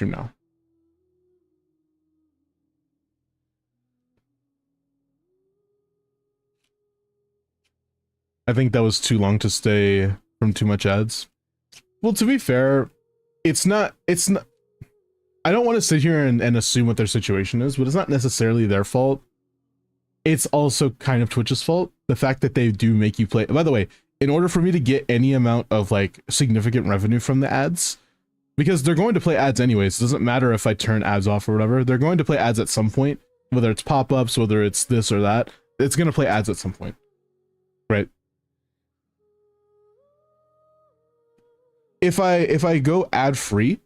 stream now. I think that was too long to stay from too much ads. Well, to be fair, it's not, I don't want to sit here and assume what their situation is, but it's not necessarily their fault. It's also kind of Twitch's fault. The fact that they do make you play, by the way, in order for me to get any amount of like significant revenue from the ads, because they're going to play ads anyways, it doesn't matter if I turn ads off or whatever, they're going to play ads at some point, whether it's pop-ups, whether it's this or that, it's going to play ads at some point, right? If I go ad free,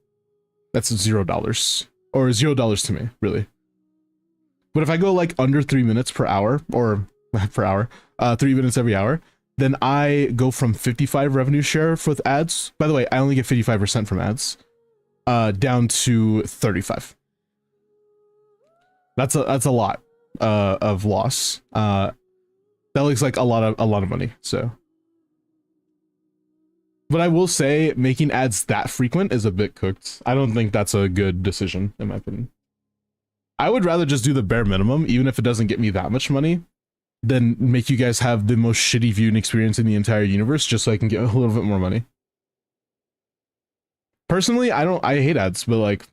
that's $0 or $0 to me, really. But if I go like under 3 minutes per hour or 3 minutes every hour, then I go from 55 revenue share with ads. By the way, I only get 55% from ads, down to 35. That's a lot of loss. That looks like a lot of money. So. But I will say making ads that frequent is a bit cooked. I don't think that's a good decision, in my opinion. I would rather just do the bare minimum, even if it doesn't get me that much money, than make you guys have the most shitty viewing experience in the entire universe just so I can get a little bit more money. Personally, I hate ads, but like,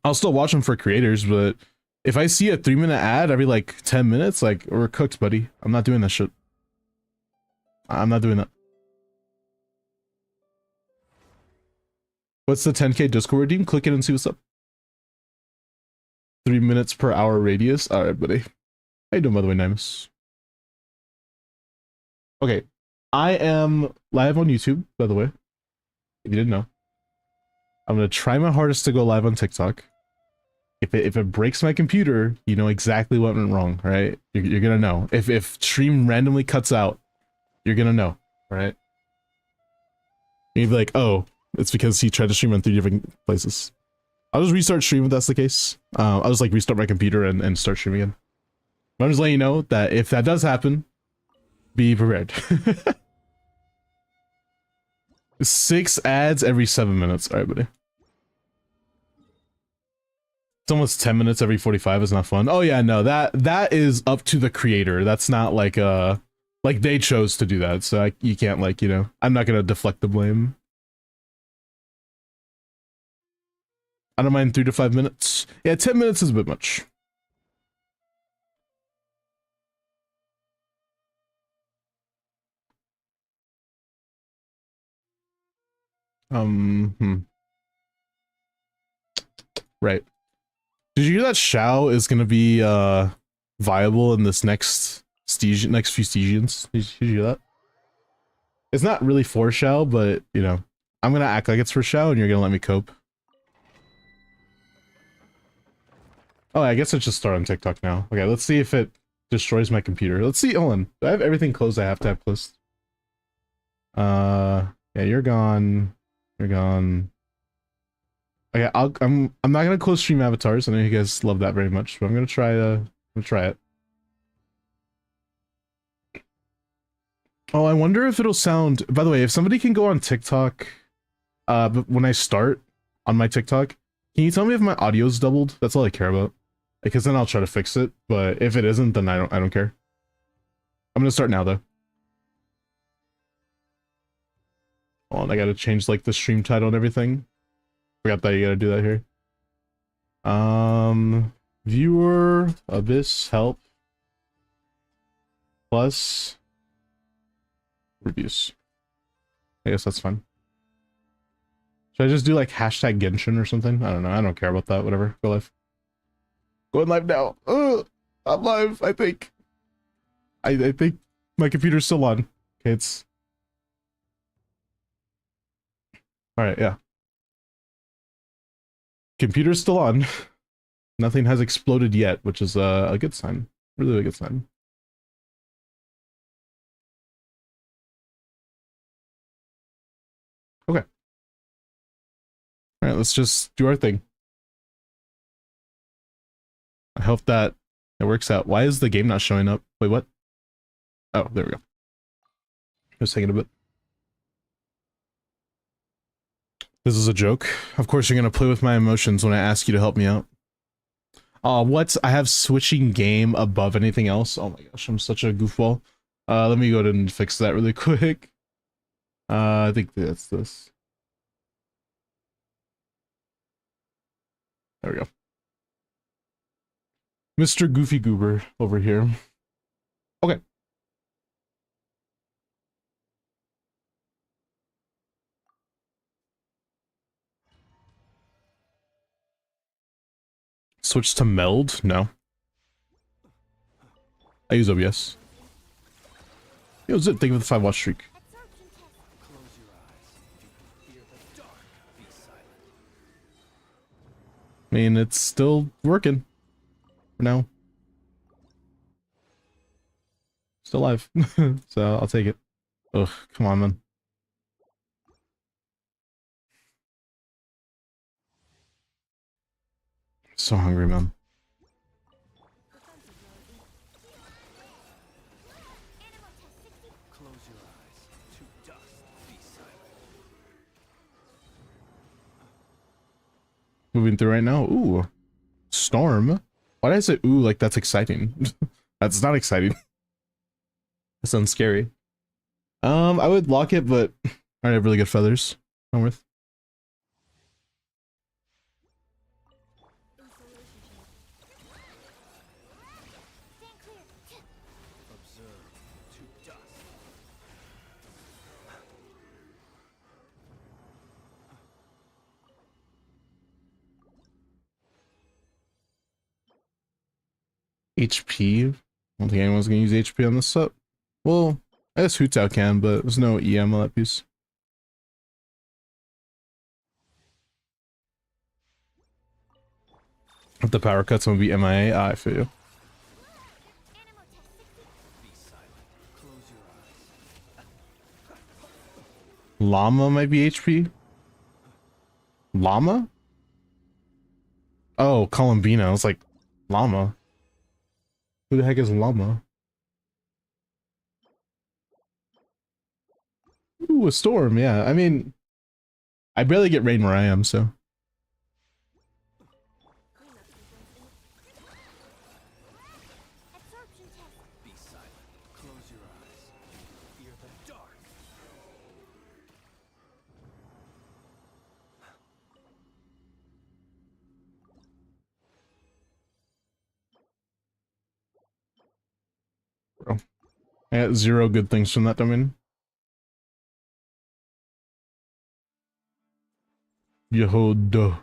I'll still watch them for creators, but if I see a 3-minute ad every like 10 minutes, like, we're cooked, buddy. I'm not doing that shit. I'm not doing that. What's the 10K Discord redeem? Click it and see what's up. 3 minutes per hour radius. All right, buddy. How you doing, by the way, Nimus? Okay, I am live on YouTube, by the way. If you didn't know, I'm gonna try my hardest to go live on TikTok. If it breaks my computer, you know exactly what went wrong, right? You're gonna know. If stream randomly cuts out, you're gonna know, right? You'd be like, oh, it's because he tried to stream on 3 different places. I'll just restart stream if that's the case. I'll just like restart my computer and start streaming again. But I'm just letting you know that if that does happen, be prepared. 6 ads every 7 minutes. All right, buddy. It's almost 10 minutes every 45 is not fun. Oh yeah, no, that is up to the creator. That's not like they chose to do that. So you can't like, you know, I'm not gonna deflect the blame. I don't mind 3 to 5 minutes. Yeah, 10 minutes is a bit much. Right. Did you hear that Shao is gonna be viable in this next few Stygians? Did you hear that? It's not really for Shao, but you know, I'm gonna act like it's for Shao and you're gonna let me cope. Oh, I guess I should start on TikTok now. Okay, let's see if it destroys my computer. Let's see. Hold on. Do I have everything closed? I have to have closed. Yeah, you're gone. You're gone. Okay, I'm not gonna close stream avatars. I know you guys love that very much, but I'm gonna try it. Oh, I wonder if it'll sound. By the way, if somebody can go on TikTok, but when I start on my TikTok, can you tell me if my audio's doubled? That's all I care about. Because then I'll try to fix it. But if it isn't, then I don't care. I'm gonna start now though. Hold on, I gotta change like the stream title and everything. Forgot that you gotta do that here. Viewer Abyss help plus reviews. I guess that's fine. Should I just do like hashtag Genshin or something? I don't know. I don't care about that. Whatever. Go live. Going live now. I'm live. I think. I think my computer's still on. Okay, it's. All right. Yeah. Computer's still on. Nothing has exploded yet, which is a good sign. Really a good sign. Okay. All right, let's just do our thing. I hope that it works out. Why is the game not showing up? Wait, what? Oh, there we go. Just taking a bit. This is a joke. Of course, you're gonna play with my emotions when I ask you to help me out. What? I have switching game above anything else? Oh my gosh, I'm such a goofball. Let me go ahead and fix that really quick. I think that's this. There we go. Mr. Goofy Goober over here. Okay. Switch to meld? No. I use OBS. Yo, Zip, thank you for the 5-watch streak. I mean, it's still working. For now. Still alive. So, I'll take it. Ugh, come on, man. So hungry, man. Moving through right now. Ooh. Storm? Why did I say ooh like that's exciting? That's not exciting. That sounds scary. I would lock it, but I have really good feathers. Not worth. HP? I don't think anyone's gonna use HP on this set. Well, I guess Hootao can, but there's no EM on that piece. If the power cuts, I'm gonna be MIA. I feel you. Llama might be HP. Llama? Oh, Columbina. I was like, Llama. Who the heck is Llama? Ooh, a storm. Yeah, I mean, I barely get rain where I am, so. Bro. I got 0 good things from that domain. Yehoda.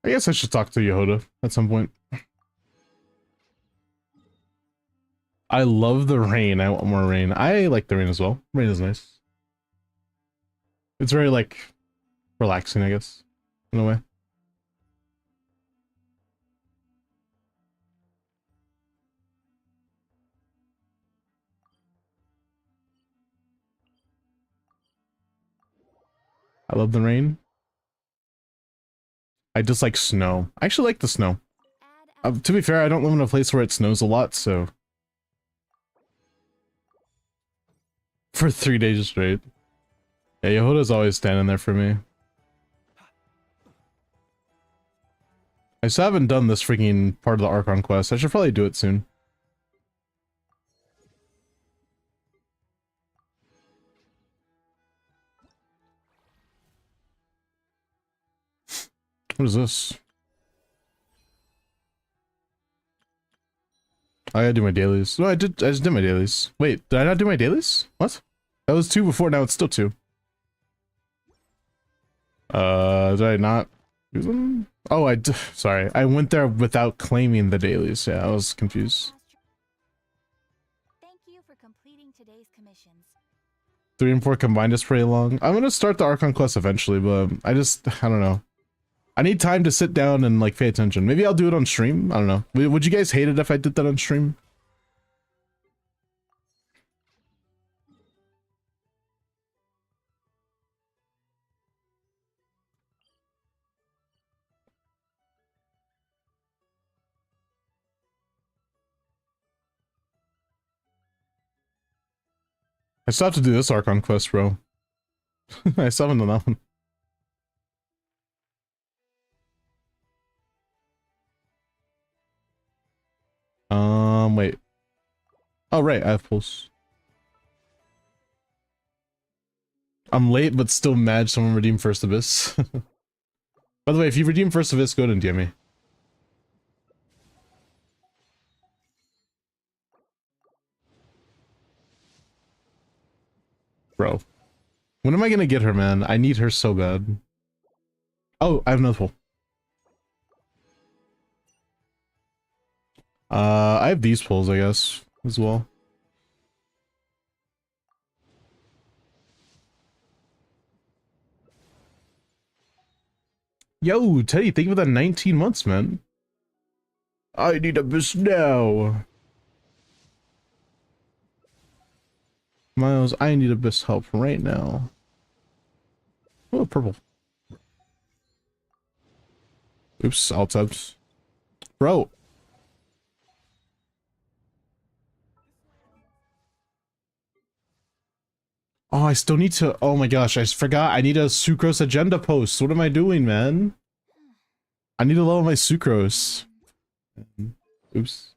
I guess I should talk to Yehoda at some point. I love the rain. I want more rain. I like the rain as well. Rain is nice. It's very, like, relaxing, I guess, in a way. I love the rain. I dislike snow. I actually like the snow. To be fair, I don't live in a place where it snows a lot, so... For 3 days straight. Yeah, Yehoda's always standing there for me. I still haven't done this freaking part of the Archon quest. I should probably do it soon. What is this? I gotta do my dailies. No, I just did my dailies. Wait, did I not do my dailies? What? That was 2 before, now it's still 2. Did I not do them? Oh, sorry. I went there without claiming the dailies. Yeah, I was confused. Thank you for completing today's commissions. 3 and 4 combined is pretty long. I'm gonna start the Archon quest eventually, but I don't know. I need time to sit down and, like, pay attention. Maybe I'll do it on stream? I don't know. Would you guys hate it if I did that on stream? I still have to do this Archon quest, bro. I still haven't done that one. Wait. Oh, right, I have pulse. I'm late, but still mad someone redeemed First Abyss. By the way, if you redeem First Abyss, go ahead and DM me. Bro. When am I gonna get her, man? I need her so bad. Oh, I have another pull. I have these pulls, I guess, as well. Yo, Teddy, thank you for that 19 months, man. I need a boost now. Miles, I need a boost help right now. Oh, purple. Oops, alt tabs. Bro. Oh, I still need to. Oh my gosh, I forgot. I need a sucrose agenda post. What am I doing, man? I need to level my sucrose. Oops.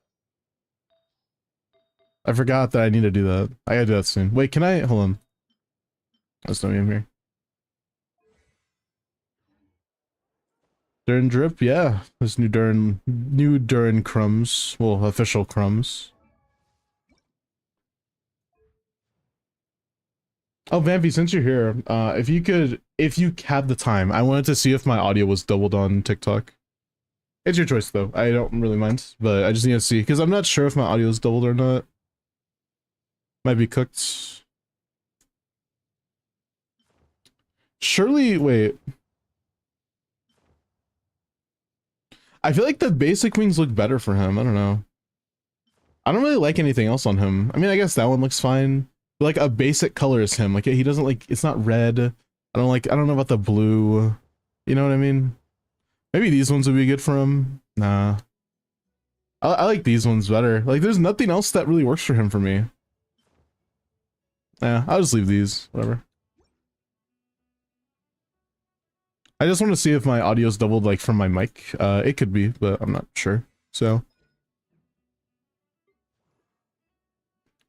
I forgot that I need to do that. I gotta do that soon. Wait, can I? Hold on. That's not me in here. Durin drip? Yeah. There's new Durin crumbs. Well, official crumbs. Oh, Vampy, since you're here, if you had the time, I wanted to see if my audio was doubled on TikTok. It's your choice, though. I don't really mind, but I just need to see, because I'm not sure if my audio is doubled or not. Might be cooked. Surely, wait. I feel like the basic wings look better for him. I don't know. I don't really like anything else on him. I mean, I guess that one looks fine. But like a basic color is him. Like he doesn't like, it's not red. I don't know about the blue. You know what I mean? Maybe these ones would be good for him. Nah. I like these ones better. Like there's nothing else that really works for him for me. Yeah, I'll just leave these. Whatever. I just want to see if my audio's doubled like from my mic. It could be, but I'm not sure. So.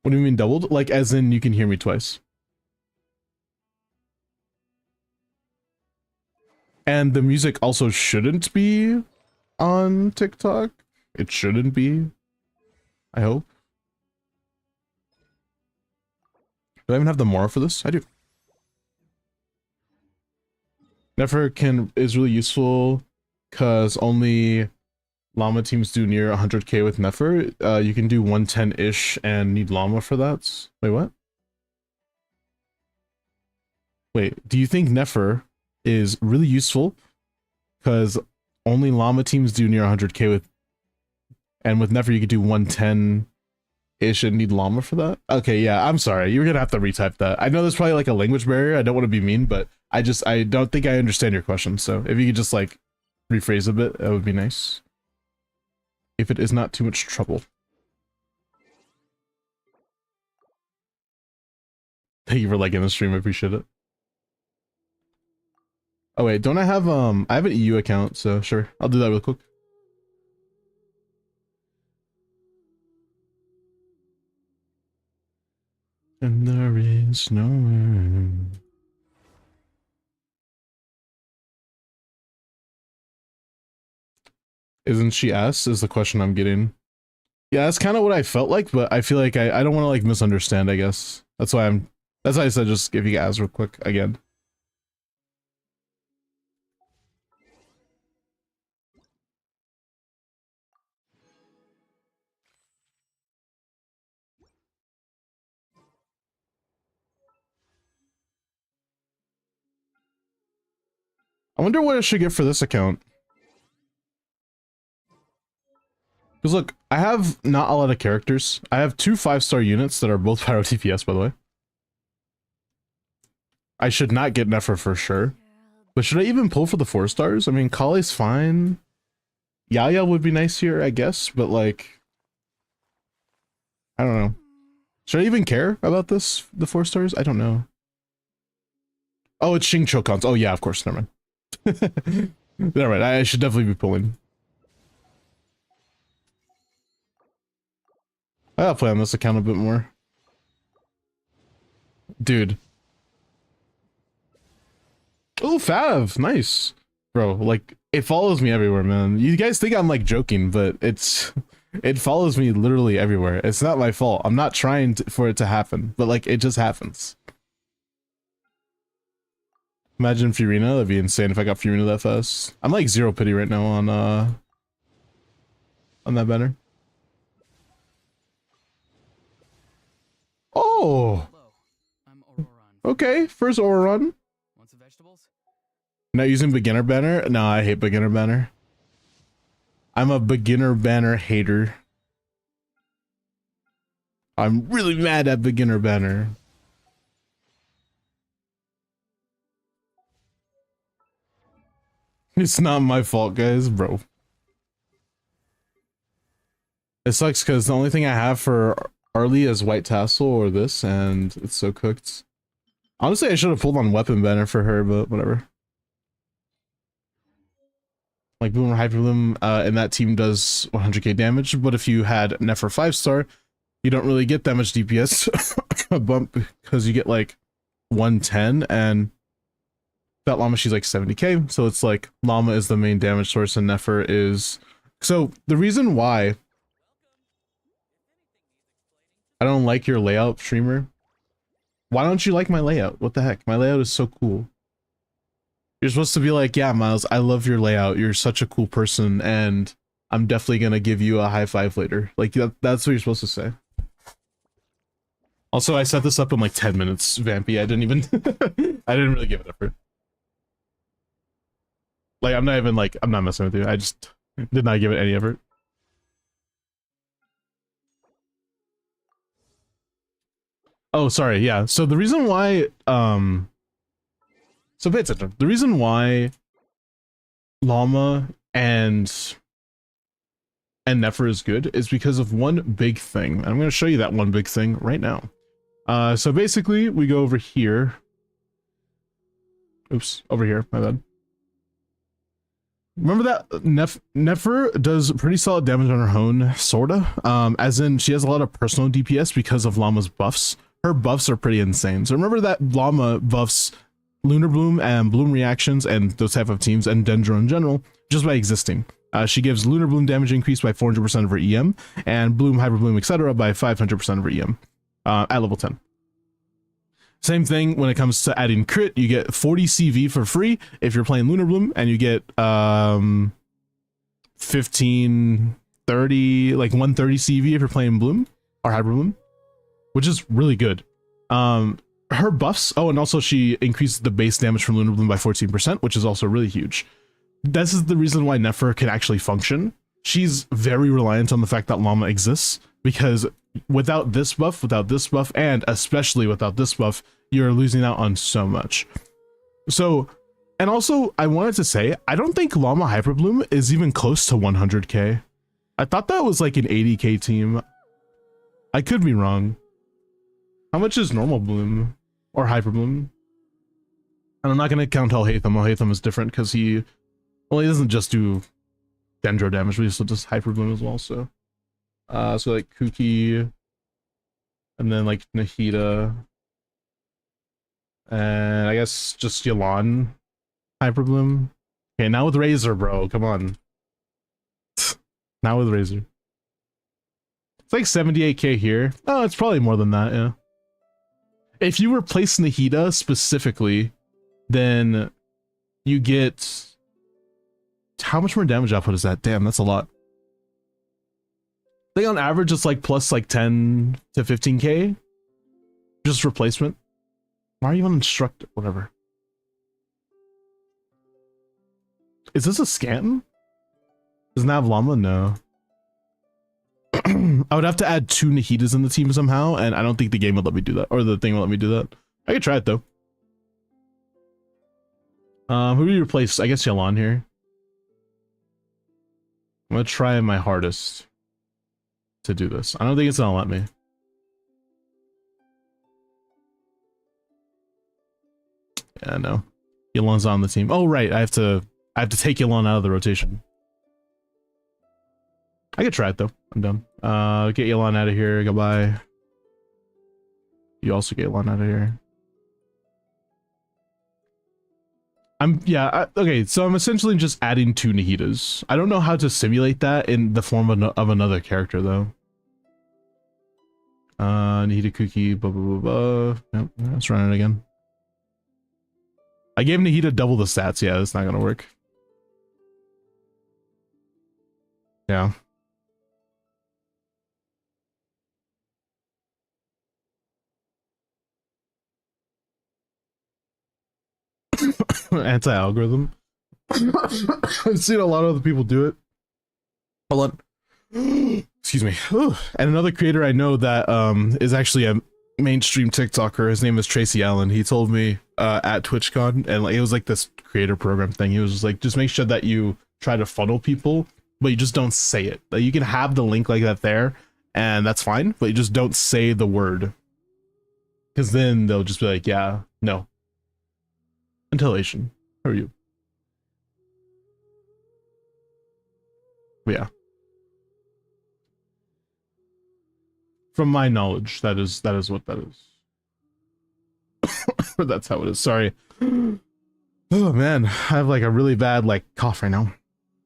What do you mean doubled? Like as in you can hear me twice. And the music also shouldn't be on TikTok. It shouldn't be. I hope. Do I even have the Mora for this? I do. Never is really useful because only llama teams do near 100k with Nefer. You can do 110-ish and need llama for that. Wait, what? Wait, do you think Nefer is really useful because only llama teams do near 100k with, and with Nefer you could do 110-ish and need llama for that? Okay, yeah, I'm sorry. You're gonna have to retype that. I know there's probably like a language barrier. I don't want to be mean, but I don't think I understand your question. So if you could just like rephrase a bit, that would be nice. If it is not too much trouble. Thank you for liking the stream. I appreciate it. Oh wait, don't I have an EU account, so sure. I'll do that real quick. And there is no end. Isn't she S is the question I'm getting. Yeah, that's kind of what I felt like, but I feel like I don't want to like misunderstand, I guess. That's why I said just give you guys real quick again. I wonder what I should get for this account. Because look, I have not a lot of characters. I have 2 5-star units that are both Pyro TPS, by the way. I should not get Nefer for sure. But should I even pull for the 4 stars? I mean, Kale's fine. Yaya would be nice here, I guess, but like... I don't know. Should I even care about this? The 4 stars? I don't know. Oh, it's Xing Chokons. Oh yeah, of course. Never mind. Never mind. I should definitely be pulling. I'll play on this account a bit more. Dude. Oh, Fav. Nice. Bro, like, it follows me everywhere, man. You guys think I'm, like, joking, but it follows me literally everywhere. It's not my fault. I'm not trying for it to happen, but, like, it just happens. Imagine Furina. That'd be insane if I got Furina that fast. I'm, like, 0 pity right now on that banner. Oh! Hello, I'm Auroron. Okay, first Auroron. Want some vegetables? Not using beginner banner? No, I hate beginner banner. I'm a beginner banner hater. I'm really mad at beginner banner. It's not my fault, guys, bro. It sucks because the only thing I have for Arlie is white tassel or this, and it's so cooked. Honestly, I should have pulled on weapon banner for her, but whatever. Like Boomer Hyperbloom, and that team does 100k damage, but if you had Nefer 5-star, you don't really get that much DPS bump because you get like 110, and that Llama, she's like 70k, so it's like Llama is the main damage source and Nefer is... So the reason why I don't like your layout, streamer, why don't you like my layout? What the heck? My layout is so cool. You're supposed to be like, yeah, Miles, I love your layout. You're such a cool person, and I'm definitely gonna give you a high five later. Like, that's what you're supposed to say. Also, I set this up in like 10 minutes, Vampy. I didn't even... I didn't really give it effort. Like, I'm not even like... I'm not messing with you. I just did not give it any effort. Oh, sorry, yeah. So the reason why... So pay attention. The reason why Llama and Nefer is good is because of one big thing. I'm going to show you that one big thing right now. So basically, we go over here. Oops, over here, my bad. Remember that Nefer does pretty solid damage on her own, sorta. As in, she has a lot of personal DPS because of Llama's buffs. Her buffs are pretty insane. So remember that Llama buffs Lunar Bloom and Bloom reactions and those type of teams and Dendro in general just by existing. She gives Lunar Bloom damage increase by 400% of her EM and Bloom, Hyper Bloom, etc. by 500% of her EM at level 10. Same thing when it comes to adding crit. You get 40 CV for free if you're playing Lunar Bloom, and you get 15, 30, like 130 CV if you're playing Bloom or Hyper Bloom, which is really good. Her buffs, oh, and also she increases the base damage from Lunar Bloom by 14%, which is also really huge. This is the reason why Nefer can actually function. She's very reliant on the fact that Llama exists, because without this buff, and especially without this buff, you're losing out on so much. So, and also, I wanted to say, I don't think Llama Hyper Bloom is even close to 100k. I thought that was like an 80k team. I could be wrong. How much is normal Bloom? Or Hyper Bloom? And I'm not going to count Alhaitham. Alhaitham is different because he doesn't just do Dendro damage, but he also does Hyper Bloom as well, so. So like Kuki, and then like Nahida, and I guess just Yelan Hyper Bloom. Okay, now with Razor, bro, come on. Now with Razor. It's like 78k here. Oh, it's probably more than that, yeah. If you replace Nahida specifically, then you get... How much more damage output is that? Damn, that's a lot. I think on average it's like plus like 10 to 15k. Just replacement. Why are you on instructor? Whatever. Is this a scam? Doesn't have Llama? No. I would have to add 2 Nahidas in the team somehow, and I don't think the game would let me do that, or the thing will let me do that. I could try it though. Who do you replace? I guess Yelan here. I'm gonna try my hardest to do this. I don't think it's gonna let me. Yeah, no. Yolon's on the team. Oh right, I have to take Yolon out of the rotation. I could try it though. I'm done. Get Yolon out of here. Goodbye. You also get Yolon out of here. Okay, so I'm essentially just adding 2 Nahitas. I don't know how to simulate that in the form of another character though. Nahita Cookie, blah blah blah blah. Yep, let's run it again. I gave Nahita double the stats. Yeah, that's not gonna work. Yeah. Anti-algorithm. I've seen a lot of other people do it. Hold on. Excuse me. And another creator I know that is actually a mainstream TikToker. His name is Tracy Allen. He told me at TwitchCon, and like, it was like this creator program thing. He was just like, just make sure that you try to funnel people, but you just don't say it. Like, you can have the link like that there, and that's fine, but you just don't say the word. Because then they'll just be like, yeah, no. Ventilation. How are you? But yeah. From my knowledge, that is what that is. That's how it is. Sorry. Oh man, I have like a really bad like cough right now.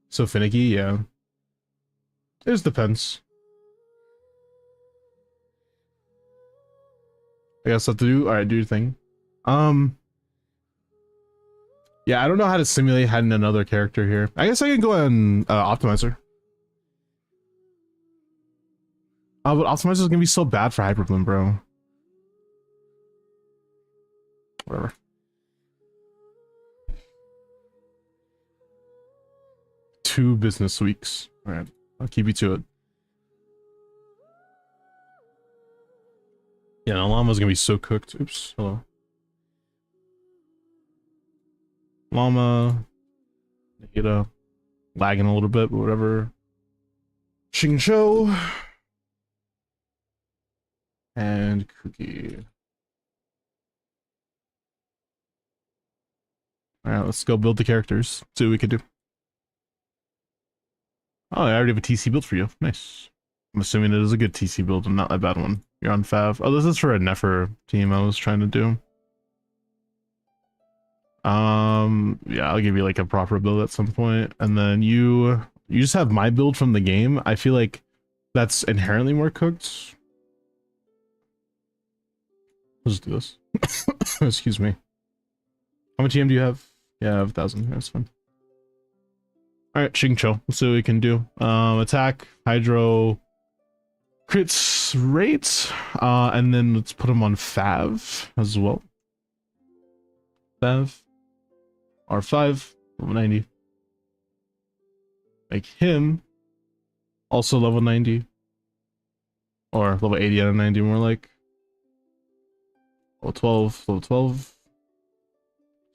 So finicky, yeah. It just depends. I got stuff to do. Alright, do your thing. Yeah, I don't know how to simulate having another character here. I guess I can go on Optimizer. Oh, but Optimizer is gonna be so bad for Hyperbloom, bro. Whatever. Two business weeks. Alright, I'll keep you to it. Yeah, no, Llama's gonna be so cooked. Oops, hello. Llama. Nahita. Lagging a little bit, but whatever. Xingqiu. And Cookie. Alright, let's go build the characters. See what we can do. Oh, I already have a TC build for you. Nice. I'm assuming it is a good TC build and not a bad one. You're on Fav. Oh, this is for a Nefer team I was trying to do. Yeah, I'll give you like a proper build at some point. And then you just have my build from the game. I feel like that's inherently more cooked. Let's do this. Excuse me. How much EM do you have? Yeah, I have 1,000. That's fine. Alright, Xingqiu. Let's see what we can do. Attack, Hydro, crits rate, and then let's put him on Fav as well. Fav. R5, level 90. Make him also level 90. Or level 80 out of 90, more like. Level 12, level 12.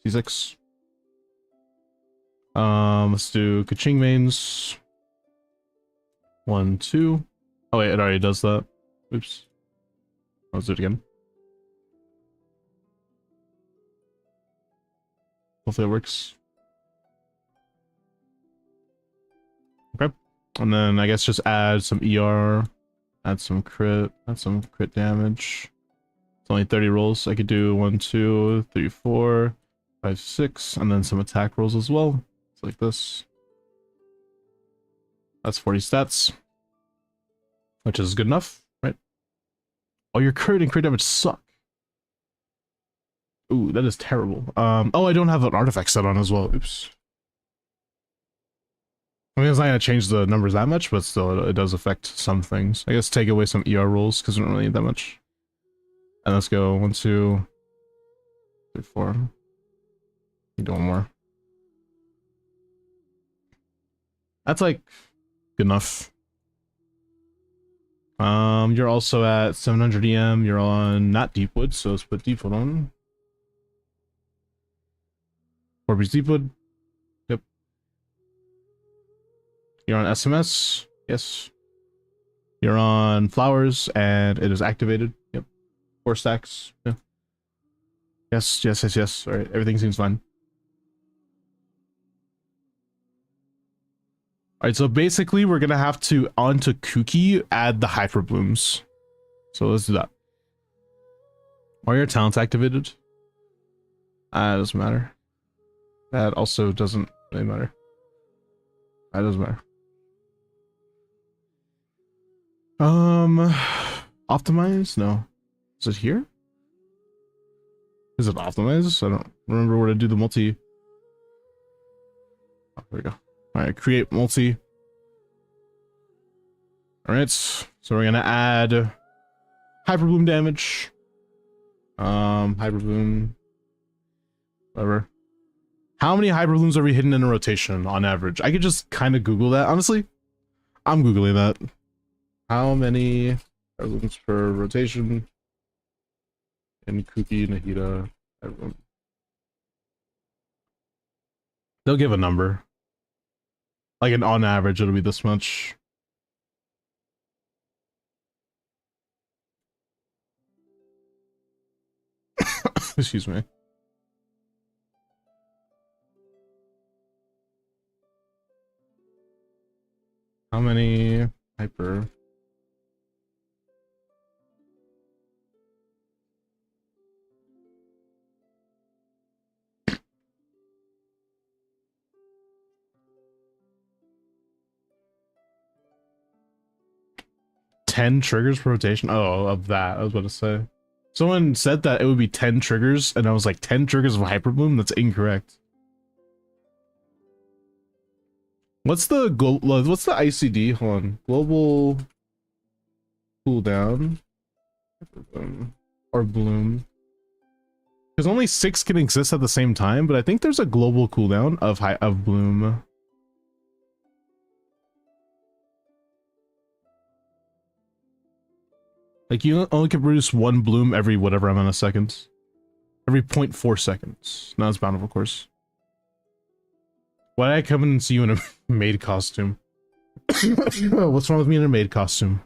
C6. Let's do Kaching mains. 1, 2. Oh wait, it already does that. Oops. Let's do it again. Hopefully it works. Okay. And then I guess just add some ER, add some crit damage. It's only 30 rolls. I could do 1, 2, 3, 4, 5, 6, and then some attack rolls as well. It's like this. That's 40 stats. Which is good enough, right? Oh, your crit and crit damage suck. Ooh, that is terrible. Oh, I don't have an artifact set on as well. Oops. I mean, it's not gonna change the numbers that much, but still, it does affect some things. I guess take away some ER rolls because we don't really need that much. And let's go 1, 2, 3, 4. You do one more. That's like good enough. You're also at 700 EM. You're on not Deepwood, so let's put Deepwood on. Corby's Deepwood. Yep. You're on SMS. Yes. You're on Flowers, and it is activated. Yep. 4 stacks. Yeah. Yes, yes, yes, yes. All right, everything seems fine. All right, so basically we're gonna have to, onto Kuki, add the hyper blooms. So let's do that. Are your talents activated? Doesn't matter. That also doesn't really matter. That doesn't matter. Optimize? No. Is it here? Is it optimize? I don't remember where to do the multi. Oh, there we go. All right, create multi. All right, so we're gonna add hyperbloom damage. Hyperbloom, whatever. How many hyperblooms are we hitting in a rotation on average? I could just kind of Google that. Honestly, I'm Googling that. How many hyperblooms per rotation in Kuki, Nahida, hyperbloom? They'll give a number. Like on average, it'll be this much. Excuse me. How many hyper? Ten triggers per rotation? Oh, of that, I was about to say. Someone said that it would be 10 triggers, and I was like, 10 triggers of hyperbloom? That's incorrect. What's the ICD? Hold on. Global cooldown or bloom. Because only 6 can exist at the same time, but I think there's a global cooldown of bloom. Like you only can produce 1 bloom every whatever amount of seconds. Every 0.4 seconds. Not as bountiful, of course. Why did I come in and see you in a maid costume? What's wrong with me in a maid costume?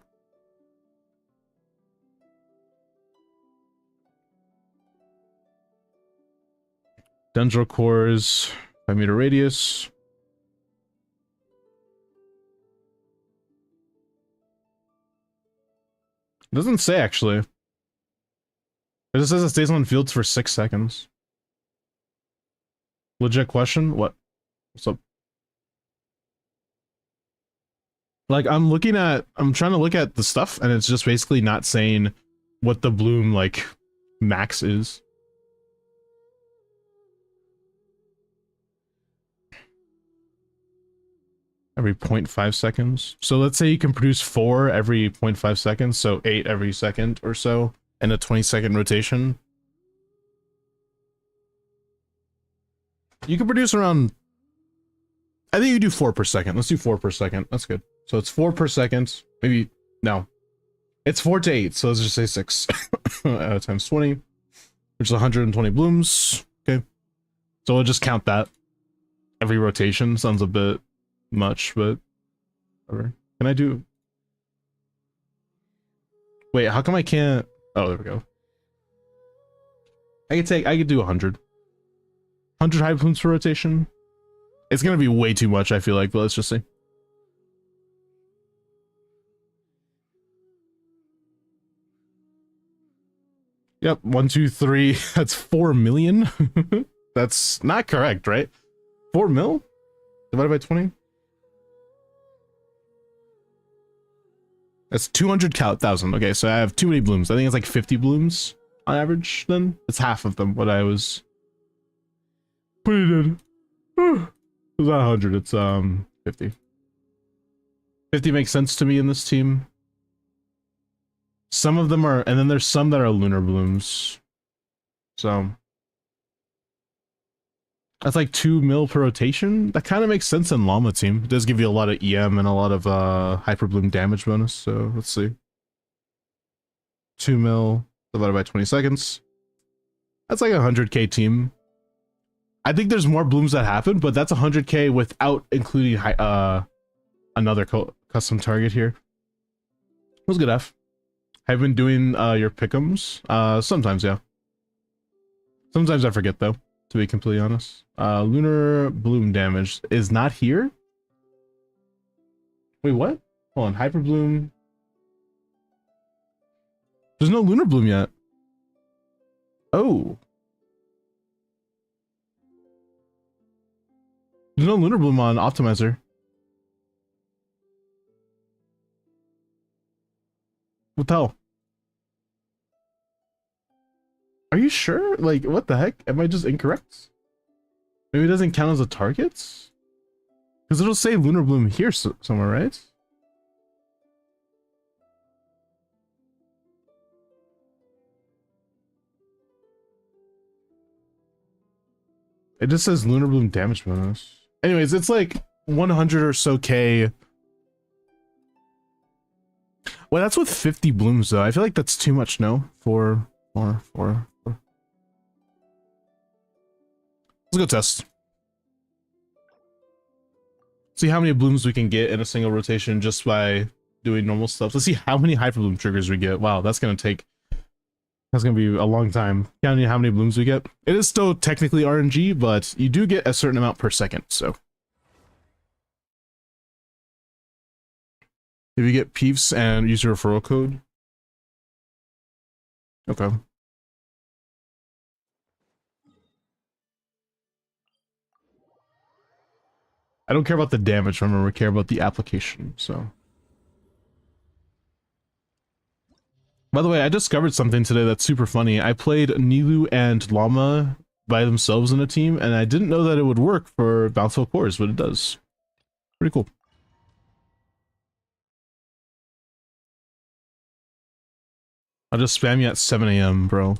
Dendro cores, 5-meter radius. It doesn't say actually. It just says it stays on fields for 6 seconds. Legit question? What? What's up? Like I'm trying to look at the stuff and it's just basically not saying what the bloom like max is. Every 0.5 seconds. So let's say you can produce 4 every 0.5 seconds, so 8 every second or so in a 20-second rotation. You can produce around, I think you do 4 per second. Let's do 4 per second. That's good. So it's 4 per second. Maybe, no. It's 4 to 8, so let's just say 6 times 20, which is 120 blooms. Okay. So we'll just count that. Every rotation sounds a bit much, but whatever. Can I do... Wait, how come I can't... Oh, there we go. I could do 100. 100 high blooms per rotation. It's gonna be way too much, I feel like, but let's just see. Yep, 1, 2, 3. That's 4 million. That's not correct, right? 4 mil divided by 20. That's 200,000. Okay, so I have too many blooms. I think it's like 50 blooms on average. Then it's half of them. What I was putting in. It's not 100. It's 50. 50 makes sense to me in this team. Some of them are, and then there's some that are lunar blooms. So that's like 2 mil per rotation. That kind of makes sense in Llama team. It does give you a lot of EM and a lot of hyper bloom damage bonus. So let's see. 2 mil divided by 20 seconds. That's like a 100k team. I think there's more blooms that happen, but that's 100k without including another custom target here. It was good F. Have you been doing your pick'ems? Sometimes, yeah. Sometimes I forget though, to be completely honest. Lunar bloom damage is not here. Wait, what? Hold on, hyper bloom. There's no lunar bloom yet. Oh. There's no lunar bloom on optimizer. What the hell? Are you sure? Like, what the heck? Am I just incorrect? Maybe it doesn't count as a target? Because it'll say lunar bloom here somewhere, right? It just says lunar bloom damage bonus. Anyways, it's like 100 or so K. Well, that's with 50 blooms though. I feel like that's too much, no? Four. Let's go test. See how many blooms we can get in a single rotation just by doing normal stuff. Let's see how many hyper bloom triggers we get. Wow, that's gonna be a long time. Counting how many blooms we get. It is still technically RNG, but you do get a certain amount per second, so. If you get peeps and use your referral code. Okay. I don't care about the damage, remember, we care about the application, so. By the way, I discovered something today that's super funny. I played Nilu and Llama by themselves in a team, and I didn't know that it would work for Bountiful Cores, but it does. Pretty cool. I'll just spam you at 7 AM, bro. If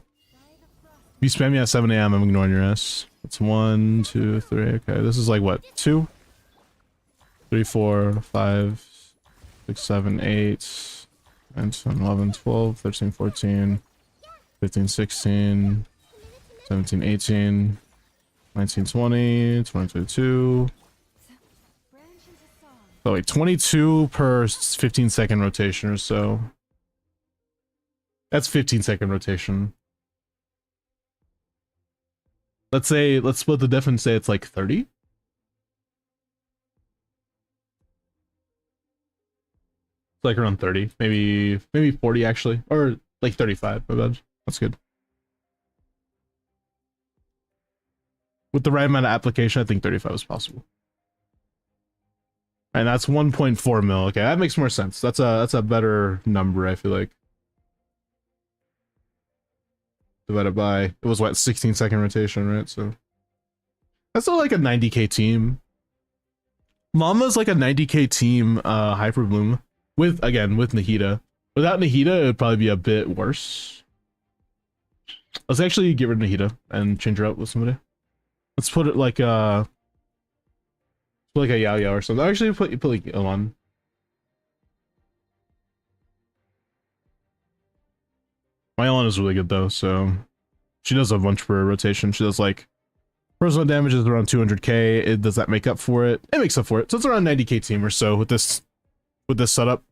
you spam me at 7 AM, I'm ignoring your ass. That's 1, 2, 3. Okay, this is like what? 2, 3, 4, 5, 6, 7, 8, 9, 10, 11, 12, 13, 14, 15, 16, 17, 18, 19, 20, 22. Oh wait, 22 per 15-second rotation or so. That's 15-second rotation. Let's split the diff and say it's like 30. It's like around 30, maybe 40 actually, or like 35. My bad. That's good. With the right amount of application, I think 35 is possible. And that's 1.4 mil. Okay, that makes more sense. That's a better number, I feel like. Divided by, it was what, 16-second rotation, right? So that's still like a 90k team. Llama's like a 90k team hyper bloom with Nahida. Without Nahida, it would probably be a bit worse. Let's actually get rid of Nahida and change her out with somebody. Let's put it like a Yao Yao or something. Actually, put like Elon. My Elon is really good though, so she does a bunch per rotation. She does like personal damage is around 200k. Does that make up for it? It makes up for it. So it's around 90k team or so with this setup.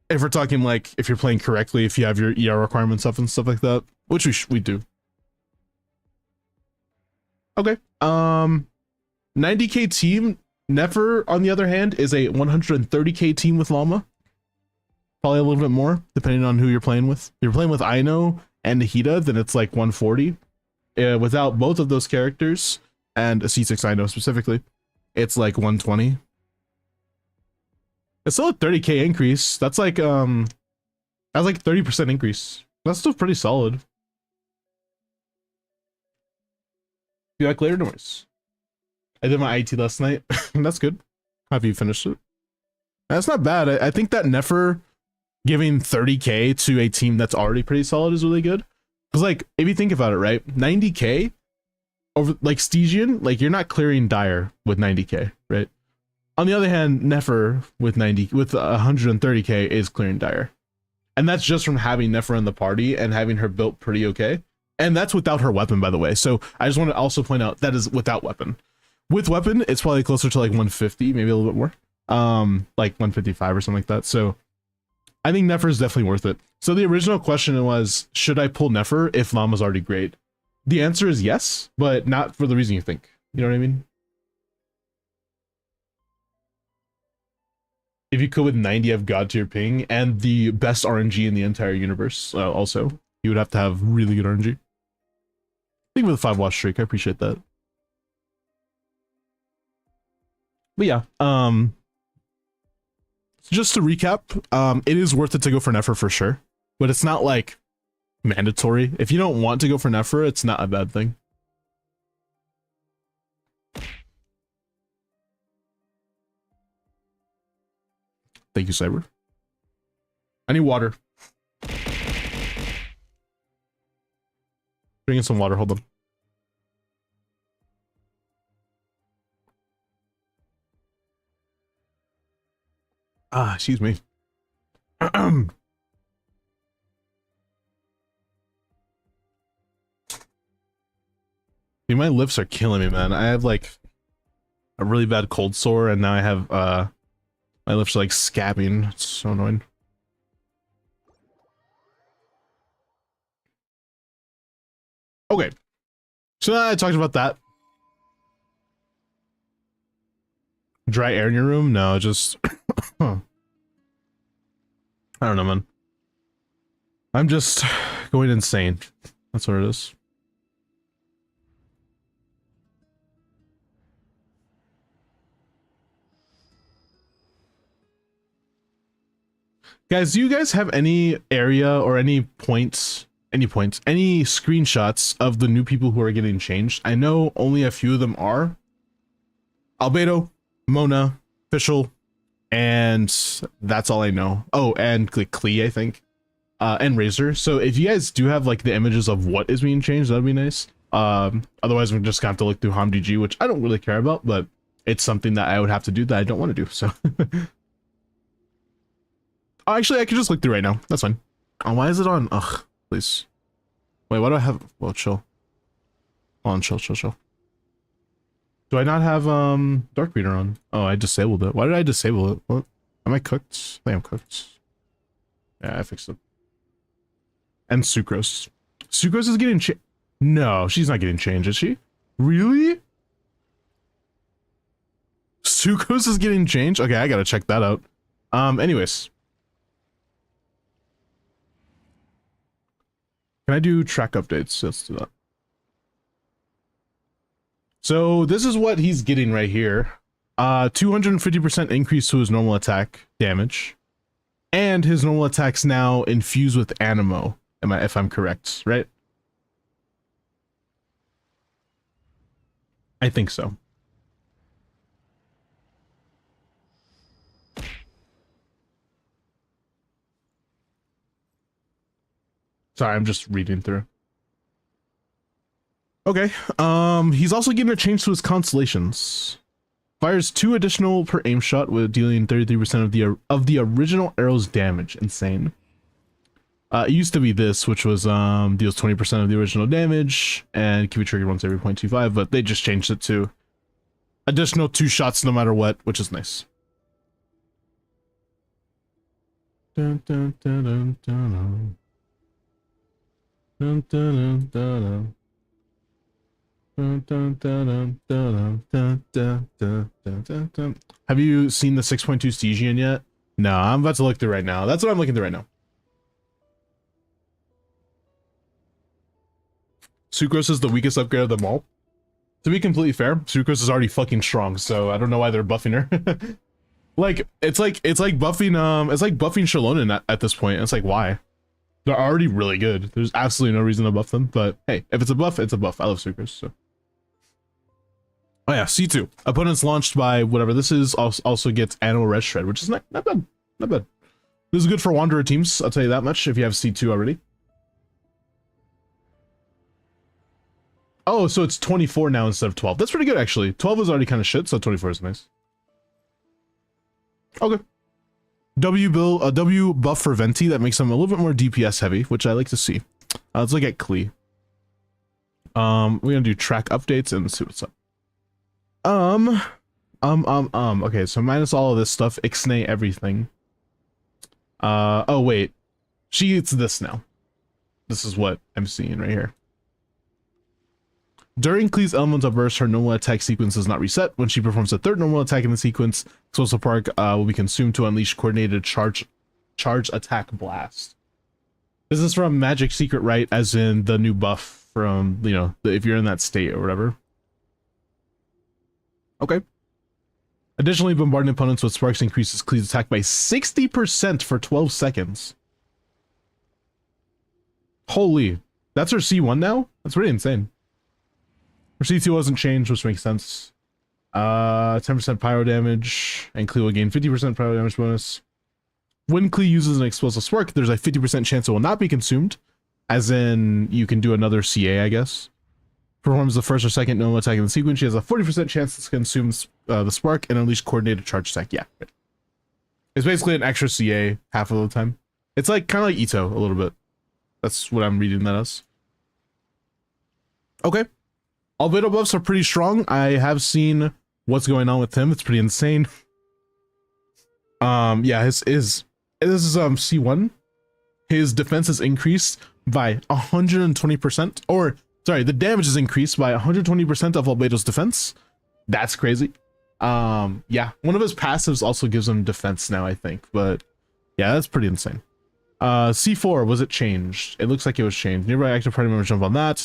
If we're talking like if you're playing correctly, if you have your ER requirements up and stuff like that, which we do. Okay. 90k team. Nefer, on the other hand, is a 130k team with Llama. Probably a little bit more, depending on who you're playing with. If you're playing with Aino and Nahida, then it's like 140. Without both of those characters, and a C6 Aino specifically, it's like 120. It's still a 30k increase. That's like 30% increase. That's still pretty solid. Be back later, noise. I did my IT last night. That's good. Have you finished it? That's not bad. I think that Nefer giving 30k to a team that's already pretty solid is really good. Because like, if you think about it, right, 90k over like Stygian, like you're not clearing Dire with 90k, right? On the other hand, Nefer with 130k is clearing Dire. And that's just from having Nefer in the party and having her built pretty okay. And that's without her weapon, by the way. So I just want to also point out that is without weapon. With weapon, it's probably closer to like 150, maybe a little bit more. Like 155 or something like that. So I think Nefer is definitely worth it. So the original question was, should I pull Nefer if Llama's already great? The answer is yes, but not for the reason you think. You know what I mean? If you could with 90 have God tier ping and the best RNG in the entire universe, also, you would have to have really good RNG. Think with a 5-watch streak, I appreciate that. But yeah, just to recap, it is worth it to go for Nefer for sure, but it's not like mandatory. If you don't want to go for Nefer, it's not a bad thing. Thank you, Cyber. I need water. Bring in some water, hold on. Ah, excuse me. Dude, my lips are killing me, man. I have like a really bad cold sore, and now I have my lips are like scabbing. It's so annoying. Okay, so now I talked about that. Dry air in your room? No, just I don't know, man. I'm just going insane. That's what it is. Guys, do you guys have any area or any screenshots of the new people who are getting changed? I know only a few of them are. Albedo, Mona, Fischl, and that's all I know. Oh, and Klee, I think. And Razor. So if you guys do have like the images of what is being changed, that'd be nice. Otherwise we're just gonna have to look through HomDG, which I don't really care about, but it's something that I would have to do that I don't want to do, so. Oh, actually, I can just look through right now. That's fine. Oh, why is it on? Ugh, please. Wait, why do I have? Well, chill. Hold on, chill. Do I not have Dark Reader on? Oh, I disabled it. Why did I disable it? What? Am I cooked? I think I'm cooked. Yeah, I fixed it. And Sucrose. Sucrose is getting changed. No, she's not getting changed, is she? Really? Sucrose is getting changed? Okay, I gotta check that out. Anyways. Can I do track updates? Let's do that. So this is what he's getting right here. 250% increase to his normal attack damage. And his normal attack's now infused with Animo. If I'm correct, right? I think so. Sorry, I'm just reading through. Okay, he's also getting a change to his constellations. Fires 2 additional per aim shot with dealing 33% of the original arrow's damage. Insane. It used to be this, which was deals 20% of the original damage and can be triggered once every 0.25, but they just changed it to additional 2 shots no matter what, which is nice. Dun, dun, dun, dun, dun, dun. Dun, dun, dun, dun, dun. Have you seen the 6.2 Stygian yet? No, I'm about to look through right now. That's what I'm looking through right now. Sucrose is the weakest upgrade of them all. To be completely fair, Sucrose is already fucking strong, so I don't know why they're buffing her. Like it's like buffing Shallonen at this point. It's like, why? They're already really good. There's absolutely no reason to buff them, but hey, if it's a buff, it's a buff. I love Sucrose, so. Oh yeah, C2. Opponents launched by whatever this is also gets Animo Red Shred, which is not bad. Not bad. This is good for Wanderer teams, I'll tell you that much, if you have C2 already. Oh, so it's 24 now instead of 12. That's pretty good, actually. 12 was already kind of shit, so 24 is nice. Okay. W buff for Venti that makes them a little bit more DPS heavy, which I like to see. Let's look at Klee. We're gonna do track updates and see what's up. Okay, so minus all of this stuff, Ixnay everything. Oh wait. She gets this now. This is what I'm seeing right here. During Klee's elemental burst, her normal attack sequence is not reset. When she performs a third normal attack in the sequence, Explosive Spark will be consumed to unleash coordinated charge attack blast. This is from Magic Secret Rite, as in the new buff from, you know, if you're in that state or whatever. Okay. Additionally, bombarding opponents with sparks increases Klee's attack by 60% for 12 seconds. Holy, that's her C1 now? That's pretty insane. Her C2 wasn't changed, which makes sense. 10% pyro damage, and Klee will gain 50% pyro damage bonus. When Klee uses an explosive spark, there's a 50% chance it will not be consumed, as in you can do another CA, I guess. Performs the first or second normal attack in the sequence, she has a 40% chance to consume the spark and unleash coordinated charge attack. Yeah, right. It's basically an extra CA half of the time. It's like kind of like Ito a little bit. That's what I'm reading that as. Okay. Albedo buffs are pretty strong. I have seen what's going on with him. It's pretty insane. Yeah, this is C1. His defense is increased by 120%, or sorry, the damage is increased by 120% of Albedo's defense. That's crazy. Yeah, one of his passives also gives him defense now, I think, but yeah, that's pretty insane. C4, was it changed? It looks like it was changed. Nearby active party member jump on that.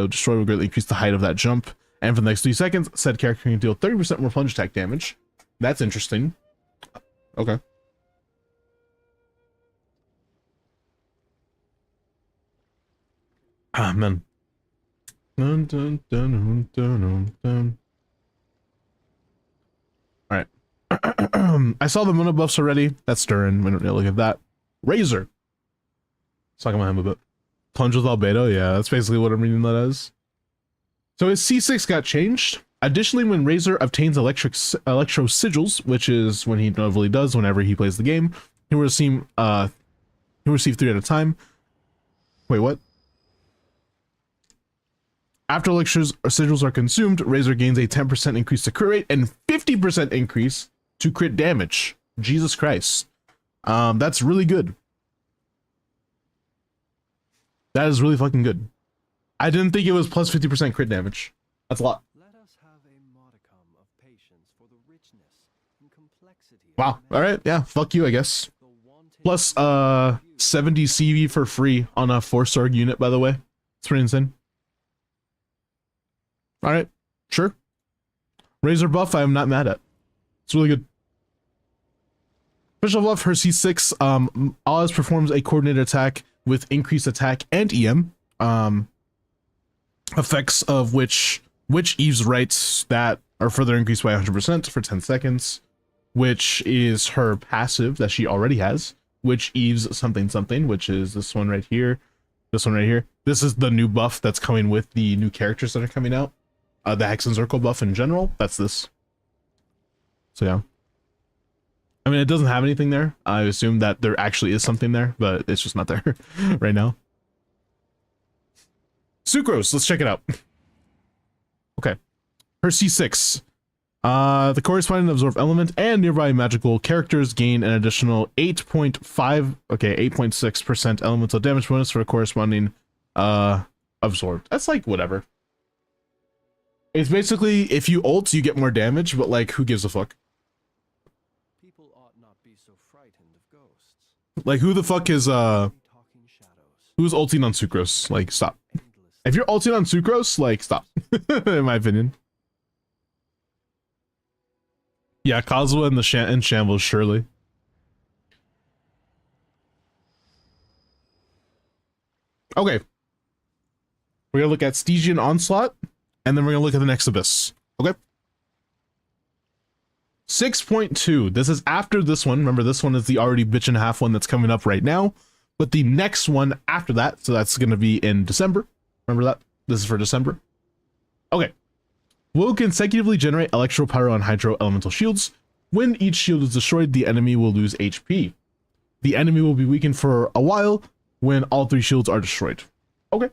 Destroy will greatly increase the height of that jump. And for the next 3 seconds, said character can deal 30% more plunge attack damage. That's interesting. Okay. Ah, man. Dun, dun, dun, dun, dun, dun. All right. I saw the mono buffs already. That's Durin. We don't really look at that. Razor. Let's talk about him a bit. Plunge with Albedo. Yeah, that's basically what I'm reading that as. So his C6 got changed. Additionally, when Razor obtains electro sigils, which is when he normally does whenever he plays the game, he'll receive 3 at a time. Wait, what? After electros or sigils are consumed, Razor gains a 10% increase to crit rate and 50% increase to crit damage. Jesus Christ. That's really good. That is really fucking good. I didn't think it was plus 50% crit damage. That's a lot. Let us have a modicum of patience for the richness and complexity. Wow. All right. Yeah. Fuck you, I guess. Plus 70 CV for free on a 4-star unit, by the way. It's pretty insane. All right. Sure. Razor buff, I am not mad at. It's really good. Special buff, her C6 always performs a coordinated attack with increased attack and EM. Effects of which Eve's rights that are further increased by 100% for 10 seconds, which is her passive that she already has, which Eve's something something, which is this one right here, this one right here. This is the new buff that's coming with the new characters that are coming out. The Hex and Circle buff in general, that's this. So yeah. I mean, it doesn't have anything there. I assume that there actually is something there, but it's just not there right now. Sucrose, let's check it out. Okay. Her C6. The corresponding absorb element and nearby magical characters gain an additional 8.6% elemental damage bonus for a corresponding absorbed. That's like whatever. It's basically if you ult, you get more damage, but like who gives a fuck? People ought not be so frightened of ghosts. Like who the fuck is who's ulting on Sucrose? Like stop. If you're ulting on Sucrose, like stop. In my opinion. Yeah, Kazuha and the Shambles, surely. Okay. We're gonna look at Stygian Onslaught, and then we're gonna look at the next Abyss. Okay. 6.2. This is after this one. Remember, this one is the already bitch and a half one that's coming up right now. But the next one after that, so that's gonna be in December. Remember that? This is for December. Okay. Will consecutively generate Electro, Pyro, and Hydro elemental shields. When each shield is destroyed, the enemy will lose HP. The enemy will be weakened for a while when all 3 shields are destroyed. Okay.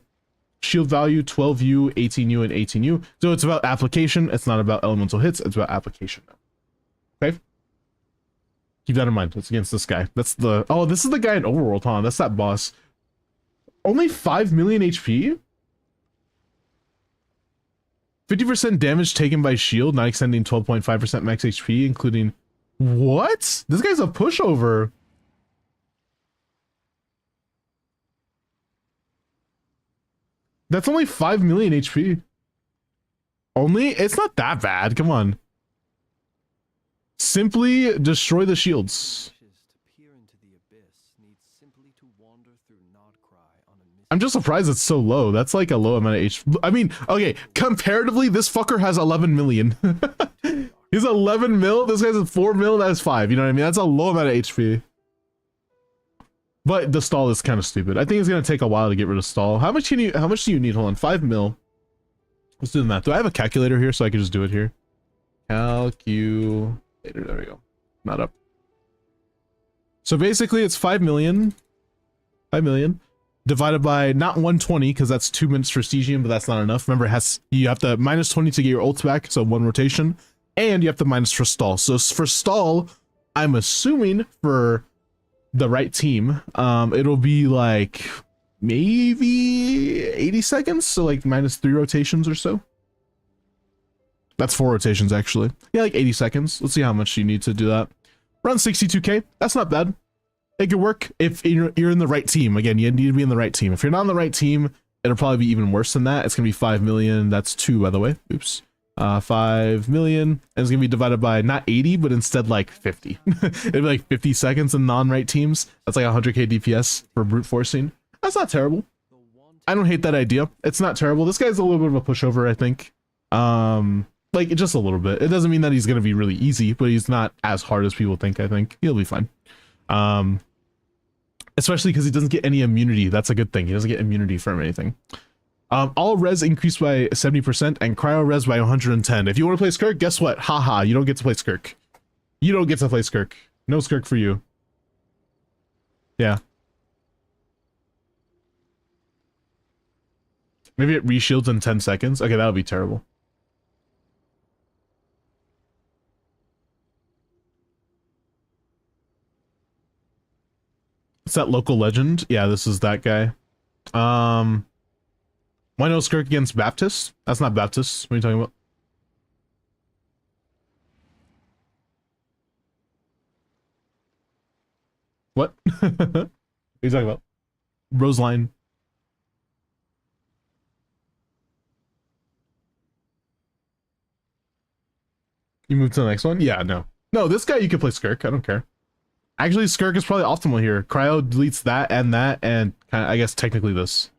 Shield value 12U, 18U, and 18U. So it's about application. It's not about elemental hits. It's about application. Okay. Keep that in mind. It's against this guy. That's the... Oh, this is the guy in Overworld, huh? That's that boss. Only 5 million HP? 50% damage taken by shield, not extending 12.5% max HP, including... What? This guy's a pushover. That's only 5 million HP. Only? It's not that bad. Come on. Simply destroy the shields. I'm just surprised it's so low. That's like a low amount of HP. I mean, okay, comparatively, this fucker has 11 million. He's 11 mil. This guy's at 4 mil. That is 5. You know what I mean? That's a low amount of HP. But the stall is kind of stupid. I think it's gonna take a while to get rid of stall. How much do you need? Hold on, 5 mil. Let's do the math. Do I have a calculator here so I can just do it here? Calculator. There we go. Not up. So basically, it's 5 million. 5 million divided by not 120 because that's 2 minutes for Stygian, but that's not enough. Remember, you have to minus 20 to get your ults back, so 1 rotation, and you have to minus for stall. So for stall, I'm assuming for the right team, it'll be like maybe 80 seconds, so like minus 3 rotations or so. That's 4 rotations actually. Yeah, like 80 seconds. Let's see how much you need to do that. Around 62k. That's not bad. It could work if you're in the right team. Again, you need to be in the right team. If you're not in the right team, it'll probably be even worse than that. It's gonna be 5 million. That's 2, by the way. Oops. 5 million, and it's gonna be divided by not 80, but instead like 50. It'd be like 50 seconds in non-right teams. That's like 100k DPS for brute forcing. That's not terrible. I don't hate that idea. It's not terrible. This guy's a little bit of a pushover, I think. Like just a little bit. It doesn't mean that he's gonna be really easy, but he's not as hard as people think. I think he'll be fine. Especially because he doesn't get any immunity. That's a good thing. He doesn't get immunity from anything. All res increased by 70% and cryo res by 110. If you want to play Skirk, guess what? Haha, you don't get to play Skirk. You don't get to play Skirk. No Skirk for you. Yeah. Maybe it reshields in 10 seconds. Okay, that would be terrible. It's that local legend. Yeah, this is that guy. Why no Skirk against Baptist? That's not Baptist. What are you talking about? What? What are you talking about? Roseline. You move to the next one? Yeah, no. No, this guy you can play Skirk. I don't care. Actually, Skirk is probably optimal here. Cryo deletes that, and kind of, I guess, technically this.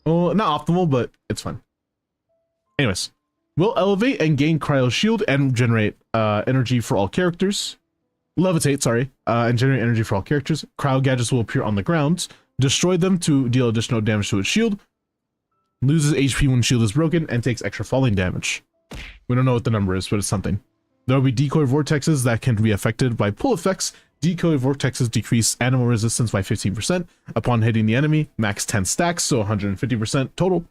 Well, not optimal, but it's fine. Anyways, we'll elevate and gain cryo shield and generate energy for all characters. Levitate, sorry, and generate energy for all characters. Cryo gadgets will appear on the ground. Destroy them to deal additional damage to its shield. Loses HP when shield is broken and takes extra falling damage. We don't know what the number is, but it's something. There will be decoy vortexes that can be affected by pull effects. Decoy vortexes decrease animal resistance by 15% upon hitting the enemy. Max 10 stacks, so 150% total.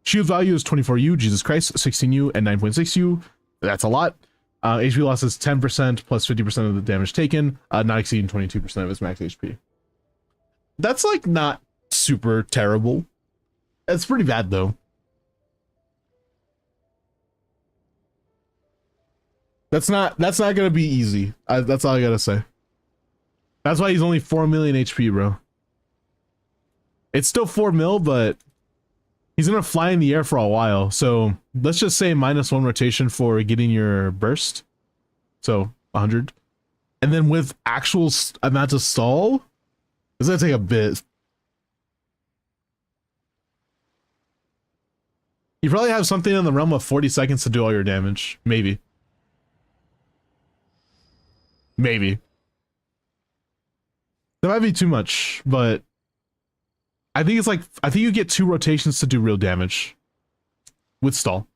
Shield value is 24U, Jesus Christ, 16U, and 9.6U. That's a lot. HP loss is 10% plus 50% of the damage taken, not exceeding 22% of his max HP. That's like not super terrible. It's pretty bad though. That's not gonna be easy. That's all I gotta say. That's why he's only 4 million HP, bro. It's still 4 mil, but he's gonna fly in the air for a while. So let's just say -1 rotation for getting your burst. So 100. And then with actual amount of stall, it's gonna take a bit. You probably have something in the realm of 40 seconds to do all your damage. Maybe. Maybe. That might be too much, but I think you get 2 rotations to do real damage with stall.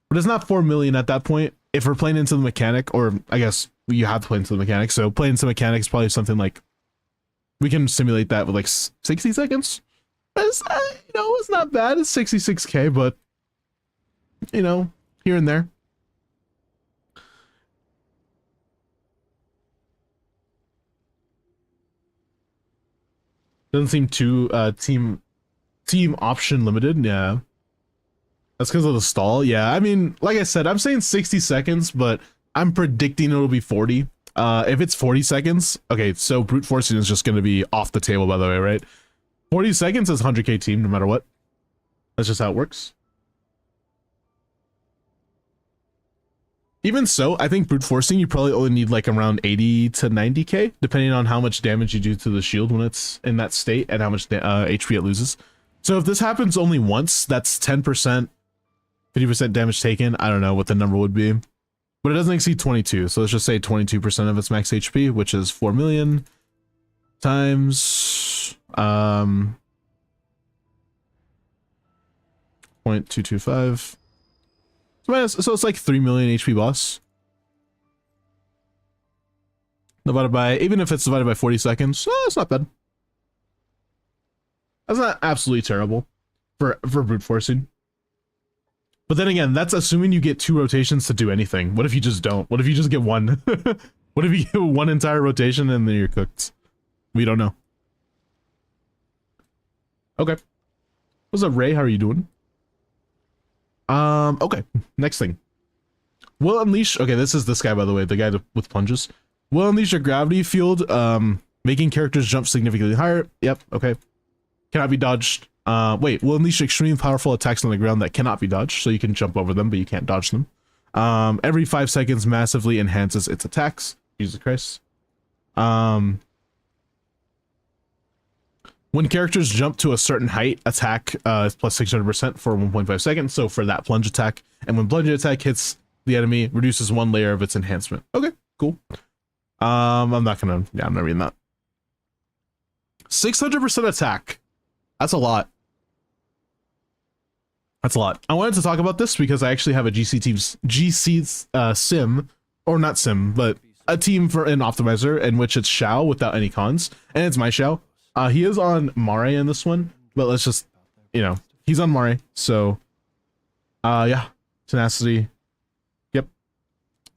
But it's not 4 million at that point. If we're playing into the mechanic, or I guess you have to play into the mechanic, so playing into mechanic is probably something like, we can simulate that with like 60 seconds. It's, it's not bad. It's 66k, but here and there. Doesn't seem too team option limited. Yeah. That's because of the stall. Yeah, I mean, like I said, I'm saying 60 seconds, but I'm predicting it'll be 40. If it's 40 seconds, okay, so brute forcing is just going to be off the table, by the way, right? 40 seconds is 100k team, no matter what. That's just how it works. Even so, I think brute forcing, you probably only need like around 80 to 90k, depending on how much damage you do to the shield when it's in that state and how much HP it loses. So if this happens only once, that's 10%, 50% damage taken. I don't know what the number would be, but it doesn't exceed 22. So let's just say 22% of its max HP, which is 4 million times 0.225. So it's like 3 million HP boss. Divided by, even if it's divided by 40 seconds, it's not bad. That's not absolutely terrible for brute forcing. But then again, that's assuming you get 2 rotations to do anything. What if you just don't? What if you just get 1? What if you get 1 entire rotation and then you're cooked? We don't know. Okay. What's up, Ray? How are you doing? Okay, next thing. Will unleash, okay, this is this guy, by the way, the guy with plunges. Will unleash a gravity field, making characters jump significantly higher. Yep, okay. Cannot be dodged. Wait, will unleash extremely powerful attacks on the ground that cannot be dodged, so you can jump over them, but you can't dodge them. Every 5 seconds massively enhances its attacks. Jesus Christ. When characters jump to a certain height, attack is plus 600% for 1.5 seconds. So for that plunge attack, and when plunge attack hits the enemy, reduces 1 layer of its enhancement. Okay, cool. I'm not reading that. 600% attack. That's a lot. That's a lot. I wanted to talk about this because I actually have a GC sim, or not sim, but a team for an optimizer in which it's Xiao without any cons, and it's my Xiao. He is on Mare in this one, but let's just, you know, he's on Mare, so, yeah, tenacity, yep,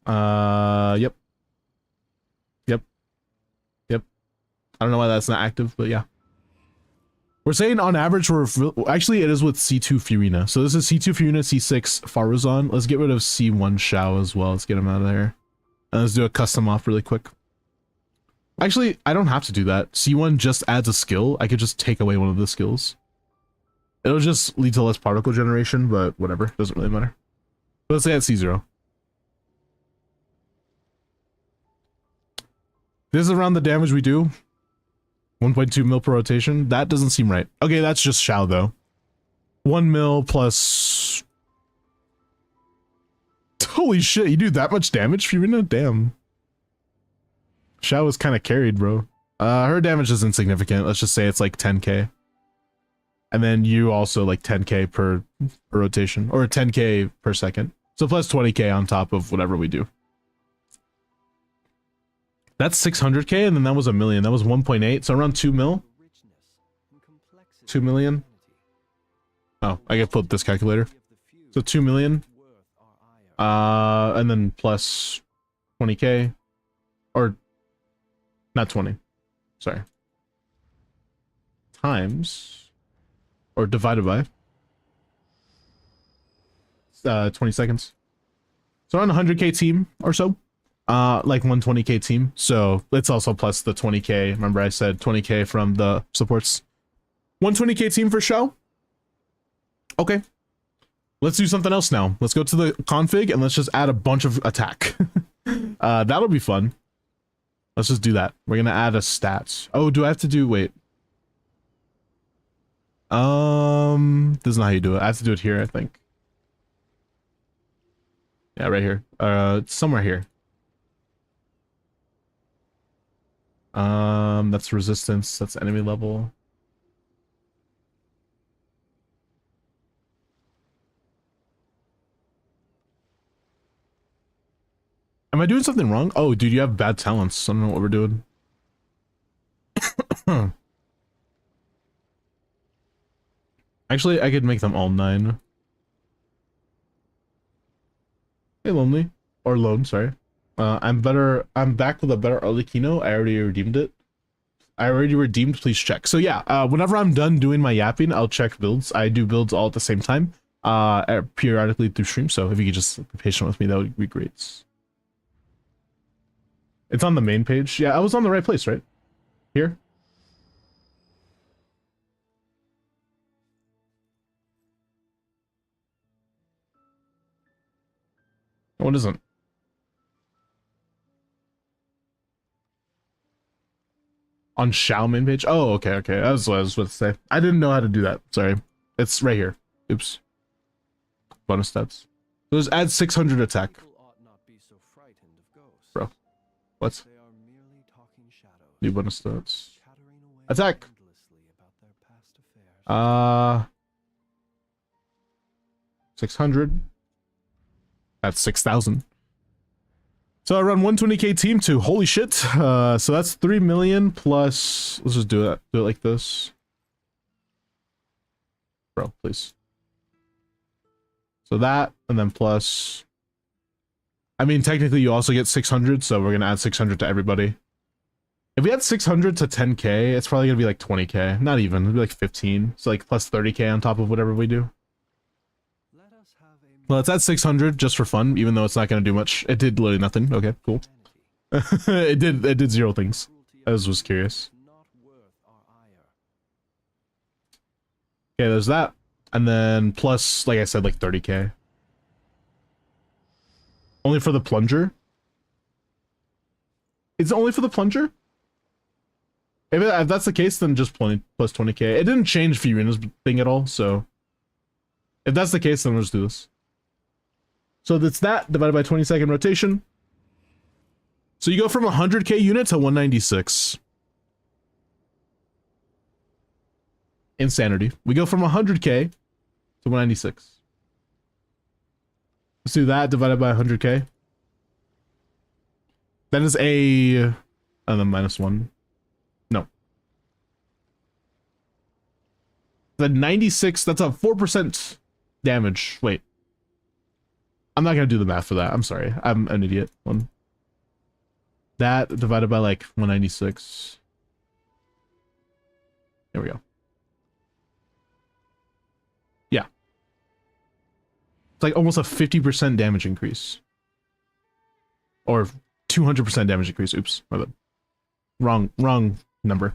yep, I don't know why that's not active, but yeah. We're saying on average, actually it is with C2 Furina, so this is C2 Furina, C6 Faruzan. Let's get rid of C1 Xiao as well, let's get him out of there, and let's do a custom off really quick. Actually, I don't have to do that. C1 just adds a skill. I could just take away one of the skills. It'll just lead to less particle generation, but whatever. Doesn't really matter. But let's say at C0. This is around the damage we do. 1.2 mil per rotation. That doesn't seem right. Okay, that's just Xiao, though. 1 mil plus... Holy shit, you do that much damage, Furina? Damn. Xiao was kind of carried, bro. Her damage is insignificant. Let's just say it's like 10k. And then you also like 10k per rotation, or 10k per second. So plus 20k on top of whatever we do. That's 600k, and then that was 1 million. That was 1.8, so around 2 mil. 2 million. Oh, I gotta pull up this calculator. So 2 million. And then plus 20k. Or not 20. Sorry. Times. Or divided by. 20 seconds. So around 100k team or so. Like 120k team. So it's also plus the 20k. Remember I said 20k from the supports. 120k team for show. Okay. Let's do something else now. Let's go to the config and let's just add a bunch of attack. That'll be fun. Let's just do that. We're gonna add a stats. Oh, do I have to do, wait. This is not how you do it. I have to do it here, I think. Yeah, right here. Somewhere here. That's resistance, that's enemy level. Am I doing something wrong? Oh, dude, you have bad talents. I don't know what we're doing. Actually, I could make them all 9. Hey, Lonely. Or Lone, sorry. I'm back with a better Arlecchino. I already redeemed it. I already redeemed, please check. So yeah, whenever I'm done doing my yapping, I'll check builds. I do builds all at the same time, periodically through stream. So if you could just be patient with me, that would be great. It's on the main page. Yeah, I was on the right place, right? Here? What isn't? On Shao main page? Oh, okay, okay. That was what I was about to say. I didn't know how to do that. Sorry. It's right here. Oops. Bonus stats. So just add 600 attack. People ought not be so frightened of ghosts. Bro. What? They are merely talking shadows, New bonus stats. chattering away Attack. endlessly about their past affairs. 600. That's 6,000. So I run 120k team 2. Holy shit. So that's 3 million plus. Let's just do it. Do it like this. Bro, please. So that, and then plus. I mean, technically you also get 600, so we're gonna add 600 to everybody. If we add 600 to 10k, it's probably gonna be like 20k. Not even. It'll be like 15. So like plus 30k on top of whatever we do. Let us have a Well, it's at 600 just for fun, even though it's not gonna do much. It did literally nothing. Okay, cool. vanity. it did 0 things. Cruelty I of was curious. others is not worth our ire. Okay, there's that. And then plus, like I said, like 30k. Only for the plunger? Is it only for the plunger? If that's the case, then just plus 20k. It didn't change Fioruna's thing at all, so... If that's the case, then we'll just do this. So that's that, divided by 20-second rotation. So you go from 100k unit to 196. Insanity. We go from 100k to 196. Let's do that divided by 100k. That is a... and then -1. No. The 96, that's a 4% damage. Wait. I'm not gonna do the math for that. I'm sorry. I'm an idiot. That divided by like 196. There we go. Yeah. It's like almost a 50% damage increase. Or 200% damage increase. Oops. My bad. Wrong number.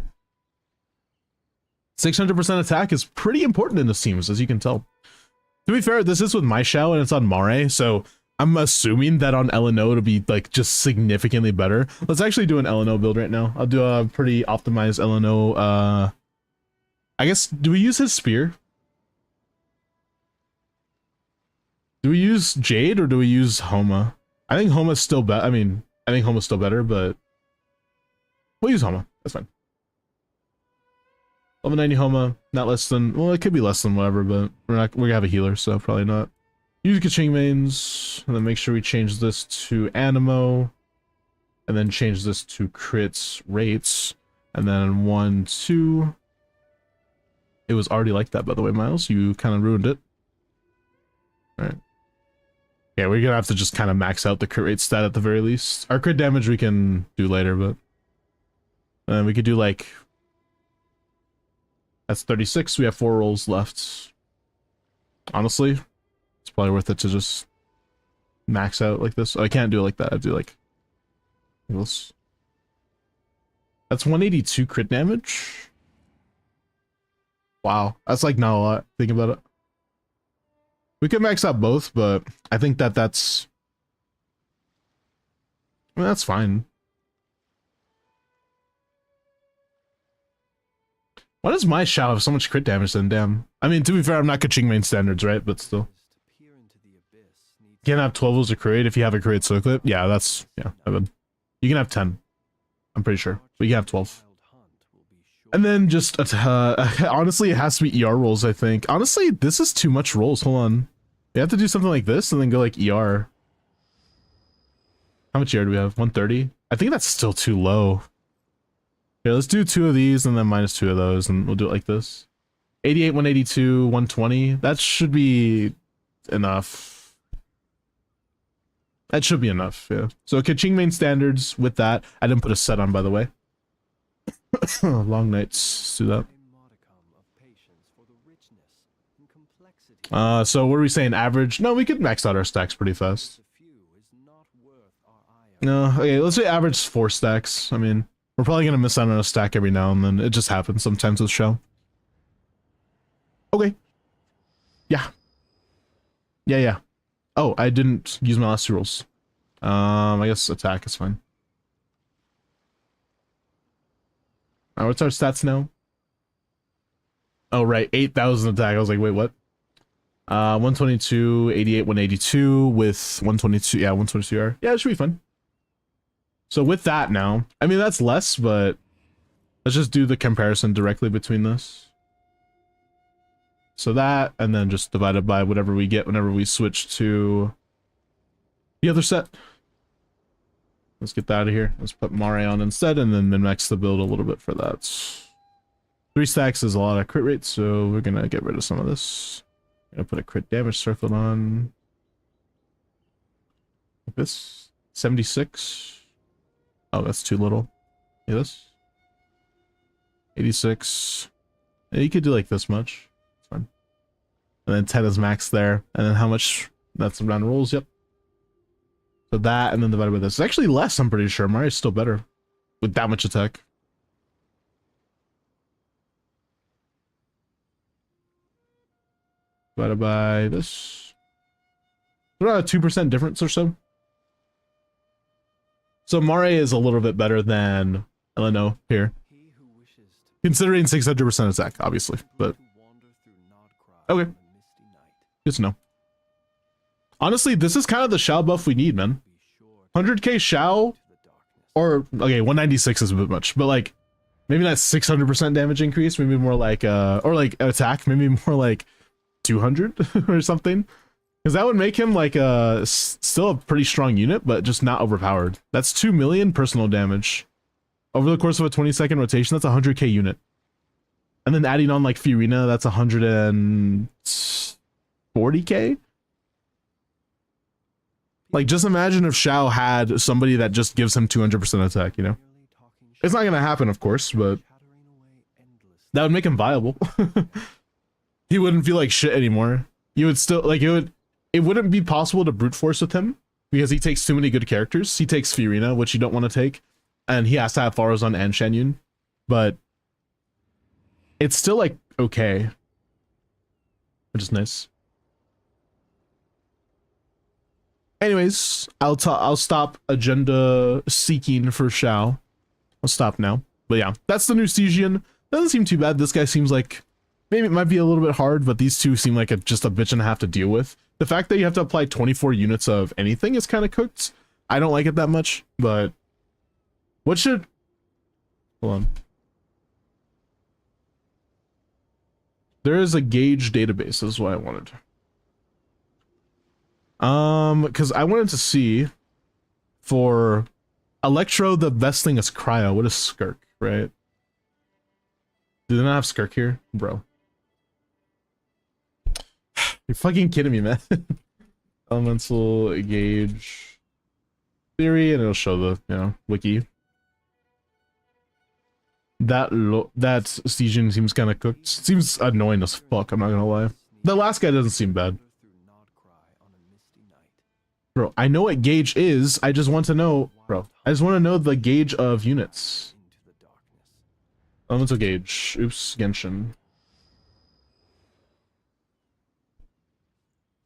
600% attack is pretty important in this teams, as you can tell. To be fair, this is with my Shao and it's on Mare, so I'm assuming that on LNO it'll be like just significantly better. Let's actually do an LNO build right now. I'll do a pretty optimized LNO. I guess, do we use his spear? Do we use Jade or do we use Homa? I think Homa's still better. I mean, I think Homa's still better, but we'll use Homa. That's fine. Level 90 Homa, not less than, well, it could be less than whatever, but we're gonna have a healer, so probably not. Use Kaching mains, and then make sure we change this to Animo, and then change this to crits rates, and then 1, 2. It was already like that, by the way, Miles. You kind of ruined it. Alright. Yeah, we're gonna have to just kind of max out the crit rate stat at the very least. Our crit damage we can do later, but... we could do like... That's 36, we have 4 rolls left. Honestly, it's probably worth it to just max out like this. Oh, I can't do it like that, I do like this. That's 182 crit damage? Wow, that's like not a lot, think about it. We could max out both, but I think that's... I mean, that's fine. Why does my Shao have so much crit damage then? Damn. I mean, to be fair, I'm not Kaching main standards, right? But still. To peer into the abyss needs You can have 12 rolls of crit if you have a crit circlet. Yeah, that's... Yeah, I would. You can have 10. I'm pretty sure. But you can have 12. wild hunt will be sure. And then just... honestly, it has to be ER rolls, I think. Honestly, this is too much rolls. Hold on. You have to do something like this and then go like ER. How much ER do we have? 130? I think that's still too low. Here, let's do 2 of these and then -2 of those, and we'll do it like this. 88, 182, 120. That should be enough. That should be enough, yeah. So Kaching main standards with that. I didn't put a set on, by the way. Long nights. Let's do that. A modicum of patience for the richness and complexity. So what are we saying? Average? No, we could max out our stacks pretty fast. A few is not worth our ire. No, okay, let's say average 4 stacks. I mean, we're probably gonna miss out on a stack every now and then. It just happens sometimes with Shell. Okay. Yeah. Yeah. Oh, I didn't use my last 2 rolls. I guess attack is fine. Alright, what's our stats now? Oh, right, 8,000 attack. I was like, wait, what? 122, 88, 182 with 122. Yeah, 122 R. Yeah, it should be fun. So with that now, I mean, that's less, but let's just do the comparison directly between this. So that, and then just divided by whatever we get whenever we switch to the other set. Let's get that out of here. Let's put Mare on instead, and then min-max the build a little bit for that. 3 stacks is a lot of crit rate, so we're gonna get rid of some of this. Gonna put a crit damage circlet on. Like this. 76. Oh, that's too little. Yeah, this. 86. Yeah, you could do like this much. It's fine. And then 10 is max there. And then how much? That's round rolls, yep. So that, and then divided by this. It's actually less, I'm pretty sure. Mario's still better. With that much attack. Divided by this. Around a 2% difference or so. So Mare is a little bit better than Eleno here. He who wishes to Considering 600% attack, obviously. But, wander through Nodcry okay. on a misty night. Good to know. Honestly, this is kind of the Shao buff we need, man. Be sure 100k Shao, to the darkness. or, okay, 196 is a bit much, but like, maybe not 600% damage increase, maybe more like, or like attack, maybe more like 200 or something. Because that would make him like still a pretty strong unit, but just not overpowered. That's 2 million personal damage. Over the course of a 20-second rotation, that's a 100k unit. And then adding on like Fiorina, that's 140k? Like, just imagine if Shao had somebody that just gives him 200% attack, you know? Merely talking It's not gonna happen, of course, but chattering away endlessly. that would make him viable. He wouldn't feel like shit anymore. You would still, like, it wouldn't be possible to brute force with him because he takes too many good characters. He takes Fiorina, which you don't want to take, and he has to have Faruzan and Shan Yun, but it's still, like, okay. Which is nice. Anyways, I'll stop agenda seeking for Shao. I'll stop now. But yeah, that's the new Stygian. Doesn't seem too bad. This guy seems like maybe it might be a little bit hard, but these two seem like just a bitch and a half to deal with. The fact that you have to apply 24 units of anything is kind of cooked. I don't like it that much, but what should... Hold on. There is a gauge database, is what I wanted. Because I wanted to see for Electro, the best thing is Cryo. What is Skirk, right? Do they not have Skirk here? Bro. You're fucking kidding me, man. Elemental gauge theory, and it'll show the, you know, wiki. That Stygian seems kind of cooked. Seems annoying as fuck, I'm not gonna lie. The last guy doesn't seem bad. Bro, I know what gauge is. I just want to know, bro. I just want to know the gauge of units. Elemental gauge. Oops, Genshin.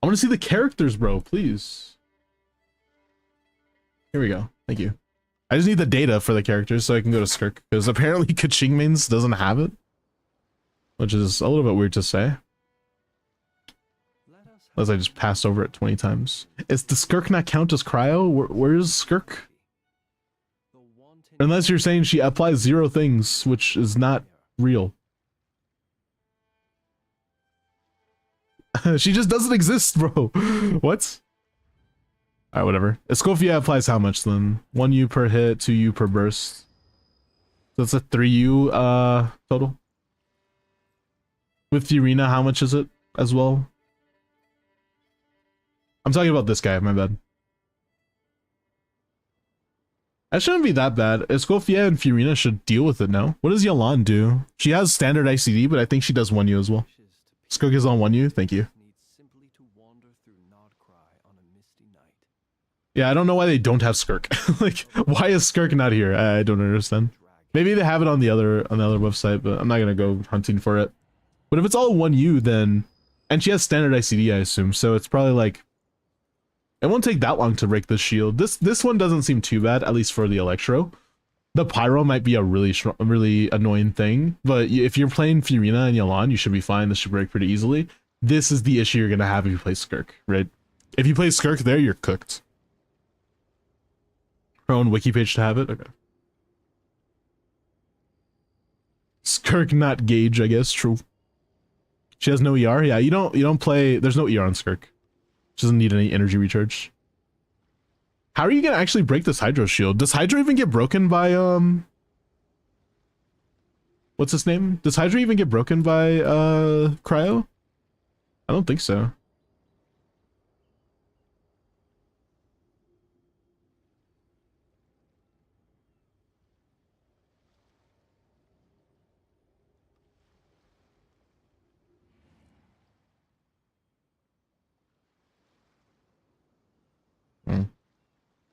I want to see the characters, bro. Please. Here we go. Thank you. I just need the data for the characters so I can go to Skirk, because apparently Kaching Mains doesn't have it, which is a little bit weird to say. Unless I just passed over it 20 times. Is the Skirk not count as Cryo? Where's Skirk? Unless you're saying she applies 0 things, which is not real. She just doesn't exist, bro. What? Alright, whatever. Escofia applies how much then? 1U per hit, 2U per burst. So that's a 3U total. With Fiorina, how much is it as well? I'm talking about this guy, my bad. That shouldn't be that bad. Escoffier and Fiorina should deal with it now. What does Yalan do? She has standard ICD, but I think she does 1U as well. Skirk is on 1U, thank you. Simply to wander through Nodcry on a misty night. Yeah, I don't know why they don't have Skirk. Like, why is Skirk not here? I don't understand. Maybe they have it on the other website, but I'm not gonna go hunting for it. But if it's all 1U, then... And she has standard ICD, I assume, so it's probably like... It won't take that long to break this shield. This one doesn't seem too bad, at least for the Electro. The Pyro might be a really annoying thing, but if you're playing Fiorina and Yalan, you should be fine. This should break pretty easily. This is the issue you're gonna have if you play Skirk, right? If you play Skirk there, you're cooked. Her own wiki page to have it? Okay. Skirk, not Gauge, I guess. True. She has no ER? Yeah, you don't play... There's no ER on Skirk. She doesn't need any energy recharge. How are you gonna actually break this Hydro shield? Does Hydro even get broken by, what's his name? Does Hydro even get broken by, Cryo? I don't think so.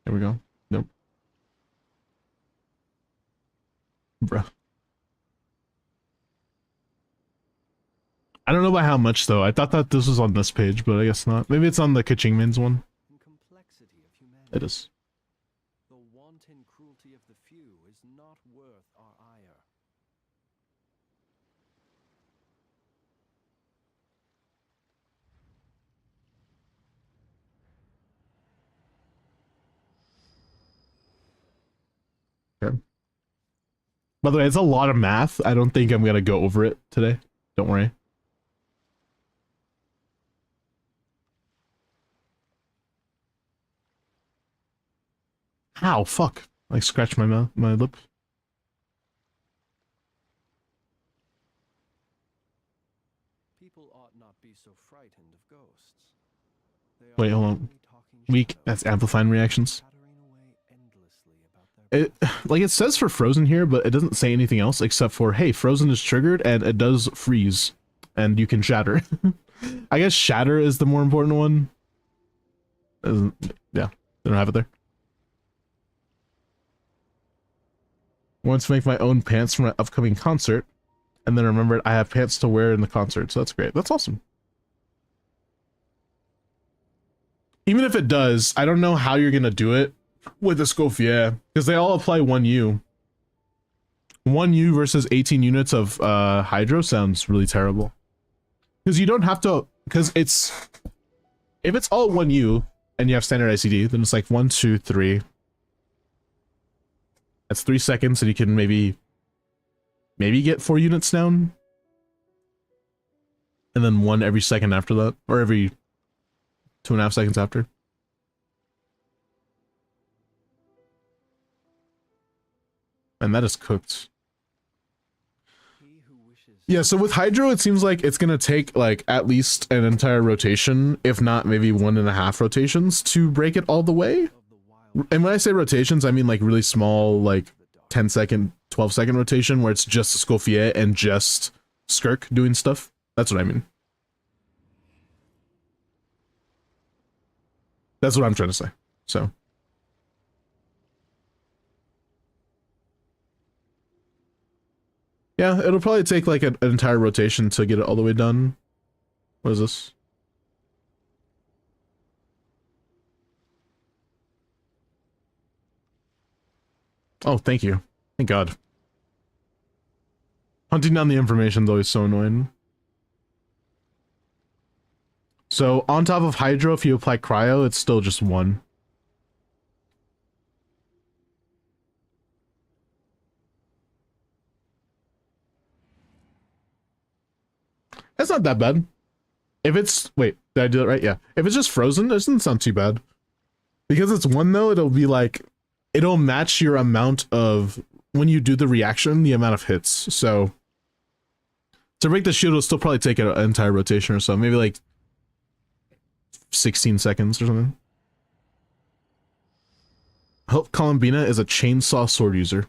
There we go. Nope. Bruh. I don't know by how much though. I thought that this was on this page, but I guess not. Maybe it's on the Kachingmin's one. Complexity of humanity. It is. The wanton cruelty of the few is not worth our ire. Okay. By the way, it's a lot of math. I don't think I'm gonna go over it today. Don't worry. Ow, fuck. I scratched my mouth, my lip. People ought not be so frightened of ghosts. They are Wait, hold on. only talking Weak. shadows, That's amplifying reactions. chattering away endlessly about their It, like, it says for Frozen here, but it doesn't say anything else except for, hey, Frozen is triggered and it does freeze. And you can shatter. I guess shatter is the more important one. Yeah, they don't have it there. Want to make my own pants for my upcoming concert, and then remembered I have pants to wear in the concert, so that's great. That's awesome. Even if it does, I don't know how you're gonna do it with the Escoffier, because they all apply 1U. 1U versus 18 units of Hydro sounds really terrible. Because you don't have to, because it's, if it's all 1U and you have standard ICD, then it's like 1, 2, 3. That's 3 seconds, and you can maybe get 4 units down. And then 1 every second after that, or every 2.5 seconds after. And that is cooked. Yeah, so with Hydro, it seems like it's gonna take like at least an entire rotation, if not maybe 1.5 rotations to break it all the way. And when I say rotations, I mean like really small, like 10-second, 12-second rotation where it's just Escoffier and just Skirk doing stuff. That's what I mean. That's what I'm trying to say. So. Yeah, it'll probably take like an entire rotation to get it all the way done. What is this? Oh, thank you. Thank God. Hunting down the information is always so annoying. So, on top of Hydro, if you apply Cryo, it's still just 1. That's not that bad. If it's... Wait, did I do that right? Yeah. If it's just Frozen, it doesn't sound too bad. Because it's 1, though, it'll be like... It'll match your amount of... When you do the reaction, the amount of hits. So... To break the shield, it'll still probably take an entire rotation or so. Maybe like... 16 seconds or something. Hope Columbina is a chainsaw sword user.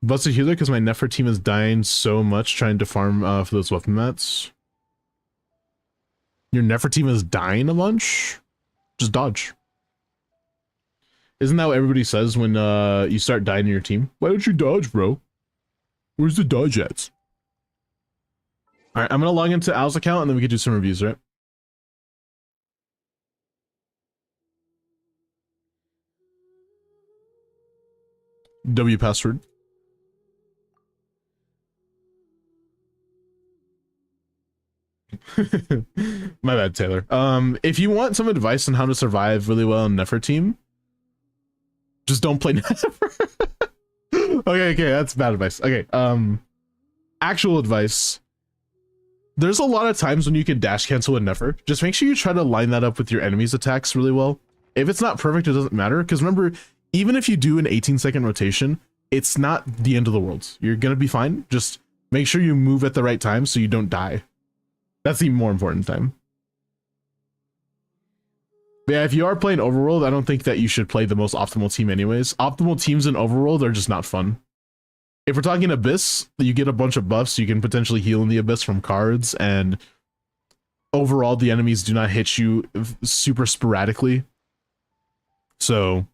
Busted healer because my Nefer team is dying so much trying to farm for those weapon mats. Your Nefer team is dying a bunch? Just dodge. Isn't that what everybody says when you start dying in your team? Why don't you dodge, bro? Where's the dodge at? Alright, I'm gonna log into Al's account and then we can do some reviews, right? W password. My bad, Taylor. If you want some advice on how to survive really well in Nefer team, just don't play Nefer. Okay, that's bad advice. Okay, actual advice. There's a lot of times when you can dash cancel a Nefer. Just make sure you try to line that up with your enemy's attacks really well. If it's not perfect, it doesn't matter. Because remember, even if you do an 18-second rotation, it's not the end of the world. You're gonna be fine. Just make sure you move at the right time so you don't die. That's the more important time. But yeah, if you are playing Overworld, I don't think that you should play the most optimal team anyways. Optimal teams in Overworld are just not fun. If we're talking Abyss, you get a bunch of buffs, you can potentially heal in the Abyss from cards, and overall the enemies do not hit you super sporadically. So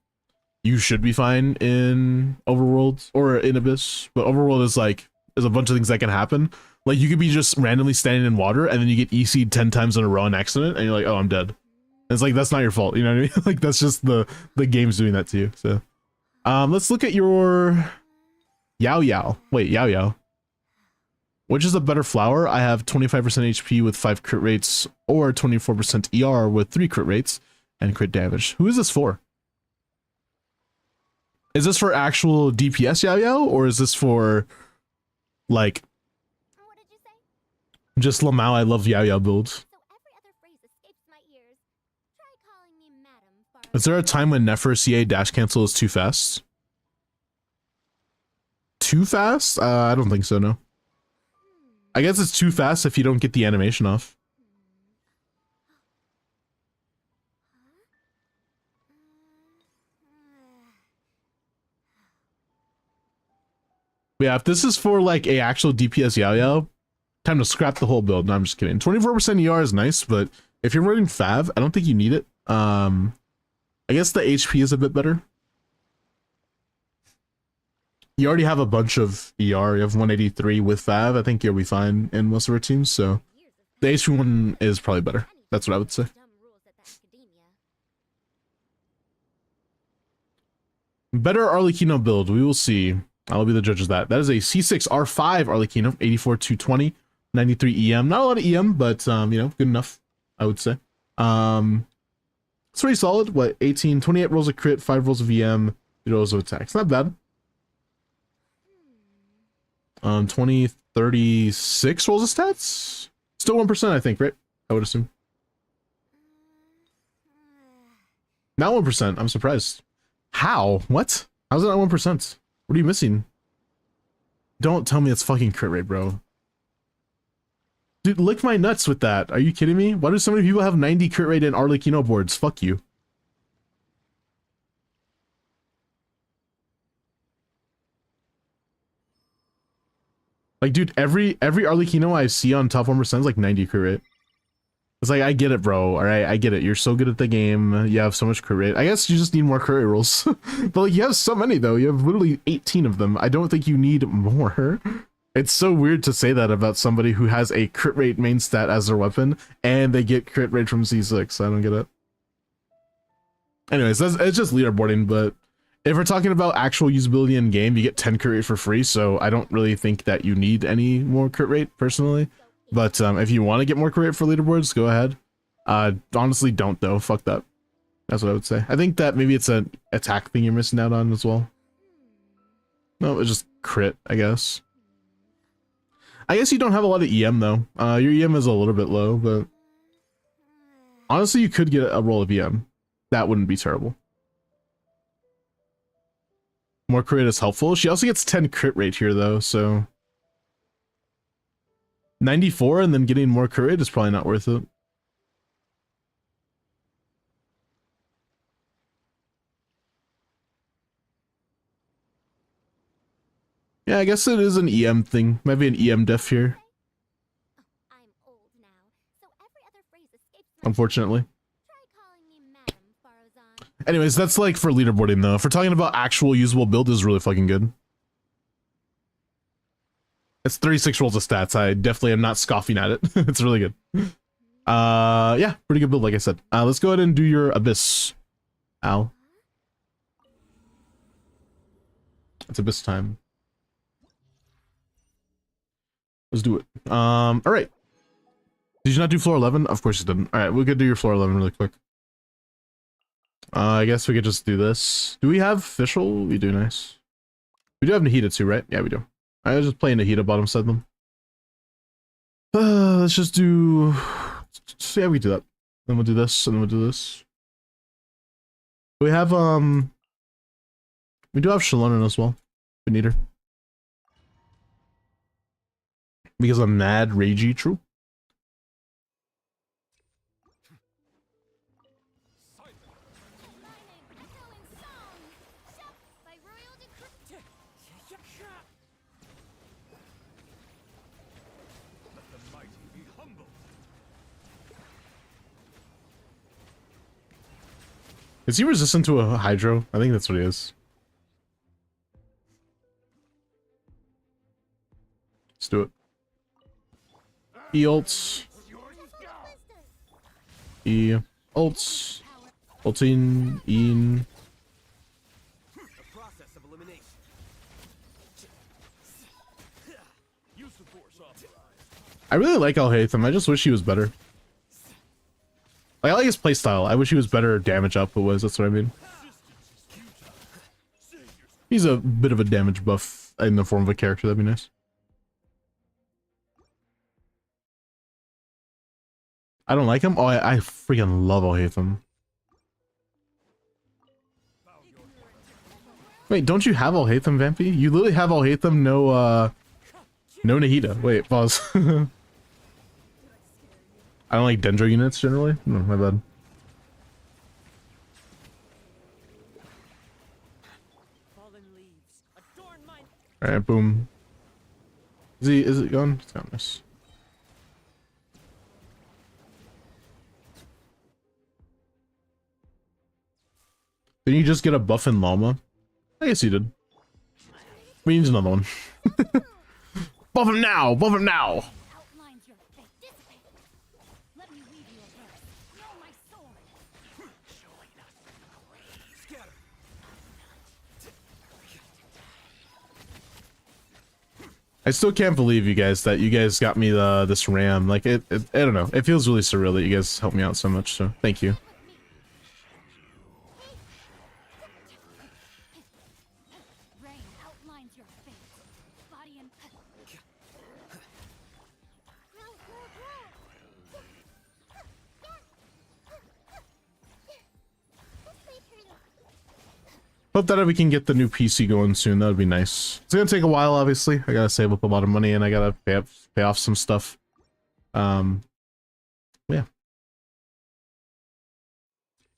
you should be fine in Overworld or in Abyss, but Overworld is like, there's a bunch of things that can happen. Like you could be just randomly standing in water and then you get EC'd 10 times in a row in accident and you're like, oh, I'm dead. And it's like, that's not your fault, you know what I mean? Like that's just the game's doing that to you. So let's look at your Yao Yao. Wait, Yao Yao. Which is a better flower? I have 25% HP with 5 crit rates or 24% ER with 3 crit rates and crit damage. Who is this for? Is this for actual DPS Yao Yao or is this for like What did you say? just Lamau? I love Yao Yao builds. So every other phrase escapes my ears. Try calling me madam for Is there a time when Nefer CA dash cancel is too fast? Too fast? I don't think so, no. I guess it's too fast if you don't get the animation off. But yeah, if this is for like a actual DPS Yao Yao, time to scrap the whole build. No, I'm just kidding. 24% ER is nice, but if you're running Fav, I don't think you need it. I guess the HP is a bit better. You already have a bunch of ER. You have 183 with Fav. I think you'll be fine in most of our teams, so the HP one is probably better. That's what I would say. Better Arlecchino build. We will see. I'll be the judge of that. That is a C6 R5 Arlecchino, 84 220, 93 EM. Not a lot of EM, but you know, good enough, I would say. It's pretty solid. What, 18, 28 rolls of crit, 5 rolls of EM, 3 rolls of attacks. Not bad. 20, 36 rolls of stats? Still 1%, I think, right? I would assume. Not 1%. I'm surprised. How? What? How's it not 1%? What are you missing? Don't tell me it's fucking crit rate, bro. Dude, lick my nuts with that. Are you kidding me? Why do so many people have 90 crit rate in Arlecchino boards? Fuck you. Like, dude, every Arlecchino I see on top 1% is like 90 crit rate. It's like, I get it, bro. All right, I get it. You're so good at the game. You have so much crit rate. I guess you just need more crit rate rolls. But like, you have so many though. You have literally 18 of them. I don't think you need more. It's so weird to say that about somebody who has a crit rate main stat as their weapon and they get crit rate from C6. I don't get it. Anyways, it's just leaderboarding, but if we're talking about actual usability in game, you get 10 crit rate for free, so I don't really think that you need any more crit rate personally. But if you want to get more crit rate for leaderboards, go ahead. Honestly, don't though. Fuck that. That's what I would say. I think that maybe it's an attack thing you're missing out on as well. No, it's just crit, I guess. I guess you don't have a lot of EM though. Your EM is a little bit low, but honestly, you could get a roll of EM. That wouldn't be terrible. More crit rate is helpful. She also gets 10 crit rate here though, so 94 and then getting more crit rate is probably not worth it. Yeah, I guess it is an EM thing. Might be an EM diff here, I'm old now, so every other phrase escapes my unfortunately. Try calling me Madam Farazan. Anyways, that's like for leaderboarding though. If we're talking about actual usable build, is really fucking good. It's 36 rolls of stats. I definitely am not scoffing at it. It's really good. Yeah, pretty good build, like I said. Let's go ahead and do your Abyss. Ow. It's Abyss time. Let's do it. All right. Did you not do floor 11? Of course you didn't. All right, we could do your floor 11 really quick. I guess we could just do this. Do we have official? We do, nice. We do have Nahida too, right? Yeah, we do. I was just playing Nahida bottom side them. Let's just do... Yeah, we do that. Then we'll do this, and then we'll do this. We have, we do have Shalona as well. We need her. Because I'm mad, ragey, true. By royal decree. Let the mighty be humble. Is he resistant to a Hydro? I think that's what he is. Let's do it. E ults. E ults. Ulting. In. The process of elimination. Use the force authorized. I really like Alhaitham. I just wish he was better. Like, I like his playstyle. I wish he was better damage output was. That's what I mean. He's a bit of a damage buff in the form of a character. That'd be nice. I don't like him. Oh, I freaking love Alhaitham. Wait, don't you have Alhaitham, Vampy? You literally have Alhaitham, no Nahida. Wait, pause. I don't like Dendro units generally. No, my bad. Alright, boom. Is it gone? It's gone, nice. Didn't you just get a buff in Llama? I guess you did. We need another one. Buff him now! Buff him now! Outlines your fate. Dissipate. Let me weave you a verse. Know my sword. Scatter. I still can't believe you guys that you guys got me this RAM. Like it I don't know. It feels really surreal that you guys helped me out so much. So thank you. Rain outlines your fate. Body and Hope that we can get the new PC going soon. That would be nice. It's gonna take a while, obviously. I gotta save up a lot of money and I gotta pay off some stuff. Yeah.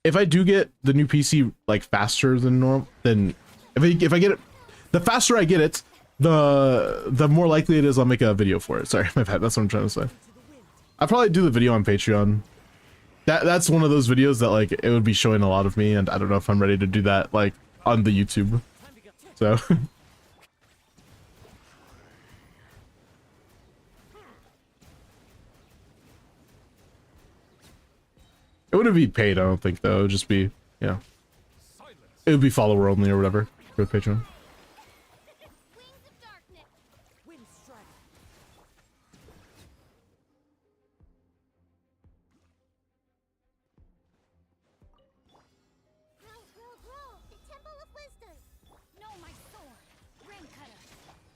If I do get the new PC like faster than normal, then if I get it, the faster I get it, the more likely it is I'll make a video for it. Sorry, my bad. That's what I'm trying to say. I'll probably do the video on Patreon. That's one of those videos that like it would be showing a lot of me, and I don't know if I'm ready to do that like on the YouTube. So it wouldn't be paid, I don't think though. It would just be, yeah. It would be follower only or whatever for Patreon. wings of darkness. Wind strike. Grow. The temple of wisdom. Know my sword. Ring cutter.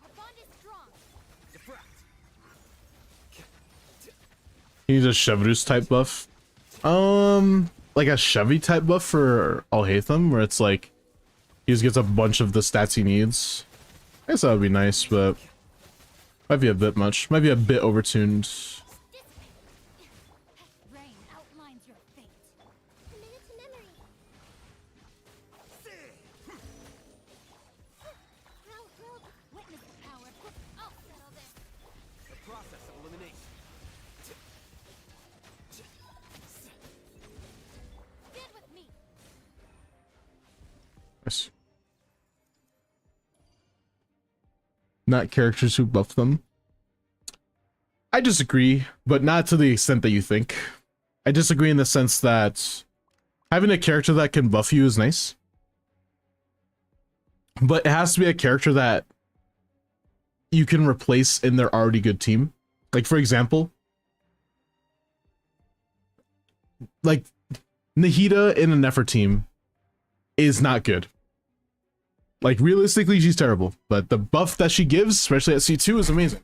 Our bond is strong. Diffract. He needs a Chevrus type buff. Like a Chevy type buff for Alhaitham, where it's like he just gets a bunch of the stats he needs. I guess that would be nice, but might be a bit much. Might be a bit overtuned. Rain outlines your fate. Commit it to memory. Grow. Witness the power not characters who buff them. I disagree, but not to the extent that you think. I disagree in the sense that having a character that can buff you is nice, but it has to be a character that you can replace in their already good team. Like, for example, like Nahida in a Nefer team is not good. Like, realistically, she's terrible, but the buff that she gives, especially at C2, is amazing.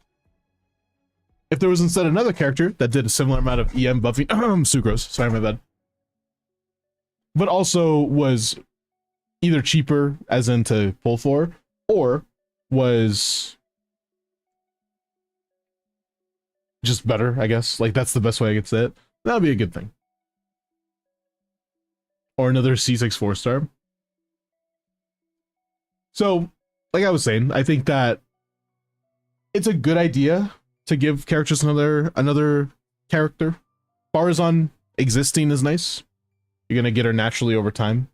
If there was instead another character that did a similar amount of EM buffing, Sucrose, sorry, my bad, but also was either cheaper, as in to pull for, or was just better, I guess. Like, that's the best way I could say it. That would be a good thing. Or another C6 4-star. So, like I was saying, I think that it's a good idea to give characters another character. Farazan existing is nice. You're gonna get her naturally over time.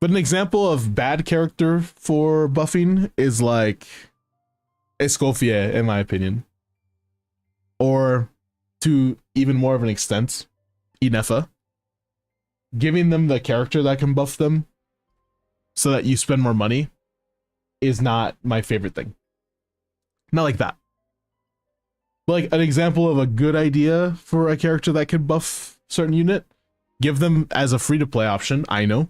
But an example of bad character for buffing is like Escoffier, in my opinion. Or, to even more of an extent, Inefa. Giving them the character that can buff them so that you spend more money is not my favorite thing. Not like that. But like an example of a good idea for a character that can buff certain unit, give them as a free-to-play option, Aino.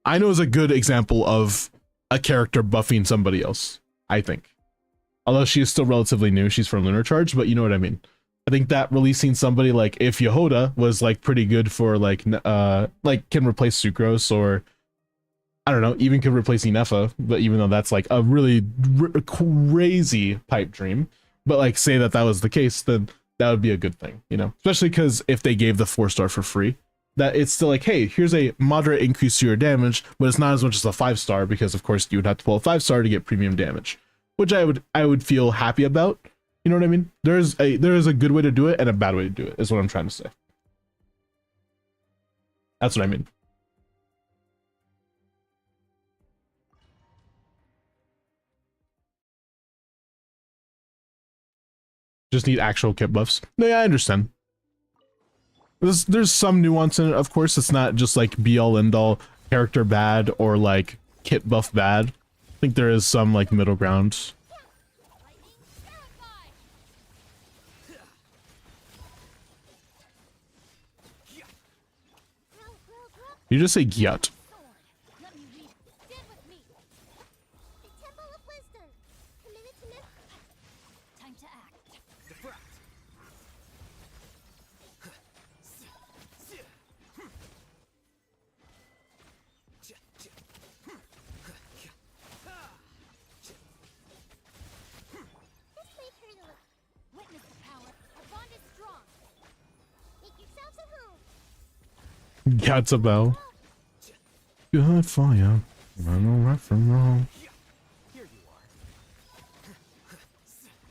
Aino is a good example of a character buffing somebody else, I think. Although she is still relatively new, she's from Lunar Charge, but you know what I mean. I think that releasing somebody like if Yehoda was like pretty good for like can replace Sucrose, or I don't know, even could replace Inefa, but even though that's like a really crazy pipe dream, but like say that was the case, then that would be a good thing, you know, especially because if they gave the 4-star for free, that it's still like, hey, here's a moderate increase to your damage, but it's not as much as a 5-star, because of course you would have to pull a 5-star to get premium damage, which I would feel happy about. You know what I mean? There is a good way to do it and a bad way to do it, is what I'm trying to say. That's what I mean. Just need actual kit buffs. No, yeah, I understand. There's some nuance in it, of course. It's not just like be all end all character bad or like kit buff bad. I think there is some like middle ground. You just say Gyat. Let me read. Stand with me. The Temple of Wisdom. Committed to myth. Time to act. This may hurt a little. Witness the power. Our bond is strong. Make yourselves at home. Gyat's a bell. Good for you. I know right from wrong.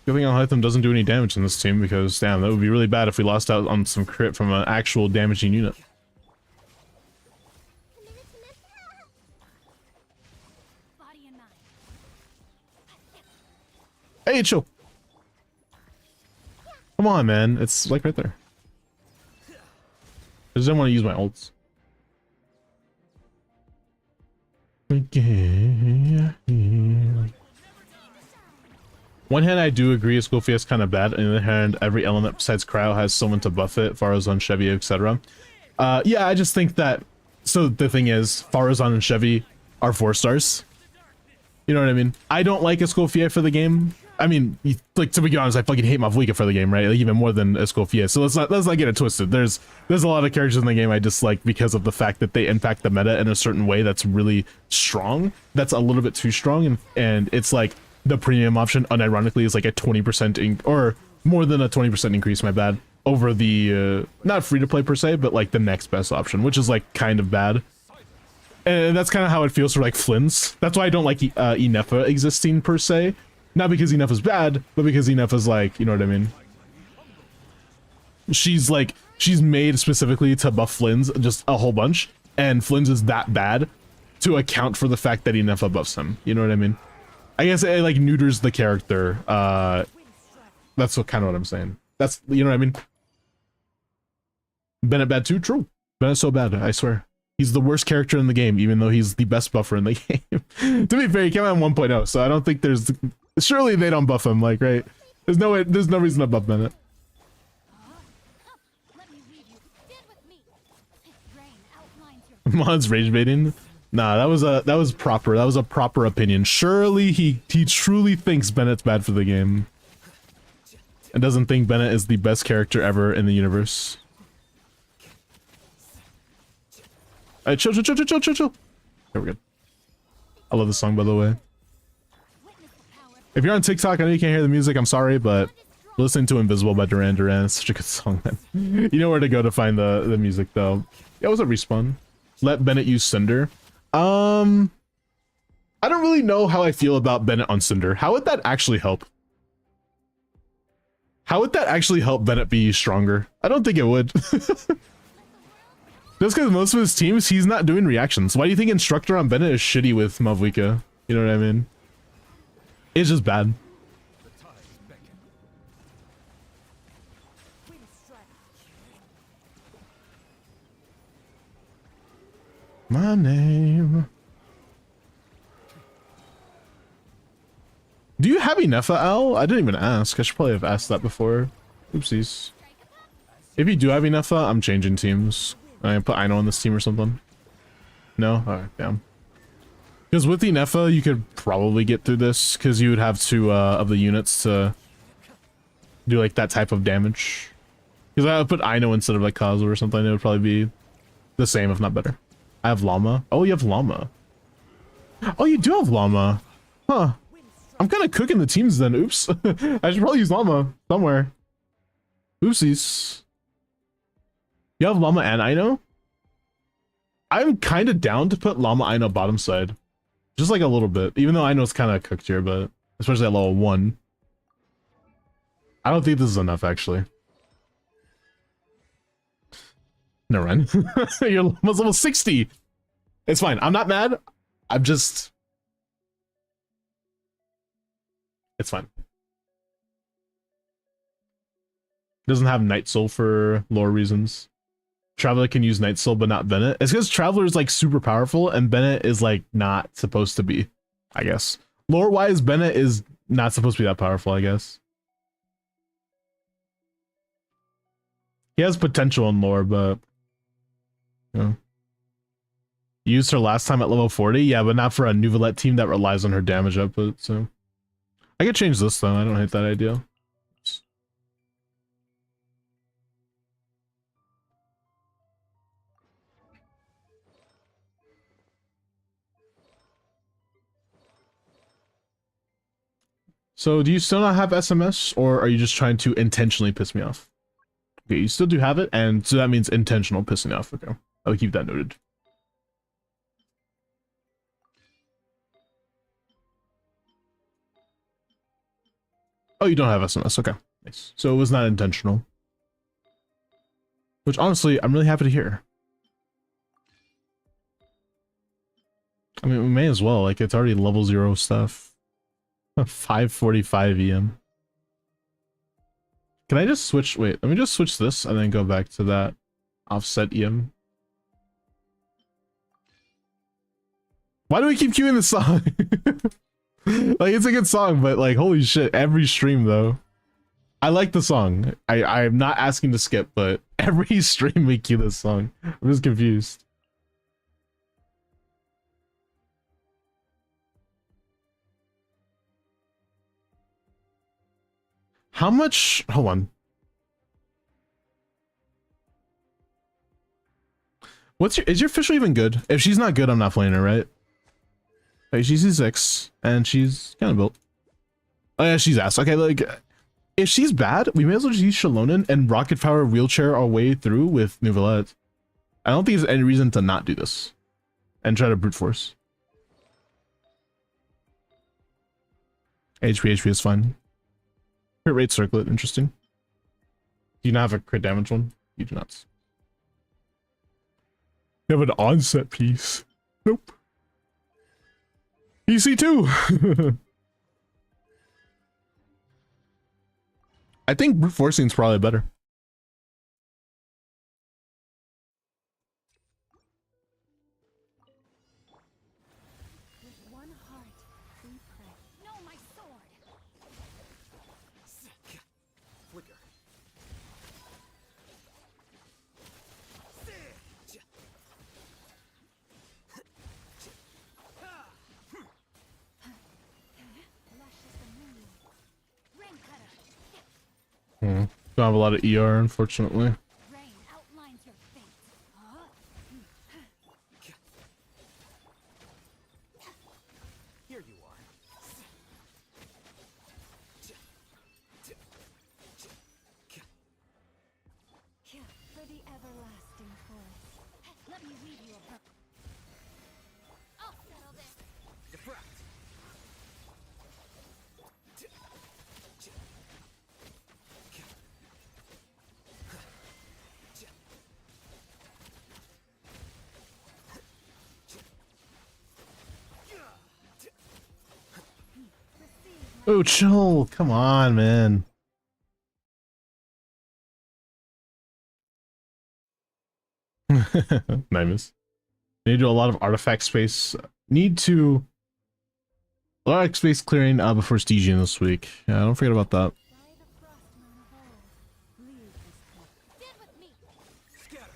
Good thing Alhaitham doesn't do any damage in this team, because damn, that would be really bad if we lost out on some crit from an actual damaging unit. Body and mind. Hey, chill. Come on, man. It's like right there. I just don't want to use my ults. One hand, I do agree Escoffier is kind of bad. On the other hand, every element besides Cryo has someone to buff it, Farazan, Chevy, etc. Yeah, I just think that... So the thing is, Farazan and Chevy are 4-stars. You know what I mean? I don't like Escoffier for the game. I mean, like, to be honest, I fucking hate Mavlika for the game, right? Like, even more than Escoffier. So let's not get it twisted. There's a lot of characters in the game I dislike because of the fact that they impact the meta in a certain way that's really strong. That's a little bit too strong, and it's like the premium option, unironically, is like a 20% or more than a 20% increase, my bad, over the not free to play per se, but like the next best option, which is like kind of bad. And that's kind of how it feels for like Flynn's. That's why I don't like Inefa existing per se. Not because Inefa's bad, but because Inefa's like, you know what I mean? She's made specifically to buff Flynn's just a whole bunch, and Flynn's is that bad to account for the fact that Inefa buffs him. You know what I mean? I guess it like neuters the character. That's what kind of what I'm saying. That's, you know what I mean? Bennett bad too? True. Bennett's so bad, I swear. He's the worst character in the game, even though he's the best buffer in the game. To be fair, he came out in 1.0, so I don't think there's... Surely they don't buff him, like, right? There's no way, there's no reason to buff Bennett. Let me lead you. Stand with me. This rain outlines your Mod's rage baiting? Nah, that was proper. That was a proper opinion. Surely he truly thinks Bennett's bad for the game. And doesn't think Bennett is the best character ever in the universe. Alright, chill. Here we go. I love this song, by the way. witness the power. If you're on TikTok, I know you can't hear the music, I'm sorry, but listening to Invisible by Duran Duran is such a good song, man. You know where to go to find the music, though. Yeah, what's up, Respawn? Let Bennett use Cinder. I don't really know how I feel about Bennett on Cinder. How would that actually help? How would that actually help Bennett be stronger? I don't think it would. Just because most of his teams, he's not doing reactions. Why do you think Instructor on Bennett is shitty with Mavuika? You know what I mean? It's just bad. My name. Do you have Inefa, Al? I didn't even ask. I should probably have asked that before. Oopsies. If you do have Inefa, I'm changing teams. I can put Aino on this team or something. No? Alright, damn. Because with Inefa, you could probably get through this, because you would have two of the units to do like that type of damage. Because I would put Aino instead of like Kazu or something, it would probably be the same, if not better. I have Llama. Oh, you have Llama. Oh, you do have Llama. Huh. I'm kind of cooking the teams then. Oops. I should probably use Llama somewhere. Oopsies. You have Llama and Aino? I'm kind of down to put Llama Aino bottom side. Just like a little bit. Even though Aino's kind of cooked here, but especially at level 1. I don't think this is enough, actually. Never mind. Your Llama's level 60. It's fine. I'm not mad. I'm just... It's fine. Doesn't have Night Soul for lore reasons. Traveler can use Night Soul, but not Bennett. It's because Traveler is like super powerful, and Bennett is like not supposed to be, I guess. Lore-wise, Bennett is not supposed to be that powerful, I guess. He has potential in lore, but you know. Used her last time at level 40, yeah, but not for a Nouvellette team that relies on her damage output. So I could change this though. I don't hate that idea. So do you still not have SMS, or are you just trying to intentionally piss me off? Okay, you still do have it, and so that means intentional pissing off. Okay, I'll keep that noted. Oh, you don't have SMS. Okay, nice. So it was not intentional. Which honestly, I'm really happy to hear. I mean, we may as well. Like, it's already level 0 stuff. 545 EM. Can I just switch? Wait, let me just switch this and then go back to that offset EM. Why do we keep queuing this song? Like, it's a good song, but like, holy shit, every stream though. I like the song. I'm not asking to skip, but every stream we cue this song. I'm just confused. How much? Hold on. Is your official even good? If she's not good, I'm not playing her, right? Like, she's C6 and she's kind of built. Oh yeah, she's ass. Okay, like, if she's bad, we may as well just use Shalonen and Rocket Power wheelchair our way through with Nouvellette. I don't think there's any reason to not do this and try to brute force. HP is fine. Crit rate circlet, interesting. Do you not have a crit damage one? You do not. You have an onset piece. Nope. EC2! I think brute forcing is probably better. With one heart, we pray. No, my sword! Flicker. Lush as the moonlight. Rain cutter. Don't have a lot of ER, unfortunately. Rain outlines your fate. Here you are. For the everlasting forest. Let me weave you a book. I'll settle this. Defract. Receive my Oh, chill. Come on, man. Nice. Need to do a lot of artifact space. Need to a lot of space clearing before staging this week. Yeah, don't forget about that. by the frostman of old. Leave this book. Stand with me. Scatter.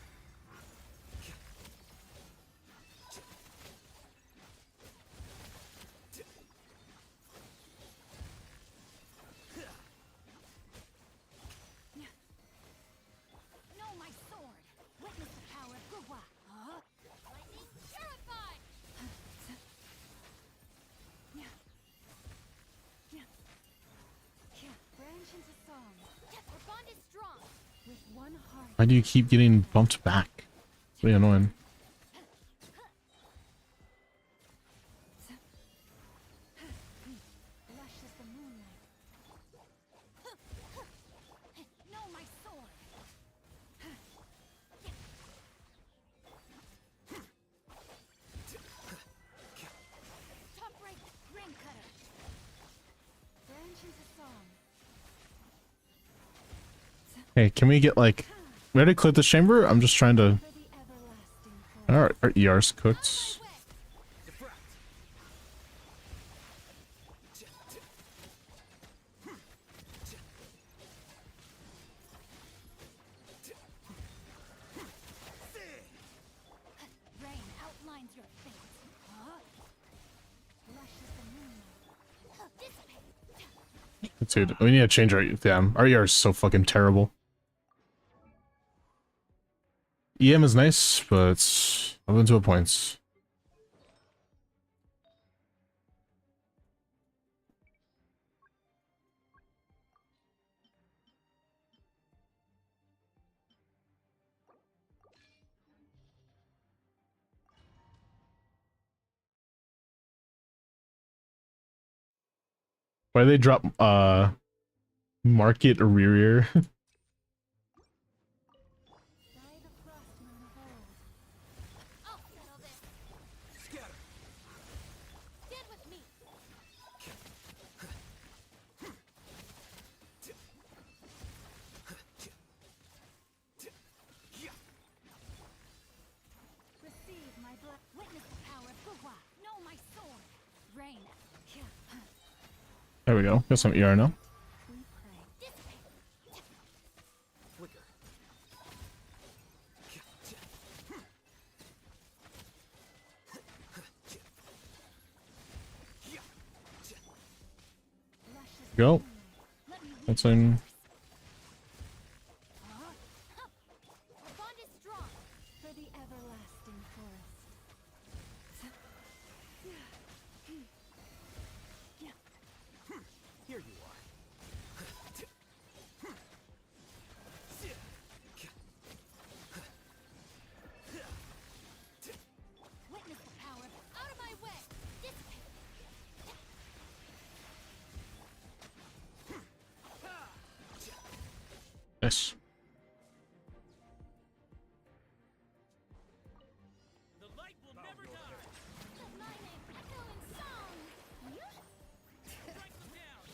No, my sword. Witness the power of Gugwa. Lightning purified. Branch into song. Our bond is strong. With one heart. Why do you keep getting bumped back? It's really annoying. Lush as the moonlight. No, my sword. Top right, ring cutter. Branch into song. Hey, can we get like we already cleared this chamber? I'm just trying to. For the everlasting forest. Our ER's cooked. Defract. Rain outlines your fate. Lush as the moonlight. Dissipate. Dude, we need to change our our ER is so fucking terrible. EM is nice, but it's up into a point. Why they drop market arrear? By the frostman of old. I'll settle this. Scatter. Stand with me. Receive my blood. Witness the power of Gugwa. Know my sword. Rain. There we go. Got some ER now. We pray. Dissipate. Flicker. Lush as Go. moonlight. Let me That's in. Our bond is strong. For the everlasting forest. Here you are. Witness the power. Out of my way. Dissipate. Nice. The light will never die. Let my name echo in song. Strike them down.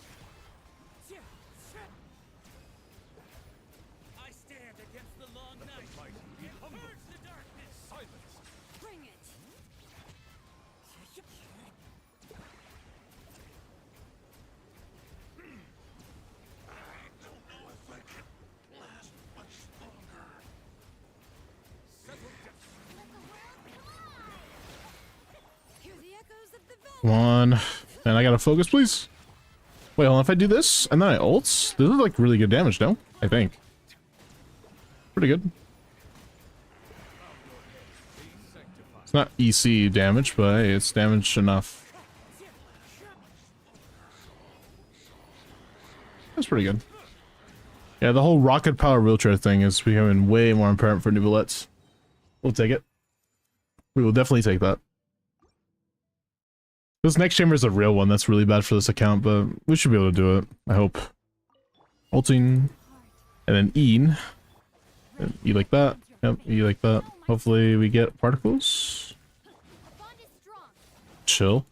Come on. And I gotta focus, please. Wait, hold on. If I do this and then I ult, this is like really good damage, no? I think. Pretty good. It's not EC damage, but hey, it's damage enough. That's pretty good. Yeah, the whole rocket power wheelchair thing is becoming way more apparent for Nouvelettes. We'll take it. We will definitely take that. This next chamber is a real one. That's really bad for this account, but we should be able to do it. I hope. Ulting. And then E. And E like that. Yep, E like that. Hopefully we get particles. Chill.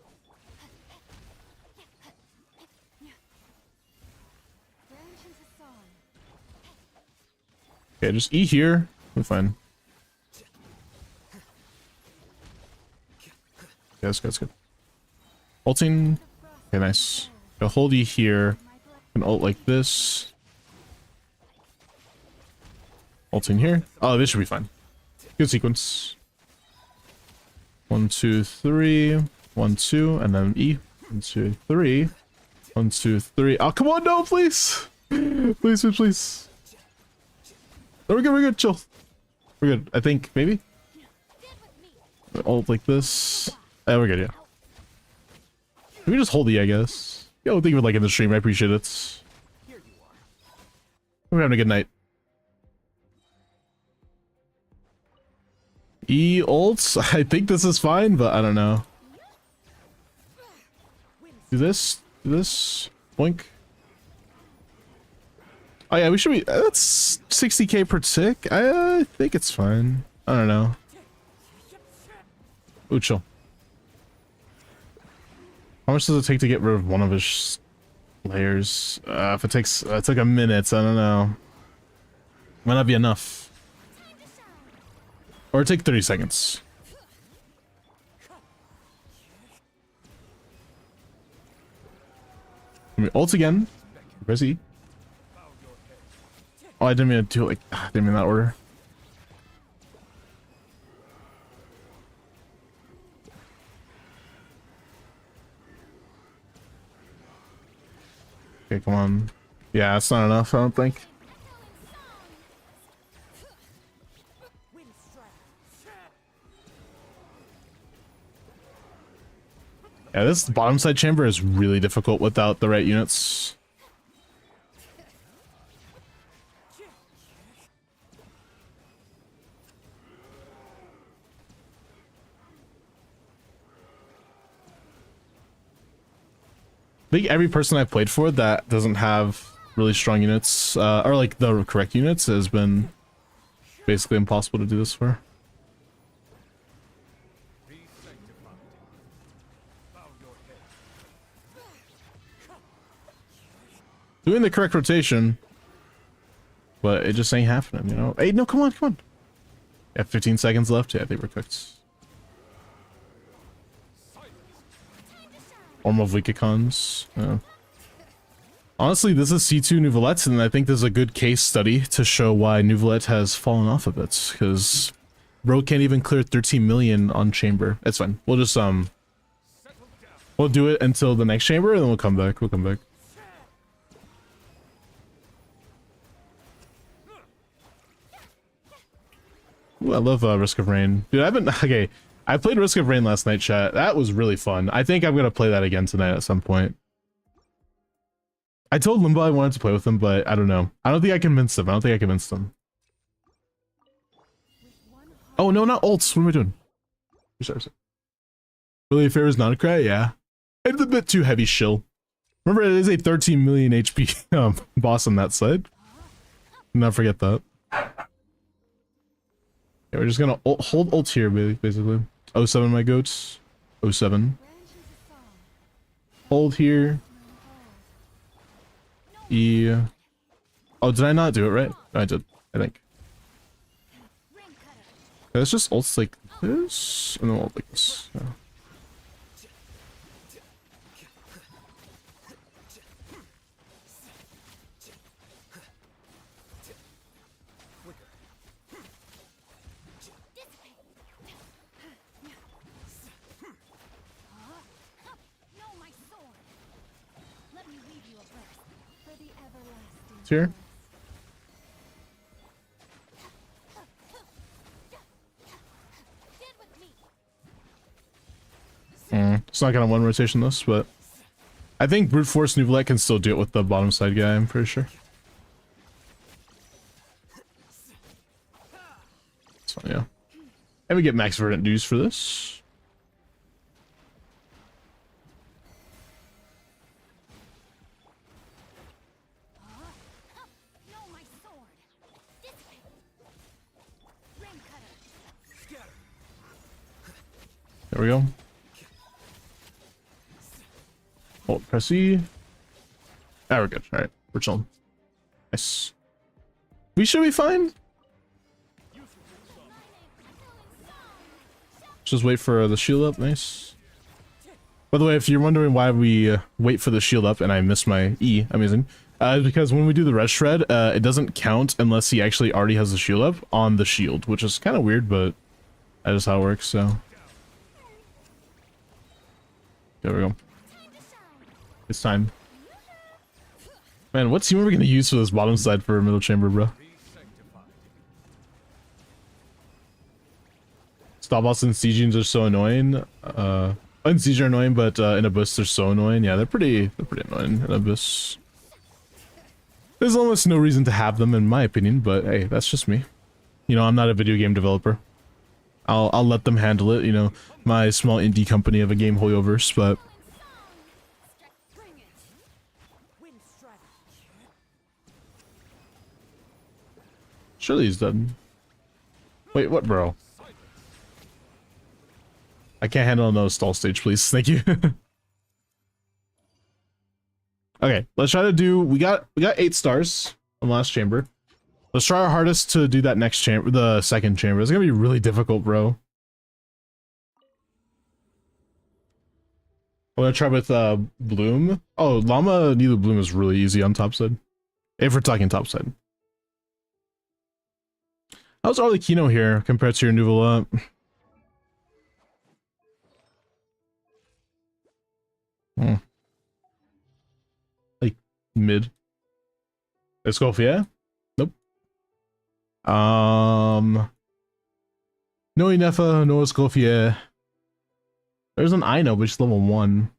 Okay, just E here. We're fine. Yeah, that's good, that's good. Ulting. Okay, nice. I'll hold E here. And ult like this. Ulting here. Oh, this should be fine. Good sequence. 1, 2, 3. 1, 2, and then E. 1, 2, 3. 1, 2, 3. Oh, come on, no, please! Please, please, please. No, we're good, chill. We're good, I think, maybe? Ult like this. Yeah, we're good, yeah. We can just hold E, I guess. Yo, thank you for liking the stream, I appreciate it. We're having a good night. E ults? I think this is fine, but I don't know. Do this. Do this. Boink. Oh yeah, we should be... That's 60k per tick. I think it's fine. I don't know. Ooh, chill. How much does it take to get rid of one of his layers? If it takes... it's like a minute, I don't know. Might not be enough. Or take 30 seconds. Let me ult again. Press E. Oh, I didn't mean to do it like... I didn't mean that order. Okay, come on. Yeah, it's not enough, I don't think. Yeah, this bottom side chamber is really difficult without the right units. I think every person I've played for that doesn't have really strong units, or like the correct units, has been basically impossible to do this for. Doing the correct rotation, but it just ain't happening, you know? Hey, no, come on, come on. Yeah, 15 seconds left. Yeah, I think we're cooked. Orm of Wikicons. Yeah. Honestly, this is C2 Nouvelettes, and I think this is a good case study to show why Nouvelette has fallen off a bit, because bro can't even clear 13 million on chamber. It's fine. We'll just, we'll do it until the next chamber, and then we'll come back. We'll come back. Ooh, I love Risk of Rain. Dude, I haven't... Okay, I played Risk of Rain last night, chat. That was really fun. I think I'm gonna play that again tonight at some point. I told Limbo I wanted to play with him, but I don't know. I don't think I convinced him. Oh, no, not ults. What am I doing? Sorry. Really, Fair is not a cry? Yeah. It's a bit too heavy shill. Remember, it is a 13 million HP boss on that side. Do not forget that. Yeah, we're just gonna hold ult here, basically. 07 my goats. 07. Hold here. E. Oh, did I not do it right? No, I did, I think. Yeah, it's just ults like this, and then ult like this. Yeah. here. Stand with me. It's not gonna one rotation this, but I think brute force Nuvolite can still do it with the bottom side guy. I'm pretty sure. So yeah, and we get max verdant dues for this. No, my sword. This way. Rain cutter. There we go. Hold press E. Ah, we're good. All right, we're chilling. Nice. We should be fine. Just wait for the shield up. Nice. By the way, if you're wondering why we wait for the shield up and I miss my E, amazing. Because when we do the red shred, it doesn't count unless he actually already has the shield up on the shield, which is kind of weird, but that is how it works. So there we go. It's time. Man, what team are we gonna use for this bottom side for middle chamber, bro? Stop boss and Siegings are so annoying. And Siege are annoying, but in Abyss they're so annoying. Yeah, they're pretty annoying in Abyss. There's almost no reason to have them in my opinion, but hey, that's just me. You know, I'm not a video game developer. I'll let them handle it, you know, my small indie company of a game Hoyoverse, but surely he's dead. Wait, what, bro? I can't handle another stall stage, please. Thank you. Okay, let's try to do. We got 8 stars on last chamber. Let's try our hardest to do that next chamber, the second chamber. It's gonna be really difficult, bro. I'm gonna try with Bloom. Oh, Llama Needle Bloom is really easy on top side. If we're talking top side. How's Arlecchino here compared to your Nuvola? Like mid. Escoffier? Nope. No Inefa, no Escoffier. There's an Ino, but it's level 1.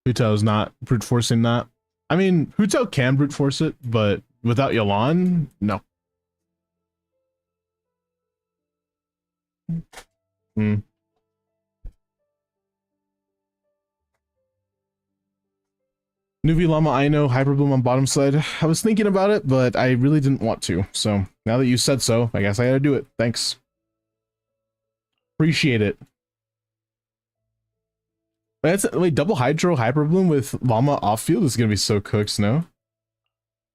Hutao is not brute forcing that. I mean, Hutao can brute force it, but without Yalan, no. Nuvi Llama Ino, Hyperbloom on bottom side. I was thinking about it, but I really didn't want to. So now that you said so, I guess I gotta do it. Thanks. Appreciate it. Wait, double Hydro Hyperbloom with Llama off field is gonna be so cooked, no?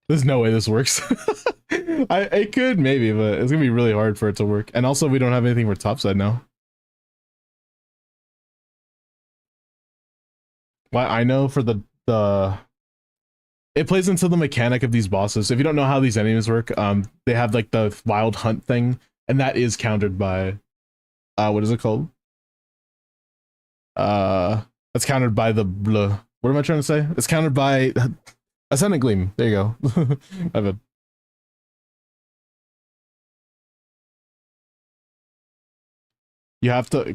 There's no way this works. It could maybe, but it's gonna be really hard for it to work. And also we don't have anything for topside now. Why I know for the it plays into the mechanic of these bosses. If you don't know how these enemies work, they have like the wild hunt thing, and that is countered by what is it called? That's countered by the bleh. What am I trying to say? It's countered by Ascendant Gleam. There you go. My bad. You have to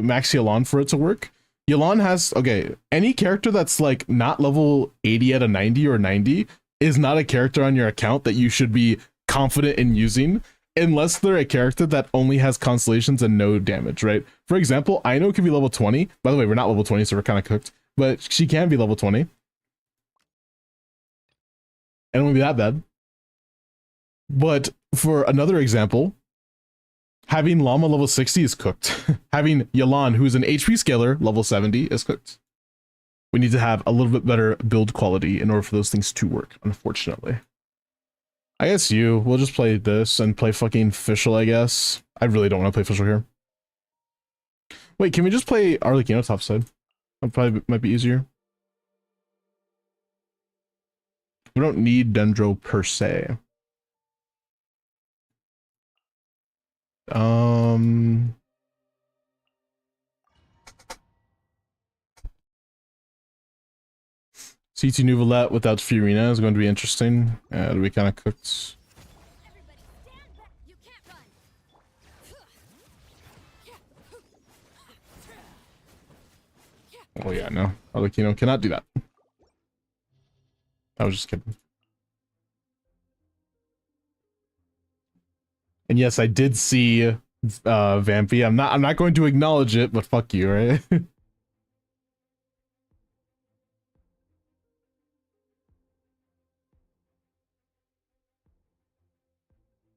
max Yalan for it to work. Yalan has, okay, any character that's like not level 80 out of 90 or 90 is not a character on your account that you should be confident in using unless they're a character that only has constellations and no damage, right? For example, Ino can be level 20. By the way, we're not level 20, so we're kind of cooked, but she can be level 20. And it won't be that bad. But for another example, having Llama level 60 is cooked. Having Yalan, who's an HP scaler, level 70 is cooked. We need to have a little bit better build quality in order for those things to work, unfortunately. I guess we'll just play this and play fucking Fischl, I guess. I really don't want to play Fischl here. Wait, can we just play Arlecchino topside? That probably might be easier. We don't need Dendro per se. CT Nouvelette without Fiorina is going to be interesting. It'll be kind of cooked. Everybody stand back. You can't run. Oh yeah, no. Arlecchino cannot do that. I was just kidding. And yes, I did see Vampy. I'm not going to acknowledge it, but fuck you, right?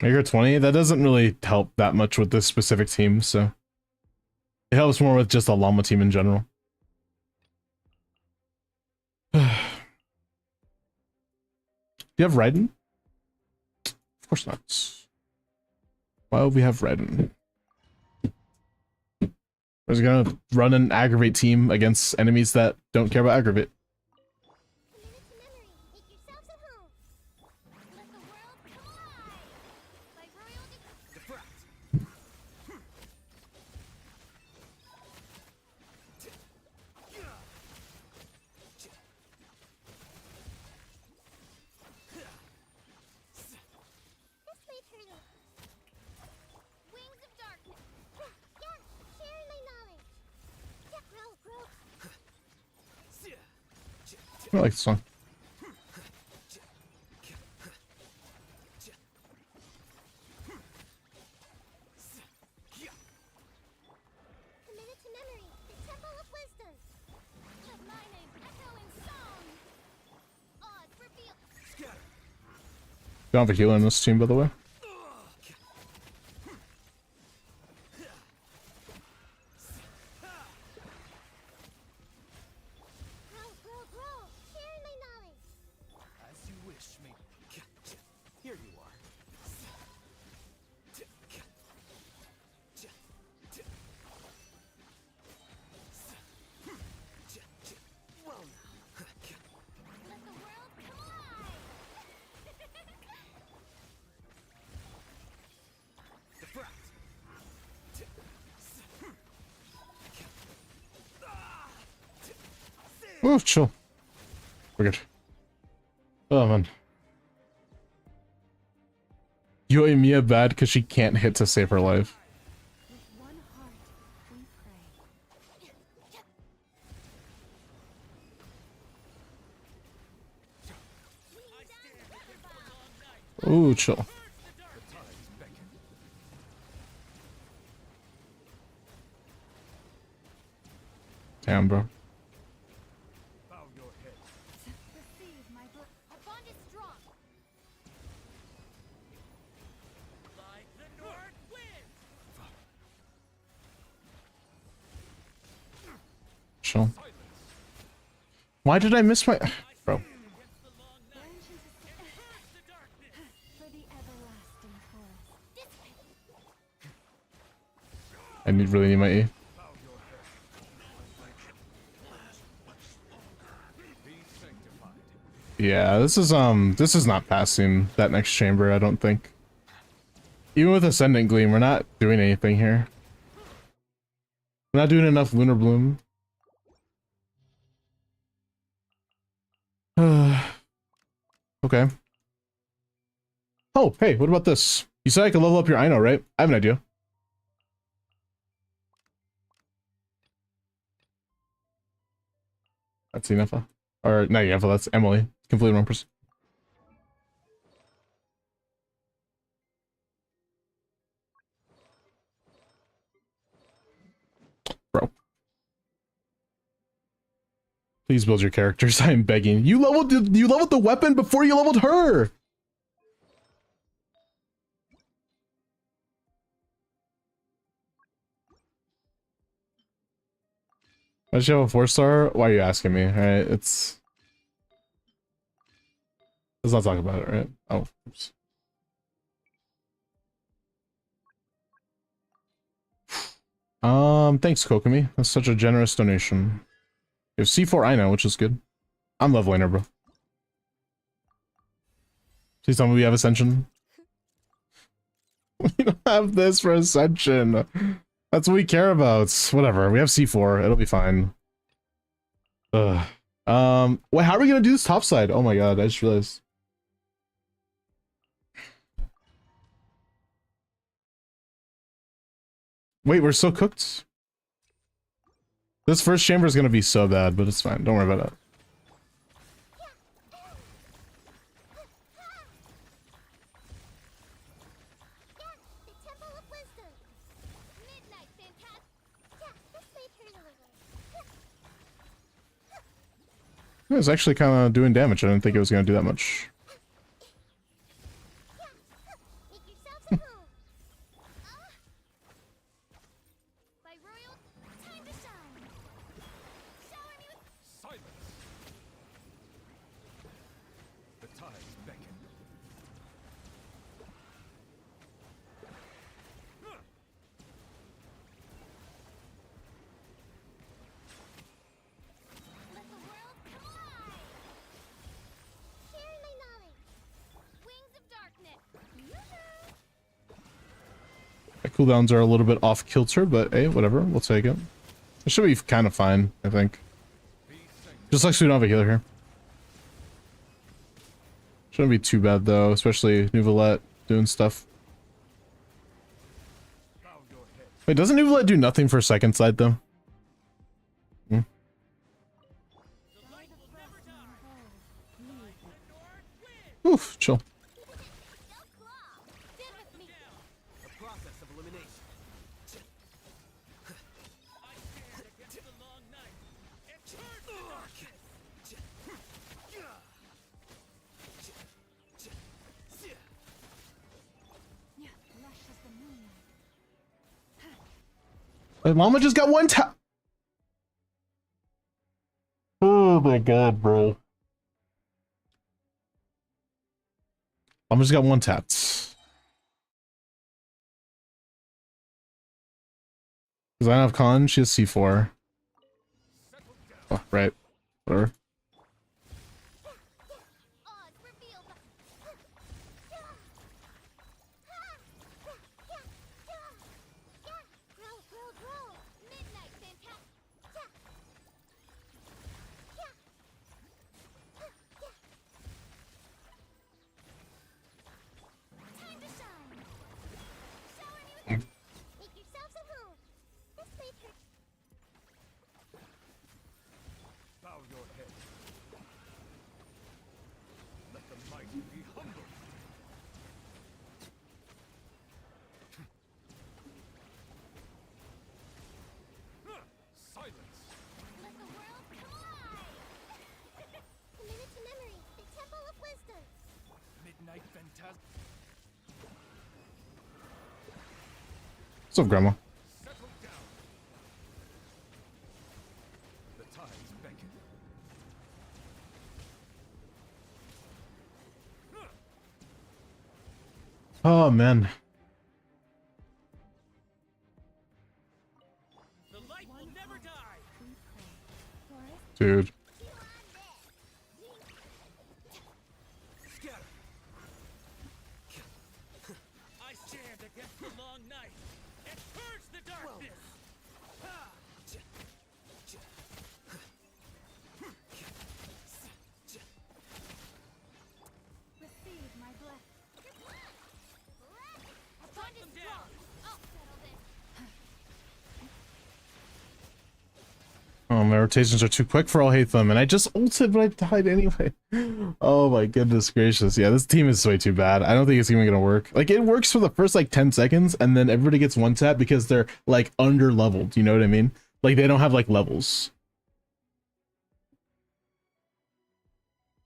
Maker 20, that doesn't really help that much with this specific team, so it helps more with just a llama team in general. Do you have Raiden? Of course not. Why would we have Raiden? We're just gonna run an aggravate team against enemies that don't care about aggravate. Commit it to memory. Make yourselves at home. Let the world come alive. By royal This may turn it. Wings of darkness. Yeah, sharing my knowledge. Yeah, grow. I like this song. Committed to memory. The Temple of Wisdom. Let my name echo in song. Odds reveal. Don't have a healer in this team, by the way. Grow. Sharing my knowledge. As you wish, me. Here you are. Well now. Let the world come alive. Oh, chill. We're good. Oh, man. Yoimiya bad because she can't hit to save her life. With one heart, we pray. Ooh, chill. Damn, bro. Receive my blood. Our bond is strong. Like the north wind. Chill. Why did I miss my... Bro. For the everlasting forest. I really need my E. Yeah, this is not passing that next chamber, I don't think. Even with Ascendant Gleam, we're not doing anything here. We're not doing enough Lunar Bloom. Okay. Oh, hey, what about this? You said I could level up your Ino, right? I have an idea. That's Yennefer. Or, not Yennefer, that's Emily. Completely wrong person. Bro. Please build your characters, I'm begging. You leveled the weapon before you leveled her! Why does she have a 4-star? Why are you asking me? Alright, let's not talk about it, right? Oh, oops. Thanks, Kokomi. That's such a generous donation. You have C4 I know, which is good. I'm leveling her, bro. Please tell me we have Ascension. We don't have this for Ascension. That's what we care about. Whatever. We have C4. It'll be fine. Ugh. Wait, how are we gonna do this top side? Oh my god, I just realized. Wait, we're so cooked? This first chamber is gonna be so bad, but it's fine. Don't worry about it. The Temple of Wisdom. Midnight Phantasm. Yeah, this way turn over. It's actually kind of doing damage. I didn't think it was gonna do that much. Make yourselves at home. By royal, time to shine. Shower me with Silence! The tides beckon. let the world come alive. Sharing my knowledge. Wings of darkness. The cooldowns are a little bit off kilter, but hey, whatever. We'll take it. It should be kind of fine, I think. Just like so we don't have a healer here. Shouldn't be too bad though, especially Nouvelette doing stuff. Wait, doesn't Nouvelette do nothing for second side though? Hmm. The light will never die. Light the North wins. Oof, chill. Don't claw. Stand with me. The process of elimination. I stand against the long night and turn the darkness. Lush as the moonlight. Wait, Mama just got one tap. Oh my god, bro. Mama just got one tapped. Because I don't have con, she has C4. Oh, right. Whatever. Oz revealed. Grow. Midnight Phantasm. Time to shine. Shower me with make yourselves at home. This way turn. Bow your head. Let the mighty be humble. Silence! Let the world come alive. Commit to memory. The Temple of Wisdom. Midnight Phantasm. What's up, Grandma? Settle down. The tides beckon. Oh, man. The light will never die. Dude. Scatter. I stand against the long night and purge the darkness. Receive my blessing. Hunt them down. I'll settle this. Oh, my rotations are too quick for all hate them, and I just ulted, but I died anyway. Oh my goodness gracious. Yeah, this team is way too bad. I don't think it's even gonna work. Like, it works for the first, like, 10 seconds, and then everybody gets one tap because they're, like, under-leveled, you know what I mean? Like, they don't have, like, levels.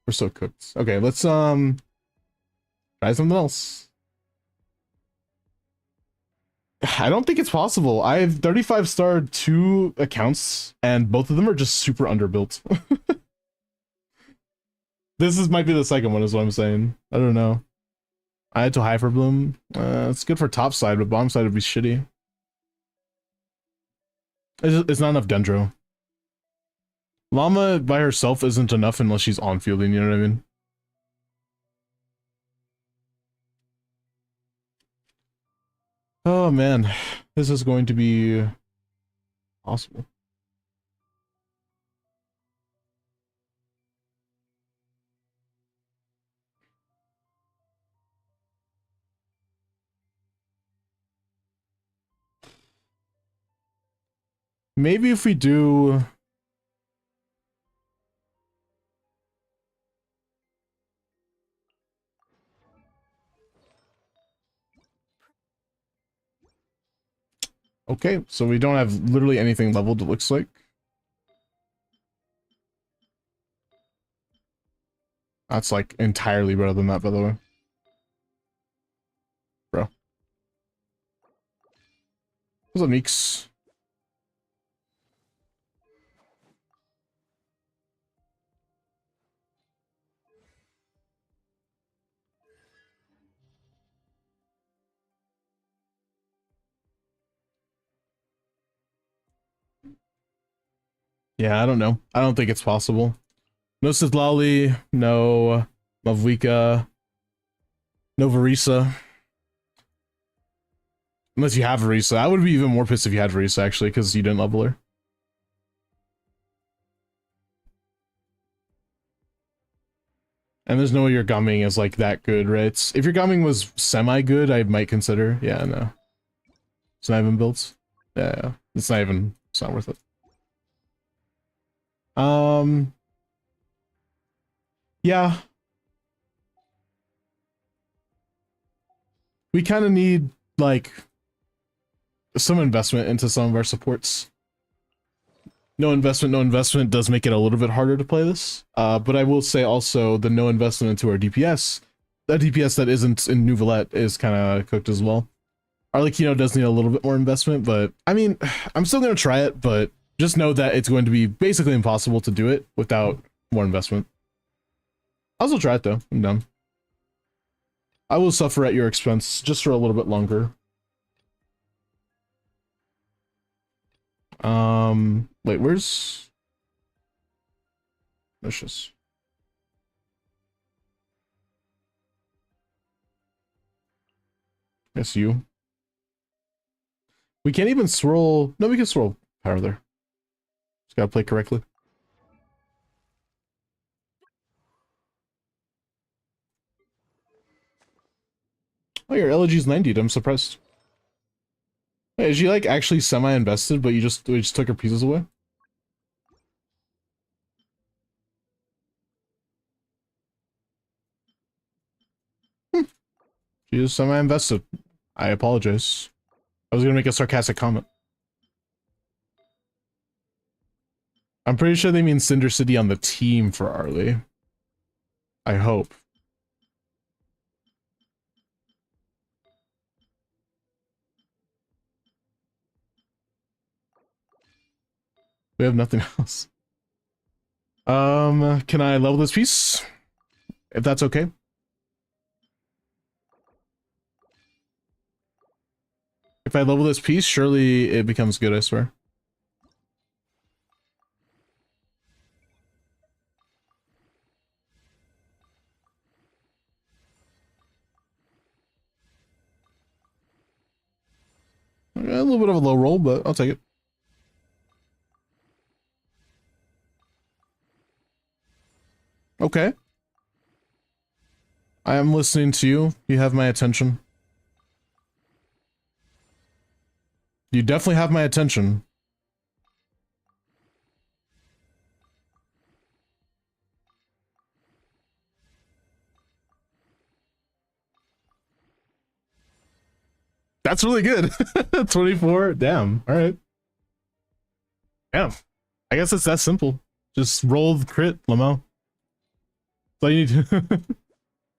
We're so cooked. Okay, let's, try something else. I don't think it's possible. I have 35 star 2 accounts, and both of them are just super underbuilt. This might be the second one, is what I'm saying. I don't know. I had to Hyper Bloom. It's good for top side, but bottom side would be shitty. It's not enough Dendro. Llama by herself isn't enough unless she's on fielding, you know what I mean? Oh man, this is going to be possible. Maybe if we do... Okay, so we don't have literally anything leveled, it looks like. That's like entirely better than that, by the way. Bro. What's up, Meeks? Yeah, I don't know. I don't think it's possible. No Sidlali, no Mavwika, no Varisa. Unless you have Varisa. I would be even more pissed if you had Varisa, actually, because you didn't level her. And there's no way your gumming is like that good, right? If your gumming was semi-good, I might consider. Yeah, no. It's not even built. Yeah, it's not even, it's not worth it. Yeah. We kind of need, like, some investment into some of our supports. No investment does make it a little bit harder to play this. But I will say also the no investment into our DPS. That DPS that isn't in Nouvellette is kind of cooked as well. Arlecchino does need a little bit more investment, but I mean, I'm still going to try it, but just know that it's going to be basically impossible to do it without more investment. I'll still try it though. I'm done. I will suffer at your expense just for a little bit longer. Wait, where's Vicious? Yes, you. We can't even swirl. No, we can swirl power there. Just gotta play correctly. Oh, your LG's 90'd. I'm surprised. Wait, is she like actually semi-invested, but we just took her pieces away? She is semi-invested. I apologize. I was gonna make a sarcastic comment. I'm pretty sure they mean Cinder City on the team for Arlie. I hope. We have nothing else. Can I level this piece? If that's okay. If I level this piece, surely it becomes good, I swear. A little bit of a low roll, but I'll take it. Okay. I am listening to you. You have my attention. You definitely have my attention. That's really good. 24. Damn. All right. Damn. I guess it's that simple. Just roll the crit, Lamel. That's all you need to. Can't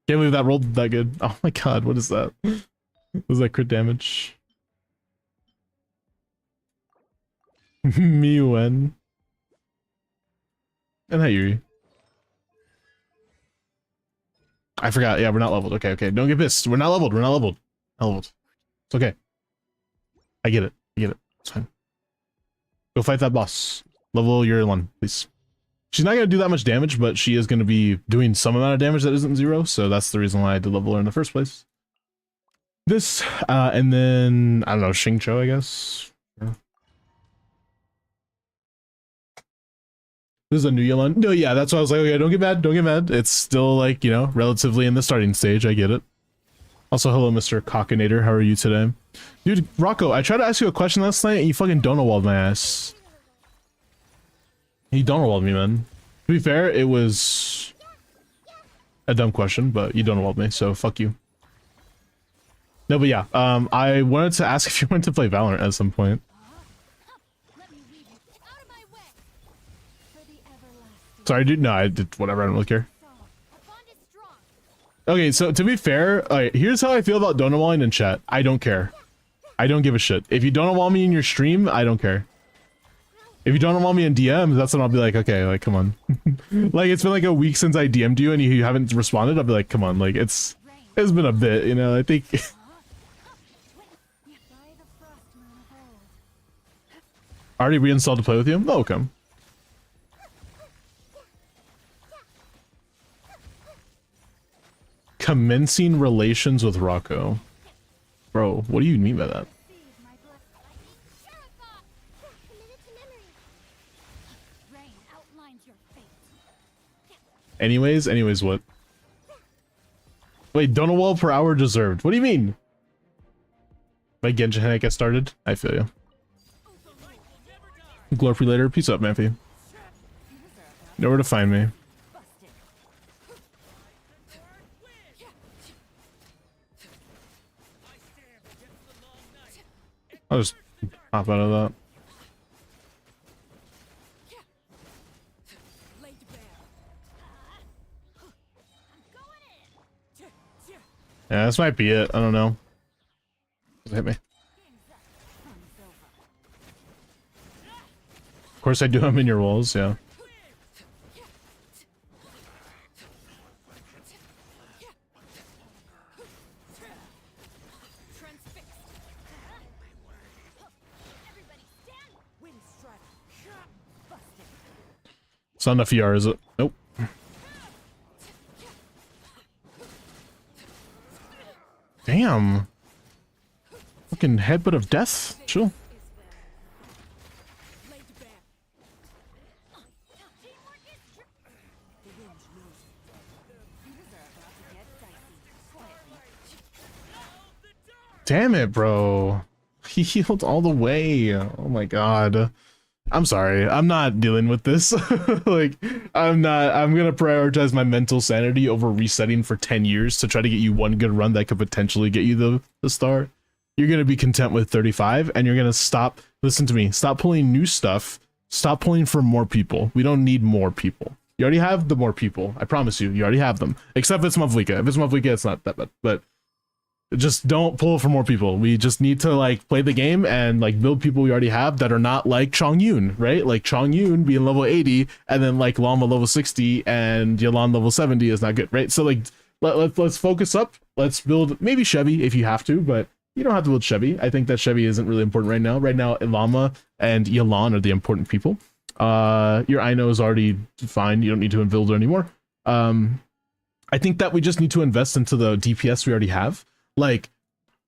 believe that rolled that good. Oh my god, what is that? Was that crit damage? Miwen. And hi, Yuri. I forgot. Yeah, we're not leveled. Okay, okay. Don't get pissed. We're not leveled. We're not leveled. Not leveled. It's okay. I get it. I get it. It's fine. Go fight that boss. Level your one, please. She's not going to do that much damage, but she is going to be doing some amount of damage that isn't 0, so that's the reason why I did level her in the first place. This, and then, I don't know, Xingqiu, I guess. Yeah. This is a new Yelan. No, yeah, that's why I was like, okay, don't get mad, don't get mad. It's still, like, you know, relatively in the starting stage, I get it. Also, hello, Mr. Cockinator, how are you today? Dude, Rocco, I tried to ask you a question last night, and you fucking donut-walled my ass. You don't walled me, man. To be fair, it was a dumb question, but you don't walled me, so fuck you. No, but yeah, I wanted to ask if you wanted to play Valorant at some point. Let me lead you out of my way. For the everlasting Sorry, dude. No, I did whatever. I don't really care. soul. Our bond is strong. Okay, so to be fair, here's how I feel about donut walling in chat. I don't care. I don't give a shit. If you donut wall me in your stream, I don't care. If you donut wall me in DMs, that's when I'll be like, okay, like, come on. Like, it's been like a week since I DM'd you and you haven't responded. I'll be like, come on, like, it's been a bit, you know, I think. By the frost moon of old. Already reinstalled to play with you? Oh, okay. Commencing relations with Rocco. Bro, what do you mean by that? Feed my blood. Terrified. Committed to memory. Rain outlines your fate. Anyways, what? Wait, donut wall per hour deserved. What do you mean? My Genshin Heck get started? I feel you. Glorpy later. Peace up, Mampy. Know where to find me. I'll just hop out of that. Yeah, this might be it. I don't know. Just hit me. Of course I do them in your walls, yeah. It's not enough ER, is it? Nope. Damn. Fucking headbutt of death? Chill. Damn it, bro. He healed all the way. Oh my god. I'm sorry. I'm not dealing with this. Like, I'm gonna prioritize my mental sanity over resetting for 10 years to try to get you one good run that could potentially get you the star. You're gonna be content with 35 and you're gonna stop. Listen to me. Stop pulling new stuff. Stop pulling for more people. We don't need more people. You already have the more people. I promise you. You already have them. Except if it's Mavlika. If it's Mavlika, it's not that bad. But just don't pull for more people. We just need to like play the game and like build people we already have that are not like Chongyun, right? Like Chongyun being level 80 and then like Lama level 60 and Yalan level 70 is not good, right? So like let's focus up. Let's build maybe Chevy if you have to, but you don't have to build Chevy. I think that Chevy isn't really important right now. Right now, Lama and Yalan are the important people. Your Ino is already fine. You don't need to build her anymore. I think that we just need to invest into the DPS we already have. Like,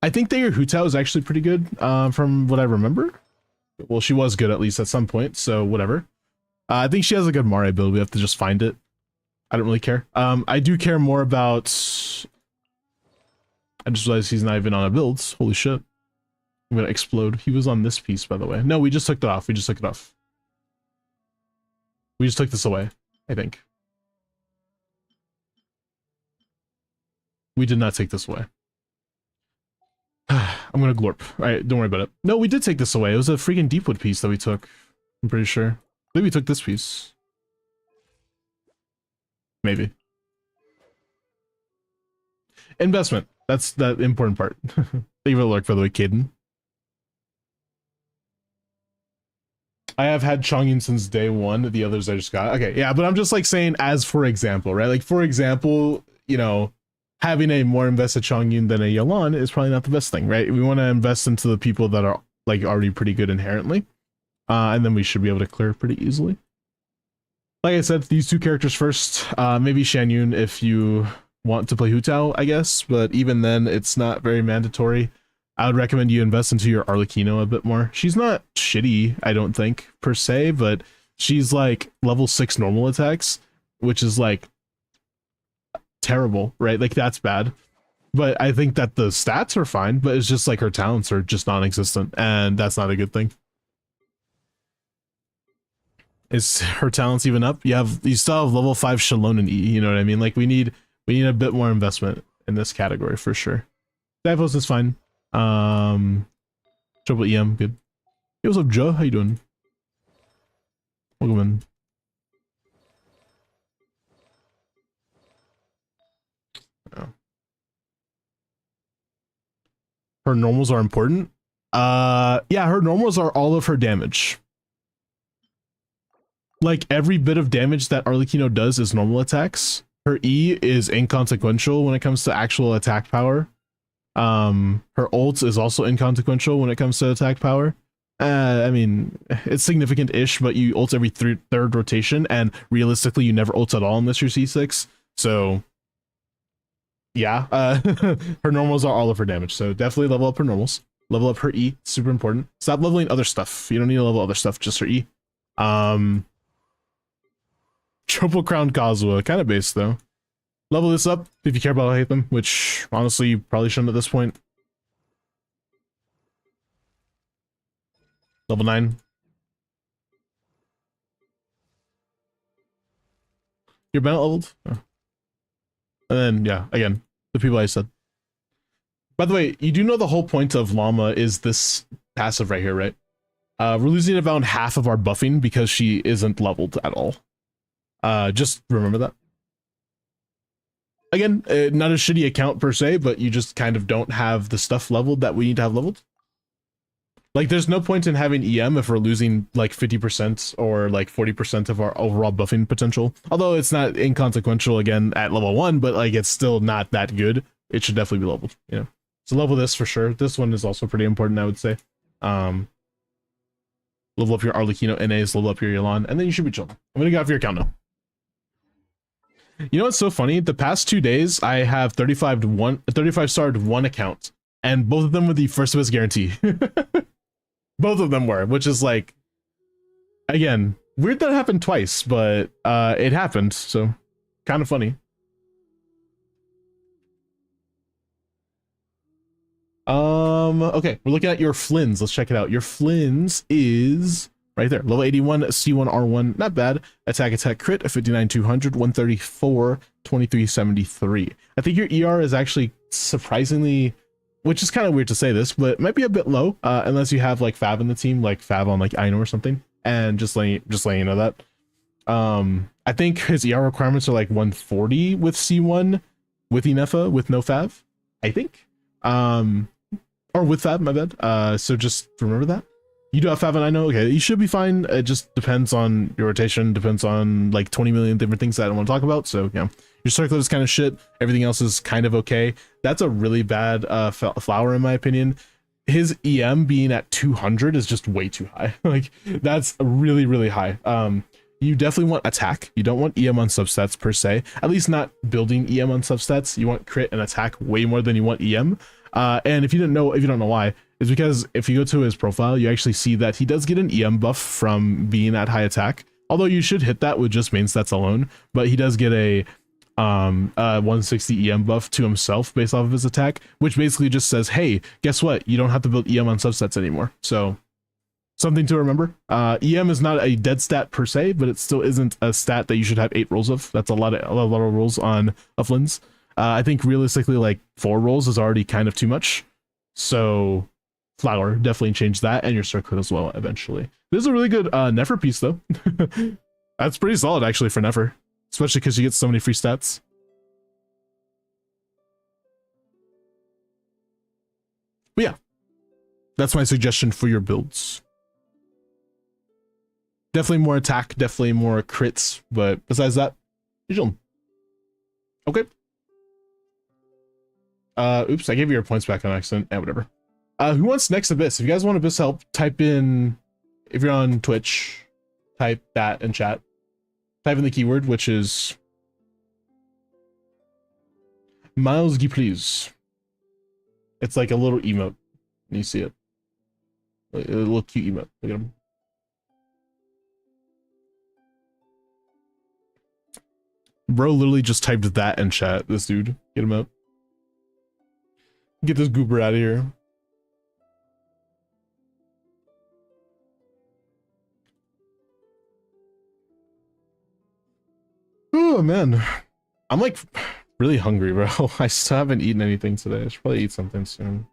I think that your Hu Tao is actually pretty good, from what I remember. Well, she was good at least at some point, so whatever. I think she has a good Mare build. We have to just find it. I don't really care. I do care more about... I just realized he's not even on a build. Holy shit. I'm gonna explode. He was on this piece, by the way. No, we just took it off. We just took it off. We just took this away, I think. We did not take this away. I'm gonna glorp. Alright, don't worry about it. No, we did take this away. It was a freaking Deepwood piece that we took. I'm pretty sure. Maybe we took this piece. Maybe. Investment. That's the important part. Thank you for the lurk, by the way, Caden. I have had Chongyun since day one. The others I just got. Okay, yeah, but I'm just like saying as for example, right? Like for example, you know, having a more invested Chongyun than a Yalan is probably not the best thing, right? We want to invest into the people that are like already pretty good inherently. And then we should be able to clear pretty easily. Like I said, these two characters first. Maybe Shanyun if you want to play Hu Tao, I guess. But even then, it's not very mandatory. I would recommend you invest into your Arlecchino a bit more. She's not shitty, I don't think, per se, but she's like level 6 normal attacks, which is like terrible, right? Like that's bad. But I think that the stats are fine, but it's just like her talents are just non-existent, and that's not a good thing. Is her talents even up? You still have level 5 Shalon and E, you know what I mean? Like we need a bit more investment in this category for sure. Divos is fine. Triple EM, good. Hey, what's up, Joe? How you doing? Welcome in. Oh. Her normals are important. Yeah, her normals are all of her damage. Like every bit of damage that Arlecchino does is normal attacks. Her E is inconsequential when it comes to actual attack power. Her ult is also inconsequential when it comes to attack power. I mean, it's significant-ish, but you ult every third rotation, and realistically, you never ult at all unless you're C6. So, yeah, her normals are all of her damage. So definitely level up her normals. Level up her E, super important. Stop leveling other stuff. You don't need to level other stuff, just her E. Triple Crown Kazuha, kind of base though. Level this up if you care about how I hate them, which honestly you probably shouldn't at this point. Level 9. You're Bennett leveled? Oh. And then, yeah, again, the people I said. By the way, you do know the whole point of Llama is this passive right here, right? We're losing about half of our buffing because she isn't leveled at all. Just remember that. Again, not a shitty account per se, but you just kind of don't have the stuff leveled that we need to have leveled. Like, there's no point in having EM if we're losing like 50% or like 40% of our overall buffing potential. Although it's not inconsequential again at level 1, but like it's still not that good. It should definitely be leveled, you know. So level this for sure. This one is also pretty important, I would say. Level up your Arlecchino NAs, level up your Yelan, and then you should be chilling. I'm gonna go off your account now. You know what's so funny? The past 2 days, I have 35 starred one account, and both of them were the first of its guarantee. Both of them were, which is like, again, weird that it happened twice, but it happened, so kind of funny. Okay, we're looking at your Flins. Let's check it out. Your Flins is right there. Level 81, C1, R1, not bad. Attack, crit, 59, 200, 134, 2373. I think your ER is actually surprisingly, which is kind of weird to say this, but it might be a bit low, unless you have like Fav in the team, like Fav on like Ino or something, and just letting you know that. I think his ER requirements are like 140 with C1, with Inefa, with no Fav, I think. Or with Fav, my bad. So just remember that. You do have Fav and I know, okay, you should be fine. It just depends on your rotation, depends on like 20 million different things that I don't want to talk about. So yeah, your circlet is kind of shit. Everything else is kind of okay. That's a really bad flower in my opinion. His EM being at 200 is just way too high. Like that's really, really high. You definitely want attack. You don't want EM on substats per se, at least not building EM on substats. You want crit and attack way more than you want EM. And if you don't know why, it's because if you go to his profile, you actually see that he does get an EM buff from being at high attack. Although you should hit that with just main stats alone, but he does get a 160 EM buff to himself based off of his attack, which basically just says, hey, guess what? You don't have to build EM on substats anymore. So something to remember. EM is not a dead stat per se, but it still isn't a stat that you should have 8 rolls of. That's a lot of rolls on a Flins. I think realistically, like 4 rolls is already kind of too much. So Flower definitely change that, and your circlet as well eventually. This is a really good Nefer piece though. That's pretty solid actually for Nefer, especially because you get so many free stats. But yeah, that's my suggestion for your builds. Definitely more attack, definitely more crits, but besides that, you're chilling. Okay. Oops, I gave you your points back on accident. Whatever. Who wants next Abyss? If you guys want Abyss help, type in, if you're on Twitch, type that in chat. Type in the keyword, which is Miles G, please. It's like a little emote. You see it. A little cute emote. Look at him. Bro literally just typed that in chat. This dude. Get him out. Get this goober out of here. Oh man, I'm like really hungry, bro. I still haven't eaten anything today. I should probably eat something soon.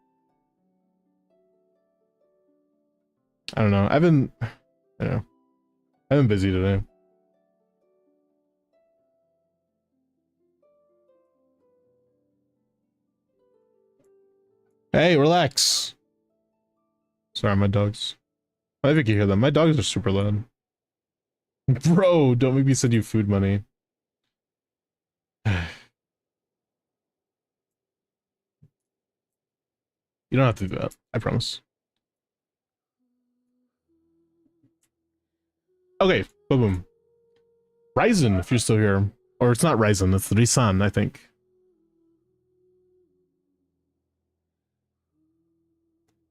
I don't know. I don't know. I've been busy today. Hey, relax. Sorry, my dogs. I think you hear them. My dogs are super loud. Bro, don't make me send you food money. You don't have to do that. I promise. Okay, boom, boom. Raiden, if you're still here. Or it's not Raiden, it's Risan, I think.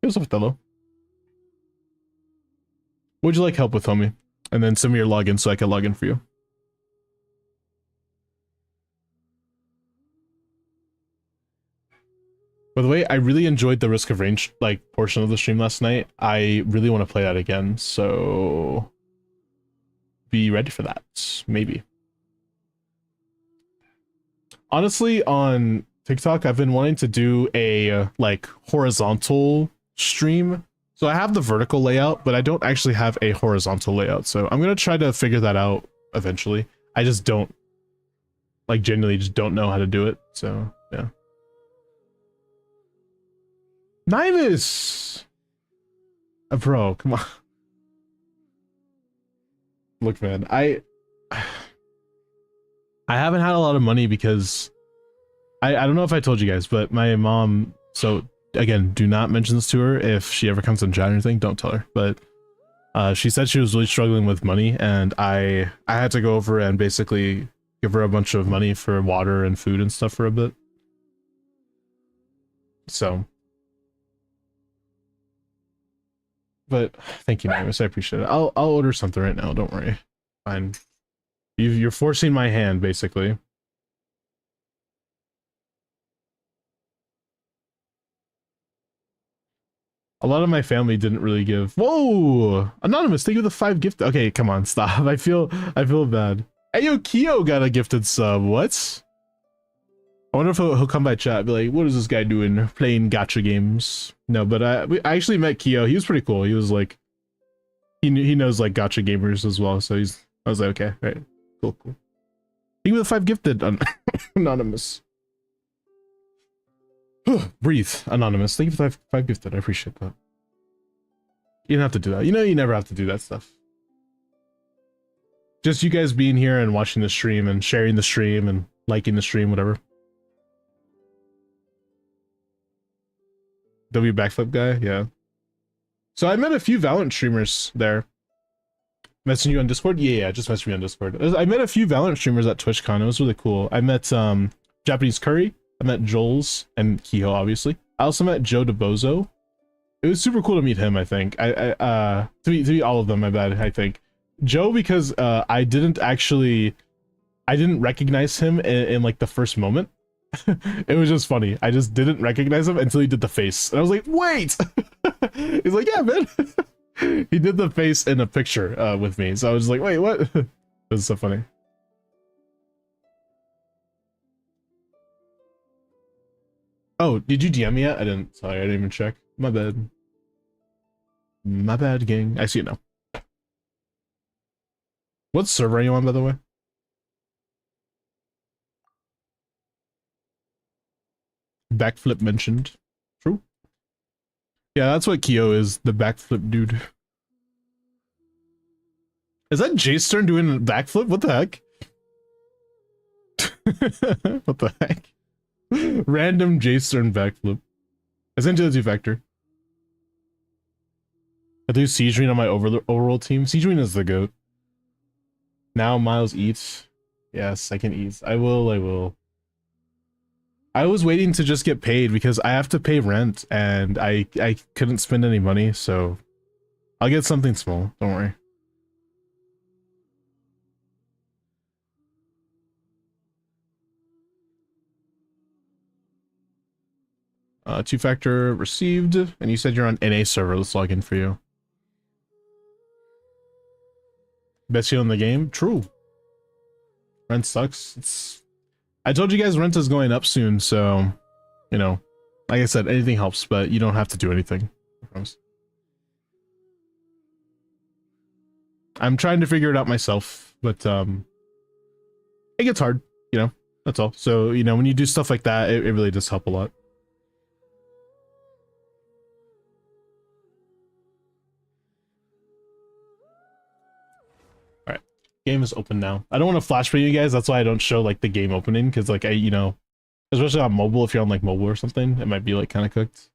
Here's Othello. Would you like help with, homie? And then send me your login so I can log in for you. By the way, I really enjoyed the Risk of Range like portion of the stream last night. I really want to play that again, so be ready for that. Maybe. Honestly, on TikTok, I've been wanting to do a like horizontal stream. So I have the vertical layout, but I don't actually have a horizontal layout. So I'm gonna try to figure that out eventually. I just don't, like, genuinely just don't know how to do it. So yeah. Nimus! Bro, come on. Look, man, I haven't had a lot of money because I don't know if I told you guys, but my mom, so again, do not mention this to her if she ever comes in chat or anything, don't tell her, but she said she was really struggling with money, and I had to go over and basically give her a bunch of money for water and food and stuff for a bit. So, but thank you, Nimus. I appreciate it. I'll order something right now. Don't worry. Fine. You're forcing my hand, basically. A lot of my family didn't really give. Whoa! Anonymous, thank you for the 5 gift. Okay, come on, stop. I feel bad. Hey, yo, Kyo got a gifted sub. What? I wonder if he'll come by chat and be like, what is this guy doing? Playing gacha games. No, but I actually met Kyo. He was pretty cool. He was like, he knows like gacha gamers as well. So I was like, okay, right. Cool. Thank you for the 5 gifted, Anonymous. Breathe, Anonymous. Thank you for the 5 gifted. I appreciate that. You don't have to do that. You know, you never have to do that stuff. Just you guys being here and watching the stream and sharing the stream and liking the stream, whatever. W backflip guy, yeah. So I met a few Valorant streamers there. Messaging you on Discord? Yeah, just message me on Discord. I met a few Valorant streamers at TwitchCon. It was really cool. I met Japanese Curry. I met Joel's and Kehoe, obviously. I also met Joe DeBozo. It was super cool to meet him, I think. To meet all of them, my bad, I think. Joe, because I didn't recognize him in like the first moment. It was just funny. I just didn't recognize him until he did the face. And I was like, wait! He's like, yeah, man. He did the face in a picture with me. So I was like, wait, what? It was so funny. Oh, did you DM me yet? I didn't. Sorry, I didn't even check. My bad. My bad, gang. I see it now. What server are you on, by the way? Backflip mentioned. True. Yeah, that's what Kyo is, the backflip dude. Is that J-Stern doing a backflip? What the heck? What the heck? Random J-Stern backflip. I sent you the 2-factor. I do Siege Green on my overall team. Siege Green is the GOAT. Now Miles eats. Yes, I can eat. I will. I was waiting to just get paid because I have to pay rent and I couldn't spend any money, so I'll get something small. Don't worry. Two-factor received, and you said you're on NA server. Let's log in for you. Best you in the game? True. Rent sucks. I told you guys rent is going up soon, so you know, like I said, anything helps, but you don't have to do anything. I promise. I'm trying to figure it out myself, but it gets hard, you know. That's all. So, you know, when you do stuff like that, it really does help a lot. All right, game is open now. I don't want to flash for you guys. That's why I don't show like the game opening, because like you know, especially on mobile, if you're on like mobile or something, it might be like kind of cooked.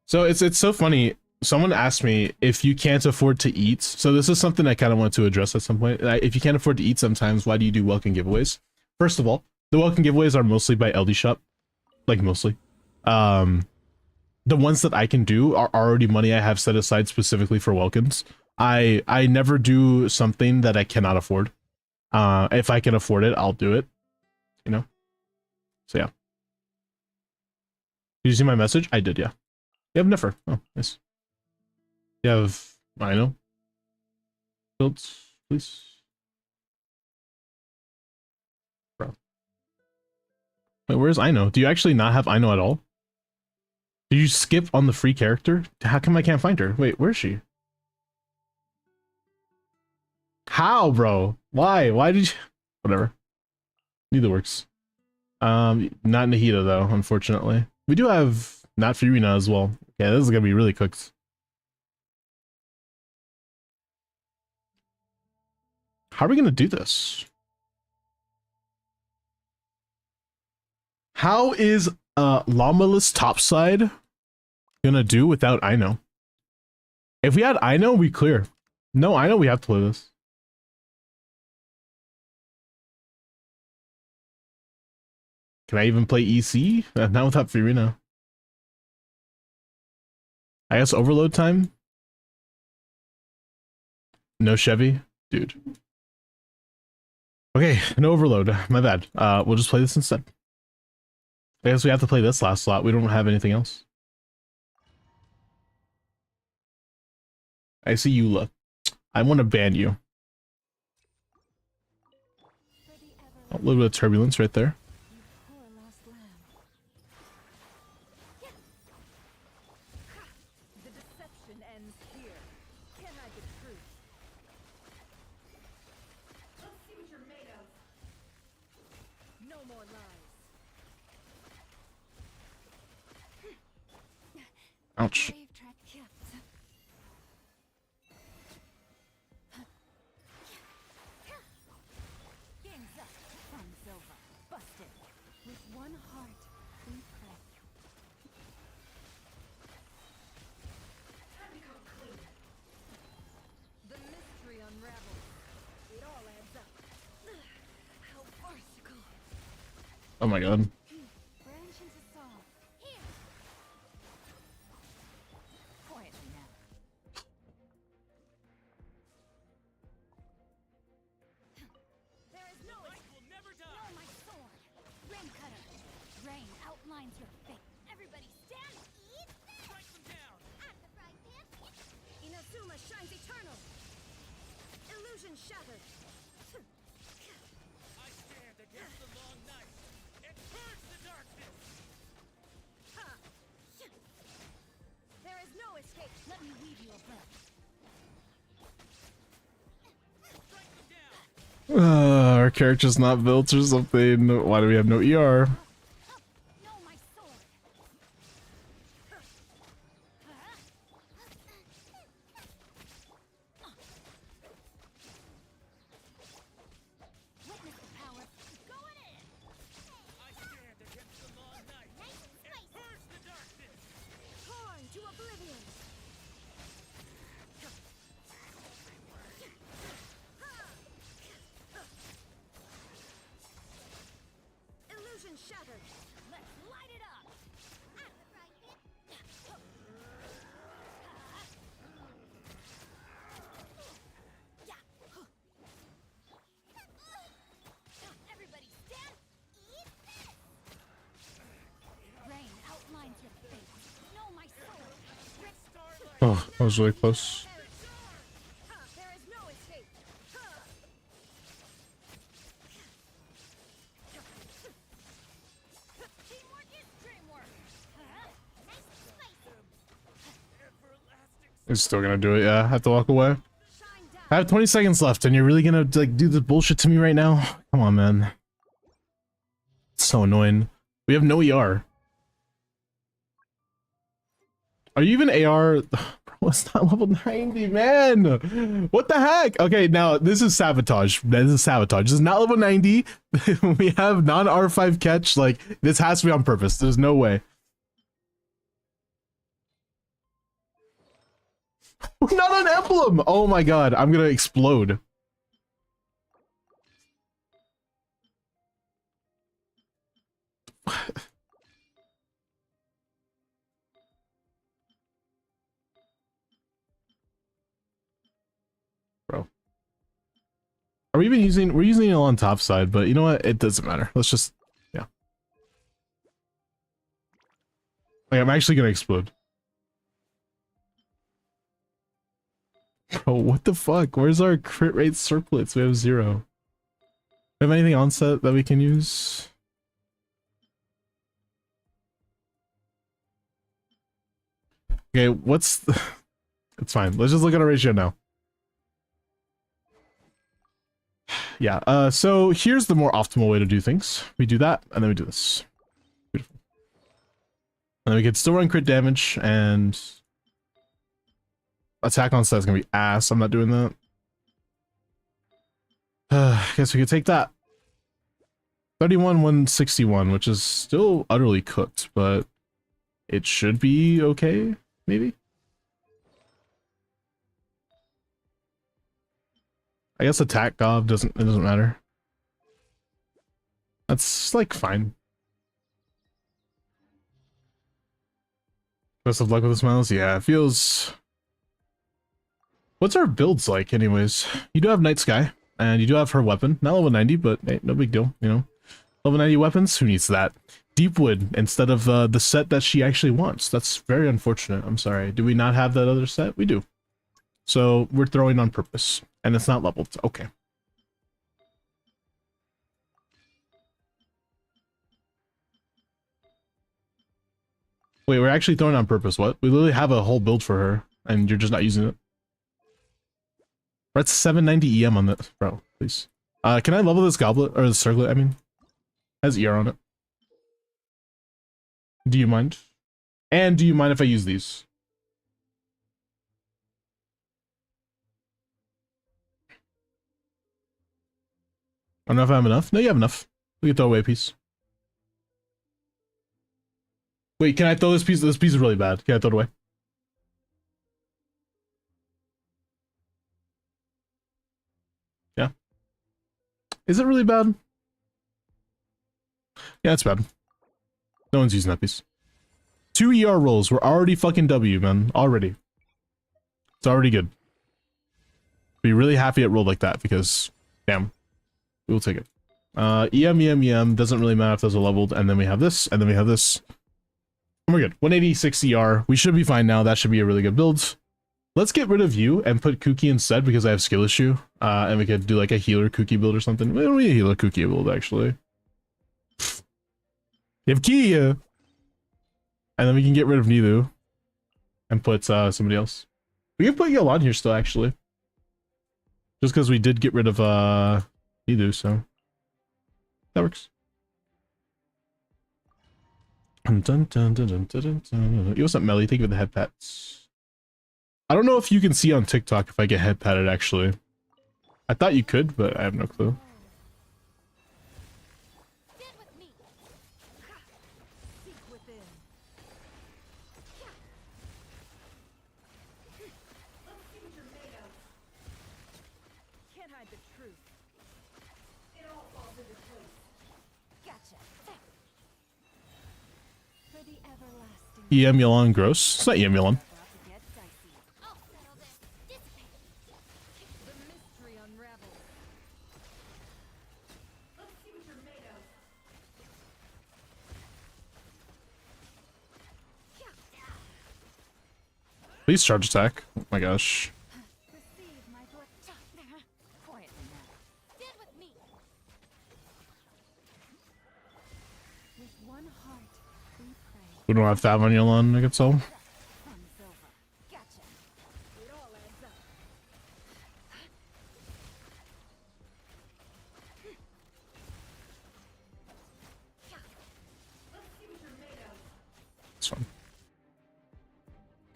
So it's so funny. Someone asked me if you can't afford to eat. So this is something I kind of want to address at some point. If you can't afford to eat sometimes, why do you do welcome giveaways? First of all, the welcome giveaways are mostly by LD Shop, like mostly. The ones that I can do are already money I have set aside specifically for welcomes. I never do something that I cannot afford. If I can afford it, I'll do it. You know. So yeah. Did you see my message? I did, yeah. You have Niffer. Oh, nice. You have Rhino. Builds, please. Bro. Wait, where's Ino? Do you actually not have Ino at all? Did you skip on the free character? How come I can't find her? Wait, where is she? How, bro? Why? Why did you... Whatever. Neither works. Not Nahida, though, unfortunately. We do have not Furina as well. Yeah, this is gonna be really cooked. How are we gonna do this? How is Llamaless topside gonna do without Ino? If we had Ino, we clear. No, I know we have to play this. Can I even play EC? Not without Furina. I guess overload time? No Chevy? Dude. Okay, no overload. My bad. We'll just play this instead. I guess we have to play this last slot. We don't have anything else. I see Eula. I want to ban you. A little bit of turbulence right there. The deception ends here. Can I get through? Let's see what you're made of. No more lies. Ouch. Brave track kept. Game's up. Fun's over. Busted. With one heart, we pray. Time to come clean. The mystery unravels. It all adds up. How farcical. Oh my god. Branch into Saul. Here! Quietly now. There is no Light will never die. No, my sword! Rain cutter! Rain outlines your fate. Everybody stand! Eat this! Strike them down. At the frying pan! Inazuma shines eternal. Illusion shattered. I stand against the long night and purge the darkness. Ha! There is no escape. Let me weave you a web. Strike them down. Our character's not built or something. Why do we have no ER? No, my sword! Witness the power. Going in! I stand against the long night Nice and and spicy! purge the darkness. Torn to oblivion! Illusion shattered. Oh, that was really close. There is no escape. Teamwork is dreamwork. Nice and spicy. He's still gonna do it. Yeah, I have to walk away. Shine down. I have 20 seconds left, and you're really gonna like do this bullshit to me right now? Come on, man. It's so annoying. We have no ER. Are you even AR? Bro, it's not level 90, man. What the heck? Okay, now this is sabotage. This is sabotage. This is not level 90. We have non-R5 catch. Like, this has to be on purpose. There's no way. Not an emblem! Oh my god, I'm gonna explode. Bro. Are we even using, we're using it on top side, but you know what? It doesn't matter. Let's just, yeah. Like, I'm actually gonna explode. Bro, what the fuck? Where's our crit rate circlets? We have 0. We have anything on set that we can use? Okay, what's the... It's fine. Let's just look at our ratio now. Yeah, so here's the more optimal way to do things. We do that, and then we do this. Beautiful. And then we can still run crit damage, and... Attack on set is gonna be ass. I'm not doing that. Guess we could take that. 31, 161, which is still utterly cooked, but it should be okay, maybe? I guess attack gob doesn't matter. That's like fine. Best of luck with the smiles. Yeah, it feels. What's our builds like, anyways? You do have Night Sky, and you do have her weapon. Not level 90, but hey, no big deal, you know. Level 90 weapons, who needs that? Deepwood instead of the set that she actually wants. That's very unfortunate. I'm sorry. Do we not have that other set? We do. So we're throwing on purpose, and it's not leveled. Okay. Wait, we're actually throwing on purpose. What? We literally have a whole build for her, and you're just not using it. We're at 790 EM on this, bro. Please. Can I level this goblet or the circlet? I mean, has ER on it. Do you mind? And do you mind if I use these? I don't know if I have enough. No, you have enough. We can throw away a piece. Wait, can I throw this piece? This piece is really bad. Can I throw it away? Yeah. Is it really bad? Yeah, it's bad. No one's using that piece. 2 ER rolls. We're already fucking W, man. Already. It's already good. Be really happy it rolled like that because, damn. We'll take it. EM. Doesn't really matter if those are leveled. And then we have this. And then we have this. And we're good. 186 ER. We should be fine now. That should be a really good build. Let's get rid of you and put Kuki instead because I have skill issue. And we could do like a healer Kuki build or something. We don't need a healer Kuki build, actually. You have Ki! And then we can get rid of Nilu. And put somebody else. We can put Yolan here still, actually. Just because we did get rid of Nilu, so. That works. Yo, what's up, Melly? Thank you for the head pats. I don't know if you can see on TikTok if I get head patted, actually. I thought you could, but I have no clue. Stand with me. Seek within. Let's see what you're made of. Can't hide the truth. It all falls into place. Gotcha. For the everlasting. EM Yolan Gross. It's not EM Yolan. About to get dicey. I'll settle this. Dissipate. The mystery unravels. Let's see what you're made of. Please charge attack. Oh my gosh. Receive my blood. Quietly now. Stand with me. With one heart, we pray. We don't have Fav on Yolan, I could tell. Fun's over. Gotcha. It all adds up. Let's see what you're made of. It's fine.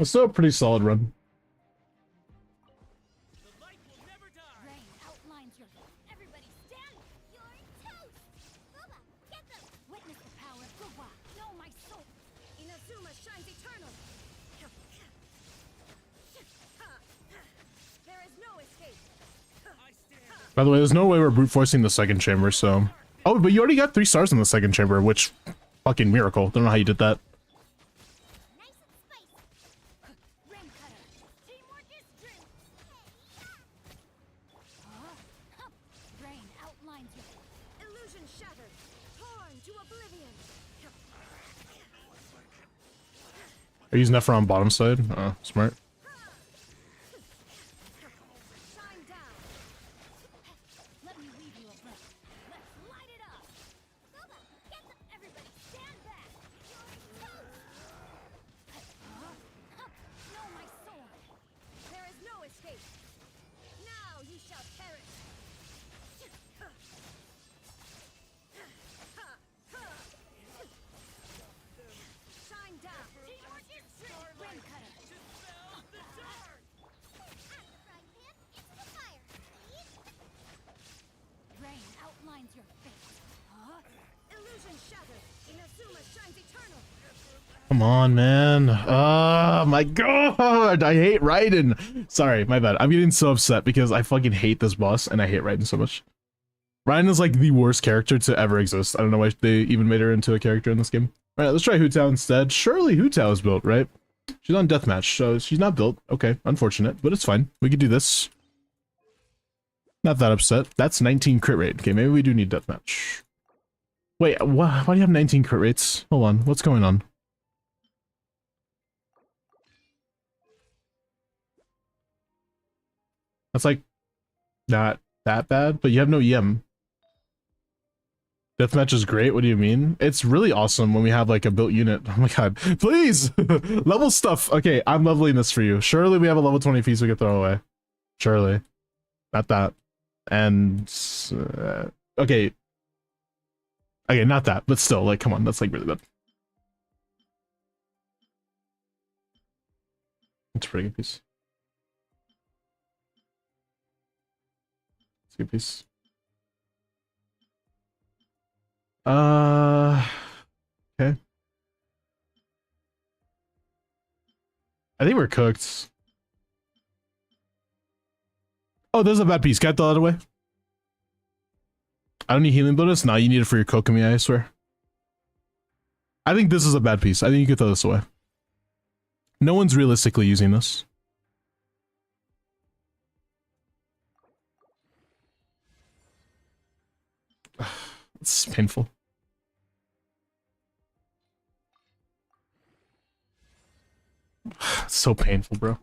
It's still a pretty solid run. Rain outlines your. Everybody stand. You're toast. Guba, get them. Witness the power of Guba. Know my soul. Inazuma shines eternal. There is no escape. By the way, there's no way we're brute forcing the second chamber, so. Oh, but you already got 3 stars in the second chamber, which fucking miracle. Don't know how you did that. Nice and spicy. Rain cutter. Teamwork is strength. Rain outlines your. Illusion shattered. Torn to oblivion. Are you using Nephron on bottom side? Oh, smart. Shine down. Let me leave you a breath. Let's light it up. Guba, get them. Everybody stand back. You're toast. Know my sword. There is no escape. Now you shall perish. Shine down. Teamwork is strength. Rain cutter. Out the frying pan, into the fire, please. Rain outlines your fate. Illusion shattered. Inazuma shines eternal. Come on, man. Oh my god. I hate Raiden. Sorry, my bad. I'm getting so upset because I fucking hate this boss and I hate Raiden so much. Raiden is like the worst character to ever exist. I don't know why they even made her into a character in this game. Alright, let's try Hu Tao instead. Surely Hu Tao is built, right? She's on deathmatch, so she's not built. Okay, unfortunate, but it's fine. We could do this. Not that upset. That's 19 crit rate. Okay, maybe we do need deathmatch. Wait, why do you have 19 crit rates? Hold on, what's going on? That's like not that bad, but you have no EM. Deathmatch is great. What do you mean? It's really awesome when we have like a built unit. Oh my god, please level stuff. Okay, I'm leveling this for you. Surely we have a level 20 piece we could throw away. Surely, not that. And okay, not that, but still, like, come on, that's like really bad. It's a pretty good piece. It's a good piece. Okay. I think we're cooked. Oh, there's a bad piece. Can I throw that away? I don't need healing bonus. No, you need it for your Kokomi, I swear. I think this is a bad piece. I think you could throw this away. No one's realistically using this. It's painful. It's so painful, bro.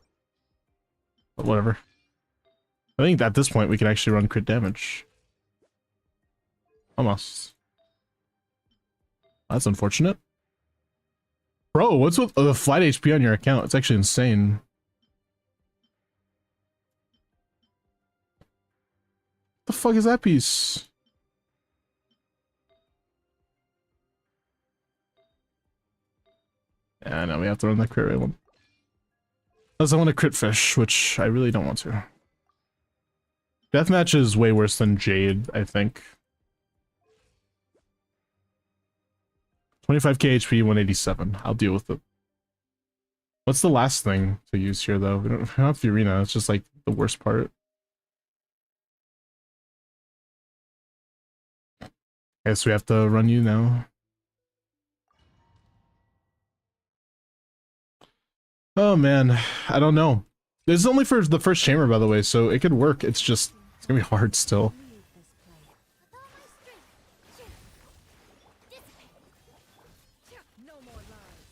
But whatever. I think at this point we can actually run crit damage. Almost. That's unfortunate. Bro, what's with the flight HP on your account? It's actually insane. What the fuck is that piece? Yeah, no, we have to run that crit rate one. Unless I want to crit fish, which I really don't want to. Deathmatch is way worse than Jade, I think. 25k HP, 187. I'll deal with it. What's the last thing to use here, though? We don't have Furina. It's just like the worst part. I guess we have to run you now. Oh man, I don't know. This is only for the first chamber, by the way, so it could work. It's just, it's gonna be hard still. Leave this place. With all my strength. Dissipate. No more lies.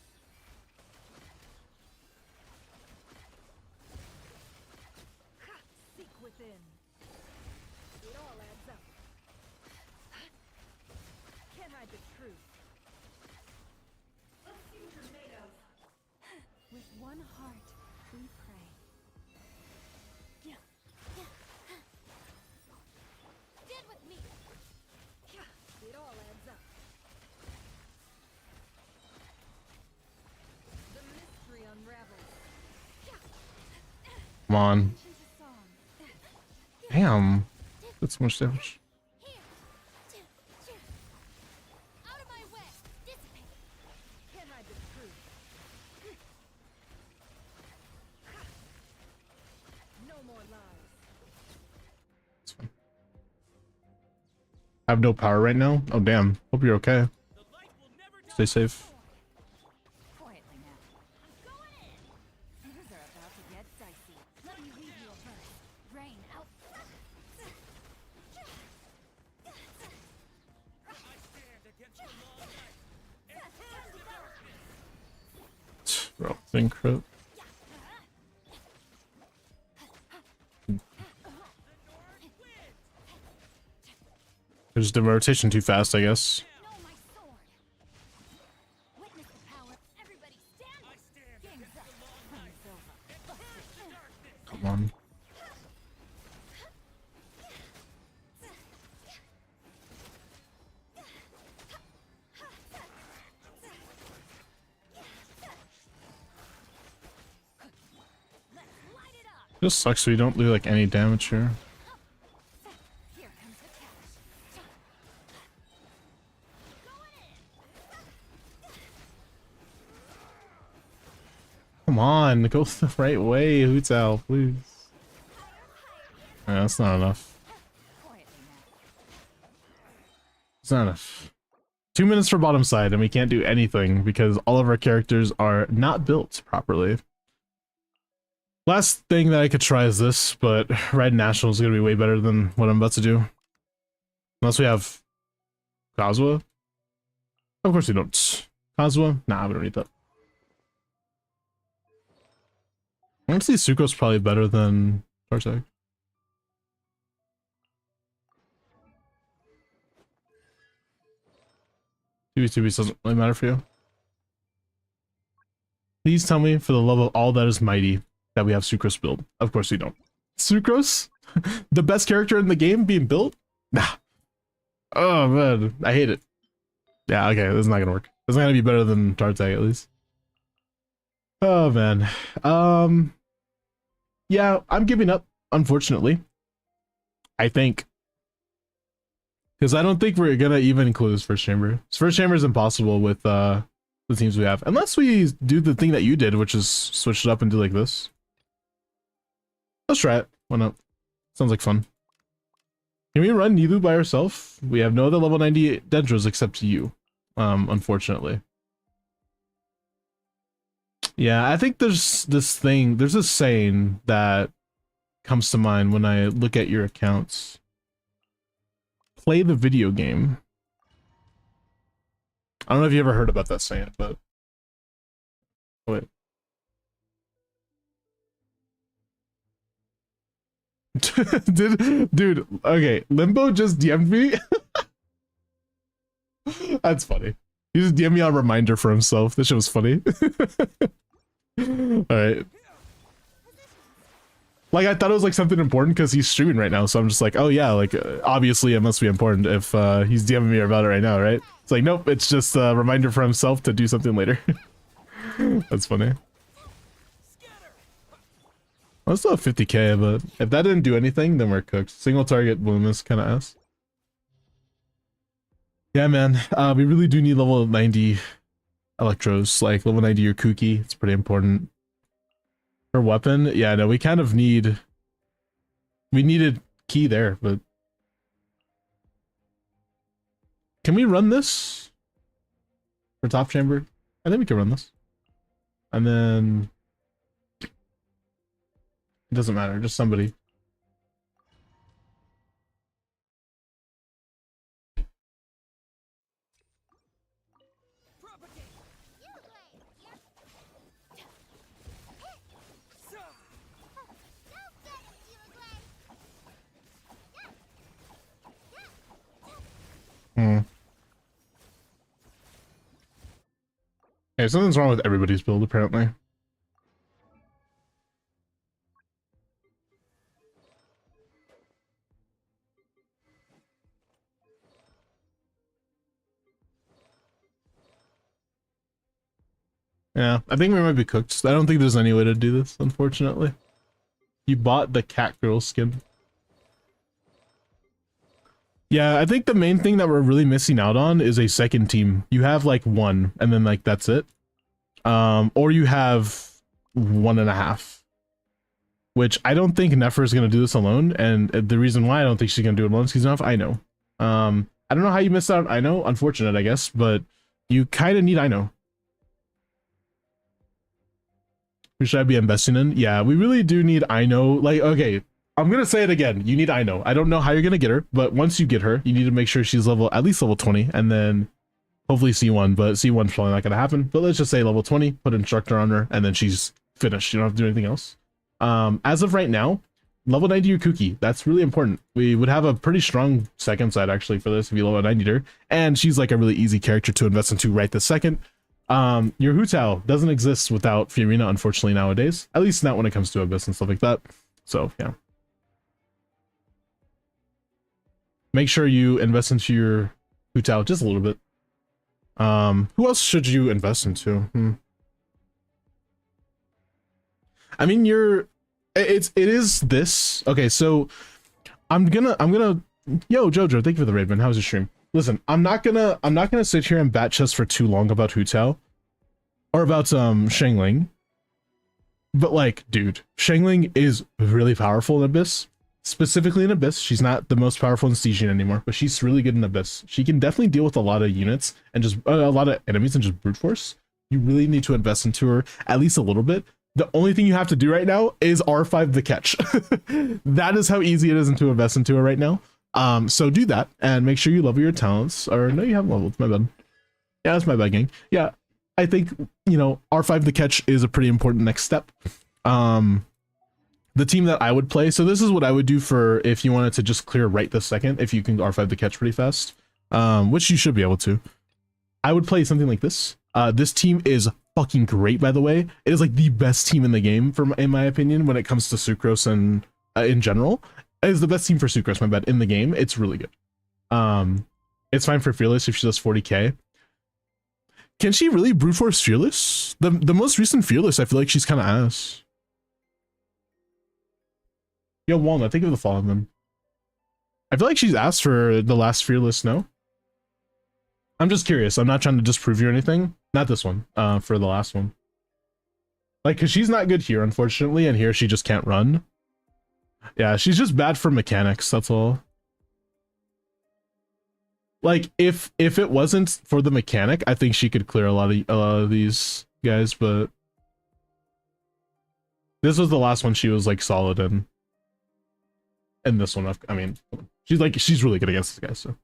Come on. Attention to song. Damn. That's so much damage. Here. Out of my way. Dissipate. Can't hide the truth. No more lies. It's fine. I have no power right now. Oh damn. Hope you're okay. Stay safe. Quietly now. I'm going in. Things are about to get dicey. Let me read you a verse. Rain out. Bro, think crit. There's the rotation too fast, I guess. Know my sword. Witness the power. Everybody stand. Game's up. Time's over. Come on. Let's light it up. Just sucks we don't do like any damage here. Here comes the catch. Come on, go the right way, Hoots Owl, please. Yeah, that's not enough. Quietly now. It's not enough. 2 minutes for bottom side, and we can't do anything because all of our characters are not built properly. Last thing that I could try is this, but Raiden National is going to be way better than what I'm about to do. Unless we have Kazuha. Of course we don't. Kazuha? Nah, we don't need that. Honestly, Suko's probably better than Tartak. 2v2v doesn't really matter for you. Please tell me, for the love of all that is mighty, that we have Sucrose build. Of course we don't. Sucrose? The best character in the game being built? Nah. Oh man, I hate it. Yeah, okay, this is not gonna work. It's not gonna be better than Tartak at least. Oh man. Yeah, I'm giving up, unfortunately. I think. Because I don't think we're gonna even close First Chamber. First Chamber is impossible with the teams we have. Unless we do the thing that you did, which is switch it up and do like this. Let's try it. Why not? Sounds like fun. Can we run Nilu by herself? We have no other level 90 Dendros except you. Unfortunately. Yeah, I think there's this saying that comes to mind when I look at your accounts. Play the video game. I don't know if you ever heard about that saying, but wait. Dude, okay, Limbo just DM'd me. That's funny. He just DM'd me a reminder for himself. This shit was funny. Alright. Like, I thought it was like something important because he's streaming right now, so I'm just like, oh yeah, like, obviously it must be important if he's DMing me about it right now, right? It's like, nope, it's just a reminder for himself to do something later. That's funny. Well, still have 50k, but if that didn't do anything, then we're cooked. Single target bloom is kind of ass. Yeah, man, we really do need level 90 Electros, like level 90 your Kuki, it's pretty important. For weapon, yeah, no, we kind of need... We needed key there, but... Can we run this? For top chamber? I think we can run this. And then... It doesn't matter, just somebody. Hey, something's wrong with everybody's build, apparently. Yeah, I think we might be cooked. I don't think there's any way to do this, unfortunately. You bought the cat girl skin. Yeah, I think the main thing that we're really missing out on is a second team. You have like one, and then like that's it. Or you have 1.5. Which I don't think Nefer is gonna do this alone, and the reason why I don't think she's gonna do it alone is because you don't have Ino. I don't know how you missed out on Ino. Unfortunate, I guess, but you kind of need Ino. Who should I be investing in? Yeah, we really do need Ino. Like, okay, I'm gonna say it again. You need Ino. I don't know how you're gonna get her, but once you get her, you need to make sure she's at least level 20, and then hopefully C1. But C1's probably not gonna happen. But let's just say level 20. Put instructor on her, and then she's finished. You don't have to do anything else. As of right now, level 90 Yukuki. That's really important. We would have a pretty strong second side actually for this if you level 90 her, and she's like a really easy character to invest into right this second. Your Hu Tao doesn't exist without Fiorina, unfortunately, nowadays. At least not when it comes to Abyss and stuff like that. So, yeah. Make sure you invest into your Hu Tao just a little bit. Who else should you invest into? I mean, it is this. Okay, so I'm gonna yo, Jojo, thank you for the raid, man. How was your stream? Listen, I'm not gonna sit here and bat chest for too long about Hu Tao or about Shangling. But like, dude, Shangling is really powerful in Abyss. Specifically in Abyss, she's not the most powerful in Stygian anymore, but she's really good in Abyss. She can definitely deal with a lot of units and just a lot of enemies and just brute force. You really need to invest into her at least a little bit. The only thing you have to do right now is R5 the catch. That is how easy it is to invest into her right now. So do that and make sure you level your talents. Or no, you haven't leveled. My bad. Yeah, that's my bad, gang. Yeah, I think, you know, R5 the catch is a pretty important next step. The team that I would play, so this is what I would do for if you wanted to just clear right this second, if you can R5 the catch pretty fast, which you should be able to. I would play something like this. This team is fucking great, by the way. It is like the best team in the game, in my opinion, when it comes to Sucrose and in general. It is the best team for Sucrose, my bad, in the game. It's really good. It's fine for Fearless if she does 40k. Can she really brute force Fearless? The most recent Fearless, I feel like she's kind of ass. Yo, Walnut, thank you for the follow, man. I feel like she's asked for the last Fearless, no? I'm just curious. I'm not trying to disprove you or anything. Not this one, for the last one. Like, because she's not good here, unfortunately, and here she just can't run. Yeah, she's just bad for mechanics, that's all. Like, if it wasn't for the mechanic, I think she could clear a lot of these guys, but this was the last one she was, like, solid in. And this one, I mean, she's really good against this guy, so.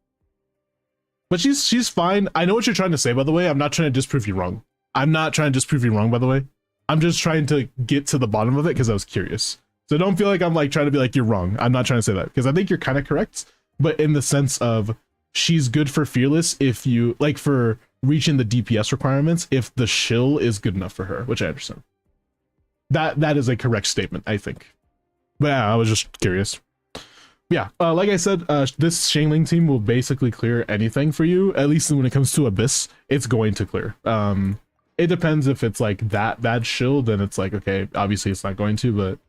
But she's fine. I know what you're trying to say, by the way. I'm not trying to disprove you wrong. I'm not trying to disprove you wrong, by the way. I'm just trying to get to the bottom of it because I was curious. So don't feel like I'm like trying to be like, you're wrong. I'm not trying to say that because I think you're kind of correct, but in the sense of she's good for Fearless if you, like, for reaching the DPS requirements, if the shill is good enough for her, which I understand. That is a correct statement, I think. But yeah, I was just curious. Yeah, like I said, this Shangling team will basically clear anything for you. At least when it comes to Abyss, it's going to clear. It depends if it's like that bad shield, then it's like, okay, obviously it's not going to, but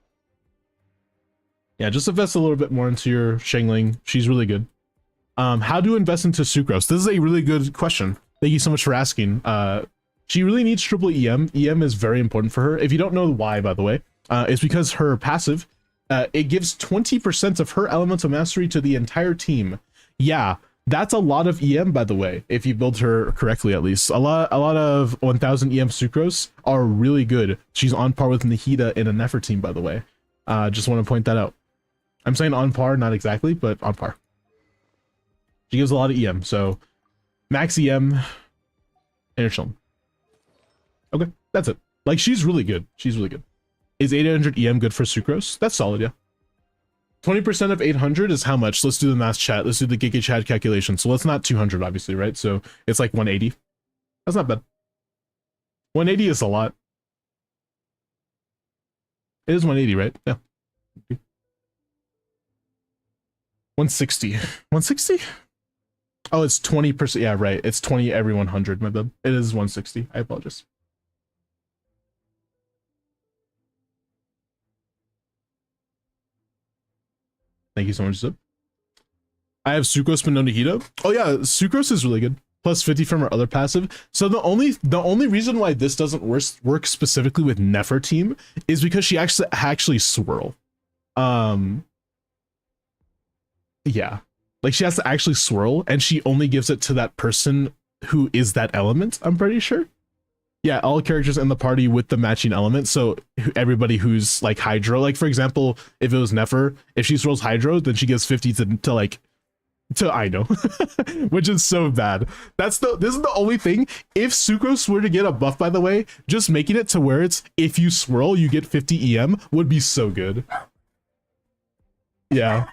yeah, just invest a little bit more into your Shangling. She's really good. How to invest into Sucrose? This is a really good question. Thank you so much for asking. She really needs triple EM. EM is very important for her. If you don't know why, by the way, it's because her passive, it gives 20% of her elemental mastery to the entire team. Yeah, that's a lot of EM, by the way, if you build her correctly, at least. A lot of 1000 EM Sucrose are really good. She's on par with Nahida in a Nefer team, by the way. Just want to point that out. I'm saying on par, not exactly, but on par. She gives a lot of EM, so max EM, inner chilling. Okay, that's it. Like, she's really good. She's really good. Is 800 EM good for Sucrose? That's solid, yeah. 20% of 800 is how much? Let's do the math chat. Let's do the Giga chat calculation. So let's not 200, obviously, right? So it's like 180. That's not bad. 180 is a lot. It is 180, right? Yeah. 160. 160? Oh, it's 20%. Yeah, right. It's 20 every 100. My bad. It is 160. I apologize. Thank you so much, Zip. I have Sucrose but no Nahida. Oh yeah, Sucrose is really good. Plus 50 from our other passive. So the only reason why this doesn't work specifically with Nefer team is because she actually swirl. Yeah. Like she has to actually swirl, and she only gives it to that person who is that element, I'm pretty sure. Yeah, all characters in the party with the matching element. So everybody who's like Hydro, like for example, if it was Nefer, if she swirls Hydro, then she gives 50 to I know, which is so bad. This is the only thing. If Sucrose were to get a buff, by the way, just making it to where it's if you swirl, you get 50 EM would be so good. Yeah,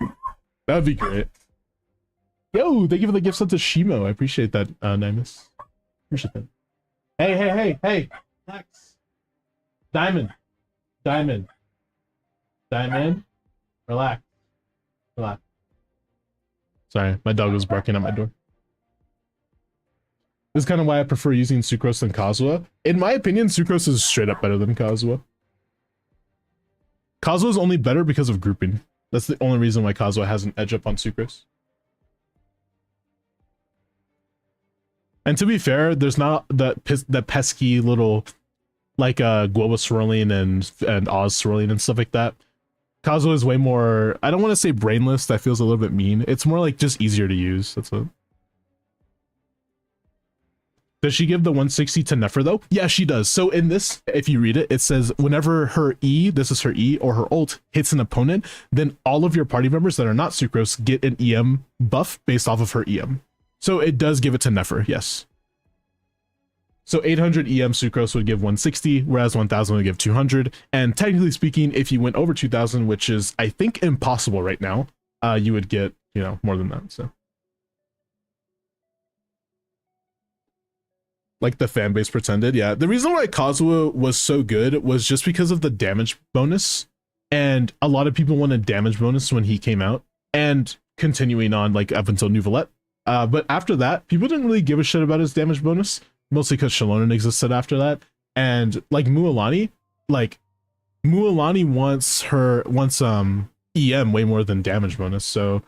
that would be great. Yo, thank you for the gift sent to Shimo. I appreciate that, Nimus. Appreciate that. Hey. Relax. Diamond. Relax. Sorry, my dog was barking at my door. This is kind of why I prefer using Sucrose than Kazuha. In my opinion, Sucrose is straight up better than Kazuha. Kazuha is only better because of grouping. That's the only reason why Kazuha has an edge up on Sucrose. And to be fair, there's not that pesky little like Guoba swirling and Oz swirling and stuff like that. Kazuha is way more, I don't want to say brainless, that feels a little bit mean. It's more like just easier to use. That's what. Does she give the 160 to Nefer though? Yeah, she does. So in this, if you read it, it says whenever her E, this is her E, or her ult hits an opponent, then all of your party members that are not Sucrose get an EM buff based off of her EM. So it does give it to Nefer, yes. So 800 EM Sucrose would give 160, whereas 1000 would give 200. And technically speaking, if you went over 2000, which is, I think, impossible right now, you would get, you know, more than that. So, like the fan base pretended, yeah. The reason why Kazuha was so good was just because of the damage bonus. And a lot of people wanted damage bonus when he came out, and continuing on like up until Nouvellette. But after that, people didn't really give a shit about his damage bonus. Mostly because Shallonen existed after that. And like Mualani wants EM way more than damage bonus. So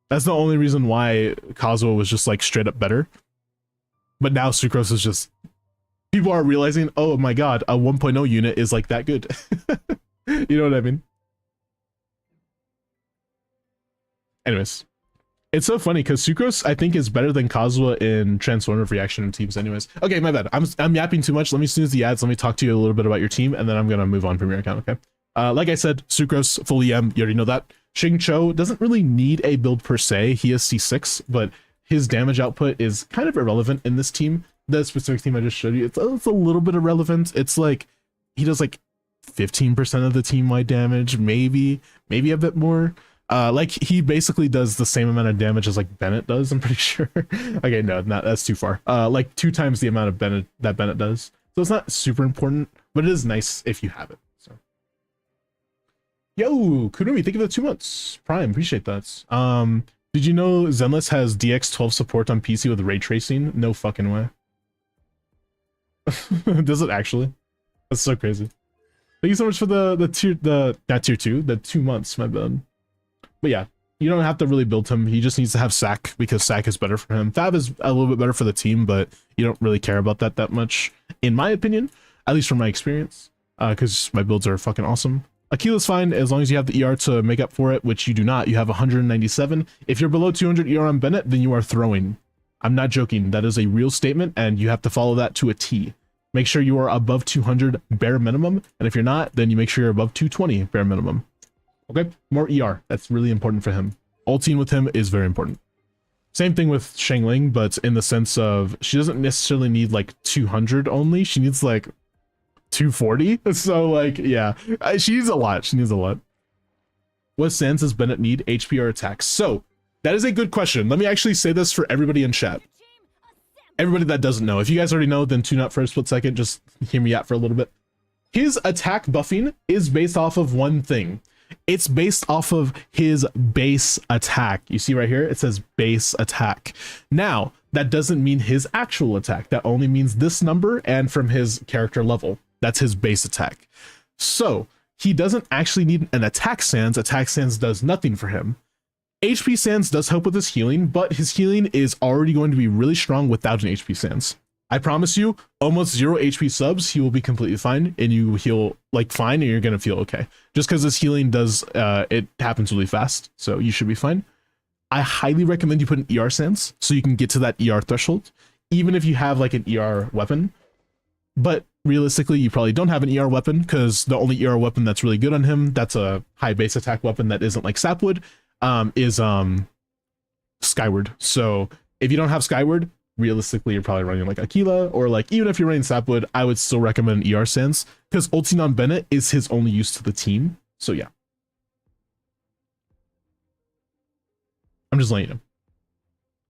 that's the only reason why Kazuha was just like straight up better. But now Sucrose is just, people are realizing, oh my god, a 1.0 unit is like that good. You know what I mean? Anyways. It's so funny because Sucrose, I think, is better than Kazuha in transformative reaction teams anyways. Okay, my bad. I'm yapping too much. Let me snooze the ads. Let me talk to you a little bit about your team, and then I'm going to move on from your account, okay? Like I said, Sucrose, full EM. You already know that. Xingqiu doesn't really need a build per se. He is C6, but his damage output is kind of irrelevant in this team. The specific team I just showed you, it's a little bit irrelevant. It's like, he does like 15% of the team-wide damage, maybe a bit more. Like he basically does the same amount of damage as like Bennett does, I'm pretty sure. Okay, no, that's too far. Like 2 times the amount of Bennett that Bennett does. So it's not super important, but it is nice if you have it. So, yo, Kurumi, thank you for the 2 months. Prime, appreciate that. Did you know Zenless has DX12 support on PC with ray tracing? No fucking way. Does it actually? That's so crazy. Thank you so much for not tier 2, the 2 months, my bad. But yeah, you don't have to really build him. He just needs to have Sack because Sack is better for him. Fab is a little bit better for the team, but you don't really care about that much, in my opinion, at least from my experience, because my builds are fucking awesome. Akila's fine as long as you have the ER to make up for it, which you do not. You have 197. If you're below 200 ER on Bennett, then you are throwing. I'm not joking. That is a real statement, and you have to follow that to a T. Make sure you are above 200 bare minimum, and if you're not, then you make sure you're above 220 bare minimum. Okay, more ER. That's really important for him. Ulting with him is very important. Same thing with Shangling, but in the sense of she doesn't necessarily need like 200 only. She needs like 240. So like, yeah, she needs a lot. She needs a lot. What sands does Bennett need? HP or attacks? So that is a good question. Let me actually say this for everybody in chat. Everybody that doesn't know. If you guys already know, then tune out for a split second. Just hear me out for a little bit. His attack buffing is based off of one thing. It's based off of his base attack. You see right here, it says base attack. Now, that doesn't mean his actual attack. That only means this number and from his character level. That's his base attack. So he doesn't actually need an attack sans. Attack sans does nothing for him. HP Sands does help with his healing, but his healing is already going to be really strong without an HP Sands. I promise you, almost 0 HP subs, he will be completely fine, and you heal like fine, and you're gonna feel okay. Just because his healing does, it happens really fast, so you should be fine. I highly recommend you put an ER Sands so you can get to that ER threshold, even if you have like an ER weapon. But realistically, you probably don't have an ER weapon, because the only ER weapon that's really good on him, that's a high base attack weapon that isn't like Sapwood, is Skyward. So if you don't have Skyward, realistically, you're probably running like Aquila, or like even if you're running Sapwood, I would still recommend ER Sands, because ulting on Bennett is his only use to the team. So yeah. I'm just letting you know.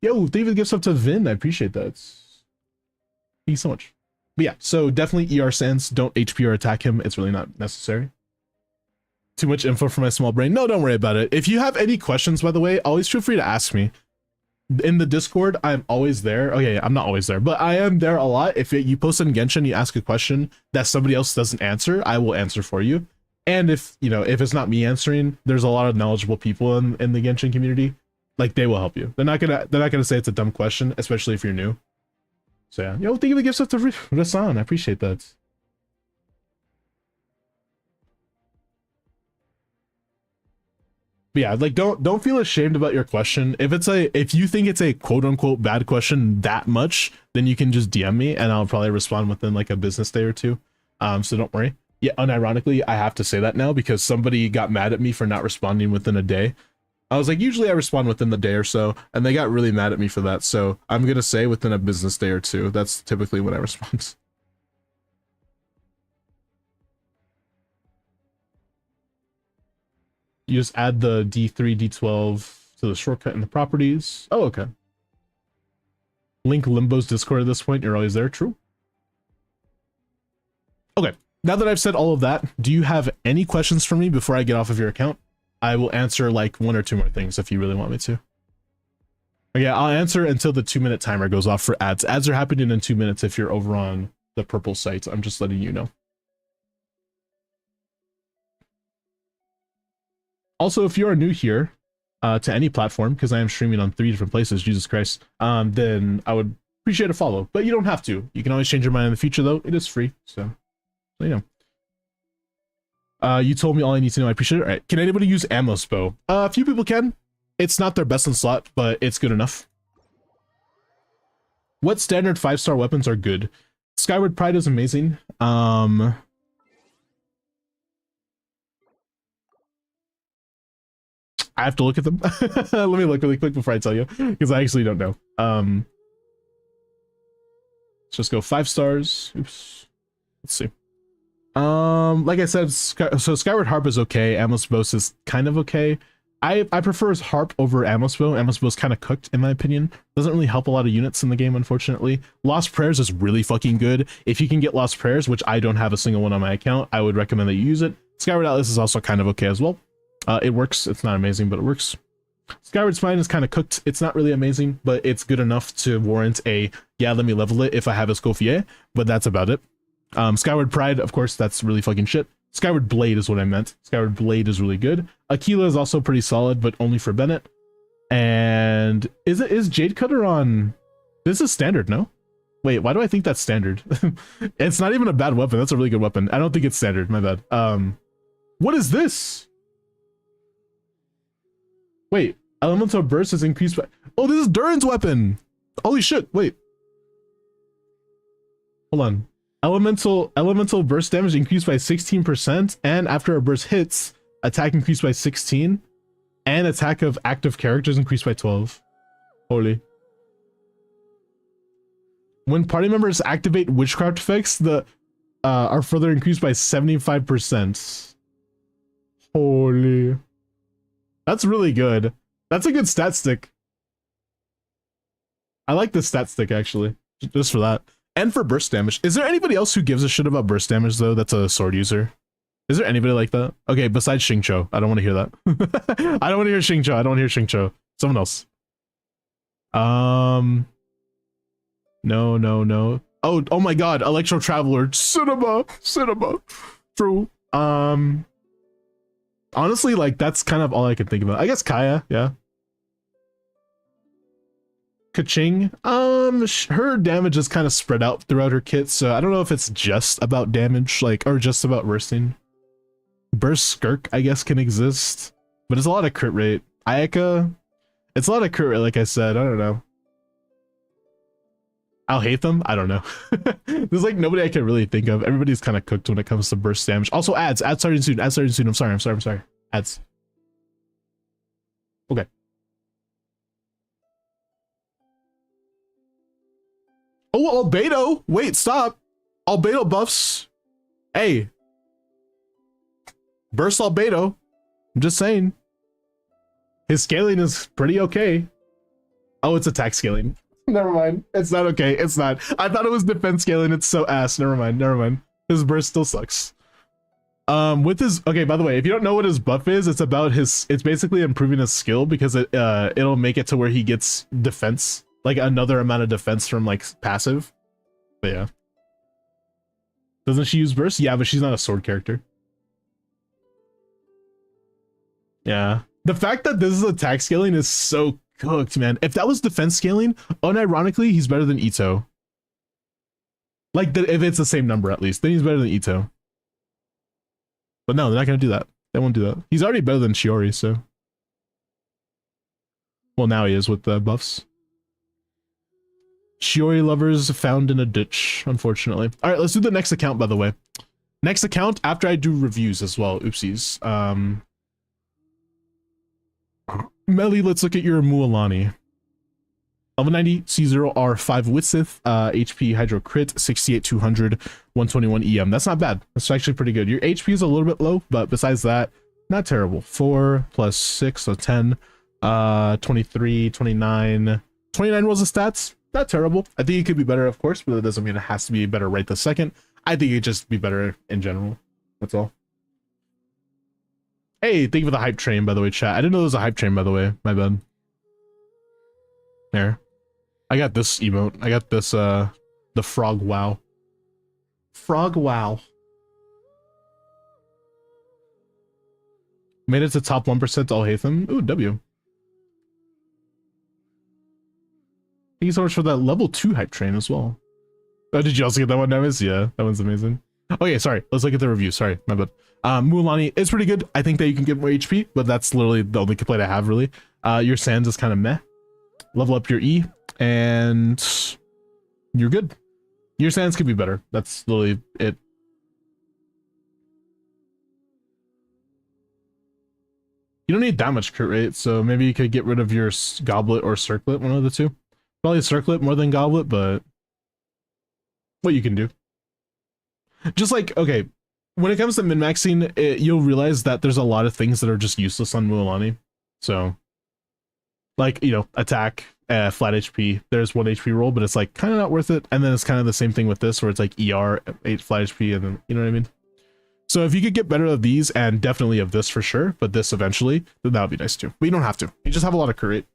Yo, David gifts up to Vin. I appreciate that. Thank you so much. But yeah, so definitely ER Sands. Don't HP or attack him. It's really not necessary. Too much info for my small brain. No, don't worry about it. If you have any questions, by the way, always feel free to ask me. In the Discord, I'm always there. Okay, I'm not always there, but I am there a lot. If you post in Genshin, you ask a question that somebody else doesn't answer, I will answer for you. And if, you know, if it's not me answering, there's a lot of knowledgeable people in the Genshin community. Like, they will help you. They're not gonna say it's a dumb question, especially if you're new. So yeah, yo, thank you for the gifts up to Rasan. I appreciate that. But yeah, like don't feel ashamed about your question. If you think it's a quote unquote bad question that much, then you can just DM me and I'll probably respond within like a business day or two. So don't worry. Yeah, unironically, I have to say that now because somebody got mad at me for not responding within a day. I was like, usually I respond within the day or so, and they got really mad at me for that. So I'm gonna say within a business day or two. That's typically when I respond. You just add the D3, D12 to the shortcut in the properties. Oh, okay. Link Limbo's Discord at this point. You're always there. True. Okay. Now that I've said all of that, do you have any questions for me before I get off of your account? I will answer like 1 or 2 more things if you really want me to. Okay, I'll answer until the 2-minute timer goes off for ads. Ads are happening in 2 minutes if you're over on the purple site. I'm just letting you know. Also, if you are new here to any platform, because I am streaming on 3 different places, Jesus Christ, then I would appreciate a follow. But you don't have to. You can always change your mind in the future, though. It is free, so you know. You told me all I need to know. I appreciate it. All right. Can anybody use Ammo's bow? A few people can. It's not their best in slot, but it's good enough. What standard 5-star weapons are good? Skyward Pride is amazing. I have to look at them. Let me look really quick before I tell you, because I actually don't know. Let's just go 5 stars. Oops. Let's see. Like I said, so Skyward Harp is okay. Ammo's bow is kind of okay. I prefer Harp over Ammo's bow. Ammo's bow is kind of cooked in my opinion. Doesn't really help a lot of units in the game, unfortunately. Lost Prayers is really fucking good. If you can get Lost Prayers, which I don't have a single one on my account, I would recommend that you use it. Skyward Atlas is also kind of okay as well. It works. It's not amazing, but it works. Skyward Spine is kind of cooked. It's not really amazing, but it's good enough to warrant a, yeah, let me level it if I have a Escoffier, but that's about it. Skyward Pride, of course, that's really fucking shit. Skyward Blade is what I meant. Skyward Blade is really good. Aquila is also pretty solid, but only for Bennett. And is Jade Cutter on... This is standard, no? Wait, why do I think that's standard? It's not even a bad weapon. That's a really good weapon. I don't think it's standard, my bad. What is this? Wait, Elemental Burst is increased by... Oh, this is Durin's weapon! Holy shit, wait. Hold on. Elemental burst damage increased by 16%, and after a burst hits, attack increased by 16, and attack of active characters increased by 12. Holy. When party members activate witchcraft effects, are further increased by 75%. Holy. That's really good. That's a good stat stick. I like this stat stick actually, just for that. And for burst damage. Is there anybody else who gives a shit about burst damage though that's a sword user? Is there anybody like that? Okay, besides Xingqiu. I don't want to hear that. I don't want to hear Xingqiu. I don't want to hear Xingqiu. Someone else. No. Oh my god, Electro Traveler. Cinema. True. Honestly, like that's kind of all I can think about. I guess Kaya, yeah. Kaching, her damage is kind of spread out throughout her kit, so I don't know if it's just about damage, like, or just about bursting. Burst Skirk, I guess, can exist, but it's a lot of crit rate. Ayaka, it's a lot of crit rate, like I said. I don't know. I'll hate them. I don't know. There's like nobody I can really think of. Everybody's kind of cooked when it comes to burst damage. Also, ads starting soon. Ads starting soon. I'm sorry. Ads. Okay. Oh, Albedo! Wait, stop! Albedo buffs. Hey. Burst Albedo. I'm just saying. His scaling is pretty okay. Oh, it's attack scaling. Never mind. It's not okay. It's not. I thought it was defense scaling. It's so ass. Never mind. His burst still sucks. With his, okay, by the way, if you don't know what his buff is, it's about his, it's basically improving his skill because it'll make it to where he gets defense. Like another amount of defense from like passive. But yeah. Doesn't she use burst? Yeah, but she's not a sword character. Yeah. The fact that this is attack scaling is so cooked, man. If that was defense scaling, unironically, he's better than Ito. Like, if it's the same number at least, then he's better than Ito. But no, they're not going to do that. They won't do that. He's already better than Shiori, so. Well, now he is with the buffs. Shiori lovers found in a ditch, unfortunately. All right, let's do the next account, by the way. Next account after I do reviews as well. Oopsies. Melly, let's look at your Mualani. Level 90, C0R 5 Witsith, HP Hydro Crit, 68, 200, 121 EM. That's not bad. That's actually pretty good. Your HP is a little bit low, but besides that, not terrible. 4 plus 6, so 10, 23, 29. 29 rolls of stats. Not terrible. I think it could be better, of course, but it doesn't mean it has to be better right this second. I think it could just be better in general. That's all. Hey, thank you for the hype train, by the way, chat. I didn't know there was a hype train, by the way. My bad. There. I got this emote. I got this, the frog wow. Frog wow. Made it to top 1%, I'll hate them. Ooh, W. Thank you so much for that level 2 hype train as well. Oh, did you also get that one, Nevis? Yeah, that one's amazing. Okay, sorry. Let's look at the review. Sorry, my bad. Mualani is pretty good. I think that you can get more HP, but that's literally the only complaint I have, really. Your Sands is kind of meh. Level up your E, and you're good. Your Sands could be better. That's literally it. You don't need that much crit rate, so maybe you could get rid of your Goblet or Circlet, one of the two. Probably Circlet more than Goblet, but what you can do. Just like, okay, when it comes to min-maxing, you'll realize that there's a lot of things that are just useless on Mualani. So, like, you know, attack, flat HP, there's 1 HP roll, but it's like kind of not worth it. And then it's kind of the same thing with this, where it's like ER, 8 flat HP, and then, you know what I mean? So if you could get better of these, and definitely of this for sure, but this eventually, then that would be nice too. But you don't have to. You just have a lot of crit rate.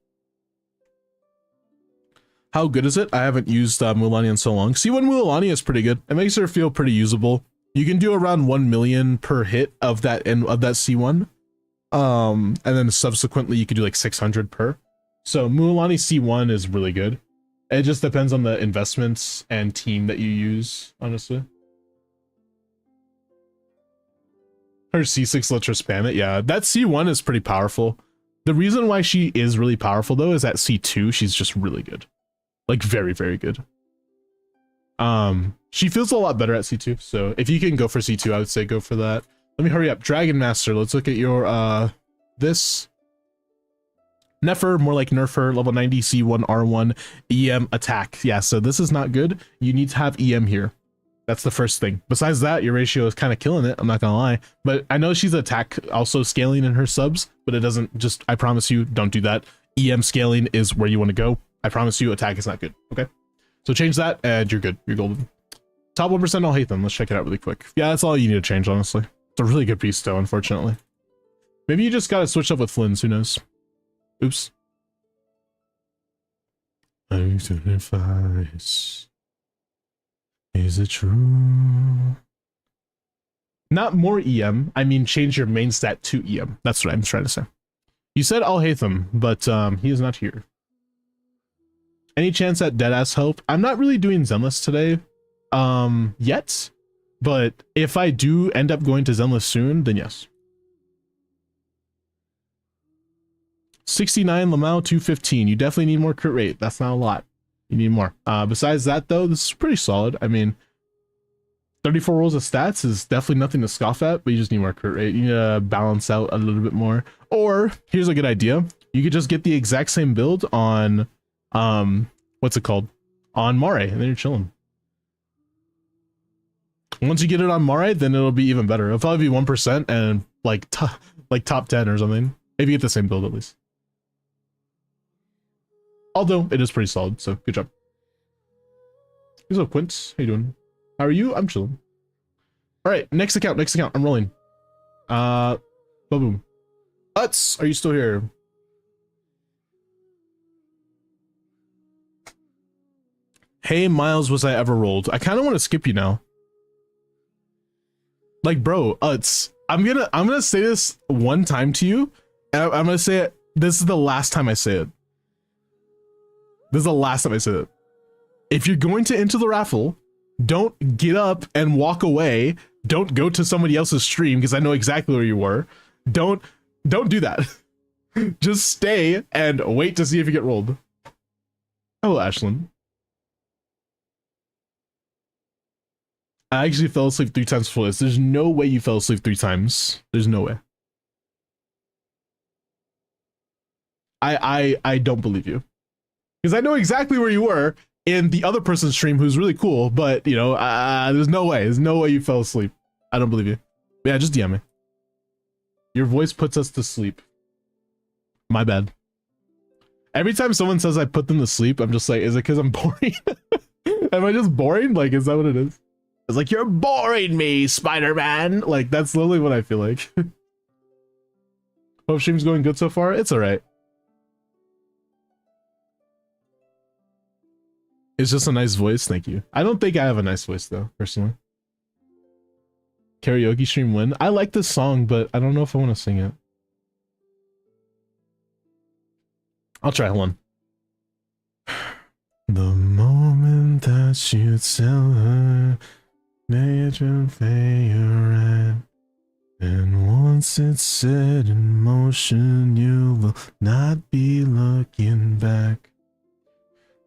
How good is it? I haven't used Mualani in so long. C1 Mualani is pretty good. It makes her feel pretty usable. You can do around 1 million per hit of that C1. And then subsequently you could do like 600 per. So Mualani C1 is really good. It just depends on the investments and team that you use, honestly. Her C6 lets her spam it. Yeah, that C1 is pretty powerful. The reason why she is really powerful though is at C2 she's just really good. Like very, very good. She feels a lot better at C2, so if you can go for C2, I would say go for that. Let me hurry up. Dragon Master, let's look at your this. Nefer, more like Nerfer, level 90, C1, R1, EM, attack. Yeah, so this is not good. You need to have EM here. That's the first thing. Besides that, your ratio is kind of killing it, I'm not gonna lie. But I know she's attack also scaling in her subs, but it doesn't just, I promise you, don't do that. EM scaling is where you want to go. I promise you, attack is not good, okay? So change that, and you're good. You're golden. Top 1%, I'll hate them. Let's check it out really quick. Yeah, that's all you need to change, honestly. It's a really good piece, though, unfortunately. Maybe you just gotta switch up with Flynn's, who knows? Oops. Advice. Is it true? Not more EM. I mean, change your main stat to EM. That's what I'm trying to say. You said I'll hate them, but he is not here. Any chance at Deadass help? I'm not really doing Zenless today, yet, but if I do end up going to Zenless soon, then yes. 69 Lamau 215. You definitely need more crit rate. That's not a lot. You need more. Besides that, though, this is pretty solid. I mean, 34 rolls of stats is definitely nothing to scoff at, but you just need more crit rate. You need to balance out a little bit more. Or here's a good idea: you could just get the exact same build on, what's it called, on Mare, and then you're chilling. Once you get it on Mare, then it'll be even better. It'll probably be 1% and like top 10 or something. If you get the same build at least. Although it is pretty solid, so good job. What's up, Quince? How you doing? How are you? I'm chilling. All right, next account. I'm rolling. Boom. Utz, are you still here? Hey, Miles, was I ever rolled? I kind of want to skip you now. Like, bro, Utz, I'm gonna say this one time to you, and I'm gonna say it. This is the last time I say it. This is the last time I say it. If you're going to enter the raffle, don't get up and walk away. Don't go to somebody else's stream, because I know exactly where you were. Don't do that. Just stay and wait to see if you get rolled. Hello, Ashlyn. I actually fell asleep 3 times before this. There's no way you fell asleep 3 times. There's no way. I don't believe you. Because I know exactly where you were in the other person's stream who's really cool, but, you know, there's no way. There's no way you fell asleep. I don't believe you. But yeah, just DM me. Your voice puts us to sleep. My bad. Every time someone says I put them to sleep, I'm just like, is it because I'm boring? Am I just boring? Like, is that what it is? It's like, you're boring me, Spider-Man. Like, that's literally what I feel like. Hope stream's going good so far. It's all right. It's just a nice voice. Thank you. I don't think I have a nice voice, though, personally. Karaoke stream win. I like this song, but I don't know if I want to sing it. I'll try. Hold on. The moment that you tell her major favorite, and once it's set in motion, you will not be looking back.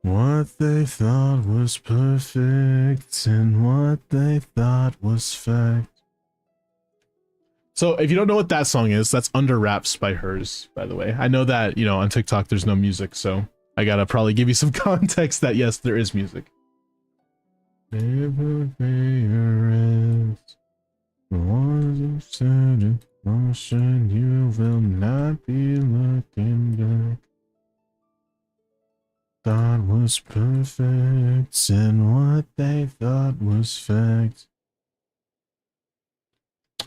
What they thought was perfect and what they thought was fact. So if you don't know what that song is, that's Under Wraps by Hers, by the way. I know that, you know, on TikTok there's no music, so I gotta probably give you some context that yes, there is music. Motion, you will not be looking back. Thought was perfect and what they thought was fact.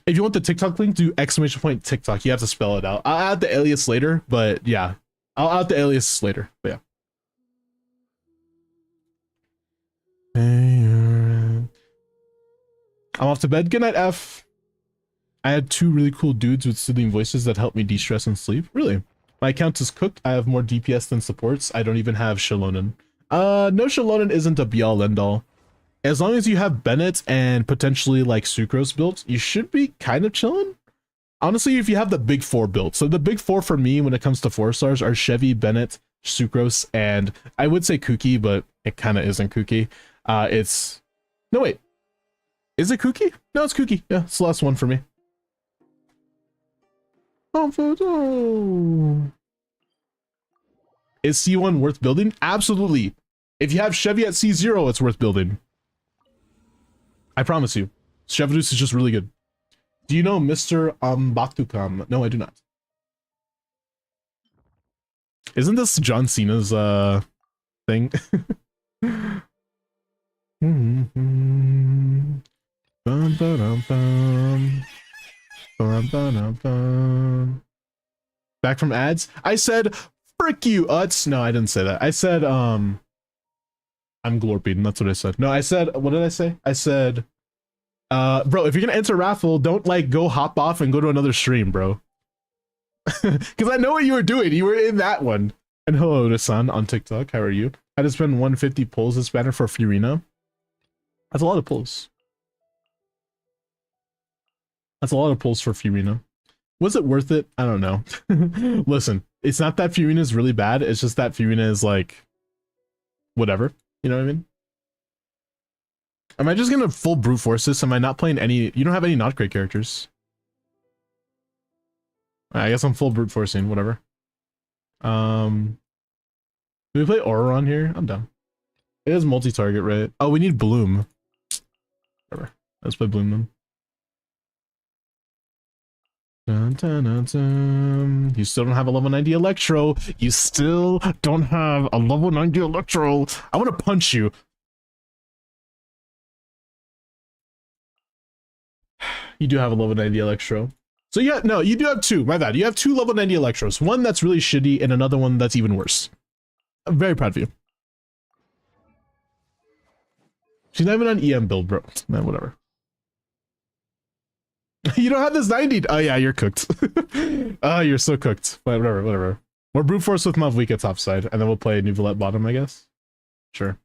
If you want the TikTok link, do ! TikTok. You have to spell it out. I'll add the alias later, but yeah. I'll add the alias later, but yeah. I'm off to bed. Good night, F. I had 2 really cool dudes with soothing voices that helped me de-stress and sleep. Really? My account is cooked. I have more DPS than supports. I don't even have Shalonen. No, Shalonen isn't a be-all end-all. As long as you have Bennett and potentially like Sucrose built, you should be kind of chilling. Honestly, if you have the big 4 built. So the big 4 for me when it comes to 4 stars are Chevy, Bennett, Sucrose, and I would say Kooky, but it kind of isn't Kooky. It's... No, wait. Is it Kooky? No, it's Kooky. Yeah, it's the last one for me. Is C1 worth building? Absolutely. If you have Chevy at C0, it's worth building. I promise you. Chevrolet is just really good. Do you know Mr. Baktukam? No, I do not. Isn't this John Cena's thing? Back from ads? I said, frick you, Utz. No, I didn't say that. I said, I'm glorping. That's what I said. No, I said, what did I say? I said, bro, if you're gonna enter raffle, don't like go hop off and go to another stream, bro. Because I know what you were doing. You were in that one. And hello to San on TikTok. How are you? I just spent 150 pulls this banner for Furina. That's a lot of pulls. That's a lot of pulls for Furina. Was it worth it? I don't know. Listen, it's not that Furina is really bad. It's just that Furina is like, whatever. You know what I mean? Am I just gonna full brute force this? Am I not playing any? You don't have any not great characters. I guess I'm full brute forcing. Whatever. Do we play Aura on here? I'm down. It is multi-target, right? Oh, we need Bloom. Whatever. Let's play Bloom then. Dun, dun, dun, dun. You still don't have a level 90 Electro. You still don't have a level 90 Electro. I want to punch you. You do have a level 90 Electro. So yeah, no, you do have two. My bad. You have two level 90 Electros. One that's really shitty and another one that's even worse. I'm very proud of you. She's not even on EM build, bro. Man, whatever. You don't have this 90. Oh yeah, you're cooked. Oh, you're so cooked. Whatever, whatever. More brute force with Mavwika topside, and then we'll play Nuvolette bottom, I guess. Sure.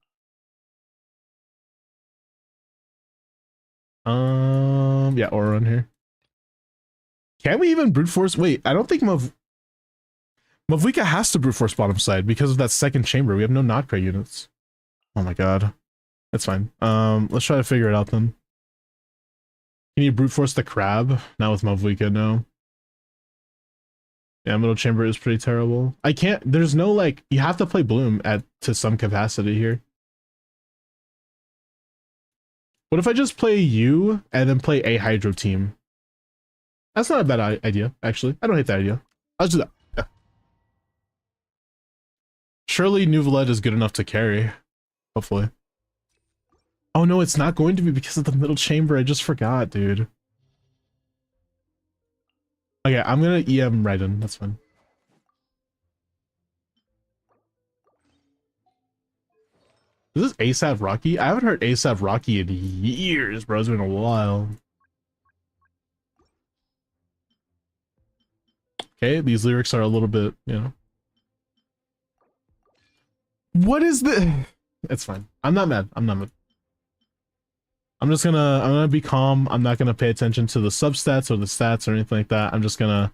Yeah, Aura on here. Can we even brute force? Wait, I don't think Mavwika has to brute force bottom side because of that second chamber. We have no not great units. Oh my god. That's fine. Let's try to figure it out then. Can you brute force the crab? Not with Mavwika, no. Yeah, middle chamber is pretty terrible. I can't, there's no like, you have to play Bloom to some capacity here. What if I just play you and then play a Hydro team? That's not a bad idea, actually. I don't hate that idea. Let's do that. Yeah. Surely Nuvolette is good enough to carry. Hopefully. Oh no, it's not going to be because of the middle chamber. I just forgot, dude. Okay, I'm gonna EM Raiden. That's fine. Is this ASAP Rocky? I haven't heard ASAP Rocky in years, bro. It's been a while. Okay, these lyrics are a little bit, you know. What is the? It's fine. I'm not mad. I'm not mad. I'm gonna be calm. I'm not gonna pay attention to the substats or the stats or anything like that. I'm just gonna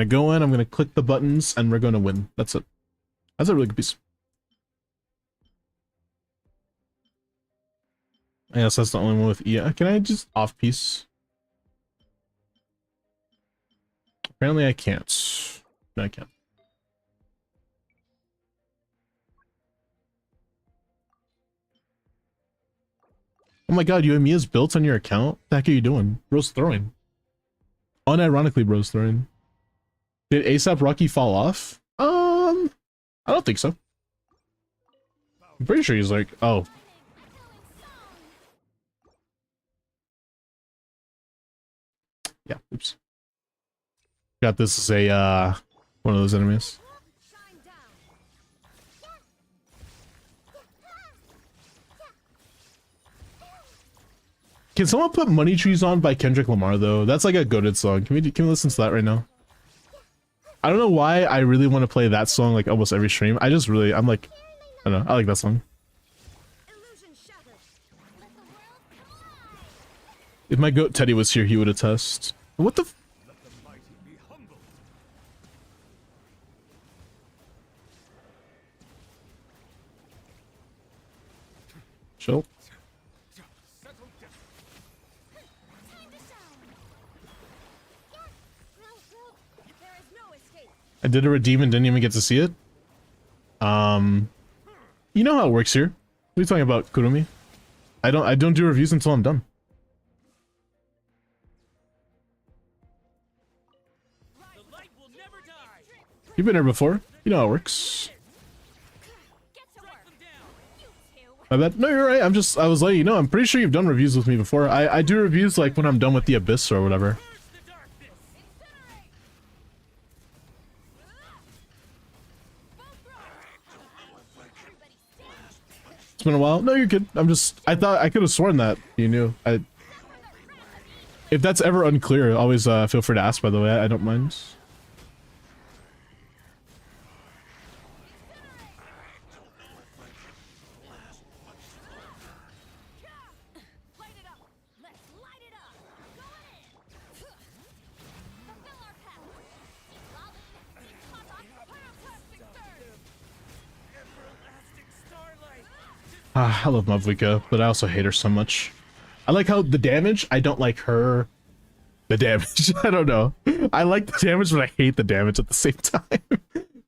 go in. I'm gonna click the buttons and we're gonna win. That's it. That's a really good piece. I guess that's the only one with E. Can I just off piece? Apparently I can't. No, I can't. Oh my god, you have Mia's built on your account? What the heck are you doing? Bro's throwing. Unironically, bro's throwing. Did ASAP Rocky fall off? I don't think so. I'm pretty sure he's like, oh. Yeah, oops. Got this as a, one of those enemies. Can someone put Money Trees on by Kendrick Lamar though? That's like a goated song. Can we listen to that right now? I don't know why I really want to play that song like almost every stream. I'm like, I don't know. I like that song. If my goat Teddy was here, he would attest. What the? Chill. I did a redeem and didn't even get to see it. You know how it works here. What are you talking about, Kurumi? I don't do reviews until I'm done. You've been here before. You know how it works. My bad. No, you're right. I was letting you know. I'm pretty sure you've done reviews with me before. I do reviews like when I'm done with the Abyss or whatever. It's been a while. No, you're good. I thought I could have sworn that you knew. If that's ever unclear, always feel free to ask, by the way. I don't mind. I love Mavuika, but I also hate her so much. I like how the damage, I don't like her. The damage, I don't know. I like the damage, but I hate the damage at the same time.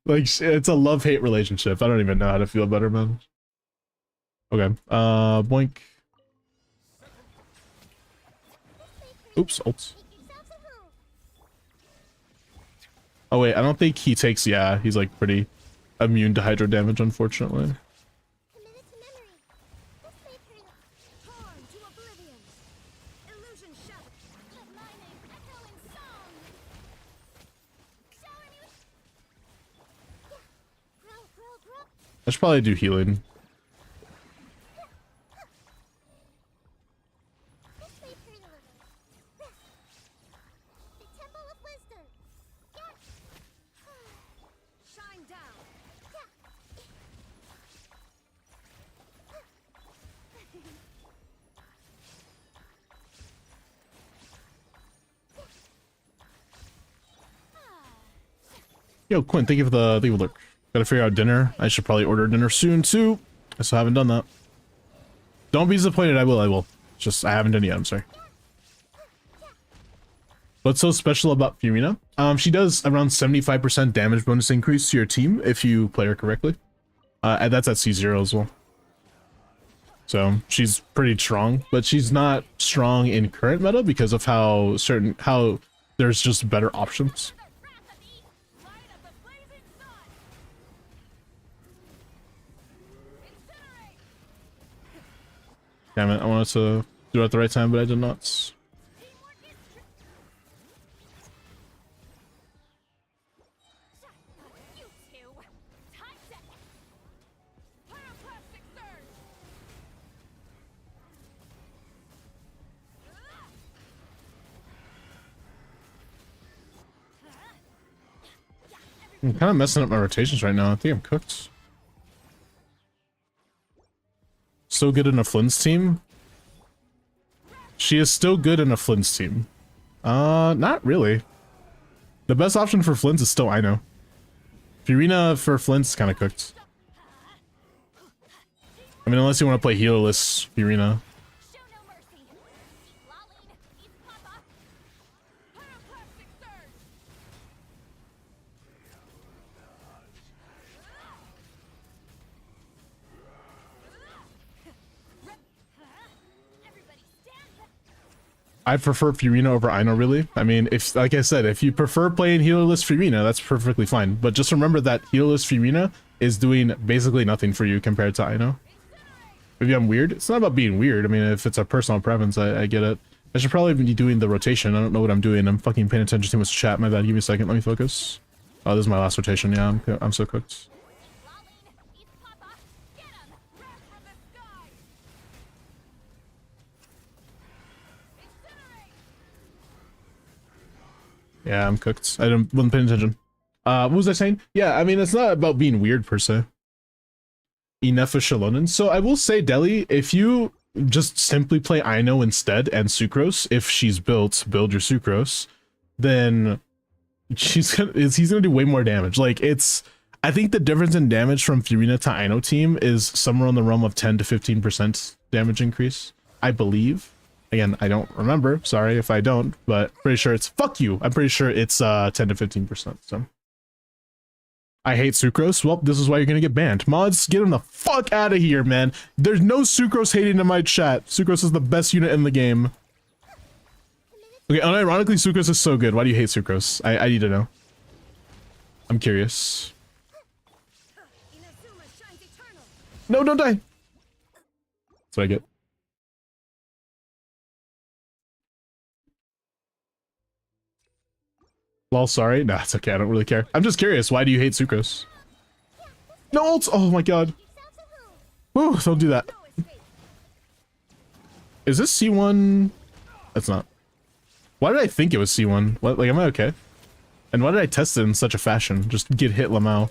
Like, it's a love-hate relationship. I don't even know how to feel about her, man. Okay, boink. Oops, ult. Oh wait, I don't think he takes, yeah, he's like pretty immune to hydro damage, unfortunately. Committed to memory. This may turn torn to oblivion. Illusion shattered. Let my name echo in song. Shower me with. Yeah. Grow. I should probably do healing. This may turn a little. The temple of wisdom. Yeah. Shine down. Yo, Quinn, thank you for the look. Gotta figure out dinner. I should probably order dinner soon too. I still haven't done that. Don't be disappointed. I will. Just I haven't done it yet. I'm sorry. What's so special about Furina? She does around 75% damage bonus increase to your team if you play her correctly. And that's at C0 as well. So she's pretty strong, but she's not strong in current meta because of how there's just better options. Light of the blazing sun. Incinerate. Damn it, I wanted to do it at the right time, but I did not. Teamwork is true. You two. Time to. Pyroclastic surge. I'm kind of messing up my rotations right now. I think I'm cooked. So good in a Flynn's team. She is still good in a Flynn's team. Not really. The best option for Flynn's is still Ino. Furina for Flynn's kind of cooked. I mean, unless you want to play healerless Furina. Show no mercy. Lolling. Eat Papa. Pyroclastic surge. Everybody stand back. I prefer Furina over Ino, really. I mean, if, like I said, if you prefer playing healerless Furina, that's perfectly fine. But just remember that healerless Furina is doing basically nothing for you compared to Ino. Maybe I'm weird. It's not about being weird. I mean, if it's a personal preference, I get it. I should probably be doing the rotation. I don't know what I'm doing. I'm fucking paying attention to much chat. My bad. Give me a second. Let me focus. Oh, this is my last rotation. Yeah, I'm so cooked. Lolling. Eat Papa. Get him. Wrath from the sky. Incinerate. Yeah, I'm cooked. I wasn't paying attention. What was I saying? Yeah, I mean, it's not about being weird per se. Inefa Shalonen. So I will say, Deli, if you just simply play Ino instead and Sucrose, if she's built, build your Sucrose, then he's gonna do way more damage. Like, I think the difference in damage from Furina to Ino team is somewhere in the realm of 10 to 15% damage increase, I believe. Again, I don't remember. Sorry if I don't, but pretty sure it's fuck you. I'm pretty sure it's 10 to 15%. So I hate Sucrose. Well, this is why you're gonna get banned. Mods, get him the fuck out of here, man. There's no Sucrose hating in my chat. Sucrose is the best unit in the game. Okay, unironically, Sucrose is so good. Why do you hate Sucrose? I need to know. I'm curious. Inazuma shines eternal. No, don't die. That's what I get. Lol, sorry. Nah, it's okay. I don't really care. I'm just curious. Why do you hate Sucrose? No ults! Oh my god. Woo, don't do that. No escape. Is this C1? That's not. Why did I think it was C1? What, like, am I okay? And why did I test it in such a fashion? Just get hit Lamau.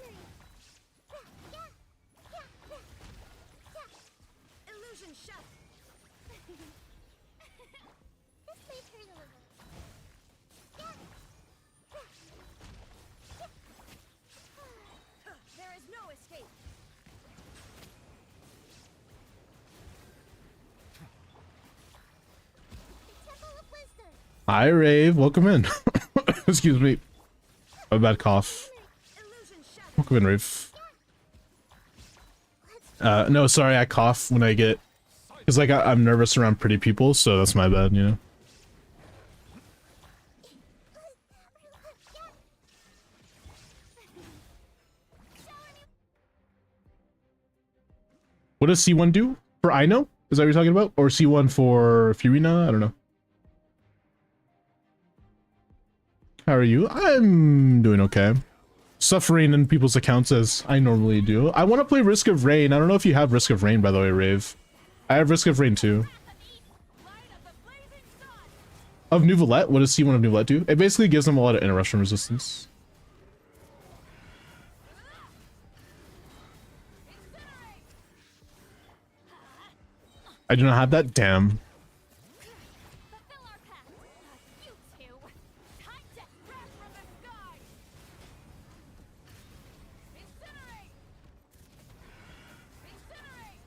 Illusion shattered. This may turn a little. There is no escape. Hi, Rave. Welcome in. Excuse me. A bad cough. Illusion shattered. Welcome in, Rave. No, sorry, I cough when I get... Because, like, I'm nervous around pretty people, so that's my bad, you know? What does C1 do for Ino? Is that what you're talking about? Or C1 for Furina? I don't know. How are you? I'm doing okay. Suffering in people's accounts as I normally do. I want to play Risk of Rain. I don't know if you have Risk of Rain, by the way, Rave. I have Risk of Rain too. Of Nouvelette? What does C1 of Nouvelette do? It basically gives them a lot of interruption resistance. I do not have that. Damn. Fulfill our pact. You two. Time to crash from the sky. Incinerate. Incinerate.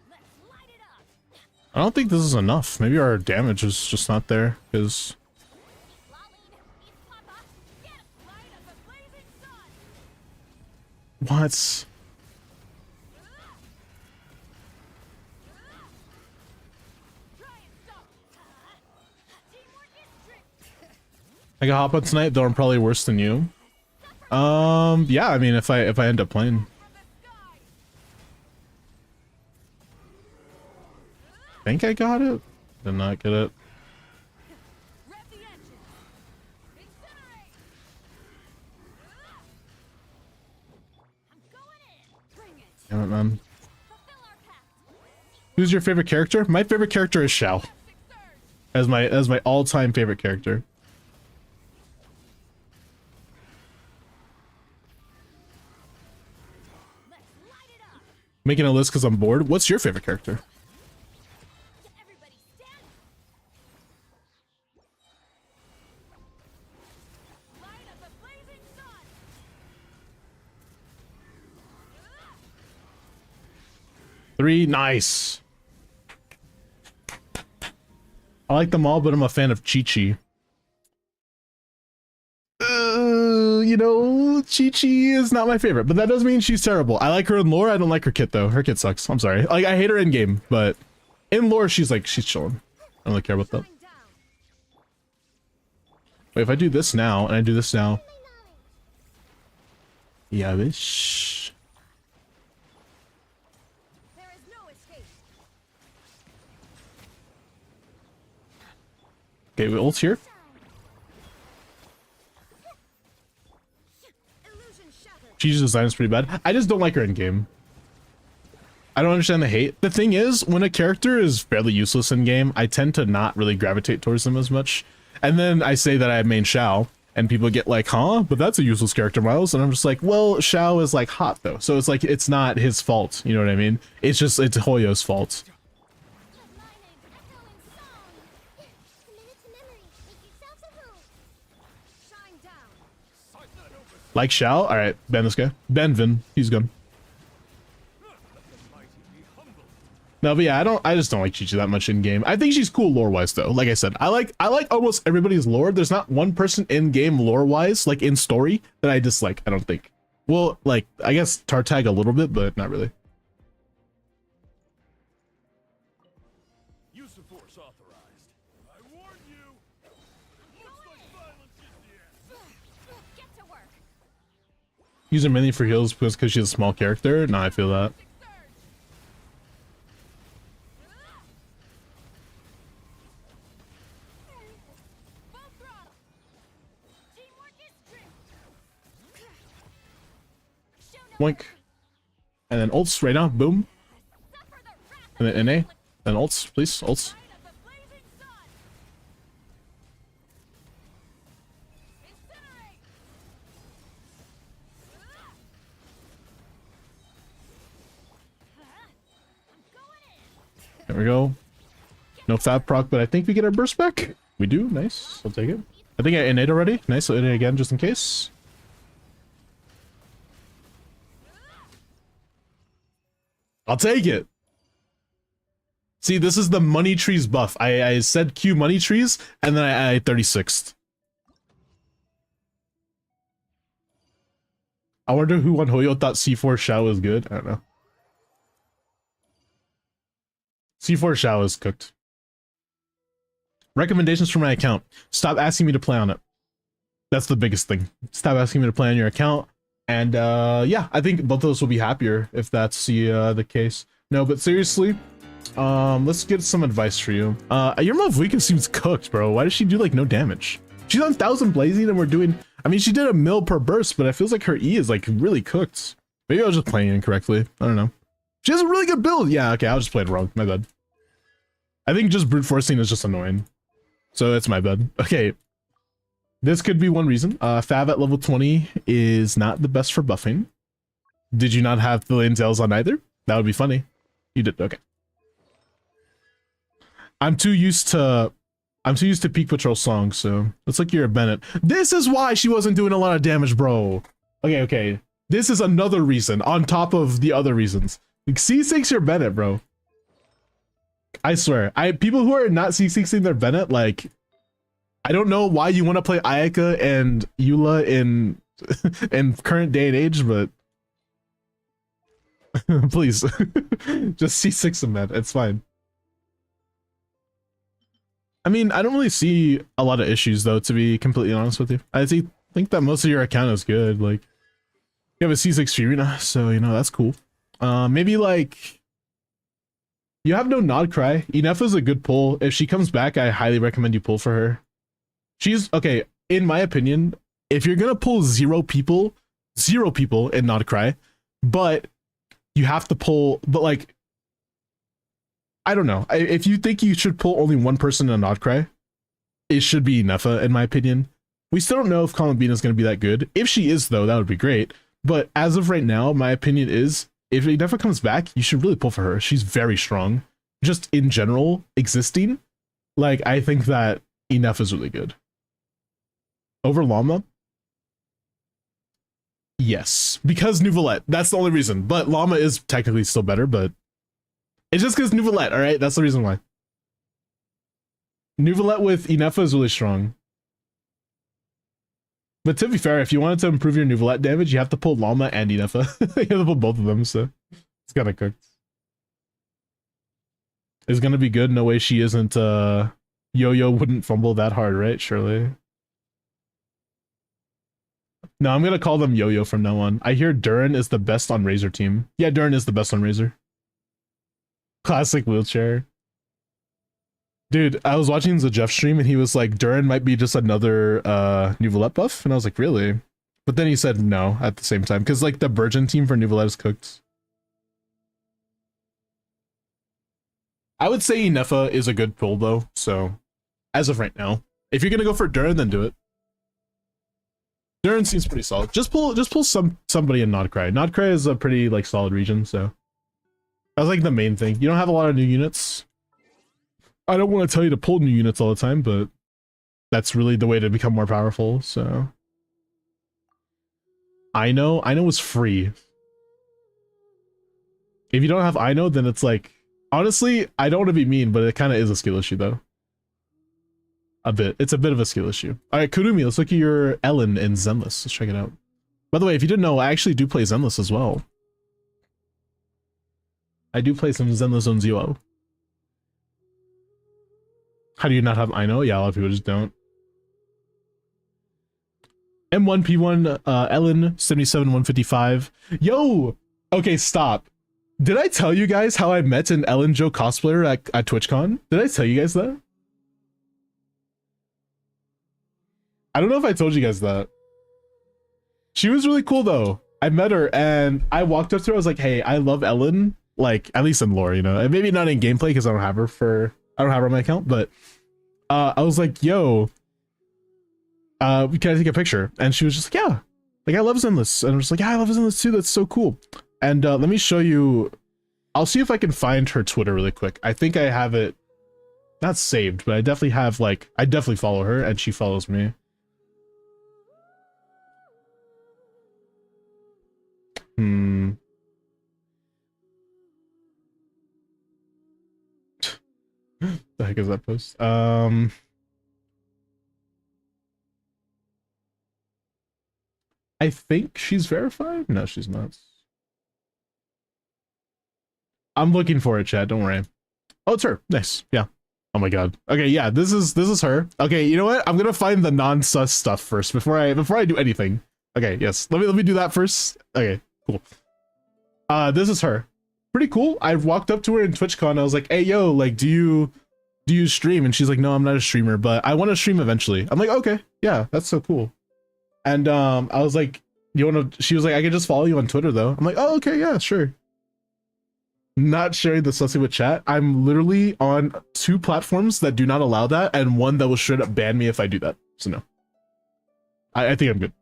Let's light it up. I don't think this is enough. Maybe our damage is just not there, because... Lolling. Eat Papa. Yes. Light of the blazing sun. What? I got hop on tonight, though I'm probably worse than you. Yeah, I mean, if I end up playing. Think I got it? Did not get it. Damn it, man. Who's your favorite character? My favorite character is Shao. As my all-time favorite character. Making a list because I'm bored. What's your favorite character? Three, nice. I like them all, but I'm a fan of Chi-Chi. You know, Chi-Chi is not my favorite, but that doesn't mean she's terrible. I like her in lore. I don't like her kit though. Her kit sucks. I'm sorry. Like, I hate her in game, but in lore, she's chilling. I don't really care about that. Wait, if I do this now and I do this now. Yeah, bitch. There is no escape. Okay, we ult here. Illusion shattered. Chichi's design is pretty bad. I just don't like her in game. I don't understand the hate. The thing is, when a character is fairly useless in game, I tend to not really gravitate towards them as much. And then I say that I main Shao, and people get like, huh? But that's a useless character, Miles. And I'm just like, well, Shao is like hot though. So it's like, it's not his fault. You know what I mean? It's just, it's Hoyo's fault. Shine down. Like Shao? Alright, ban this guy. Ban Vin. He's gone. No, but yeah, I just don't like Chi-Chi that much in game. I think she's cool lore-wise though. Like I said, I like almost everybody's lore. There's not one person in game lore-wise, like in story, that I dislike, I don't think. Well, like, I guess Tartag a little bit, but not really. Use of force authorized. I warn you. Looks like violence is the end. Get to work. Use her mainly for heals because she's a small character? Nah, I feel that. Boink. And then ults right now. Boom. And then NA. Then ults, please. Ults. There we go. No fab proc, but I think we get our burst back. We do. Nice. I'll take it. I think I innate already. Nice. So innate again just in case. I'll take it. See, this is the money trees buff. I said Q money trees, and then I 36th. I wonder who on Hoyo thought C4 Shao was good. I don't know. C4 Shao is cooked. Recommendations for my account. Stop asking me to play on it. That's the biggest thing. Stop asking me to play on your account. And yeah, I think both of us will be happier if that's the case. No, but seriously, let's get some advice for you. Your Malvuika seems cooked, bro. Why does she do like no damage? She's on 1000 blazing and we're doing, I mean, she did a mil per burst, but it feels like her E is like really cooked. Maybe I was just playing incorrectly. I don't know. She has a really good build. Yeah, okay, I was just playing wrong. My bad. I think just brute forcing is just annoying. So it's my bad. Okay. This could be one reason. Fav at level 20 is not the best for buffing. Did you not have the lane tails on either? That would be funny. You did, okay. I'm too used to Peak Patrol songs, so it's like you're a Bennett. This is why she wasn't doing a lot of damage, bro. Okay. This is another reason on top of the other reasons. Like C6 you're Bennett, bro. I swear. People who are not C6ing their Bennett, like, I don't know why you want to play Ayaka and Eula in current day and age, but please just C6 them, man. It's fine. I mean, I don't really see a lot of issues though, to be completely honest with you. I think that most of your account is good. Like, you have a C6 Furina, so you know that's cool. Maybe like you have no Nod Cry. Enough is a good pull. If she comes back, I highly recommend you pull for her. She's okay, in my opinion, if you're gonna pull zero people in Nod Cry, but you have to pull, but like, I don't know. If you think you should pull only one person in a Nod Cry, it should be Nefa, in my opinion. We still don't know if Columbina is going to be that good. If she is, though, that would be great. But as of right now, my opinion is, if Nefa comes back, you should really pull for her. She's very strong. Just in general, existing, like, I think that Enough is really good. Over Llama? Yes. Because Nouvelette. That's the only reason. But Llama is technically still better, but it's just because Nouvelette, alright? That's the reason why. Nouvelette with Inefa is really strong. But to be fair, if you wanted to improve your Nouvelette damage, you have to pull Llama and Inefa. You have to pull both of them, so it's kind of cooked. It's gonna be good. No way she isn't, Yo-Yo wouldn't fumble that hard, right? Surely. No, I'm gonna call them Yo-Yo from now on. I hear Durin is the best on Razor team. Yeah, Durin is the best on Razor. Classic wheelchair. Dude, I was watching the Jeff stream and he was like, Durin might be just another Nouvelette buff. And I was like, really? But then he said no at the same time. Because like the Burgeon team for Nouvelette is cooked. I would say Inefa is a good pull though. So as of right now, if you're going to go for Durin, then do it. Durin seems pretty solid. Just pull somebody in Nodcry. Nodcry is a pretty like solid region. So that's like the main thing. You don't have a lot of new units. I don't want to tell you to pull new units all the time, but that's really the way to become more powerful, so. I know is free. If you don't have I know, then it's like, honestly, I don't want to be mean, but it kind of is a skill issue though. A bit. It's a bit of a skill issue. Alright, Kurumi, let's look at your Ellen and Zenless. Let's check it out. By the way, if you didn't know, I actually do play Zenless as well. I do play some Zenless on Zero. How do you not have I know? Yeah, a lot of people just don't. M1P1 Ellen 77155. Yo! Okay, stop. Did I tell you guys how I met an Ellen Joe cosplayer at TwitchCon? Did I tell you guys that? I don't know if I told you guys that. She was really cool though. I met her and I walked up to her. I was like, "Hey, I love Ellen." Like, at least in lore, you know. And maybe not in gameplay because I don't have her on my account, but I was like, yo, can I take a picture? And she was just like, yeah, like I love Zenless. And I was like, yeah, I love Zenless too. That's so cool. And let me show you. I'll see if I can find her Twitter really quick. I think I have it not saved, but I definitely have like, I definitely follow her and she follows me. The heck is that post? I think she's verified. No, she's not. I'm looking for it, Chad. Don't worry. Oh, it's her. Nice. Yeah. Oh my god. Okay, yeah, this is her. Okay, you know what? I'm gonna find the non-sus stuff first before I do anything. Okay, yes. Let me do that first. Okay, cool. This is her. Pretty cool. I walked up to her in TwitchCon. I was like, "Hey, yo, like, do you stream?" And she's like, "No, I'm not a streamer, but I want to stream eventually." I'm like, "Okay, yeah, that's so cool." And I was like, "You want to?" She was like, "I can just follow you on Twitter, though." I'm like, "Oh, okay, yeah, sure." Not sharing the sussy with chat. I'm literally on 2 platforms that do not allow that, and one that will straight up ban me if I do that. So no. I think I'm good.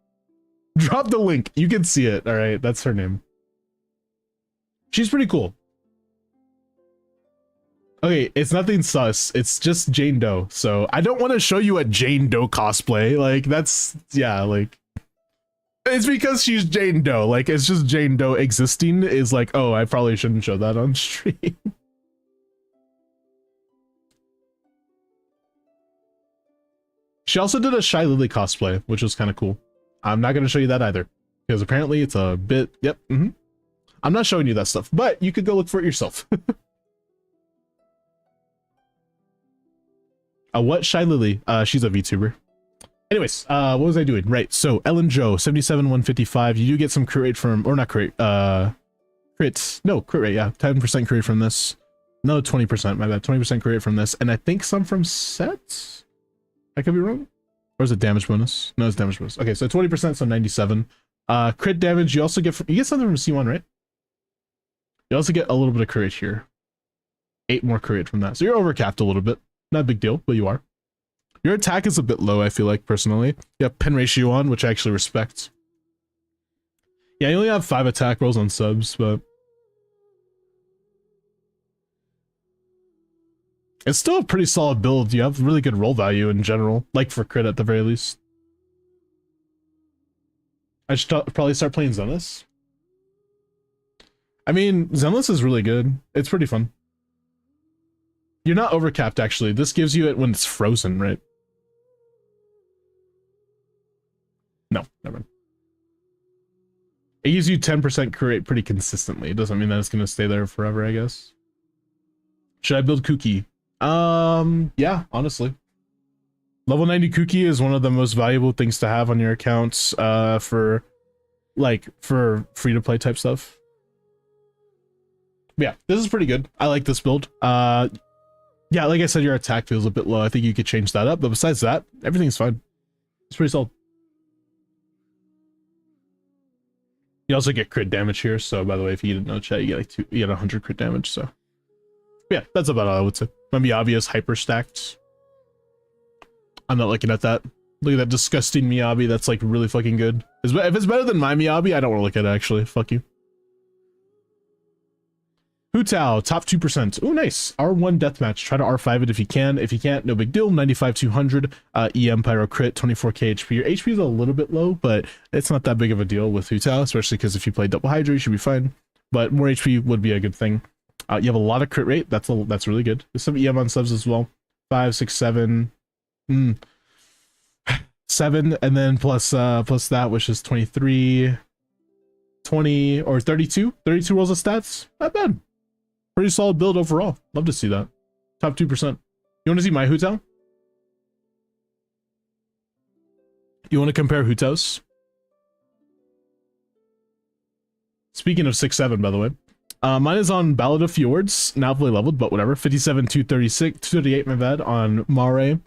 Drop the link. You can see it. All right, that's her name. She's pretty cool. Okay, it's nothing sus. It's just Jane Doe. So I don't want to show you a Jane Doe cosplay. Like, that's, yeah, like, it's because she's Jane Doe. Like, it's just Jane Doe existing is like, oh, I probably shouldn't show that on stream. She also did a Shy Lily cosplay, which was kind of cool. I'm not going to show you that either, because apparently it's a bit, yep, I'm not showing you that stuff, but you could go look for it yourself. What? Shy Lily? She's a VTuber. Anyways, what was I doing? Right, so Ellen Joe, 77,155. You do get some crit rate from, or not crit, crit rate, yeah, 10% crit rate from this. No, 20%, my bad, 20% crit rate from this, and I think some from sets? I could be wrong. Or is it damage bonus? No, it's damage bonus. Okay, so 20%, so 97. Crit damage, you also get, you get something from C1, right? You also get a little bit of crit rate here. 8 more crit rate from that, so you're overcapped a little bit. Not a big deal, but you are. Your attack is a bit low, I feel like, personally. You have pen ratio on, which I actually respect. Yeah, you only have 5 attack rolls on subs, but it's still a pretty solid build. You have really good roll value in general, like for crit at the very least. I should probably start playing Zenless. I mean, Zenless is really good. It's pretty fun. You're not overcapped, actually. This gives you it when it's frozen, right? No, never mind. It gives you 10% crit rate pretty consistently. It doesn't mean that it's going to stay there forever, I guess. Should I build Kuki? Yeah, honestly. Level 90 Kuki is one of the most valuable things to have on your accounts, for free-to-play type stuff. Yeah, this is pretty good. I like this build. Yeah, like I said, your attack feels a bit low. I think you could change that up, but besides that, everything's fine. It's pretty solid. You also get crit damage here, so by the way, if you didn't know, chat, you get like 100 crit damage, so. Yeah, that's about all I would say. My Miyabi is hyper stacked. I'm not looking at that. Look at that disgusting Miyabi, that's like really fucking good. If it's better than my Miyabi, I don't want to look at it actually. Fuck you. Hu Tao, top 2%. Oh, nice. R1 deathmatch. Try to R5 it if you can. If you can't, no big deal. 95, 200. EM Pyro crit, 24k HP. Your HP is a little bit low, but it's not that big of a deal with Hu Tao, especially because if you play double Hydra, you should be fine. But more HP would be a good thing. You have a lot of crit rate. That's really good. There's some EM on subs as well. 5, 6, 7. 7, and then plus that, which is 23, 20, or 32. 32 rolls of stats. Not bad. Pretty solid build overall. Love to see that. Top 2%. You want to see my Hu Tao? You want to compare Hu Taos? Speaking of 6-7, by the way. Mine is on Ballad of Fjords, now fully leveled, but whatever. 57, 236, 238, my bad, on Mare.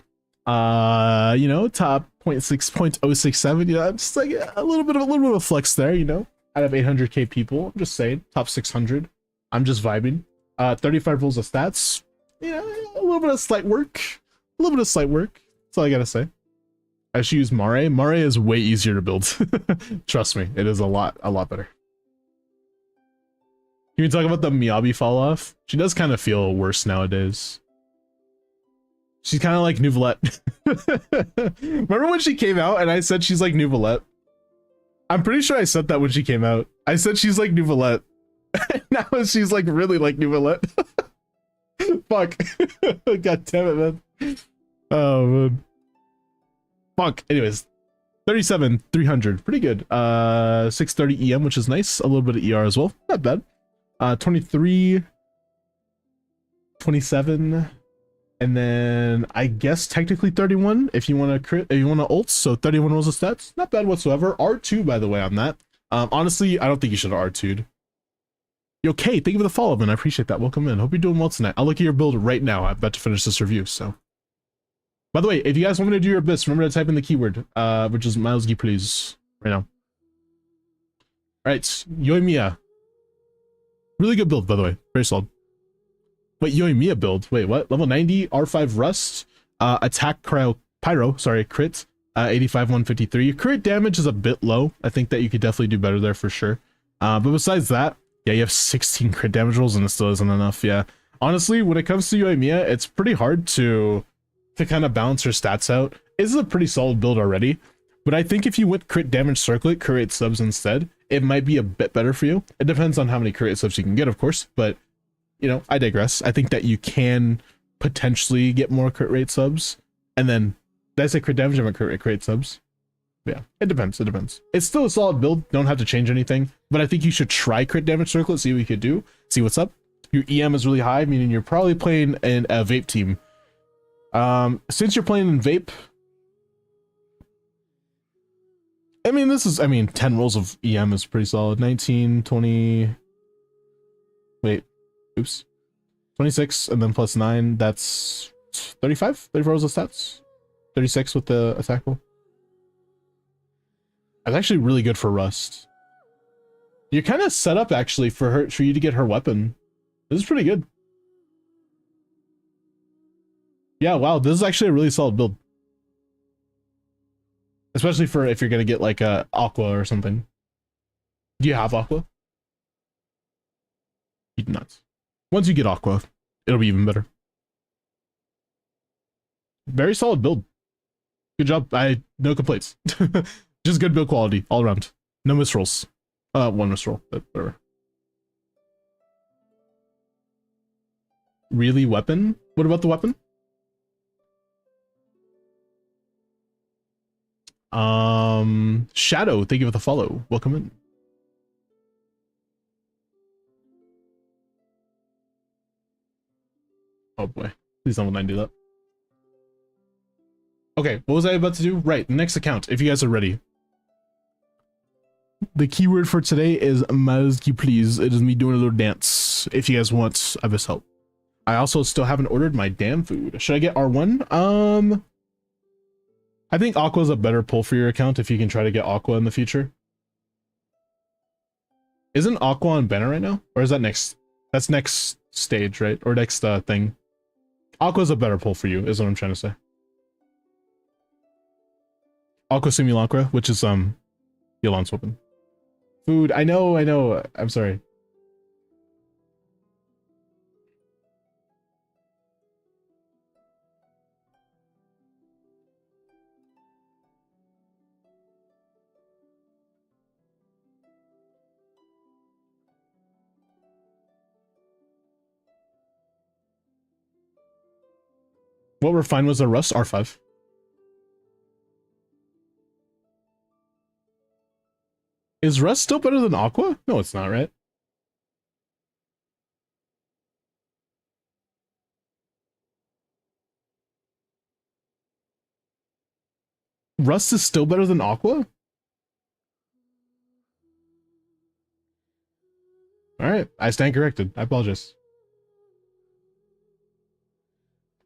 You know, top 0.6.067. Yeah, just like a little bit of a flex there, you know. Out of 800k people, I'm just saying. Top 600. I'm just vibing. 35 rolls of stats. Yeah, a little bit of slight work. A little bit of slight work. That's all I gotta say. I should use Mare. Mare is way easier to build. Trust me, it is a lot better. Can we talk about the Miyabi fall off? She does kind of feel worse nowadays. She's kind of like Nouvelette. Remember when she came out and I said she's like Nouvelette? I'm pretty sure I said that when she came out. I said she's like Nouvelette. Now she's like really like Nouvelette. Fuck. God damn it, man. Oh, man. Fuck. Anyways, 37, 300. Pretty good. 630 EM, which is nice. A little bit of ER as well. Not bad. 23, 27, and then I guess technically 31 if you want to crit, if you want to ult. So 31 rolls of stats. Not bad whatsoever. R2, by the way, on that. Honestly, I don't think you should have R2'd. Yo, Kay, thank you for the follow, man. I appreciate that. Welcome in. Hope you're doing well tonight. I'll look at your build right now. I'm about to finish this review, so. By the way, if you guys want me to do your abyss, remember to type in the keyword, which is Milesgy, please, right now. All right, Yoimiya. Really good build, by the way. Very solid. Wait, Yoimiya build. Wait, what? Level 90, R5 Rust, attack Pyro, sorry, crit, 85, 153. Crit damage is a bit low. I think that you could definitely do better there for sure. But besides that, yeah, you have 16 crit damage rolls and it still isn't enough, yeah. Honestly, when it comes to Yoimiya, it's pretty hard to kind of balance her stats out. This is a pretty solid build already, but I think if you went crit damage circlet, crit subs instead, it might be a bit better for you. It depends on how many crit subs you can get, of course, but you know, I digress. I think that you can potentially get more crit rate subs, and then did I say crit damage? I meant crit rate subs. But yeah, it depends. It depends. It's still a solid build. Don't have to change anything, but I think you should try crit damage circlet, see what you could do, see what's up. Your EM is really high, meaning you're probably playing in a vape team. Since you're playing in vape, I mean, 10 rolls of EM is pretty solid. 19, 20, wait, oops, 26, and then plus 9, that's 35, 34 rolls of stats, 36 with the attack roll. That's actually really good for Rust. You're kind of set up actually for you to get her weapon. This is pretty good. Yeah, wow, this is actually a really solid build. Especially for if you're gonna get like a Aqua or something. Do you have Aqua? You do not. Once you get Aqua, it'll be even better. Very solid build. Good job. No complaints. Just good build quality all around. No misrolls. One misroll, but whatever. Really, weapon? What about the weapon? Shadow, thank you for the follow. Welcome in. Oh boy, please don't let me do that. Okay, what was I about to do? Right, next account, if you guys are ready. The keyword for today is Milesgy, please. It is me doing a little dance. If you guys want Abyss help. I also still haven't ordered my damn food. Should I get R1? I think Aqua's a better pull for your account if you can try to get Aqua in the future. Isn't Aqua on Bennett right now? Or is that next? That's next stage, right? Or next thing. Aqua's a better pull for you, is what I'm trying to say. Aqua Simulacra, which is Yolan's weapon. Food, I know, I'm sorry. What refine was the Rust? R5. Is Rust still better than Aqua? No, it's not, right? Rust is still better than Aqua? Alright, I stand corrected. I apologize.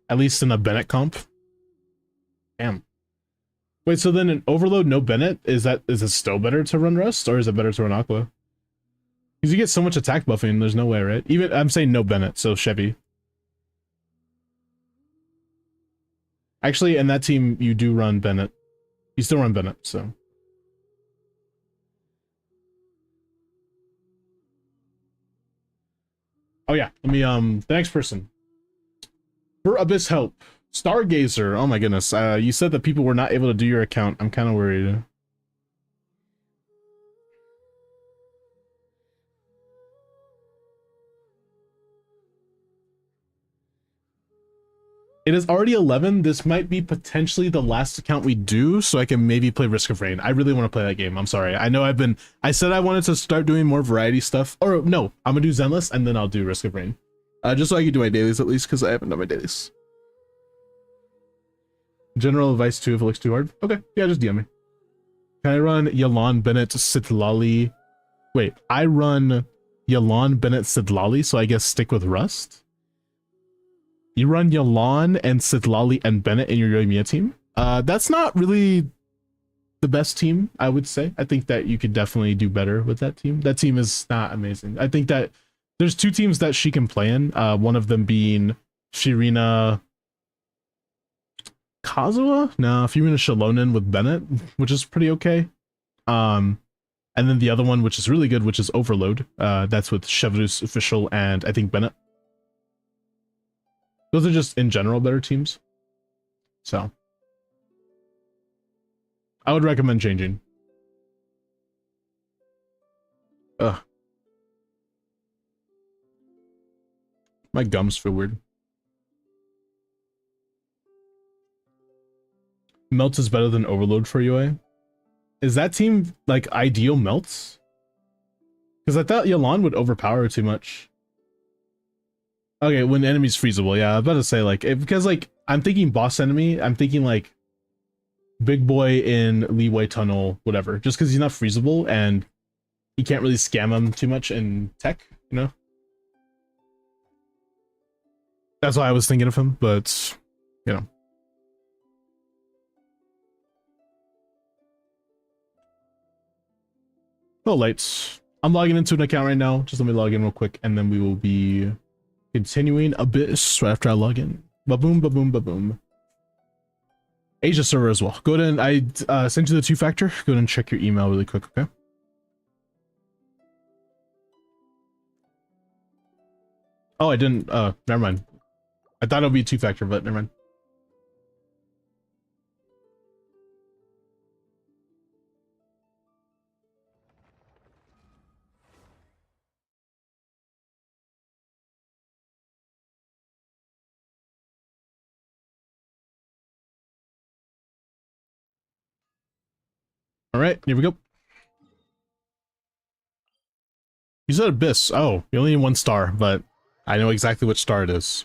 At least in a Bennett comp. Damn. Wait, so then in Overload, no Bennett? Is it still better to run Rust, or is it better to run Aqua? Because you get so much attack buffing, there's no way, right? Even, I'm saying no Bennett, so Chevy. Actually, in that team, you do run Bennett. You still run Bennett, so. Oh yeah, let me, the next person. For Abyss help. Stargazer, oh my goodness. You said that people were not able to do your account. I'm kind of worried. It is already 11. This might be potentially the last account we do, so I can maybe play Risk of Rain. I really want to play that game. I'm sorry. I know I said I wanted to start doing more variety stuff. Or no, I'm gonna do Zenless and then I'll do Risk of Rain. Just so I can do my dailies at least, because I haven't done my dailies. General advice too if it looks too hard. Okay, yeah, just DM me. Can I run Yalan Bennett Sitlali? Wait, I run Yalan Bennett Sidlali, so I guess stick with Rust? You run Yalan and Sidlali and Bennett in your Yoimiya team? That's not really the best team, I would say. I think that you could definitely do better with that team. That team is not amazing. I think that there's two teams that she can play in, one of them being Shirina Kazuha? No, Fumina Shalonen with Bennett, which is pretty okay. And then the other one, which is really good, which is Overload. That's with Chevrus Official and I think Bennett. Those are just in general better teams. So I would recommend changing. Ugh. My gums feel weird. Melts is better than Overload for UA. Is that team like ideal Melts? Because I thought Yalan would overpower too much. Okay, when enemy's freezable, yeah, I was about to say like because like I'm thinking boss enemy, I'm thinking like big boy in Leeway Tunnel, whatever. Just because he's not freezable and you can't really scam him too much in tech, you know. That's why I was thinking of him, but you know. Oh, lights. I'm logging into an account right now. Just let me log in real quick, and then we will be continuing Abyss right after I log in. Ba-boom, ba-boom, ba-boom. Asia server as well. Go ahead and I sent you the two-factor. Go ahead and check your email really quick, okay? Oh, I didn't. Never mind. I thought it would be two-factor, but never mind. All right, here we go. You said Abyss. Oh, you only need 1 star, but I know exactly which star it is.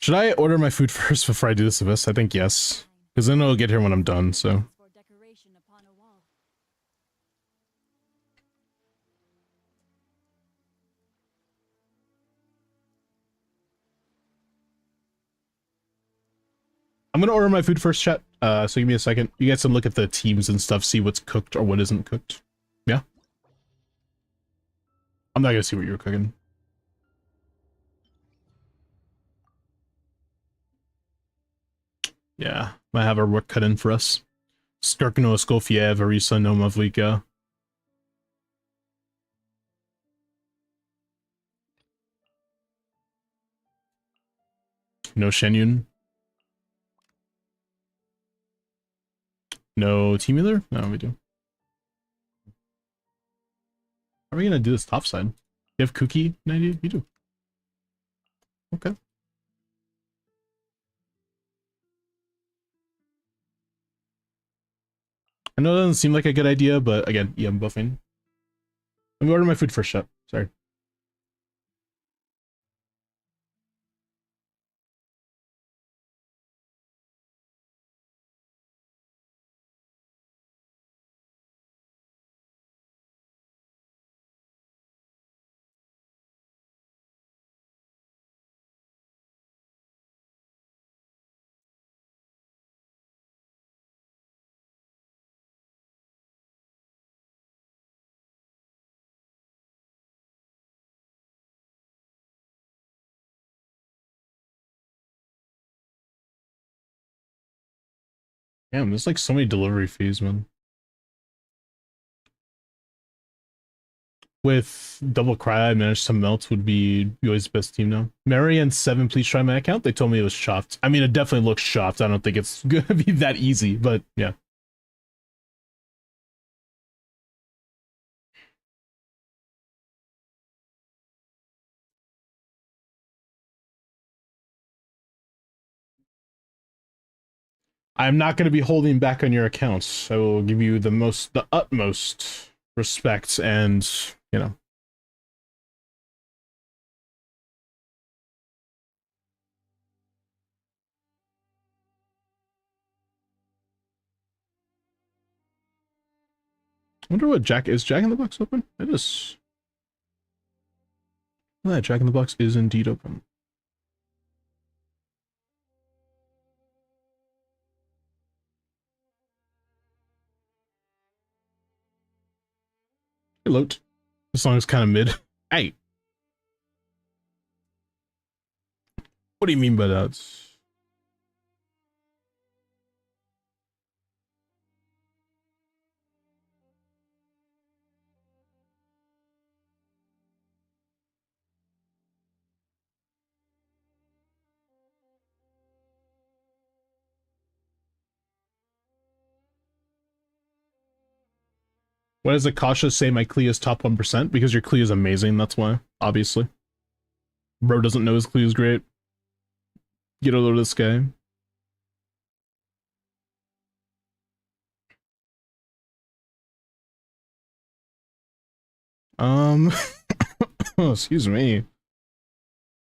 Should I order my food first before I do this Abyss? I think yes. Because then it'll get here when I'm done, so. I'm gonna order my food first, chat. So give me a second. You guys can look at the teams and stuff, see what's cooked or what isn't cooked. Yeah? I'm not gonna see what you're cooking. Yeah, might have our work cut in for us. Skarkano Skofiev, Arisa no Mavlika. No Shenyun. No Team Healer? No, we do. How are we gonna do this top side? You have Cookie 90? You do. Okay. I know it doesn't seem like a good idea, but again, yeah, I'm buffing. Let me order my food first, chat. Sorry. Damn, there's like so many delivery fees, man. With double cry, I managed to melt would be UA's best team now. Mary and 7, please try my account. They told me it was chopped. I mean, it definitely looks chopped. I don't think it's gonna be that easy, but yeah. I'm not going to be holding back on your accounts. I will give you the utmost respect and, you know. I wonder what is Jack in the Box open? It is. Yeah, Jack in the Box is indeed open. Hello. This song is kind of mid. Hey. What do you mean by that? Why does Akasha say my Clea is top 1%? Because your Clea is amazing, that's why, obviously. Bro doesn't know his Clea is great. Get a load of this guy. Oh, excuse me.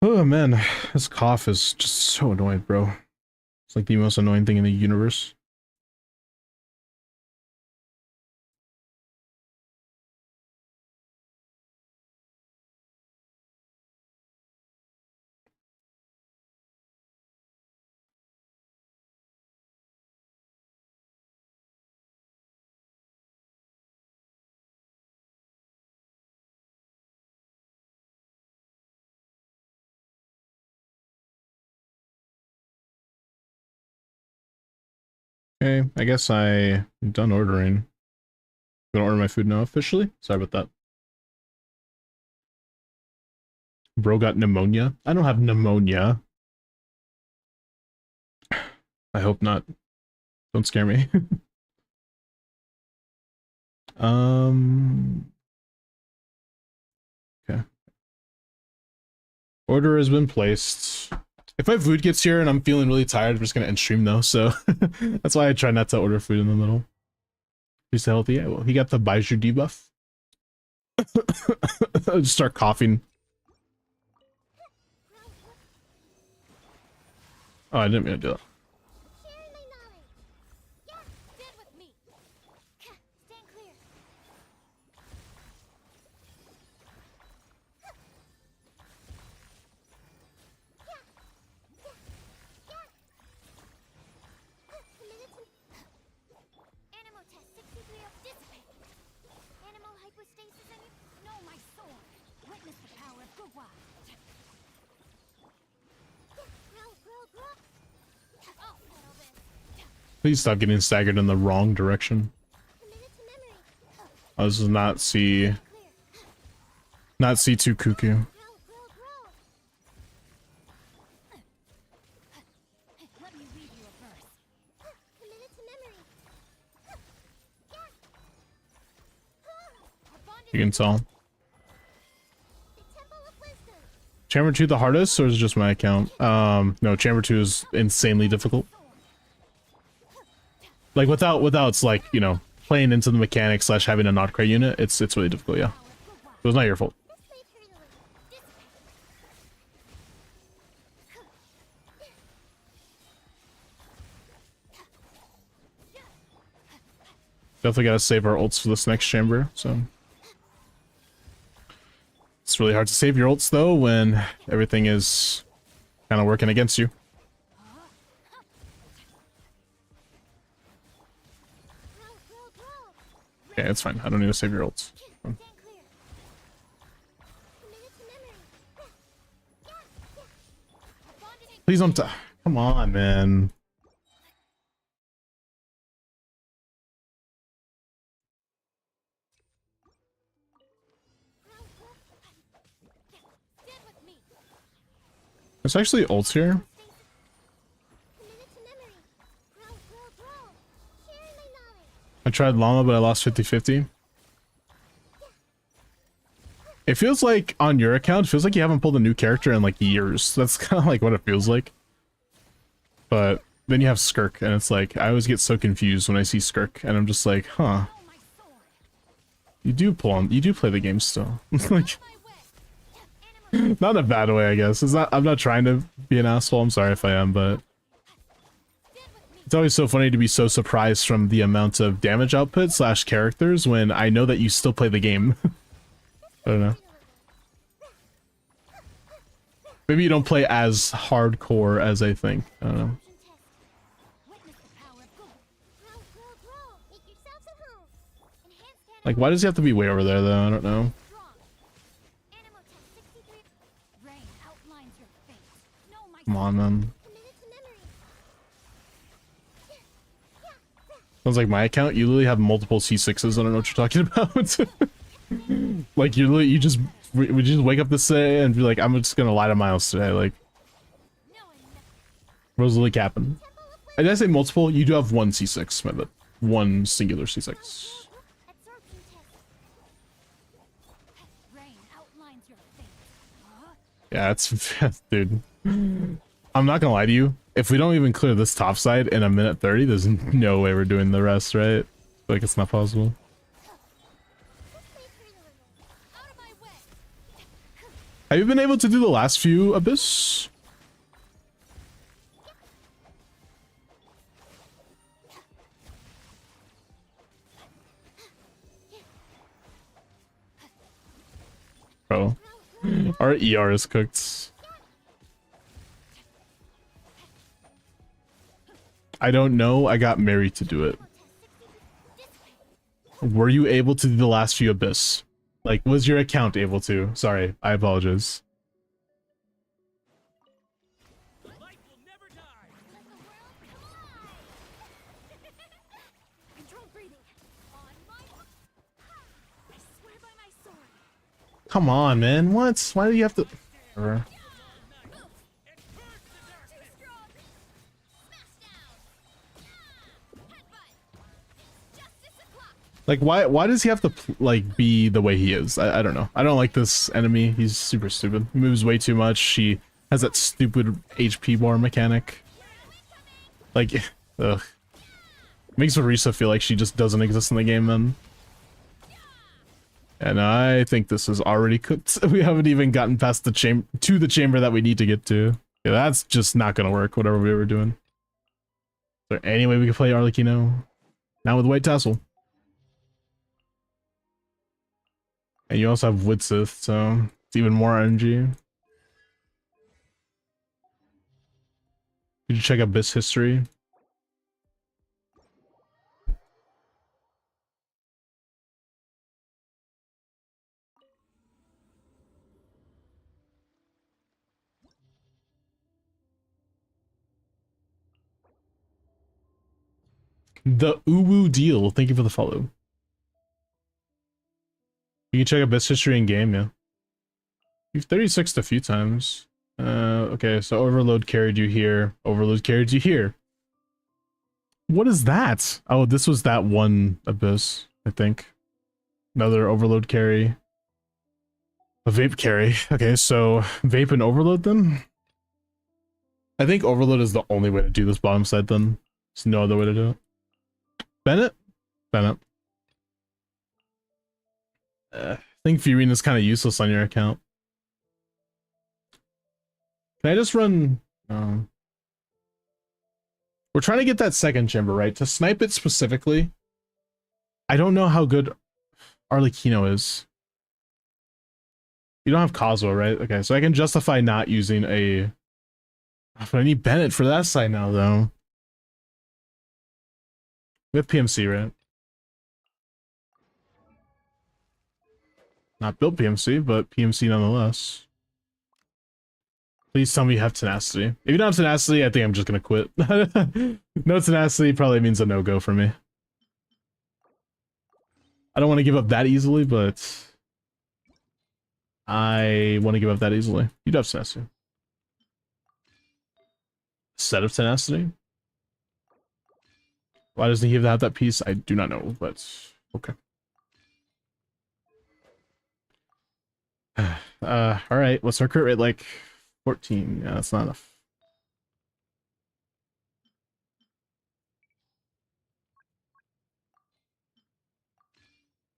Oh man, this cough is just so annoying, bro. It's like the most annoying thing in the universe. Okay, I guess I'm done ordering. Gonna order my food now officially. Sorry about that. Bro got pneumonia. I don't have pneumonia. I hope not. Don't scare me. Okay. Order has been placed. If my food gets here and I'm feeling really tired, I'm just gonna end stream though, so that's why I try not to order food in the middle. He's healthy. Yeah, well, he got the Baiju debuff. I'll just start coughing. Oh, I didn't mean to do that. Share my knowledge. Yeah, stand with me. Stand clear. Animal test 63 of dissipate. Animal hypostasis and you know my sword. Witness the power of Gugwa. Oh, settle this. Please stop getting staggered in the wrong direction. Oh, this is not C2 cuckoo. Let me read you a verse. Committed to memory. You can tell. The Temple of Wisdom. Chamber 2 the hardest, or is it just my account? No, Chamber 2 is insanely difficult. Like without it's like, you know, playing into the mechanics slash having a not crit unit, it's really difficult, yeah. It was not your fault. Definitely gotta save our ults for this next chamber, so. It's really hard to save your ults though when everything is kind of working against you. Okay, it's fine. I don't need to save your ults. Stand clear. Committed to memory. Please don't die. Come on, man. Stand with me. There's actually ults here. Committed to memory. Grow. Share my knowledge. I tried llama, but I lost 50-50. It feels like on your account, it feels like you haven't pulled a new character in like years. That's kind of like what it feels like. But then you have Skirk, and it's like I always get so confused when I see Skirk, and I'm just like, huh? Oh, my sword. You do play the game still. Like, My way. Animal not in a bad way, I guess. It's not. I'm not trying to be an asshole. I'm sorry if I am, but stand with me. it's always so funny to be so surprised from the amount of damage output / characters when I know that you still play the game. I don't know. Maybe you don't play as hardcore as I think. I don't know. Witness the power of gold. Grow. Make yourselves at home. Enhanced Like, why does he have to be way over there, though? I don't know. strong. Animal test 63. Rain outlines your fate. No, my Come on, man. committed to memory. Sounds like my account. You literally have multiple C6s. I don't know what you're talking about. Like, you just would you just wake up this day and be like, I'm just gonna lie to Miles today. Like, Knowing that Rosalie capping. Did I say multiple? You do have one C6, my bad. One singular C6. absorption test. Rain outlines your fate. Huh? Yeah, it's dude. I'm not gonna lie to you. If we don't even clear this top side in a minute 30, there's no way we're doing the rest, right? Like, it's not possible. Out of my way. Have you been able to do the last few Abyss? Bro, our ER is cooked. I don't know. I got married to do it. Were you able to do the last few Abyss? Like, was your account able to? Sorry, I apologize. Light will never die. Let the world collide. Control breathing. On my. I swear by my sword. Come on, man. What? Why do you have to? And curse the Too darkness. strong. Smash down. Headbutt. It's justice o'clock. Like, why does he have to like be the way he is? I don't know. I don't like this enemy. He's super stupid. He moves way too much. She has that stupid HP bar mechanic. Like, ugh. Makes Orisa feel like she just doesn't exist in the game then. And I think this is already cooked. We haven't even gotten past the chamber that we need to get to. Yeah, that's just not gonna work, whatever we were doing. Is there any way we can play Arlecchino? Now with White Tassel. And you also have Woodsith, so it's even more RNG. Did you check Abyss history? The Uwu deal. Thank you for the follow. You can check Abyss history in game, yeah. You've 36'd a few times. Okay, so Overload carried you here. Overload carried you here. What is that? Oh, this was that one Abyss, I think. Another Overload carry. A Vape carry. Okay, so Vape and Overload then? I think Overload is the only way to do this bottom side then. There's no other way to do it. Bennett? Bennett. I think Furina's kind of useless on your account. Can I just run... We're trying to get that second chamber, right? To snipe it specifically, I don't know how good Arlecchino is. You don't have Kazuo, right? Okay, so I can justify not using a... But I need Bennett for that side now, though. We have PMC, right? Not built PMC, but PMC nonetheless. Please tell me you have tenacity. If you don't have tenacity, I think I'm just gonna quit. No tenacity probably means a no-go for me. I don't want to give up that easily, but I want to give up that easily. You'd have tenacity. Set of tenacity? Why doesn't he have that piece? I do not know, but okay. Alright, what's our crit rate like? 14. Yeah, that's not enough.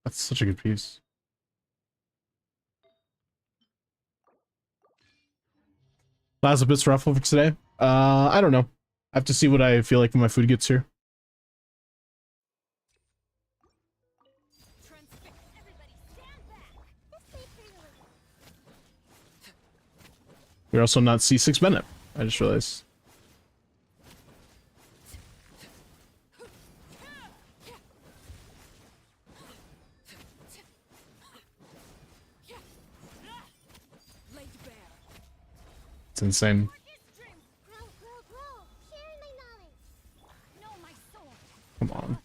That's such a good piece. Last bits raffle for today. I don't know. I have to see what I feel like when my food gets here. Transfix. Everybody stand back. This way for your We're also not C6 Bennett. I just realized. Laid bare. It's insane. Grow, grow, grow. Share my knowledge. Know my sword. Come on.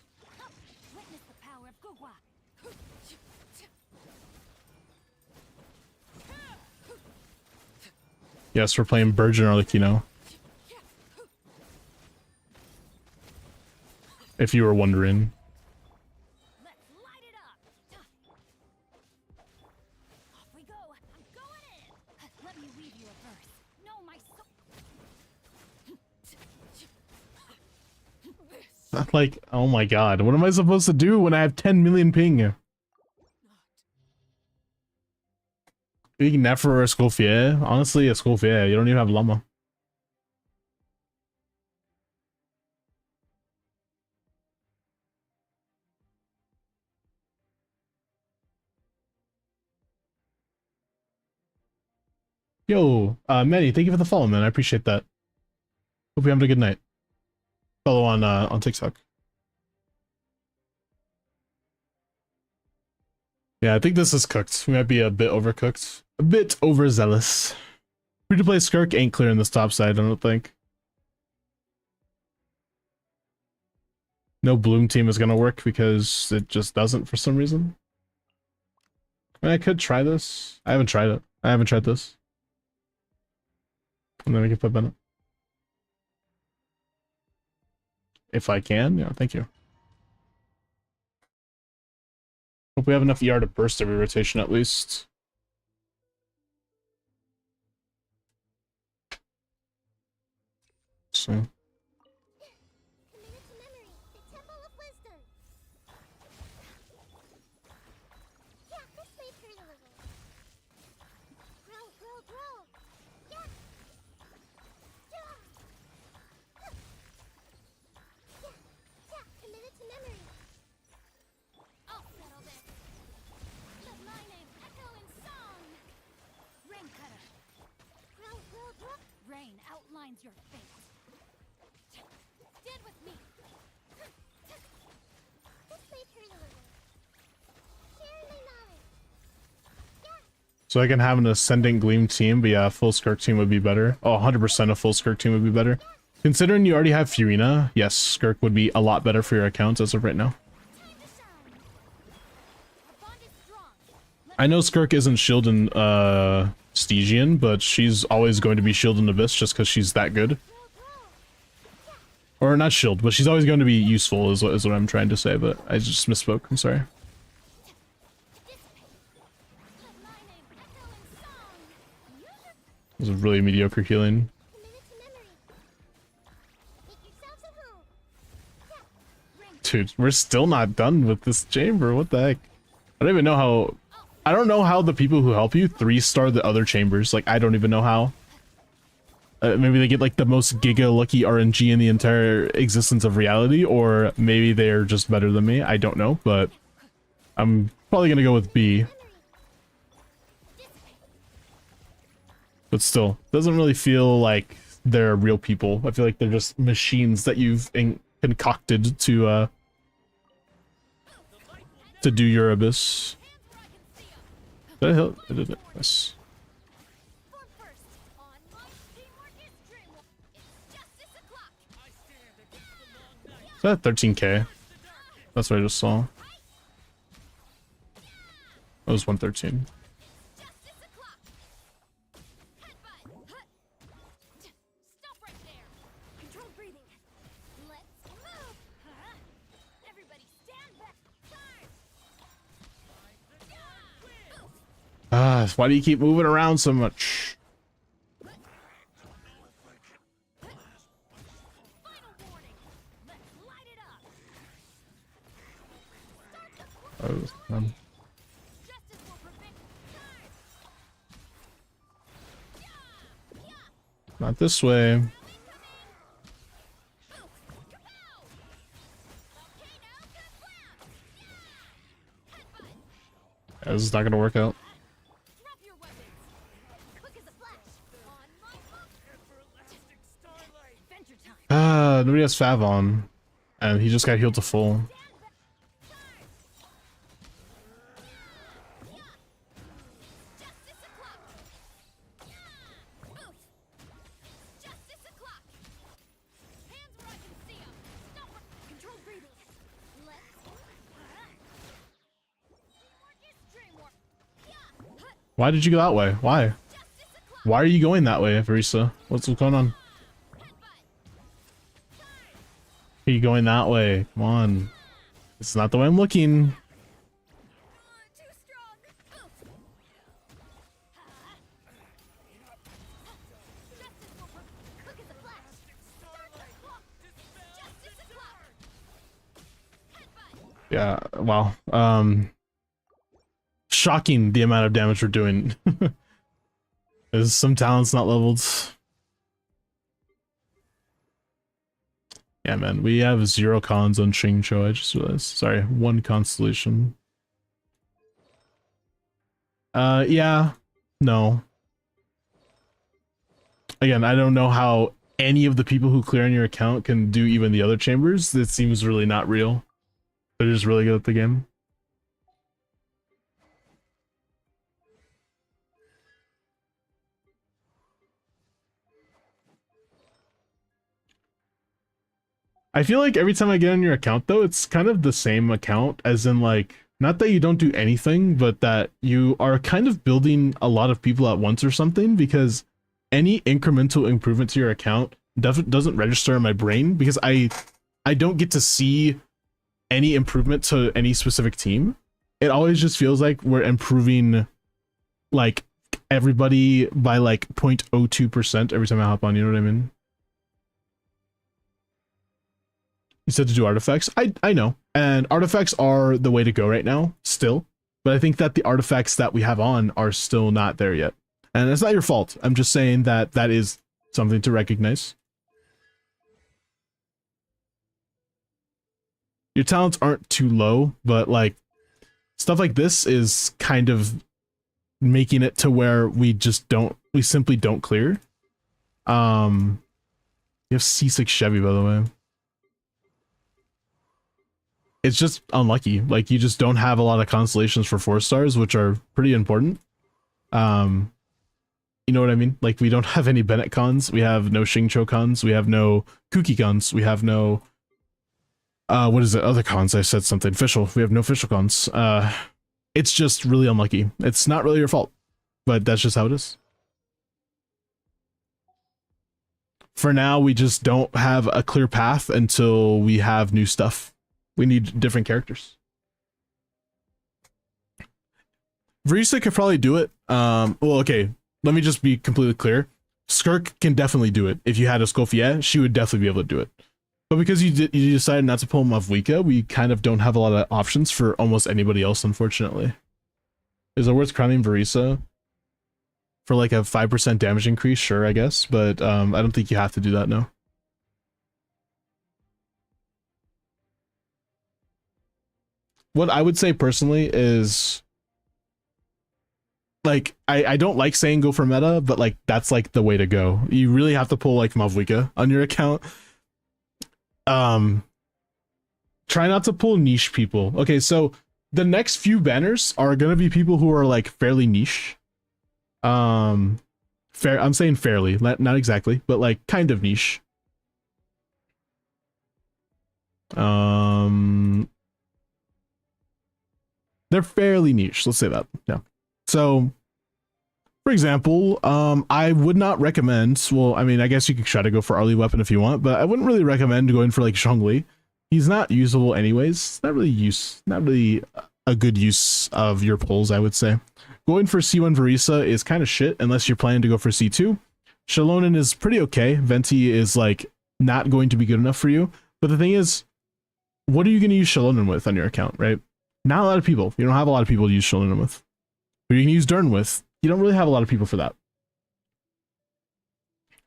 Witness the power of Gugwa. Yes, we're playing Burgeon Arlecchino. If you were wondering. Let's light it up. Off we go. I'm going in. Let me weave you a verse. Know my sword. Like, oh my god, what am I supposed to do when I have 10 million ping? You can never Escoffier. Honestly, Escoffier, you don't even have llama. Yo, Manny, thank you for the follow, man. I appreciate that. Hope you're having a good night. Follow on TikTok. Yeah, I think this is cooked. We might be a bit overcooked. A bit overzealous. Free-to-play Skirk ain't clearing this top side, I don't think. No Bloom team is gonna work because it just doesn't for some reason. I mean, I could try this. I haven't tried it. I haven't tried this. And then we can put Bennett. If I can, yeah, thank you. Hope we have enough ER to burst every rotation at least. So. Committed to memory. The Temple of Wisdom. Yeah, this way for your little. Grow, grow, grow. Yeah. Yeah. Yeah, committed to memory. I'll settle this. Let my name echo in song. Rain cutter. Grow, grow, grow. Rain outlines your fate. Stand with me. This way for your little. Share my knowledge. Yeah. So I can have an Ascendant Gleam team, but yeah, a full Skirk team would be better. Oh, 100% a full Skirk team would be better. Considering you already have Furina, yes, Skirk would be a lot better for your accounts as of right now. Time to shine. Our bond is strong. I know Skirk isn't shield in Stygian, but she's always going to be shield in Abyss just because she's that good. Or not shield, but she's always going to be useful is what I'm trying to say, but I just misspoke, I'm sorry. Let my name echo in song. Use your It was a really mediocre healing. committed to memory. Make yourselves at home. Yeah. Ring. Dude, we're still not done with this chamber, what the heck? I don't even know how... I don't know how the people who help you 3-star the other chambers, like I don't even know how. Maybe they get like the most giga lucky RNG in the entire existence of reality, or maybe they're just better than me. I don't know, but I'm probably gonna go with B. But still, doesn't really feel like they're real people. I feel like they're just machines that you've concocted to do your Abyss. Did I hit? I did it. Yes. Form first. On my teamwork is dreamwork. It's justice o'clock. I stand against the long night. Is that 13k? That's what I just saw. That was 113. Justice o'clock. Headbutt. Stop right there. Control breathing. Let's move. Everybody stand back. Charge. Ah, why do you keep moving around so much? Final warning. Let's light it up. Start the Um, Justice will prevent. not this way. Volcano Kablooey! This is not gonna work out. Drop your weapons. Quick as a flash. On my hook. Everlasting starlight. Adventure time. Nobody has Fav on, and he just got healed to full. Justice o'clock. Oof. Justice o'clock. Hands where I can see 'em. Stop. Controlled breathing. Let's. Teamwork is dreamwork. Yeah. Why did you go that way? Why? Justice o'clock. Why are you going that way, Verisa? What's going on? Are you going that way? Come on. It's not the way I'm looking. Too strong. Oof. Justice will quick as a flash. Start the clock. Justice o'clock. Headbutt. Yeah, wow. Shocking the amount of damage we're doing. There's some talents not leveled. Yeah, man, we have 0 cons on Shingcho, I just realized. Sorry, 1 constellation. Yeah, no. Again, I don't know how any of the people who clear on your account can do even the other chambers. It seems really not real. They're just really good at the game. I feel like every time I get on your account, though, it's kind of the same account, as in, like, not that you don't do anything, but that you are kind of building a lot of people at once or something, because any incremental improvement to your account doesn't register in my brain, because I don't get to see any improvement to any specific team. It always just feels like we're improving, like, everybody by, like, 0.02% every time I hop on, you know what I mean? You said to do artifacts. I know, and artifacts are the way to go right now still, but I think that the artifacts that we have on are still not there yet, and it's not your fault. I'm just saying that that is something to recognize. Your talents aren't too low, but like stuff like this is kind of making it to where we simply don't clear. You have C6 Chevy, by the way. It's just unlucky. Like, you just don't have a lot of constellations for 4 stars, which are pretty important. You know what I mean? Like, we don't have any Bennett cons. We have no Shingcho cons. We have no Kuki cons. We have no... what is it? Other cons. I said something. Fischl. We have no Fischl cons. It's just really unlucky. It's not really your fault, but that's just how it is. For now, we just don't have a clear path until we have new stuff. We need different characters. Verisa could probably do it. Well, okay, let me just be completely clear. Skirk can definitely do it. If you had a Scofier, she would definitely be able to do it. But because you decided not to pull Mavwika, we kind of don't have a lot of options for almost anybody else, unfortunately. Is it worth crowning Verisa for like a 5% damage increase? Sure, I guess, but I don't think you have to do that now. What I would say personally is, like, I don't like saying go for meta, but like that's like the way to go. You really have to pull like Mavwika on your account. Try not to pull niche people. Okay, so the next few banners are gonna be people who are like fairly niche. I'm saying fairly, not exactly, but like kind of niche. They're fairly niche, let's say that. Yeah. So, for example, I would not recommend, well, I mean, I guess you could try to go for Arlie Weapon if you want, but I wouldn't really recommend going for like Zhongli. He's not usable anyways. Not really a good use of your pulls, I would say. Going for C1 Verisa is kind of shit unless you're planning to go for C2. Shalonen is pretty okay. Venti is like not going to be good enough for you. But the thing is, what are you going to use Shalonen with on your account, right? Not a lot of people. You don't have a lot of people to use Shallonen with. Who you can use Dern with. You don't really have a lot of people for that.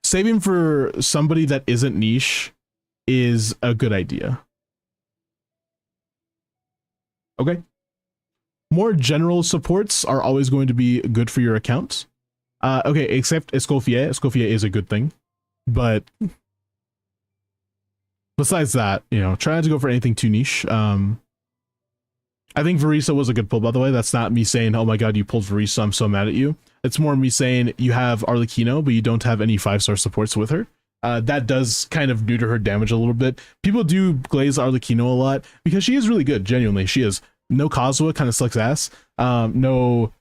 Saving for somebody that isn't niche is a good idea. Okay. More general supports are always going to be good for your account. Okay, except Escoffier. Escoffier is a good thing. But besides that, you know, try not to go for anything too niche. I think Verisa was a good pull, by the way. That's not me saying, oh my god, you pulled Verisa, I'm so mad at you. It's more me saying you have Arlecchino, but you don't have any 5-star supports with her. That does kind of neuter her damage a little bit. People do glaze Arlecchino a lot because she is really good, genuinely. She is. No Kazuha kind of sucks ass. No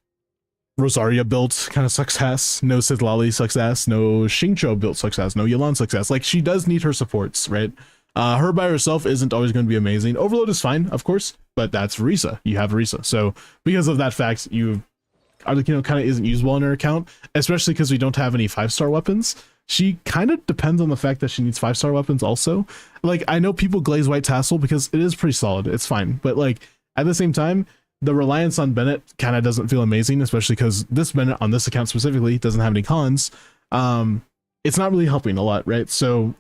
Rosaria build kind of sucks ass. No Citlali sucks ass. No Xingqiu build sucks ass. No Yelan sucks ass. Like, she does need her supports, right? Her by herself isn't always going to be amazing. Overload is fine, of course, but that's Verisa. You have Verisa. So because of that fact, Arlecchino kind of isn't usable on her account, especially because we don't have any 5-star weapons. She kind of depends on the fact that she needs 5-star weapons also. Like, I know people glaze White Tassel because it is pretty solid. It's fine. But like, at the same time, the reliance on Bennett kind of doesn't feel amazing, especially because this Bennett on this account specifically doesn't have any cons. It's not really helping a lot, right? So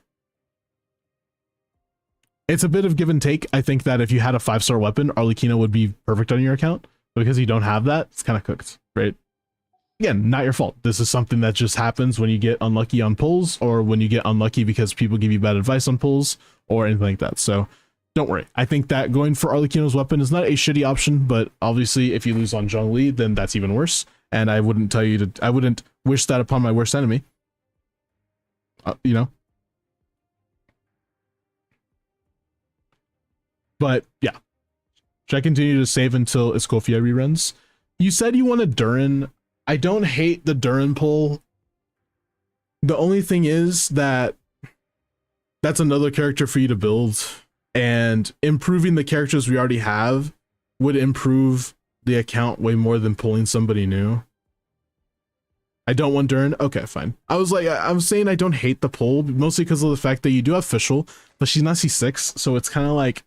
it's a bit of give and take. I think that if you had a 5-star weapon, Arlecchino would be perfect on your account. But because you don't have that, it's kind of cooked, right? Again, not your fault. This is something that just happens when you get unlucky on pulls, or when you get unlucky because people give you bad advice on pulls, or anything like that. So don't worry. I think that going for Arlecchino's weapon is not a shitty option, but obviously if you lose on Zhongli, then that's even worse. And I wouldn't tell you to, I wouldn't wish that upon my worst enemy. You know? But yeah. Should I continue to save until Escoffier reruns? You said you wanted Durin. I don't hate the Durin pull. The only thing is that that's another character for you to build, and improving the characters we already have would improve the account way more than pulling somebody new. I don't want Durin. Okay, fine. I was saying I don't hate the pull, mostly because of the fact that you do have Fischl, but she's not C6, so it's kind of like,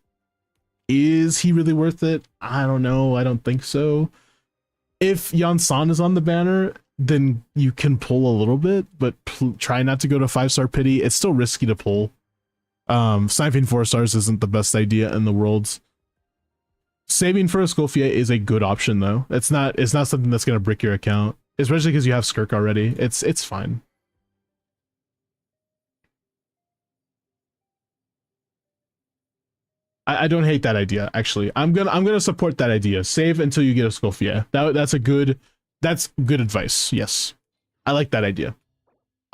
is he really worth it? I don't know. I don't think so. If Yansan is on the banner, then you can pull a little bit, but try not to go to 5-star pity. It's still risky to pull. Sniping 4 stars isn't the best idea in the world. Saving for Escoffier is a good option though. It's not something that's gonna brick your account, especially because you have Skirk already. It's fine. I don't hate that idea, actually. I'm gonna support that idea. Save until you get Escoffier. That's good advice. Yes. I like that idea.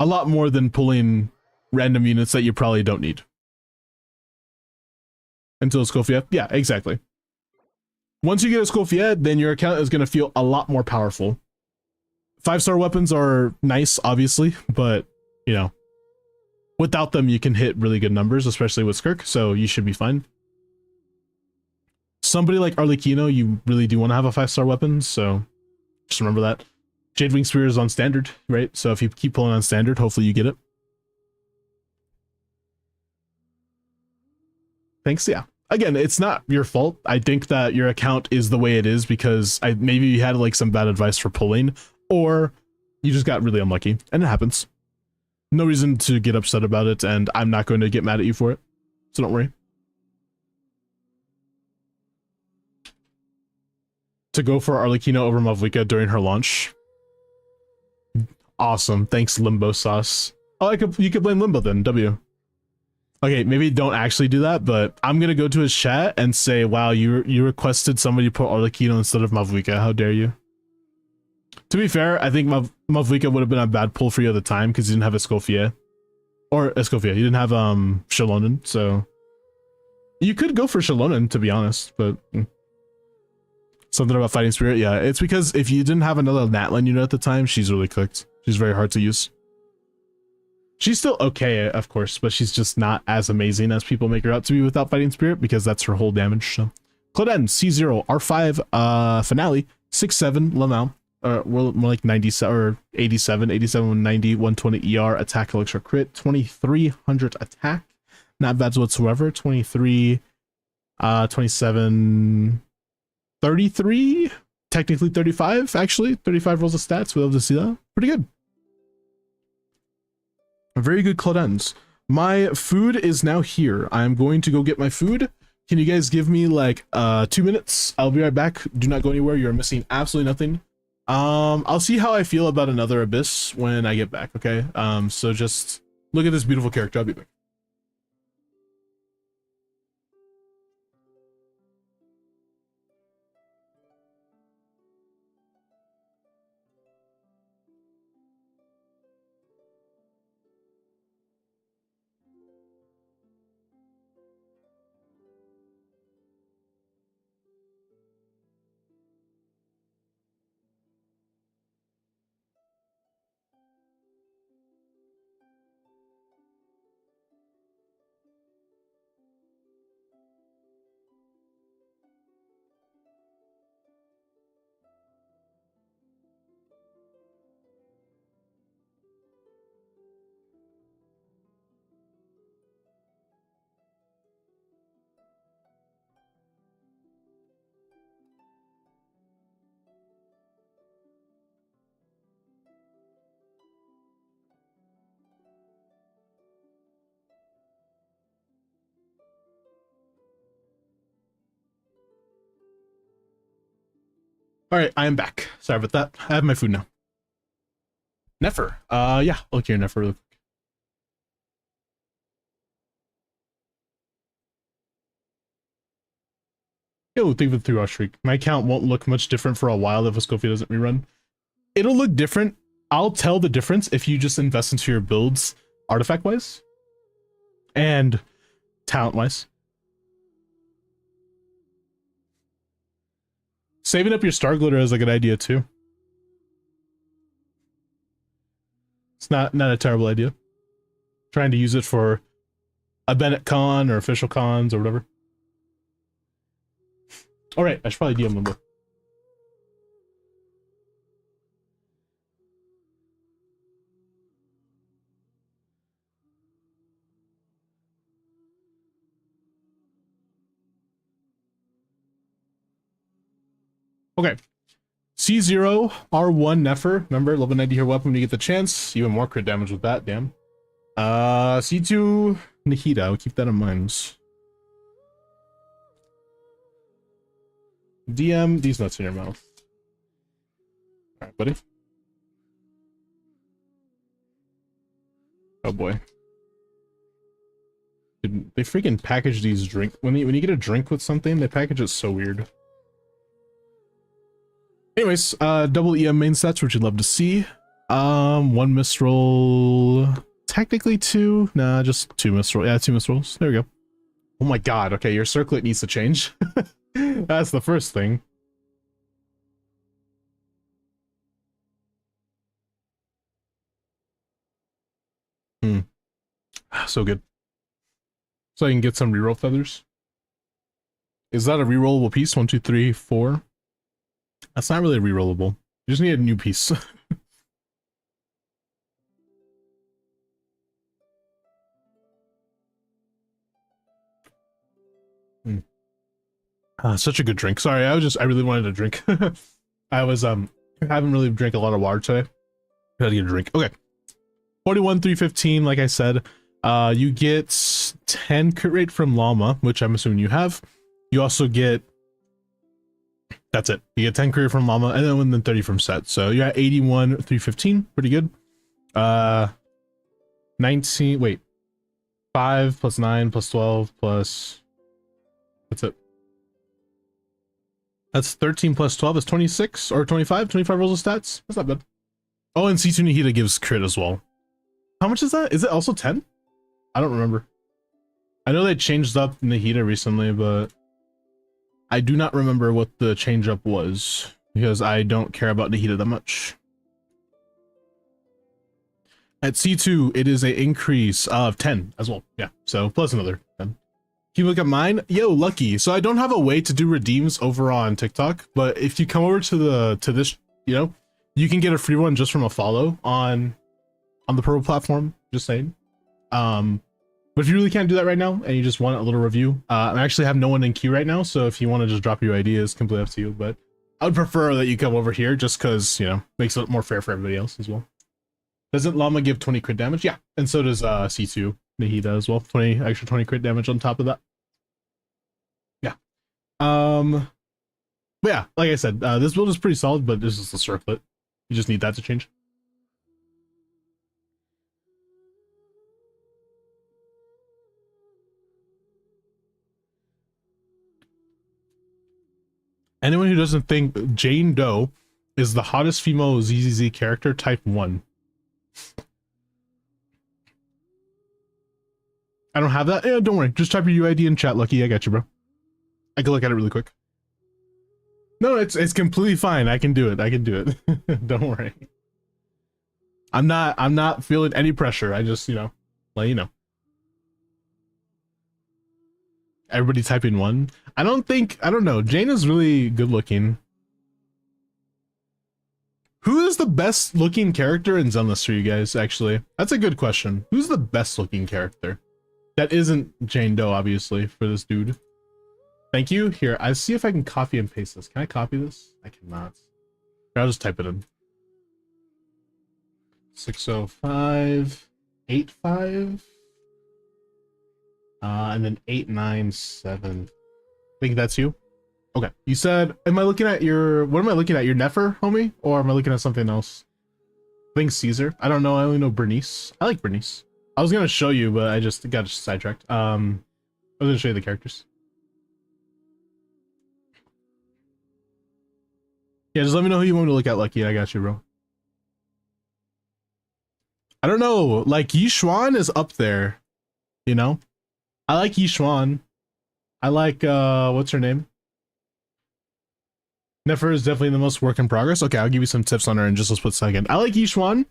A lot more than pulling random units that you probably don't need. Until Escoffier. Yeah, exactly. Once you get Escoffier, then your account is gonna feel a lot more powerful. 5-star weapons are nice, obviously, but you know, without them you can hit really good numbers, especially with Skirk, so you should be fine. Somebody like Arlecchino, you really do want to have a 5-star weapon, so just remember that. Jadewing Spear is on standard, right? So if you keep pulling on standard, hopefully you get it. Thanks, yeah. Again, it's not your fault. I think that your account is the way it is because maybe you had like some bad advice for pulling, or you just got really unlucky, and it happens. No reason to get upset about it, and I'm not going to get mad at you for it, so don't worry. To go for Arlecchino over Mavlika during her launch. Awesome. Thanks, Limbo Sauce. Oh, you could blame Limbo then, W. Okay, maybe don't actually do that, but I'm gonna go to his chat and say, wow, you requested somebody put Arlecchino instead of Mavlika. How dare you? To be fair, I think Mavlika would have been a bad pull for you at the time because you didn't have Escoffier. Or Escoffier. You didn't have Shallonen, so you could go for Shallonen, to be honest, but something about Fighting Spirit, yeah. It's because if you didn't have another Natlan unit at the time, she's really cooked. She's very hard to use. She's still okay, of course, but she's just not as amazing as people make her out to be without Fighting Spirit because that's her whole damage. So, Clauden, C0, R5, Finale, 6-7, Lamau, more like 97 or 87, 190, 120 ER, attack, elixir, crit, 2300 attack, not bad whatsoever. 23, 27. 33, technically 35, actually. 35 rolls of stats. We'll be able to see that. Pretty good. Very good Claudens. My food is now here. I'm going to go get my food. Can you guys give me like 2 minutes? I'll be right back. Do not go anywhere. You're missing absolutely nothing. I'll see how I feel about another Abyss when I get back, okay? So just look at this beautiful character. I'll be back. All right, I am back. Sorry about that. I have my food now. Nefer. Yeah, look here, Nefer. Real quick. Yo, think of the 3-hour streak. My account won't look much different for a while if a Scofield doesn't rerun. It'll look different. I'll tell the difference if you just invest into your builds artifact-wise and talent-wise. Saving up your star glitter is a good idea too. It's not a terrible idea. Trying to use it for a Bennett con or official cons or whatever. All right, I should probably DM them more. Okay. C0, R1, Nefer. Remember, level 90 here weapon when you get the chance. Even more crit damage with that, damn. C2, Nahida. I'll keep that in mind. DM these nuts in your mouth. Alright, buddy. Oh boy. Dude, they freaking package these drink when you get a drink with something, they package it so weird. Anyways, double EM main sets, which you'd love to see. 1 mistral, technically 2. Nah, just 2 mistral. Yeah, 2 mistrals. There we go. Oh my god. Okay, your circlet needs to change. That's the first thing. So good. So I can get some reroll feathers. Is that a rerollable piece? 1, 2, 3, 4. That's not really rerollable. You just need a new piece. Such a good drink. Sorry, I really wanted a drink. I haven't really drank a lot of water today. Gotta get a drink. Okay. 41, 315, like I said. You get 10 crit rate from Llama, which I'm assuming you have. You also get, that's it. You get 10 crit from Llama, and then 30 from Set. So you're at 81, 315. Pretty good. 19, wait. 5 plus 9 plus 12 plus, that's it. That's 13 plus 12 is 26 or 25. 25 rolls of stats. That's not bad. Oh, and C2 Nahida gives crit as well. How much is that? Is it also 10? I don't remember. I know they changed up Nahida recently, but I do not remember what the change up was because I don't care about Nahida that much. At C2, it is an increase of 10 as well. Yeah, so plus another 10. Can you look at mine? Yo, lucky. So I don't have a way to do redeems over on TikTok, but if you come over to this, you know, you can get a free one just from a follow on the purple platform. Just saying. But if you really can't do that right now and you just want a little review, I actually have no one in queue right now, so if you want to just drop your ideas, completely up to you. But I would prefer that you come over here just because, you know, makes it more fair for everybody else as well. Doesn't Llama give 20 crit damage? Yeah, and so does C2 Nahida as well. 20 crit damage on top of that. Yeah. But yeah, like I said, this build is pretty solid, but this is a circlet. You just need that to change. Anyone who doesn't think Jane Doe is the hottest female ZZZ character, type 1. I don't have that. Yeah, don't worry. Just type your UID in chat, Lucky. I got you, bro. I can look at it really quick. No, it's completely fine. I can do it. I can do it. Don't worry. I'm not feeling any pressure. I just, you know, let you know. Everybody type in 1. I don't know. Jane is really good looking. Who is the best looking character in Zenless for you guys, actually? That's a good question. Who's the best looking character? That isn't Jane Doe, obviously, for this dude. Thank you. Here, I see if I can copy and paste this. Can I copy this? I cannot. Here, I'll just type it in. 60585. And then 897. I think that's you. Okay. You said, am I looking at your, what am I looking at? Your Nefer, homie? Or am I looking at something else? I think Caesar. I don't know. I only know Bernice. I like Bernice. I was going to show you, but I just got sidetracked. I was going to show you the characters. Yeah, just let me know who you want me to look at, Lucky. I got you, bro. I don't know. Like, Yishuan is up there. You know? I like Yishuan. I like, what's her name? Nefer is definitely the most work in progress. Okay, I'll give you some tips on her in just a split second. I like Yishuan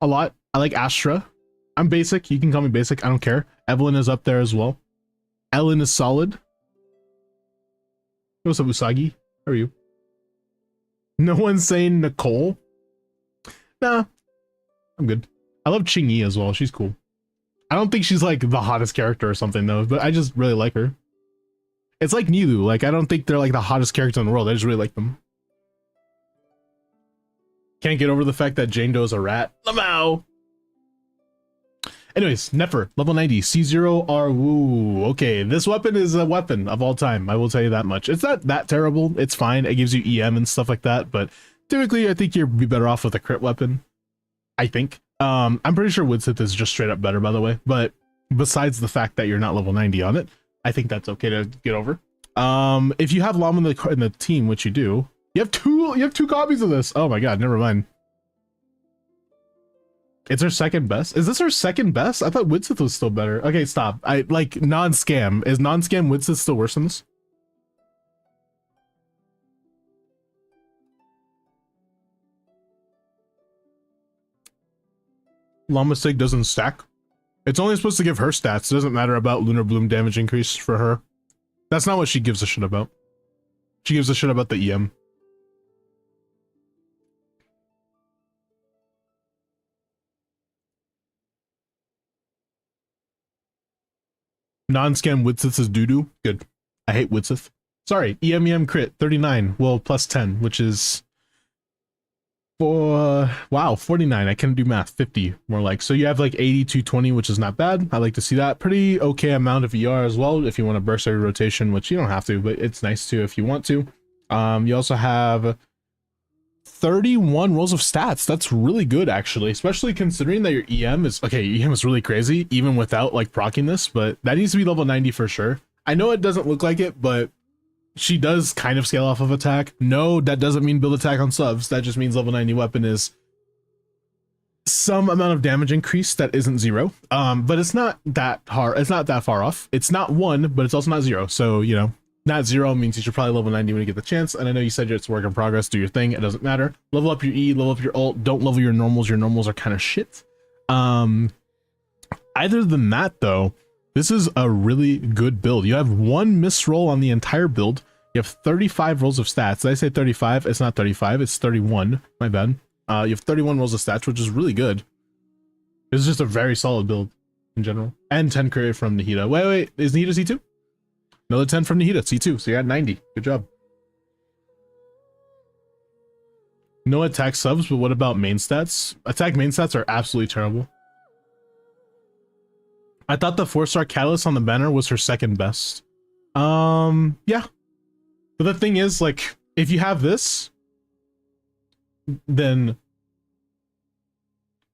a lot. I like Astra. I'm basic. You can call me basic. I don't care. Evelyn is up there as well. Ellen is solid. Hey, what's up, Usagi? How are you? No one's saying Nicole? Nah. I'm good. I love Qingyi as well. She's cool. I don't think she's like the hottest character or something though, but I just really like her. It's like Nilu. Like, I don't think they're like the hottest character in the world. I just really like them. Can't get over the fact that Jane Doe's a rat. Lamau! Anyways, Nefer, level 90, C0R Woo. Okay, this weapon is a weapon of all time. I will tell you that much. It's not that terrible. It's fine. It gives you EM and stuff like that, but typically I think you'd be better off with a crit weapon. I think. I'm pretty sure Woodsith is just straight up better, by the way, but besides the fact that you're not level 90 on it, I think that's okay to get over. If you have Llama in the team, which you do, you have two copies of this. Oh my god, never mind. It's her second best. Is this her second best? I thought Woodsith was still better. Okay, stop. I like non-scam. Is non-scam Woodsith still worse than this? Llama Sig doesn't stack. It's only supposed to give her stats. It doesn't matter about Lunar Bloom damage increase for her. That's not what she gives a shit about. She gives a shit about the EM. Non-scam Woodsith is doo-doo. Good. I hate Woodsith. Sorry, EM crit 39. Well, plus 10, which is wow, 49. I can do math. 50 more like. So you have like 80 to 20, which is not bad. I like to see that. Pretty okay amount of ER as well if you want to burst every rotation, which you don't have to, but it's nice to if you want to. You also have 31 rolls of stats. That's really good actually, especially considering that your EM is okay. EM is really crazy even without like proccing this, but that needs to be level 90 for sure. I know it doesn't look like it, but she does kind of scale off of attack. No, that doesn't mean build attack on subs. That just means level 90 weapon is some amount of damage increase that isn't 0. But it's not that hard. It's not that far off. It's not 1, but it's also not 0. So, you know, not 0 means you should probably level 90 when you get the chance. And I know you said it's work in progress. Do your thing. It doesn't matter. Level up your E, level up your ult. Don't level your normals. Your normals are kind of shit. Either than that, though, this is a really good build. You have 1 misroll on the entire build. You have 35 rolls of stats. Did I say 35? It's not 35. It's 31. My bad. You have 31 rolls of stats, which is really good. It's just a very solid build. in general. And 10 crit rate from Nahida. Wait, is Nahida C2? Another 10 from Nahida, C2. So you got 90. Good job. No attack subs, but what about main stats? Attack main stats are absolutely terrible. I thought the 4-star Catalyst on the banner was her second best. Yeah. But the thing is, like, if you have this, then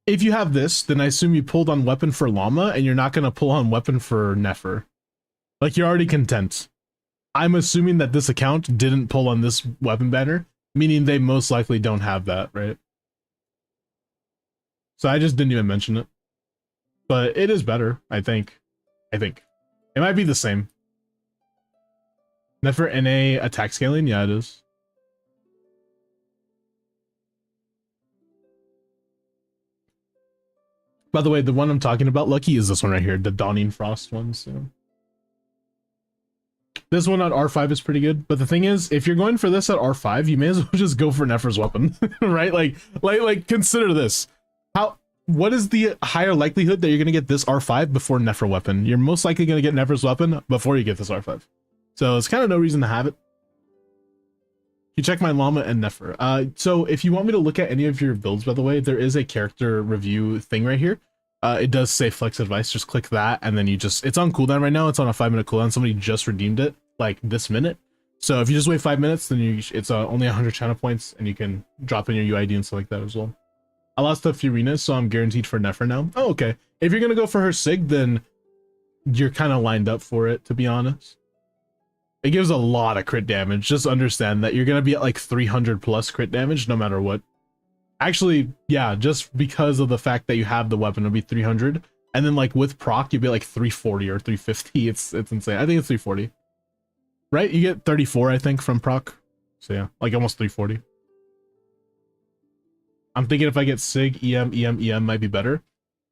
I assume you pulled on weapon for Llama, and you're not going to pull on weapon for Nefer. Like, you're already content. I'm assuming that this account didn't pull on this weapon banner, meaning they most likely don't have that, right? So I just didn't even mention it. But it is better, I think. It might be the same. Nefer NA attack scaling? Yeah, it is. By the way, the one I'm talking about, Lucky, is this one right here, the Dawning Frost one. So this one at R5 is pretty good, but the thing is, if you're going for this at R5, you may as well just go for Nefer's weapon, right? Like consider this. What is the higher likelihood that you're gonna get this R5 before Nefer weapon? You're most likely gonna get Nefer's weapon before you get this R5. So it's kind of no reason to have it. You check my Llama and Nefer. So if you want me to look at any of your builds, by the way, there is a character review thing right here. It does say flex advice. Just click that, and then it's on cooldown right now. It's on a 5-minute cooldown. Somebody just redeemed it like this minute. So if you just wait 5 minutes, then it's only 100 channel points, and you can drop in your UID and stuff like that as well. I lost a Furina, so I'm guaranteed for Nefer now. Oh, okay. If you're gonna go for her Sig, then you're kind of lined up for it, to be honest. It gives a lot of crit damage. Just understand that you're gonna be at like 300 plus crit damage no matter what. Actually, yeah, just because of the fact that you have the weapon, it'll be 300, and then like with proc, you'll be like 340 or 350. It's insane. I think it's 340, right? You get 34, I think, from proc. So yeah, like almost 340. I'm thinking if I get Sig, EM might be better.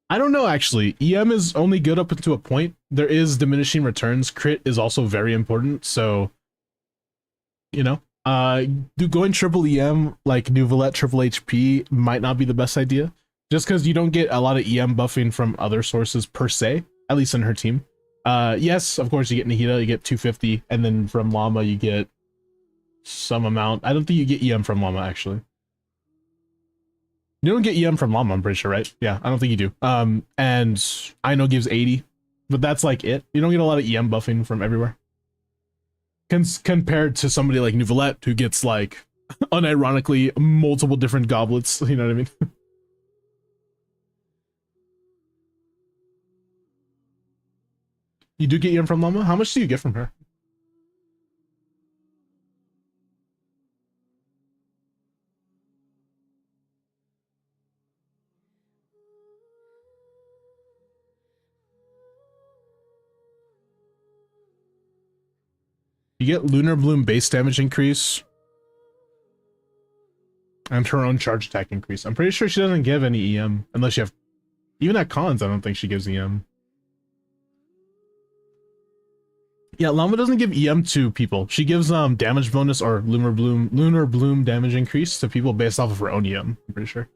I don't know, actually. EM is only good up to a point. There is diminishing returns. Crit is also very important, so you know. Going triple EM like Nuvolette triple HP might not be the best idea, just because you don't get a lot of EM buffing from other sources per se, at least in her team. Yes, of course you get Nahida, you get 250, and then from Llama you get some amount. I don't think you get EM from Llama, actually. You don't get EM from Llama, I'm pretty sure, right? Yeah, I don't think you do. And I know gives 80, but that's like it. You don't get a lot of EM buffing from everywhere. Compared to somebody like Nuvolette, who gets like unironically multiple different goblets, you know what I mean? You do get EM from Llama? How much do you get from her? You get Lunar Bloom base damage increase and her own charge attack increase. I'm pretty sure she doesn't give any EM unless you have, even at cons, I don't think she gives EM. Yeah, Llama doesn't give EM to people. She gives damage bonus or Lunar Bloom damage increase to people based off of her own EM, I'm pretty sure.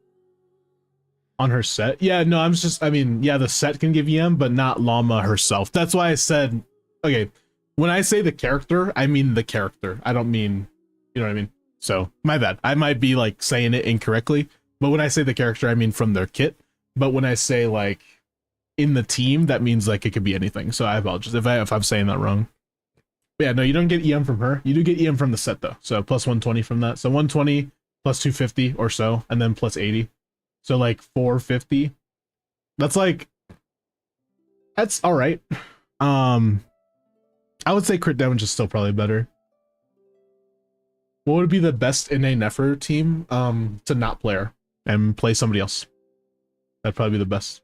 On her set. Yeah, no, I mean, yeah, the set can give EM, but not Llama herself. That's why I said, okay, when I say the character, I mean the character. I don't mean, you know what I mean? So, my bad. I might be like saying it incorrectly, but when I say the character, I mean from their kit. But when I say like in the team, that means like it could be anything. So I apologize if I'm saying that wrong. But yeah, no, you don't get EM from her. You do get EM from the set though. So plus 120 from that. So 120 plus 250 or so, and then plus 80. So like 450. That's all right. I would say crit damage is still probably better. What would be the best NA Nefer team to not play her and play somebody else? That'd probably be the best.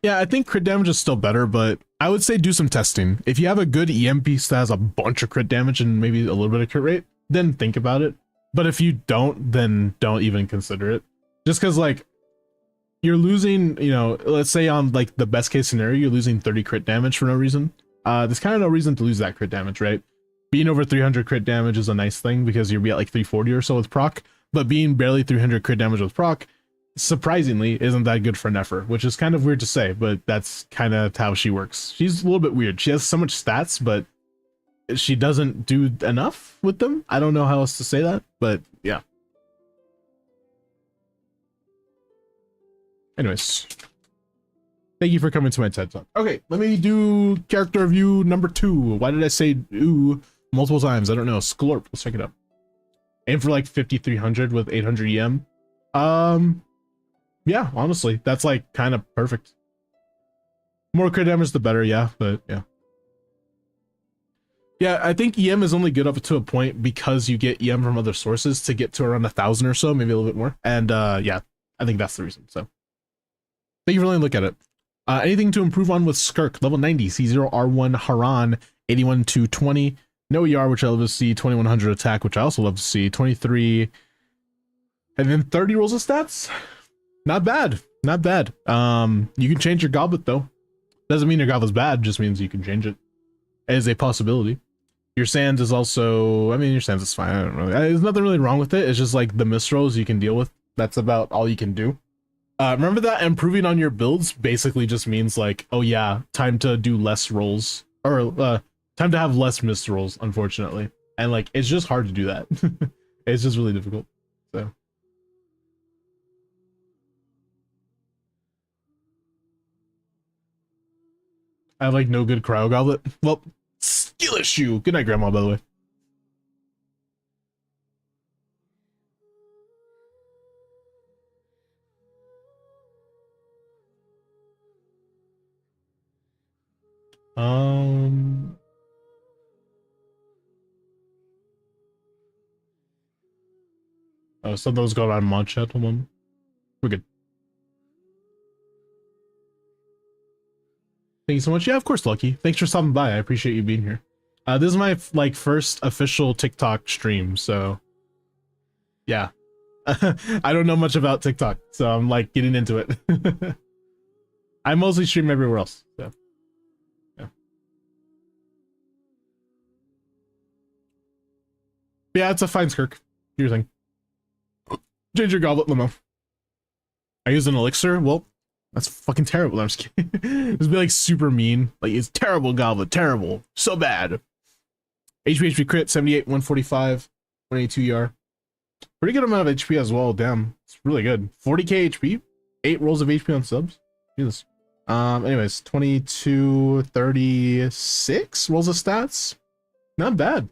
Yeah, I think crit damage is still better, but I would say do some testing. If you have a good EM piece that has a bunch of crit damage and maybe a little bit of crit rate, then think about it. But if you don't, then don't even consider it. Just because like you're losing, you know, let's say on like the best case scenario, you're losing 30 crit damage for no reason. There's kind of no reason to lose that crit damage, right? Being over 300 crit damage is a nice thing because you'll be at like 340 or so with proc. but being barely 300 crit damage with proc, surprisingly, isn't that good for Nefer, which is kind of weird to say, but that's kind of how she works. She's a little bit weird. She has so much stats, but she doesn't do enough with them. I don't know how else to say that, but yeah. Anyways, thank you for coming to my TED Talk. Okay, let me do character review number 2. Why did I say ooh multiple times? I don't know. Sklorp. Let's check it out. Aim for like 5300 with 800 EM. Yeah, honestly, that's like kind of perfect. More crit damage, the better. Yeah, but yeah. Yeah, I think EM is only good up to a point because you get EM from other sources to get to around 1000 or so, maybe a little bit more. And yeah, I think that's the reason. So thank you for letting me look at it. Anything to improve on with Skirk, level 90, C0 R1 Haran, 81 to 20. No ER, which I love to see, 2100 attack, which I also love to see, 23. And then 30 rolls of stats. Not bad. Not bad. You can change your goblet though. Doesn't mean your goblet's bad, just means you can change it. As a possibility. Your sands is also, I mean, your sands is fine. I don't really, there's nothing really wrong with it. It's just like the misrolls you can deal with. That's about all you can do. Remember that improving on your builds basically just means like, oh yeah, time to do less rolls, or time to have less missed rolls, unfortunately. And like, it's just hard to do that. It's just really difficult. So. I have like no good cryo goblet. Well, skill issue. Good night, Grandma, by the way. Oh, something was going on in mod chat. Hold on. We're good. Thank you so much. Yeah, of course, Lucky. Thanks for stopping by. I appreciate you being here. This is my like first official TikTok stream, so yeah. I don't know much about TikTok, so I'm like getting into it. I mostly stream everywhere else, so yeah. But yeah, it's a fine skirk. Do your thing. Change your goblet, Limo. I use an elixir. Well, that's fucking terrible. I'm just kidding. This would be like super mean. Like, it's terrible goblet. Terrible. So bad. HP crit 78, 145, 182 ER. Pretty good amount of HP as well. Damn. It's really good. 40k HP. 8 rolls of HP on subs. Jesus. Anyways, 22, 36 rolls of stats. Not bad.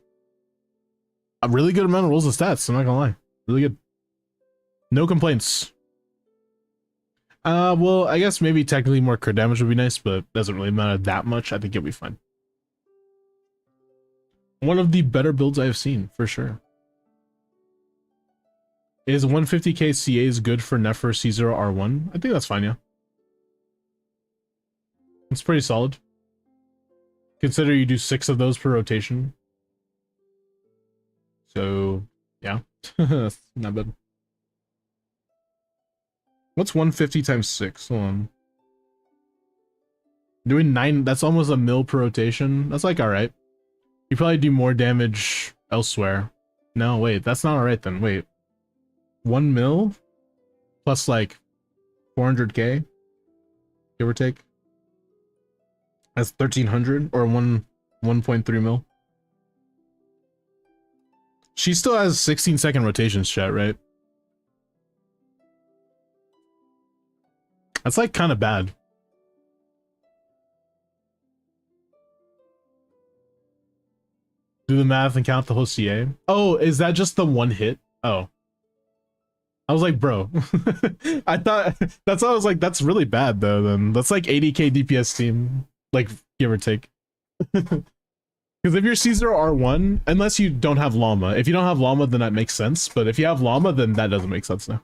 A really good amount of rolls of stats. I'm not gonna lie. Really good. No complaints. Well, I guess maybe technically more crit damage would be nice, but doesn't really matter that much. I think it'll be fine. One of the better builds I've seen, for sure. Is 150k CAs good for Nefer C0 R1? I think that's fine, yeah. It's pretty solid. Consider you do 6 of those per rotation. So, yeah. That's not bad. What's 150 times 6? Hold on. Doing 9, that's almost a mil per rotation. That's like alright. You probably do more damage elsewhere. No, wait, that's not alright then. Wait. 1 mil? Plus like 400k? Give or take? That's 1300 or 1.3 mil. She still has 16-second rotations, chat, right? That's like kind of bad. Do the math and count the whole CA. Oh, is that just the one hit? Oh. I was like, bro. I thought that's why I was like, that's really bad though. Then that's like 80k DPS team, like give or take. Because if you're C0 R1, unless you don't have Llama, if you don't have Llama, then that makes sense. But if you have Llama, then that doesn't make sense now.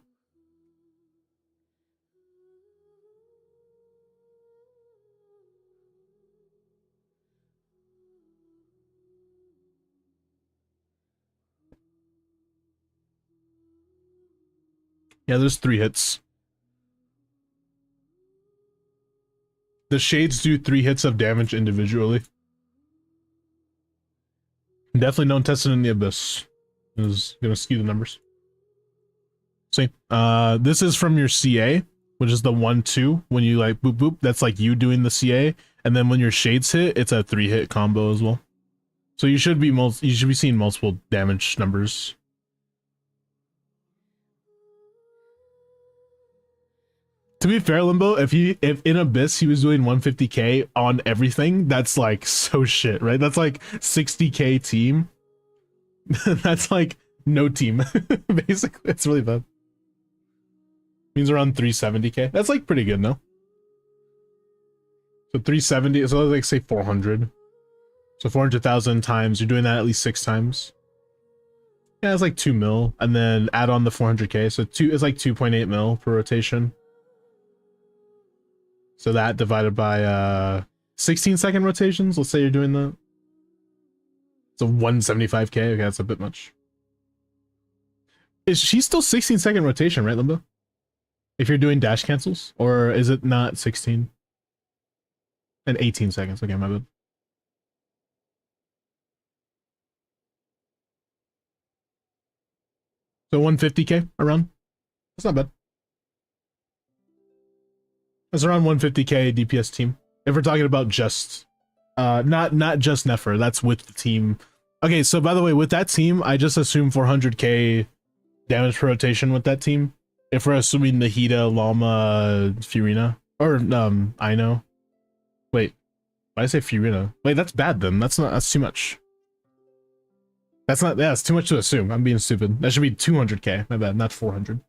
Yeah, there's 3 hits. The shades do 3 hits of damage individually. Definitely don't test it in the abyss. It was gonna skew the numbers. See, this is from your CA, which is the 1-2. When you like boop boop, that's like you doing the CA, and then when your shades hit, it's a 3-hit combo as well. So you should be seeing multiple damage numbers. To be fair, Limbo, if in Abyss he was doing 150k on everything, that's like so shit, right? That's like 60k team. That's like no team, basically. It's really bad. Means around 370k. That's like pretty good, no? So 370, so like say 400. So 400,000 times, you're doing that at least 6 times. Yeah, it's like 2 mil, and then add on the 400k, so it's like 2.8 mil per rotation. So that divided by 16-second rotations, let's say you're doing that. So 175k, okay, that's a bit much. Is she still 16-second rotation, right, Limbo? If you're doing dash cancels, or is it not 16? And 18 seconds, okay, my bad. So 150k around. That's not bad. That's around 150k DPS team. If we're talking about just not just Nefer, that's with the team. Okay, so by the way, with that team, I just assume 400k damage per rotation with that team. If we're assuming Nahida, Llama, Furina, or Ino. Wait, why did I say Furina? Wait, that's bad then. That's too much. That's not, yeah, it's too much to assume. I'm being stupid. That should be 200k. My bad, not 400.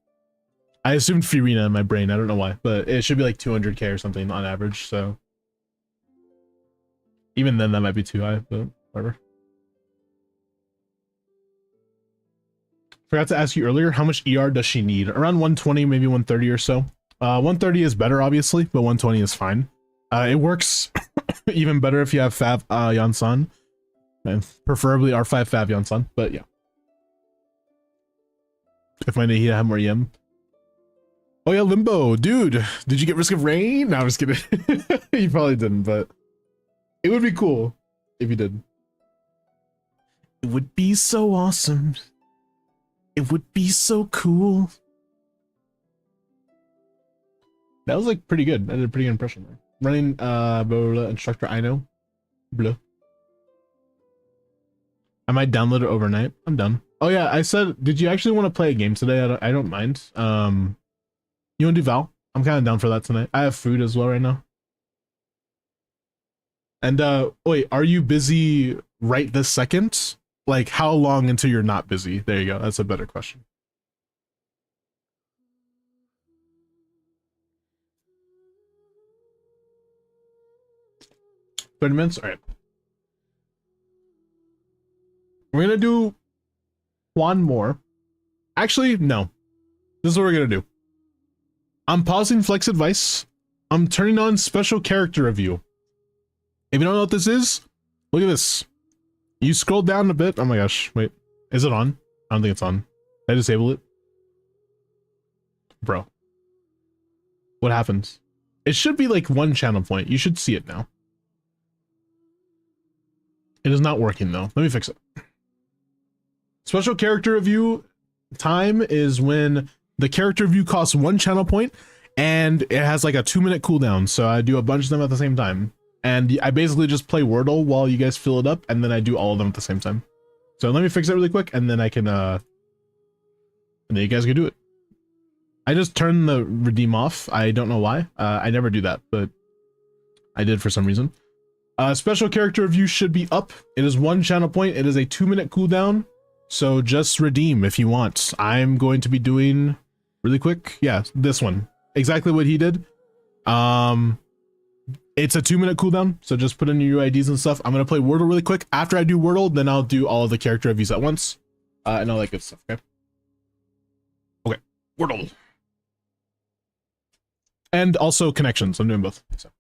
I assumed Furina in my brain. I don't know why, but it should be like 200k or something on average. So even then, that might be too high, but whatever. Forgot to ask you earlier, how much ER does she need? Around 120, maybe 130 or so. 130 is better, obviously, but 120 is fine. It works even better if you have Fav Yansan. And preferably R5 Fav Yansan, but yeah. If my Nahida had more EM. Oh yeah, Limbo, dude, did you get Risk of Rain? No, I'm just kidding. You probably didn't, but it would be cool if you did. It would be so awesome. It would be so cool. That was like pretty good. I did a pretty good impression there. Running instructor Ino. Blue. I might download it overnight. I'm done. Oh yeah, I said, did you actually want to play a game today? I don't mind. You want to do Val? I'm kind of down for that tonight. I have food as well right now. And wait, are you busy right this second? Like, how long until you're not busy? There you go. That's a better question. $30. All right. We're gonna do one more. Actually, no. This is what we're gonna do. I'm pausing Flex Advice. I'm turning on special character review. If you don't know what this is, look at this. You scroll down a bit. Oh my gosh, wait. Is it on? I don't think it's on. Did I disable it? Bro. What happens? It should be like one channel point. You should see it now. It is not working though. Let me fix it. Special character review time is when the character review costs 1 channel point and it has like a 2-minute cooldown. So I do a bunch of them at the same time. And I basically just play Wordle while you guys fill it up, and then I do all of them at the same time. So let me fix it really quick, and then I can, and then you guys can do it. I just turned the redeem off. I don't know why. I never do that, but I did for some reason. Special character review should be up. It is 1 channel point. It is a 2-minute cooldown. So just redeem if you want. I'm going to be doing really quick. Yeah, this one. Exactly what he did. It's a 2-minute cooldown, so just put in your UIDs and stuff. I'm gonna play Wordle really quick. After I do Wordle, then I'll do all of the character reviews at once, and all that good stuff. Okay. Okay. Wordle. And also connections. I'm doing both. So.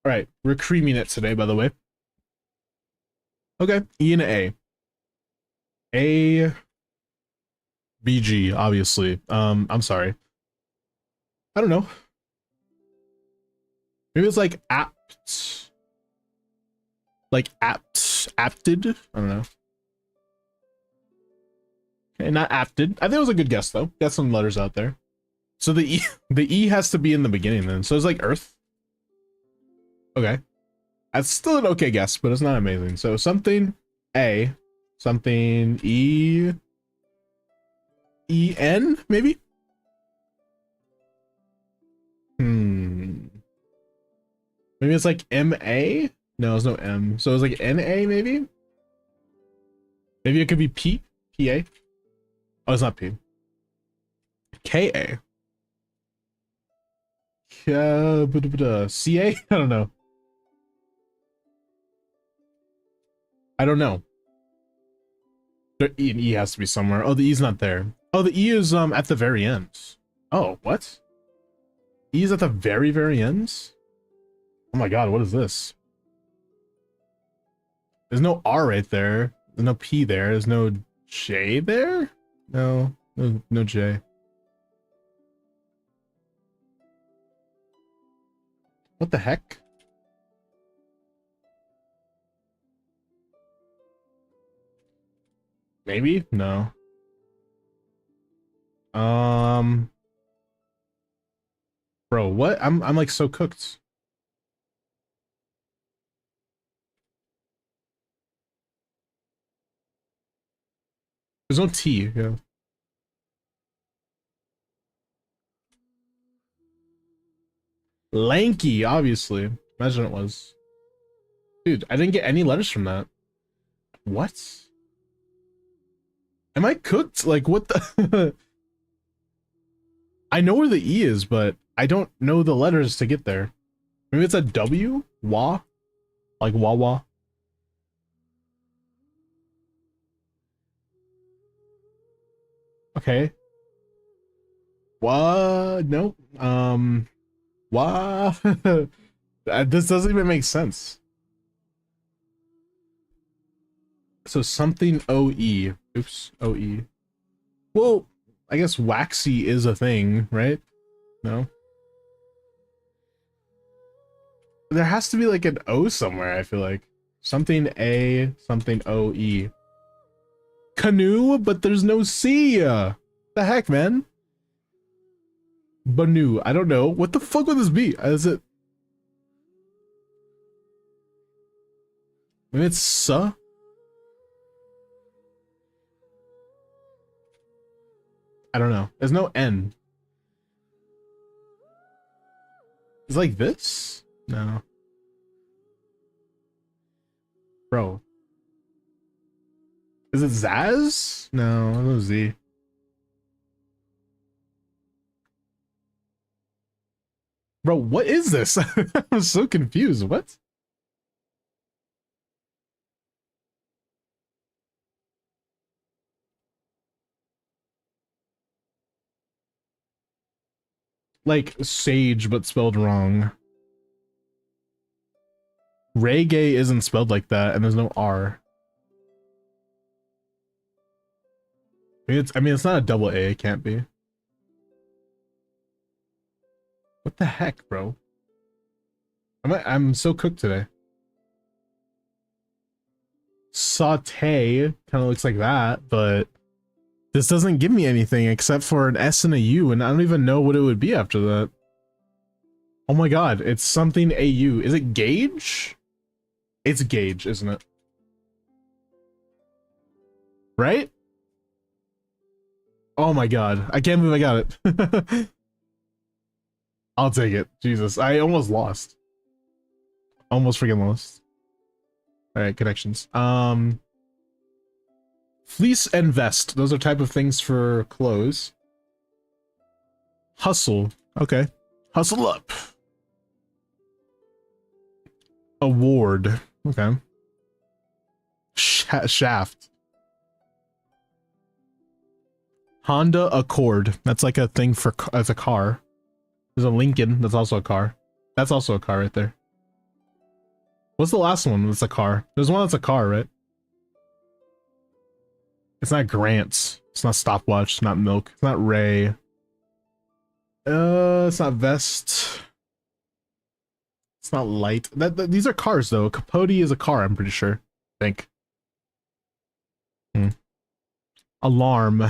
All right. We're creaming it today, by the way. Okay. E and A. A. BG, obviously. I'm sorry. I don't know. Maybe it's like apt. Like apted? I don't know. Okay, not apted. I think it was a good guess though. Got some letters out there. So the E, the E has to be in the beginning then. So it's like Earth. Okay. That's still an okay guess, but it's not amazing. So something A, something E, E-N, maybe? Maybe it's like M-A? No, it's no M. So it's like N-A, maybe? Maybe it could be P? P-A? Oh, it's not P. K-A. C-A? I don't know. I don't know. E has to be somewhere. Oh, the E's not there. Oh, the E is at the very end. Oh, what? E is at the very, very end? Oh my god, what is this? There's no R right there. There's no P there. There's no J there? No, no J. What the heck? Maybe? No. Bro, what? I'm like so cooked. There's no T, yeah. Lanky, obviously. Imagine it was. Dude, I didn't get any letters from that. What? Am I cooked? Like, what the? I know where the E is, but I don't know the letters to get there. Maybe it's a W? Wah? Like Wawa? Okay. What? Nope. Wah? This doesn't even make sense. So something OE. Oops, OE. Well, I guess waxy is a thing, right? No? There has to be like an O somewhere, I feel like. Something A, something OE. Canoe, but there's no C. The heck, man? Banu, I don't know. What the fuck would this be? Is it... Maybe it's Suh? I don't know. There's no N. It's like this? No. Bro. Is it Zaz? No Z. Bro, what is this? I'm so confused. What? Like sage, but spelled wrong. Reggae isn't spelled like that, and there's no R. I mean, it's not a double A. It can't be. What the heck, bro? I'm so cooked today. Saute kind of looks like that, but this doesn't give me anything except for an S and a U, and I don't even know what it would be after that. Oh my god, it's something AU. Is it Gauge? It's Gauge, isn't it? Right? Oh my god, I can't believe I got it. I'll take it. Jesus, I almost lost. Almost freaking lost. Alright, connections. Fleece and vest. Those are type of things for clothes. Hustle. Okay. Hustle up. Award. Okay. Shaft. Honda Accord. That's like a thing for as a car. There's a Lincoln. That's also a car. That's also a car right there. What's the last one that's a car? There's one that's a car, right? It's not Grant's. It's not stopwatch. It's not milk. It's not Ray. It's not vest. It's not light. These are cars though. Capote is a car, I'm pretty sure. I think. Alarm.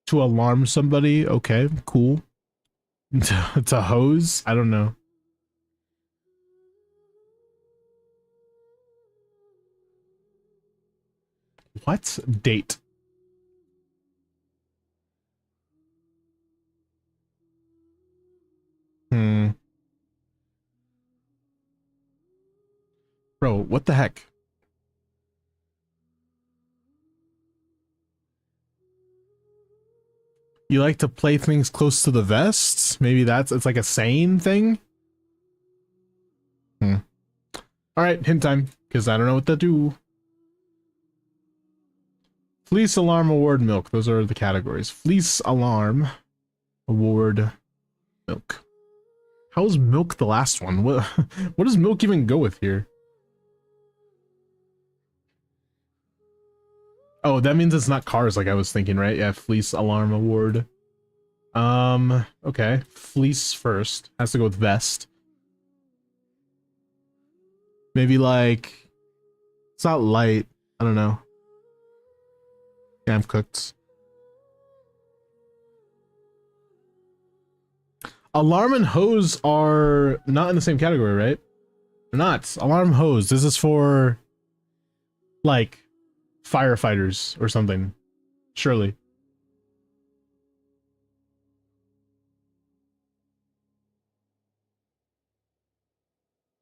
To alarm somebody. Okay, cool. To hose? I don't know. What? Date. Hmm. Bro, what the heck? You like to play things close to the vest? Maybe it's like a saying thing? Hmm. Alright, hint time, because I don't know what to do. Fleece, alarm, award, milk. Those are the categories. Fleece, alarm, award, milk. How is milk the last one? What, what does milk even go with here? Oh, that means it's not cars like I was thinking, right? Yeah, fleece, alarm, award. Okay. Fleece first. Has to go with vest. Maybe like... It's not light. I don't know. Yeah, I'm cooked. Alarm and hose are not in the same category, right? They're not. Alarm, hose. This is for... like... firefighters or something. Surely.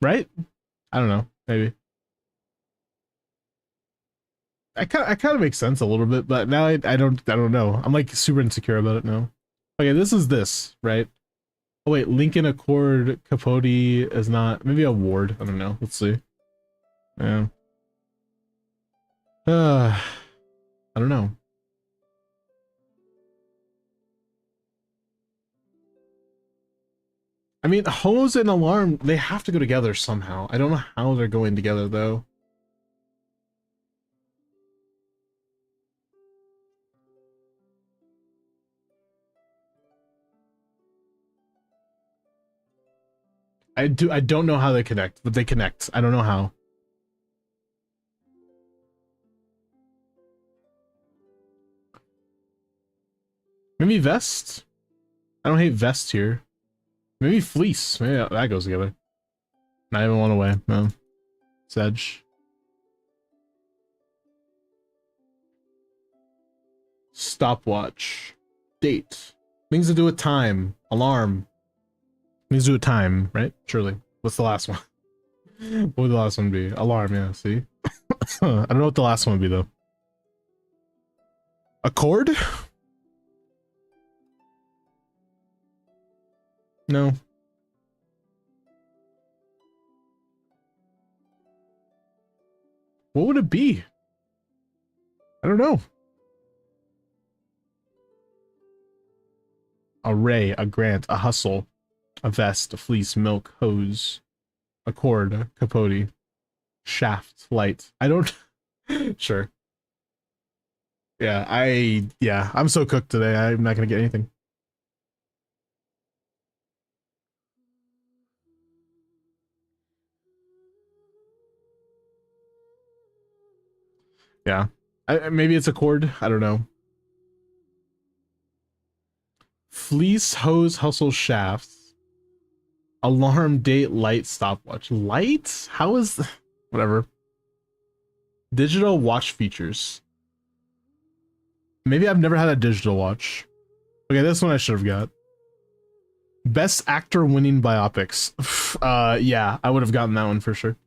Right? I don't know. Maybe. I kind of makes sense a little bit, but now I don't know. I'm like super insecure about it now. Okay, this is this, right? Oh wait, Lincoln Accord Capote is not, maybe a ward. I don't know. Let's see. Yeah. I don't know. I mean, hose and alarm, they have to go together somehow. I don't know how they're going together though. I don't know how they connect, but they connect. I don't know how. Maybe vest? I don't hate vest here. Maybe fleece. Maybe that goes together. Not even one away. No. Sedge. Stopwatch. Date. Things to do with time. Alarm. Things to do with time, right? Surely. What's the last one? What would the last one be? Alarm, yeah, see? I don't know what the last one would be, though. Accord? No. What would it be? I don't know. A ray, a grant, a hustle, a vest, a fleece, milk, hose, a cord, capote, shaft, light. I don't... Sure. Yeah, I'm so cooked today. I'm not gonna get anything. Yeah. Maybe it's a cord. I don't know. Fleece, hose, hustle, shafts. Alarm, date, light, stopwatch. Light? How is... Whatever. Digital watch features. Maybe I've never had a digital watch. Okay, this one I should have got. Best actor winning biopics. Yeah, I would have gotten that one for sure.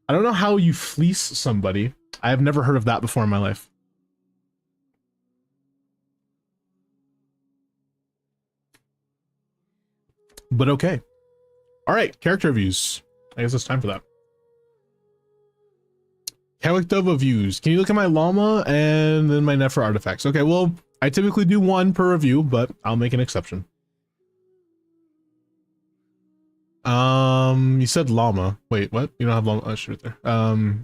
I don't know how you fleece somebody. I have never heard of that before in my life. But okay. All right, character reviews. I guess it's time for that. Character reviews. Can you look at my llama and then my Nefer artifacts? Okay, well, I typically do one per review, but I'll make an exception. You said llama. Wait, what? You don't have llama? Oh, shit, right there.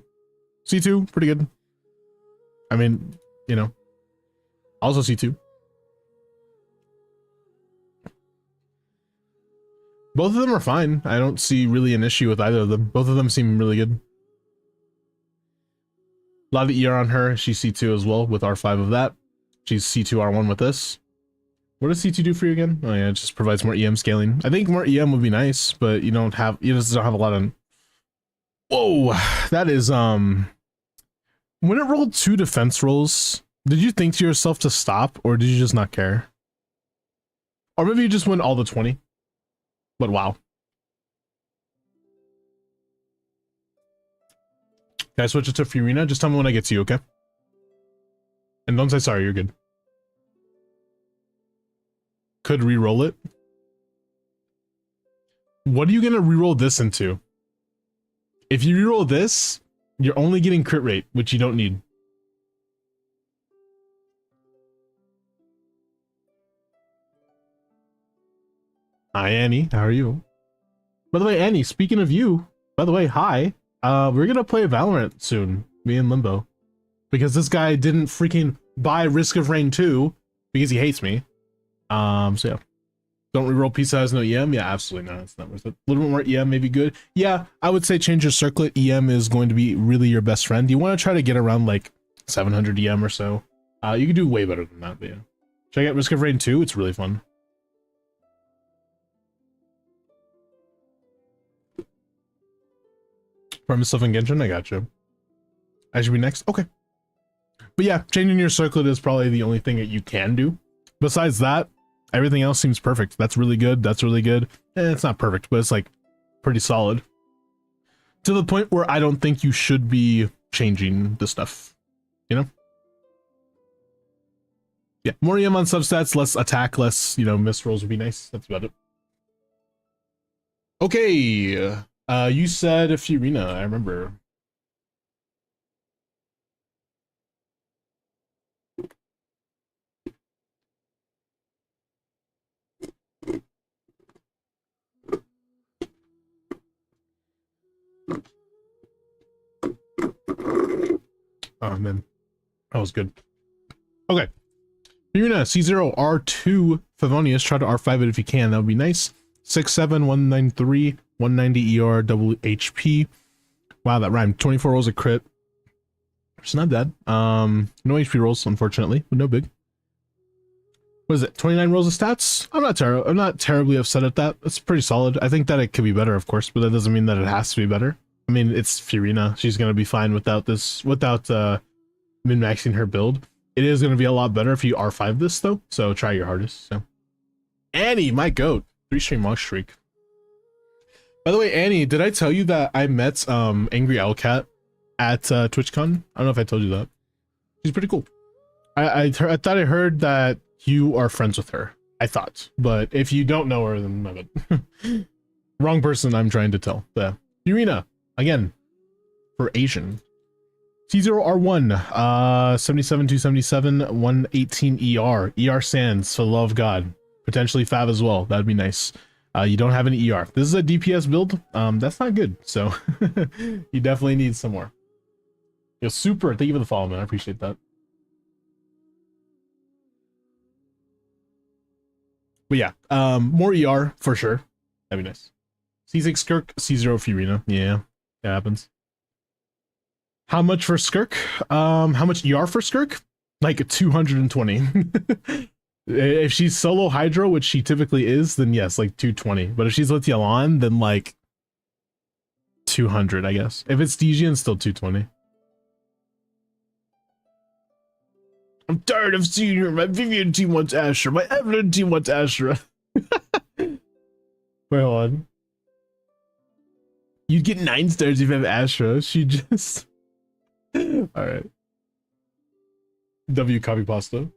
C2, pretty good. I mean, you know, also C2. Both of them are fine. I don't see really an issue with either of them. Both of them seem really good. A lot of ER on her. She's C2 as well with R5 of that. She's C2 R1 with this. What does C2 do for you again? Oh yeah, it just provides more EM scaling. I think more EM would be nice, but you just don't have a lot of. Whoa, that is when it rolled 2 defense rolls, did you think to yourself to stop, or did you just not care? Or maybe you just went all the 20. But wow. Can I switch it to Fiorina? Just tell me when I get to you, okay? And don't say sorry, you're good. Could re-roll it. What are you gonna re-roll this into? If you re-roll this, you're only getting crit rate, which you don't need. Hi, Annie. How are you? By the way, Annie, speaking of you, by the way, hi. We're gonna play Valorant soon, me and Limbo. Because this guy didn't freaking buy Risk of Rain 2 because he hates me. So yeah. Don't reroll P size, no EM? Yeah, absolutely not. It's not worth it. A little bit more EM may be good. Yeah, I would say change your circlet. EM is going to be really your best friend. You want to try to get around like 700 EM or so. You can do way better than that, but yeah. Check out Risk of Rain 2, it's really fun. From stuff in Genshin, I gotcha. I should be next? Okay. But yeah, changing your circlet is probably the only thing that you can do. Besides that, everything else seems perfect. That's really good. That's really good. It's not perfect, but it's like pretty solid. To the point where I don't think you should be changing the stuff. You know? Yeah, more EM on substats, less attack, less, miss rolls would be nice. That's about it. Okay. You said Fiorina, I remember. Oh man, that was good. Okay, Fiorina, C0, R2, Favonius, try to R5 it if you can, that would be nice. 6'7", 193, 190 ER, double HP. Wow, that rhymed. 24 rolls of crit. It's not bad. No HP rolls, unfortunately, but no big. What is it? 29 rolls of stats? I'm not terribly upset at that. It's pretty solid. I think that it could be better, of course, but that doesn't mean that it has to be better. I mean, it's Fiorina. She's gonna be fine without min-maxing her build. It is gonna be a lot better if you R5 this though, so try your hardest. So, Annie, my goat, 3-stream walk streak. By the way, Annie, did I tell you that I met Angry Owlcat at TwitchCon? I don't know if I told you that. She's pretty cool. I thought I heard that you are friends with her. I thought, but if you don't know her, then my bad. Wrong person I'm trying to tell. Yeah. Fiorina, again, for Asian. C0R1, 77 277, 118 ER. ER Sands, for the love of God. Potentially Fav as well. That'd be nice. You don't have any ER. This is a DPS build. That's not good. So you definitely need some more. Yo, super. Thank you for the follow, man. I appreciate that. But yeah, more ER for sure. That'd be nice. C6 Skirk, C0 Fiorina. Yeah, it happens. How much for Skirk? How much ER for Skirk? Like 220. If she's solo Hydro, which she typically is, then yes, like 220. But if she's with Yalan, then like 200, I guess. If it's Stygian, still 220. I'm tired of seeing her. My Vivian team wants Asher. My Evelyn team wants Asher. Wait, hold on. You'd get 9 stars if you have Astra. She just... Alright. W copy pasta.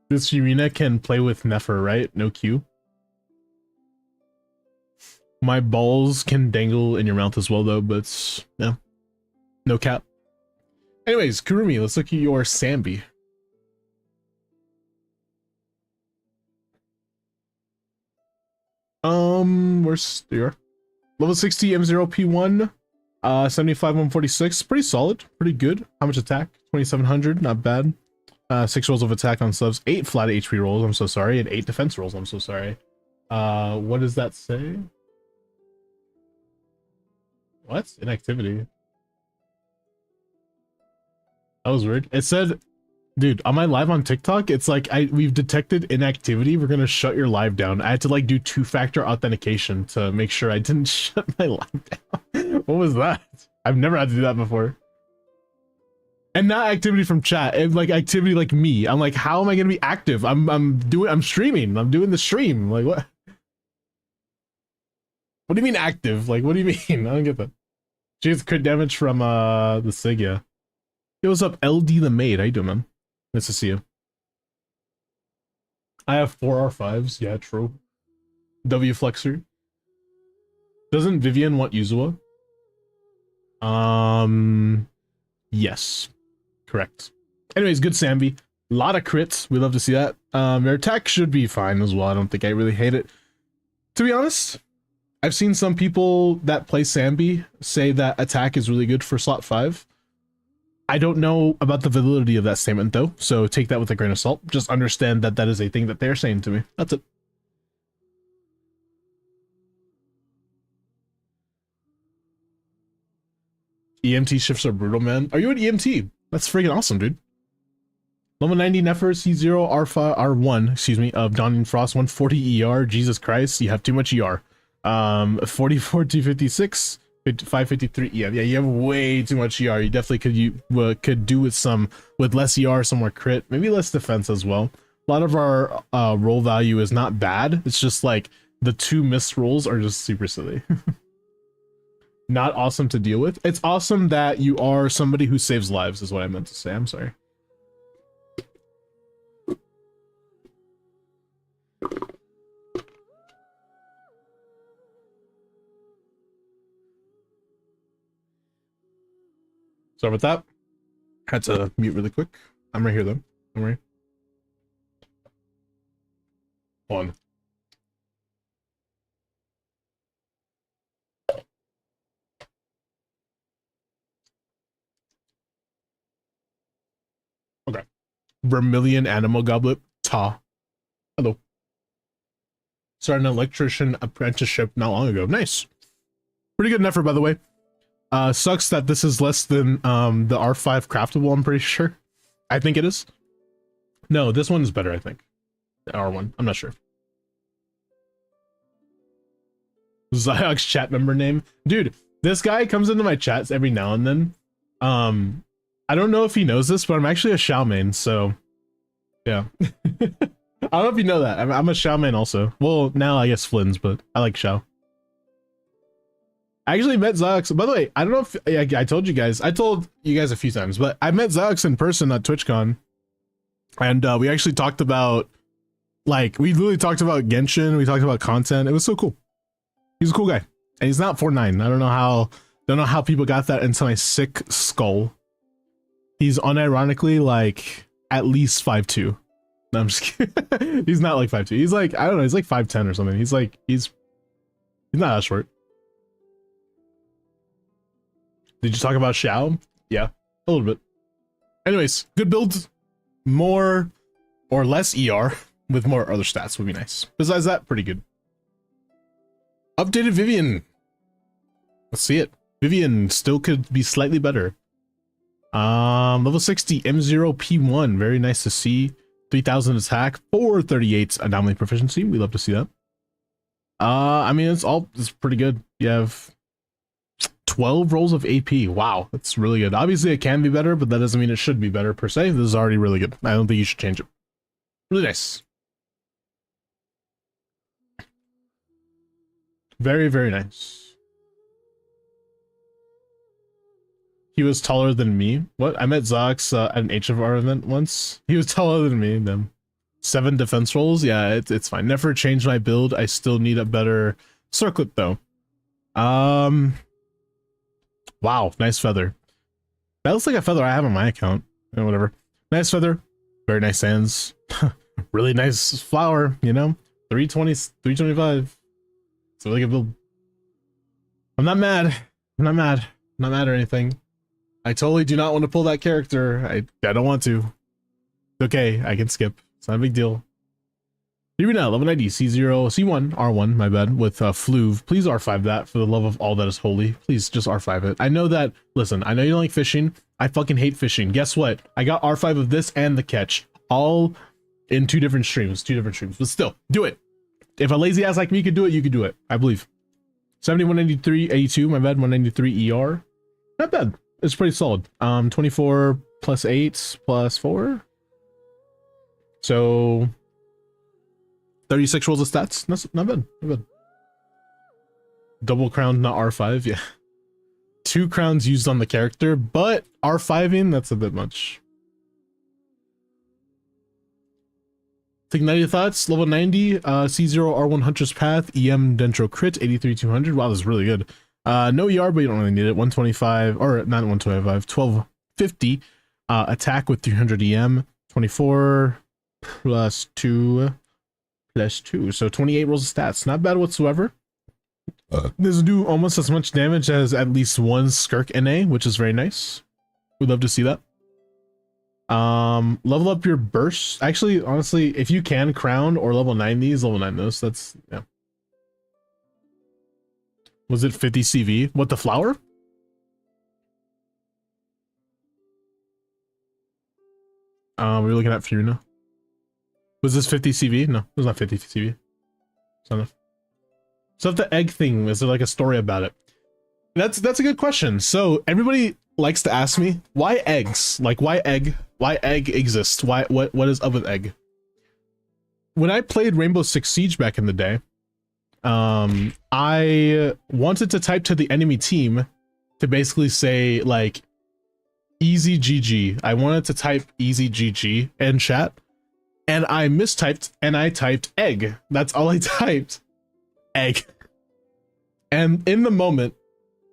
This Fiorina can play with Nefer, right? No Q. My balls can dangle in your mouth as well, though, but it's... No. No cap. Anyways, Kurumi, let's look at your Sambi. Where's your level 60 M0 P1, 75 146, pretty solid, pretty good. How much attack? 2700, not bad. 6 rolls of attack on subs, 8 flat HP rolls, I'm so sorry, and 8 defense rolls, I'm so sorry. What does that say? What? Inactivity. That was weird. It said, dude, on my live on TikTok, it's like we've detected inactivity. We're gonna shut your live down. I had to like do 2-factor authentication to make sure I didn't shut my live down. What was that? I've never had to do that before. And not activity from chat, and like activity like me. I'm like, how am I gonna be active? I'm streaming. I'm doing the stream. Like what? What do you mean active? Like what do you mean? I don't get that. She gets crit damage from the Sig, yeah. Yo, what's up, LD the maid? How you doing, man? Nice to see you. I have 4 R5s. Yeah, true. W Flexor. Doesn't Vivian want Yuzua? Yes. Correct. Anyways, good Sambi. A lot of crits. We love to see that. Their attack should be fine as well. I don't think I really hate it. To be honest, I've seen some people that play Sambi say that attack is really good for slot 5. I don't know about the validity of that statement though, so take that with a grain of salt. Just understand that that is a thing that they're saying to me. That's it. EMT shifts are brutal, man. Are you an EMT? That's freaking awesome, dude. Level 90 Nefer C0 R5 R1, excuse me, of Dawning Frost 140 ER. Jesus Christ, you have too much ER. 44 256. 553 EM. Yeah, you have way too much ER. You definitely could do with less ER, some more crit, maybe less defense as well. A lot of our roll value is not bad. It's just like the 2 missed rolls are just super silly. Not awesome to deal with. It's awesome that you are somebody who saves lives is what I meant to say. I'm sorry. Sorry about that. Had to mute really quick. I'm right here though. Don't worry. Hold on. Okay. Vermilion Animal Goblet. Ta. Hello. Started an electrician apprenticeship not long ago. Nice. Pretty good effort, by the way. Sucks that this is less than the R5 craftable, I'm pretty sure. I think it is. No, this one is better, I think. The R1. I'm not sure. Zyok's chat member name. Dude, this guy comes into my chats every now and then. I don't know if he knows this, but I'm actually a Xiao main, so yeah. I don't know if you know that. I'm a Xiao main also. Well, now I guess Flynn's, but I like Xiao. I actually met Zyok. By the way, I don't know if I told you guys. I told you guys a few times, but I met Zyok in person at TwitchCon, and we actually talked about, like, we literally talked about Genshin. We talked about content. It was so cool. He's a cool guy, and he's not 4'9". I don't know how people got that into my sick skull. He's unironically like at least 5'2". No, I'm just kidding. He's not like 5'2". He's like, I don't know. He's like 5'10" or something. He's not that short. Did you talk about Xiao? Yeah, a little bit. Anyways, good build. More or less ER with more other stats would be nice. Besides that, pretty good. Updated Vivian. Let's see it. Vivian still could be slightly better. Level 60 M0 P1. Very nice to see. 3000 attack, 438 anomaly proficiency. We love to see that. I mean, it's pretty good. You have 12 rolls of AP. Wow, that's really good. Obviously, it can be better, but that doesn't mean it should be better per se. This is already really good. I don't think you should change it. Really nice. Very, very nice. He was taller than me. What? I met Zox at an HFR event once. He was taller than me. Then 7 defense rolls. Yeah, it's fine. Never changed my build. I still need a better circlet though. Wow, nice feather. That looks like a feather I have on my account. Whatever. Nice feather. Very nice hands. Really nice flower, you know? 320, 325. It's a really good build. I'm not mad. I'm not mad. I'm not mad or anything. I totally do not want to pull that character. I don't want to. It's okay, I can skip. It's not a big deal. Here we now, level 90, C0, C1, R1, my bad, with Fluve. Please R5 that for the love of all that is holy. Please just R5 it. I know that, listen, I know you don't like fishing. I fucking hate fishing. Guess what? I got R5 of this and the catch. All in two different streams. But still, do it. If a lazy ass like me could do it, you could do it. I believe. 70, 193, 82, my bad, 193 ER. Not bad. It's pretty solid. 24 plus 8 plus 4. So 36 rolls of stats. That's not bad. Not bad. Double crown, not R5. Yeah. 2 crowns used on the character, but R5ing, that's a bit much. Take 90 thoughts, level 90, C0 R1 Hunter's Path, EM Dentro Crit, 83-200. Wow, that's really good. No ER, but you don't really need it. 125, or not 125, 1250. Attack with 300 EM, 24 plus 2 plus 2. So 28 rolls of stats. Not bad whatsoever. This will do almost as much damage as at least one Skirk NA, which is very nice. We'd love to see that. Level up your burst. Actually, honestly, if you can crown or level 9 these, level 9 those. That's, yeah. Was it 50 CV? What, the flower? We're looking at Furina. Was this 50 CV? No, it was not 50 CV. It's not enough. So the egg thing, is there like a story about it? That's a good question. So everybody likes to ask me, why eggs? Like, why egg? Why egg exists? What is up with egg? When I played Rainbow Six Siege back in the day, I wanted to type to the enemy team to basically say like easy GG. I wanted to type easy GG in chat, and I mistyped and I typed egg. That's all I typed. Egg. And in the moment,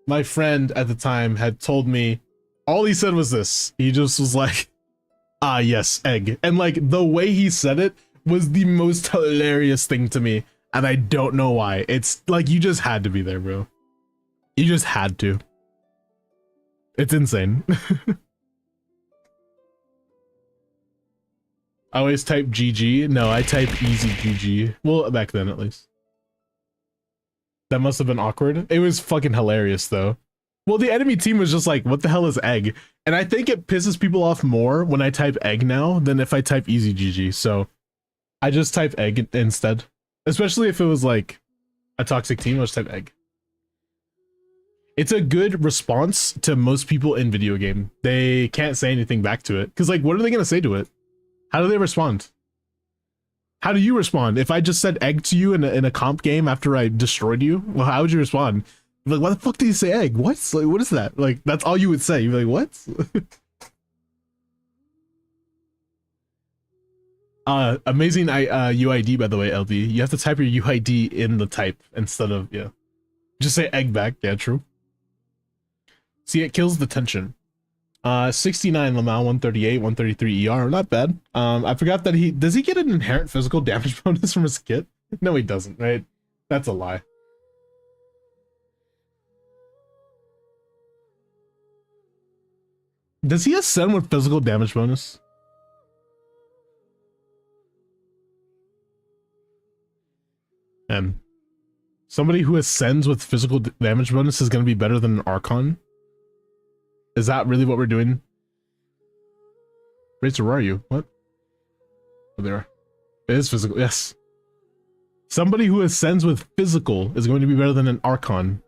my friend at the time had told me, all he said was this. He just was like, ah, yes, egg. And like the way he said it was the most hilarious thing to me. And I don't know why. It's like, you just had to be there, bro. You just had to. It's insane. I always type GG. No, I type easy GG. Well, back then at least. That must have been awkward. It was fucking hilarious though. Well, the enemy team was just like, what the hell is egg? And I think it pisses people off more when I type egg now than if I type easy GG. So I just type egg instead. Especially if it was like a toxic team, I'll just type egg. It's a good response to most people in video game. They can't say anything back to it. Because like, what are they going to say to it? How do they respond? How do you respond? If I just said egg to you in a comp game after I destroyed you, well, how would you respond? You're like, why the fuck do you say egg? What? Like, what is that? Like, that's all you would say. You'd be like, what? Amazing UID, by the way, LD. You have to type your UID in the type instead of, yeah. Just say egg back. Yeah, true. See, it kills the tension. 69 Lamau, 138, 133 ER. Not bad. I forgot that does he get an inherent physical damage bonus from his kit? No, he doesn't, right? That's a lie. Does he ascend with physical damage bonus? And somebody who ascends with physical damage bonus is going to be better than an Archon? Is that really what we're doing? Razor, where are you? What? Oh, there. It is physical, yes. Somebody who ascends with physical is going to be better than an Archon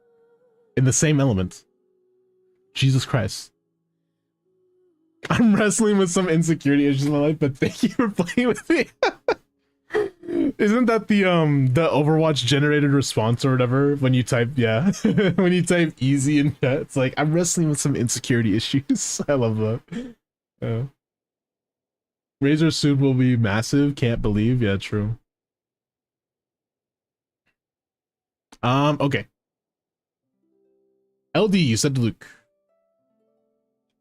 in the same element. Jesus Christ. I'm wrestling with some insecurity issues in my life, but thank you for playing with me. Isn't that the Overwatch generated response or whatever when you type, yeah, when you type easy in chat? It's like, I'm wrestling with some insecurity issues. I love that. Razor suit will be massive. Can't believe. Yeah, true. Okay. LD, you said to Luke.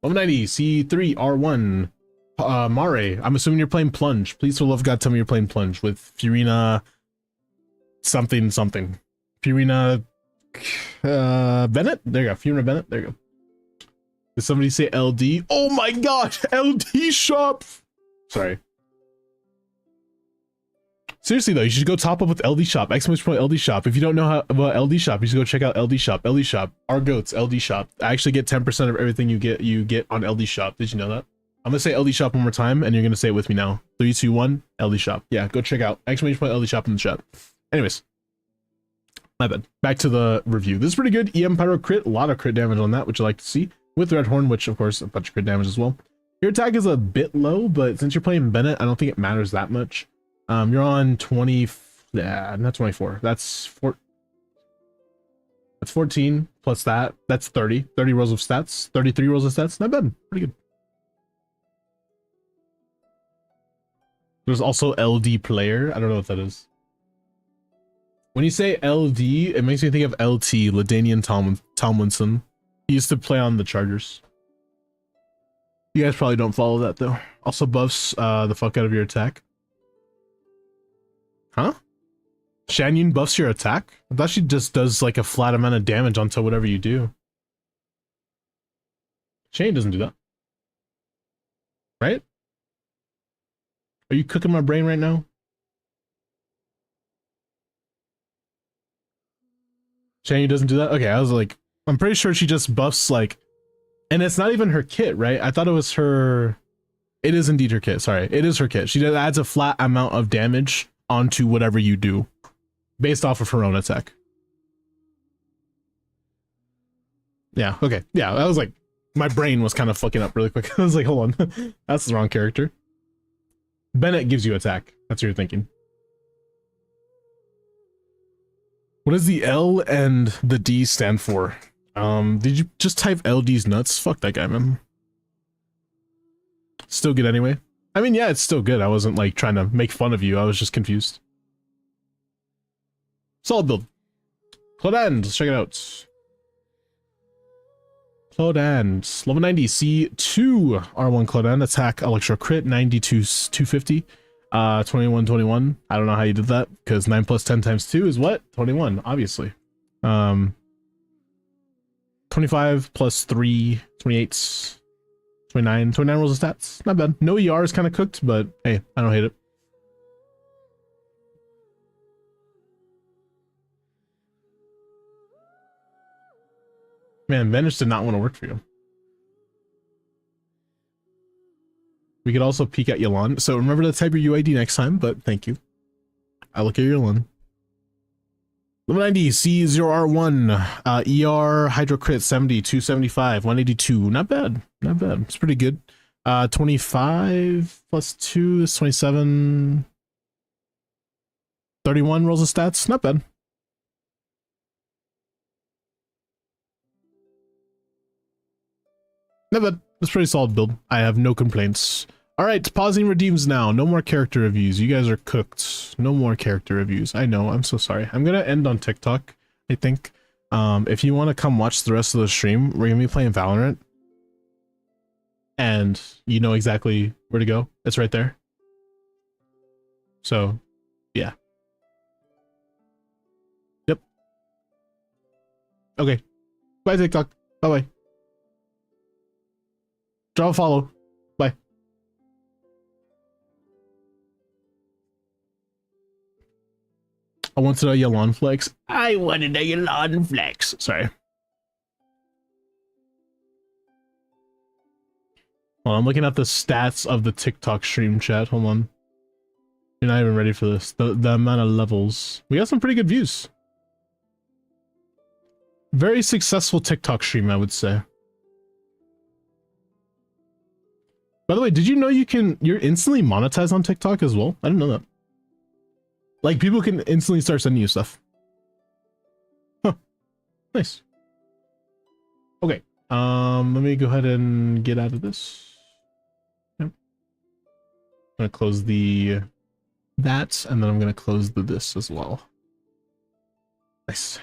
190 C3 R1. Mare, I'm assuming you're playing Plunge. Please, for the love of God, tell me you're playing Plunge with Furina something. Furina Bennett? There you go. Furina Bennett. There you go. Did somebody say LD? Oh my god! LD shop! Sorry. Seriously though, you should go top up with LD Shop, exclamation point LD Shop. If you don't know how about LD Shop, you should go check out LD Shop. LD Shop, our goats, LD Shop. I actually get 10% of everything you get on LD Shop. Did you know that? I'm gonna say LD Shop one more time, and you're gonna say it with me now. 3, 2, 1, LD Shop. Yeah, go check out exclamation point LD Shop in the chat. Anyways, my bad. Back to the review. This is pretty good. EM Pyro crit, a lot of crit damage on that, which I like to see. With Red Horn, which of course a bunch of crit damage as well. Your attack is a bit low, but since you're playing Bennett, I don't think it matters that much. You're on 20. Yeah, not 24. That's 14 plus that. That's 30. 30 rolls of stats. 33 rolls of stats. Not bad. Pretty good. There's also LD player. I don't know what that is. When you say LD, it makes me think of LT, LaDainian Tomlinson. He used to play on the Chargers. You guys probably don't follow that though. Also buffs the fuck out of your attack. Huh? Shan Yun buffs your attack? I thought she just does like a flat amount of damage onto whatever you do. Shan doesn't do that. Right? Are you cooking my brain right now? Shan Yun doesn't do that? Okay, I was like, I'm pretty sure she just buffs like, and it's not even her kit, right? I thought it was her. It is indeed her kit. Sorry, it is her kit. She adds a flat amount of damage onto whatever you do based off of her own attack. Yeah, okay. Yeah, I was like, my brain was kind of fucking up really quick. I was like, hold on. That's the wrong character. Bennett gives you attack. That's what you're thinking. What does the L and the D stand for? Did you just type LD's nuts? Fuck that guy, man. Still good anyway. I mean, yeah, it's still good. I wasn't like trying to make fun of you. I was just confused. Solid build. Clodand, let's check it out. Clodand, level 90, C2 R1 Clodand, attack electro crit, 92 250. 21 21. I don't know how you did that because 9 plus 10 times 2 is what? 21, obviously. 25 plus 3, 28, 29 rolls of stats. Not bad. No ER is kind of cooked, but hey, I don't hate it. Man, Vanish did not want to work for you. We could also peek at Yelan. So remember to type your UID next time, but thank you. I'll look at Yelan. Level 90, C0R1, ER, Hydro Crit 70, 275, 182. Not bad. Not bad. It's pretty good. 25 plus 2 is 27. 31 rolls of stats. Not bad. Not bad. It's pretty solid build. I have no complaints. Alright, pausing redeems now. No more character reviews. You guys are cooked. No more character reviews. I know. I'm so sorry. I'm gonna end on TikTok, I think. If you want to come watch the rest of the stream, we're gonna be playing Valorant. And you know exactly where to go. It's right there. So, yeah. Yep. Okay. Bye, TikTok. Bye-bye. Drop a follow. Bye. I wanted a Yelan flex. I wanted a Yelan flex. Sorry. Well, I'm looking at the stats of the TikTok stream chat. Hold on. You're not even ready for this. The amount of levels. We got some pretty good views. Very successful TikTok stream, I would say. By the way, did you know you're instantly monetized on TikTok as well? I didn't know that. Like, people can instantly start sending you stuff. Huh. Nice. Okay. Let me go ahead and get out of this. Yep. I'm gonna close that, and then I'm gonna close this as well. Nice.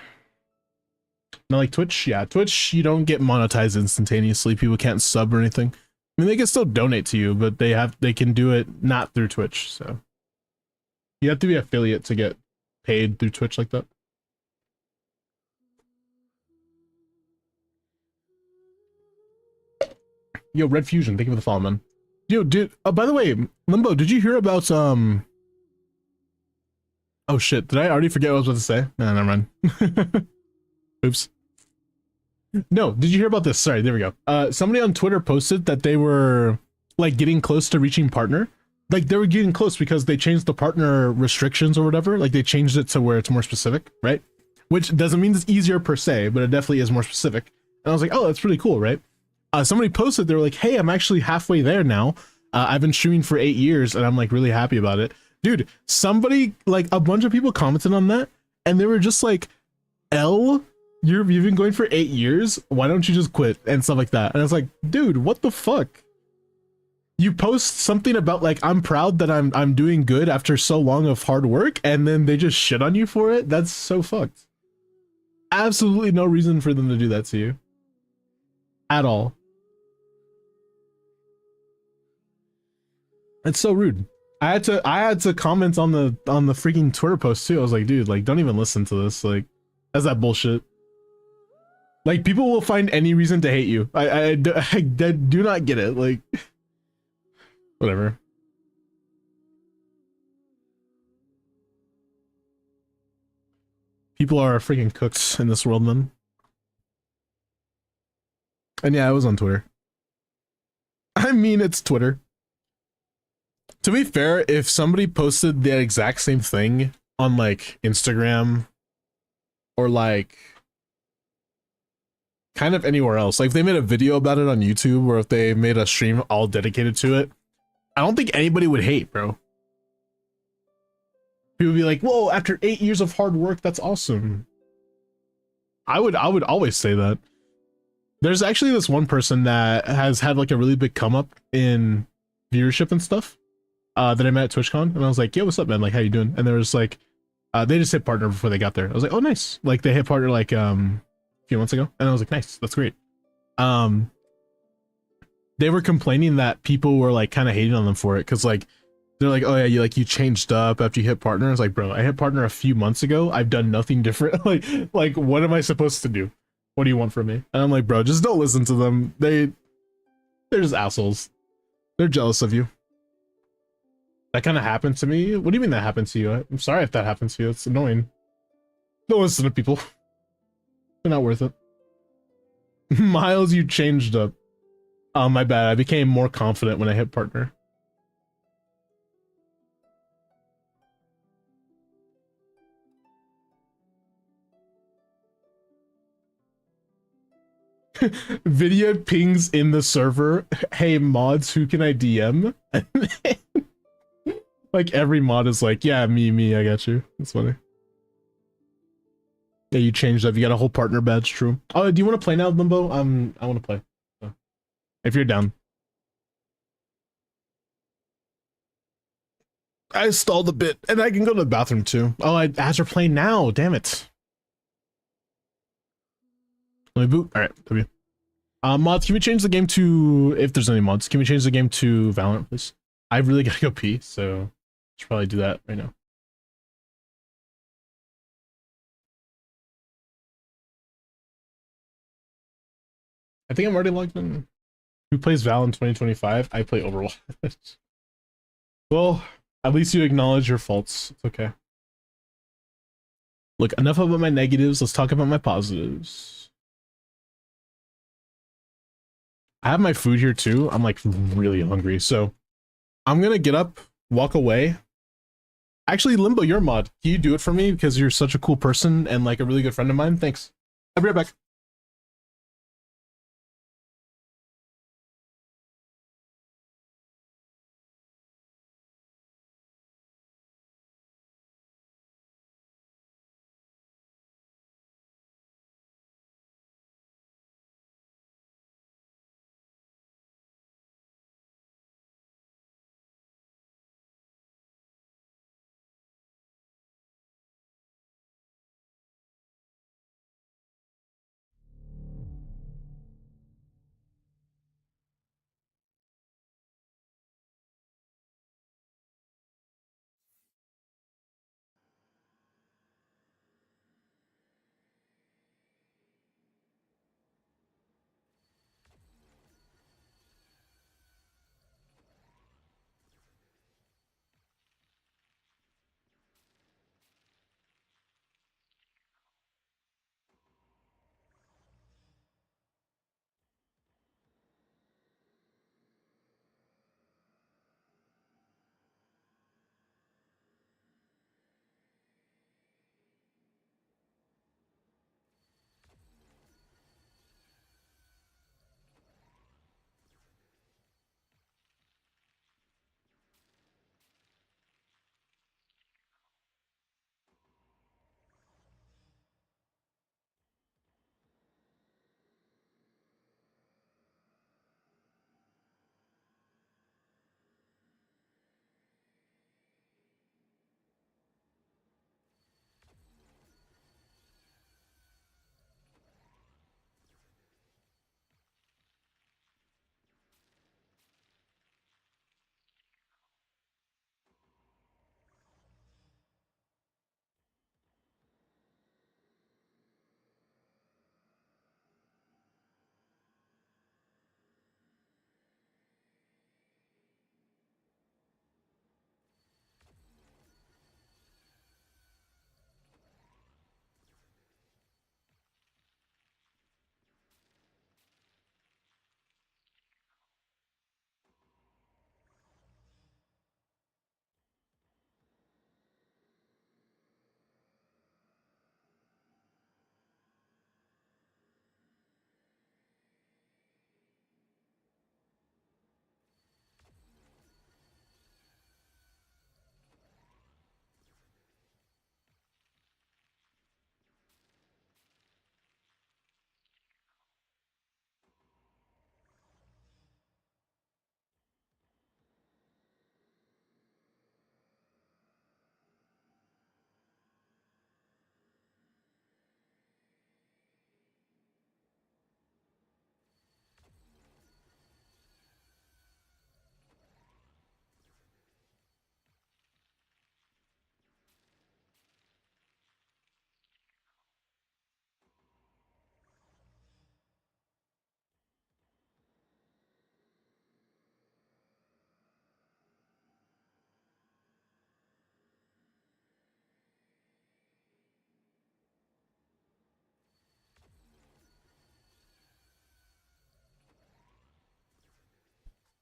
Now, like Twitch, yeah, Twitch, you don't get monetized instantaneously. People can't sub or anything. I mean, they can still donate to you, but they can do it not through Twitch, so you have to be an affiliate to get paid through Twitch like that. Yo, Red Fusion, thank you for the follow, man. Yo, dude, by the way, Limbo, did you hear about Oh shit, did I already forget what I was about to say? No, never mind. Oops. No, did you hear about this? Sorry, there we go. Somebody on Twitter posted that they were like getting close to reaching partner. Like they were getting close because they changed the partner restrictions or whatever. Like they changed it to where it's more specific, right? Which doesn't mean it's easier per se, but it definitely is more specific. And I was like, oh, that's pretty cool, right? Somebody posted, they were like, hey, I'm actually halfway there now. I've been streaming for 8 years and I'm like really happy about it. Dude, somebody, like a bunch of people commented on that and they were just like, you've been going for 8 years. Why don't you just quit and stuff like that? And I was like, dude, what the fuck? You post something about like, I'm proud that I'm doing good after so long of hard work, and then they just shit on you for it. That's so fucked. Absolutely no reason for them to do that to you. At all. It's so rude. I had to comment on the freaking Twitter post too. I was like, dude, like don't even listen to this. Like, that's that bullshit. Like people will find any reason to hate you. I do not get it. Like, whatever. People are freaking cooks in this world, man. And yeah, I was on Twitter. I mean, it's Twitter. To be fair, if somebody posted the exact same thing on like Instagram or like kind of anywhere else, like if they made a video about it on YouTube or if they made a stream all dedicated to it, I don't think anybody would hate, bro. People would be like, whoa, after 8 years of hard work, that's awesome. I would always say that. There's actually this one person that has had like a really big come up in viewership and stuff that I met at TwitchCon, and I was like, yo, what's up, man? Like, how you doing? And there was like, they just hit partner before they got there. I was like, oh, nice. Like they hit partner like a few months ago, and I was like, nice, that's great. They were complaining that people were like kind of hating on them for it because like they're like, oh yeah, you changed up after you hit partner. I was like, bro, I hit partner a few months ago. I've done nothing different. like what am I supposed to do? What do you want from me? And I'm like, bro, just don't listen to them. They're just assholes. They're jealous of you. That kind of happened to me. What do you mean that happened to you? I'm sorry if that happened to you. It's annoying. Don't listen to people. They're not worth it. Miles, you changed up. Oh, my bad. I became more confident when I hit partner. Video pings in the server. Hey mods, who can I DM? Like every mod is like, yeah, me, I got you. That's funny. Yeah, you changed up. You got a whole partner badge, true. Oh, do you want to play now, Limbo? I want to play. So, if you're down. I stalled a bit, and I can go to the bathroom too. Oh, as we're playing now, damn it. Let me boot. All right, W. Mods, can we change the game to, if there's any mods, can we change the game to Valorant, please? I really gotta go pee, so I should probably do that right now. I think I'm already logged in. Who plays Val in 2025? I play Overwatch. Well, at least you acknowledge your faults. It's okay. Look, enough about my negatives. Let's talk about my positives. I have my food here too. I'm like really hungry, so I'm gonna get up, walk away. Actually, Limbo, you're a mod. Can you do it for me because you're such a cool person and like a really good friend of mine? Thanks. I'll be right back.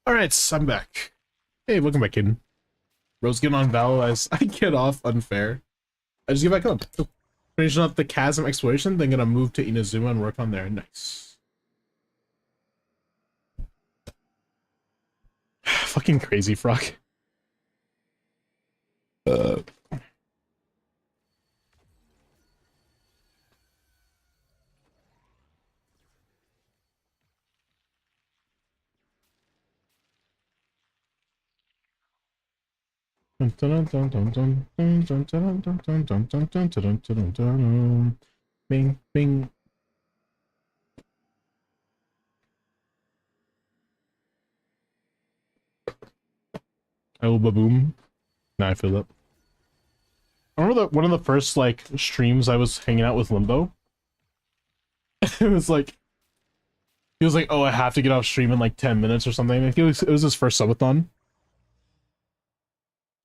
Alright, I'm back. Hey, welcome back, kid. Rose getting on Val as I get off unfair. I just get back up. Cool. Finishing up the chasm exploration, then gonna move to Inazuma and work on there. Nice. Fucking crazy frog. Bing, bing. Oh, baboom. Now I feel it. I remember that one of the first like streams I was hanging out with Limbo. It was like he was like, "Oh, I have to get off stream in like 10 minutes or something." I think it was his first subathon.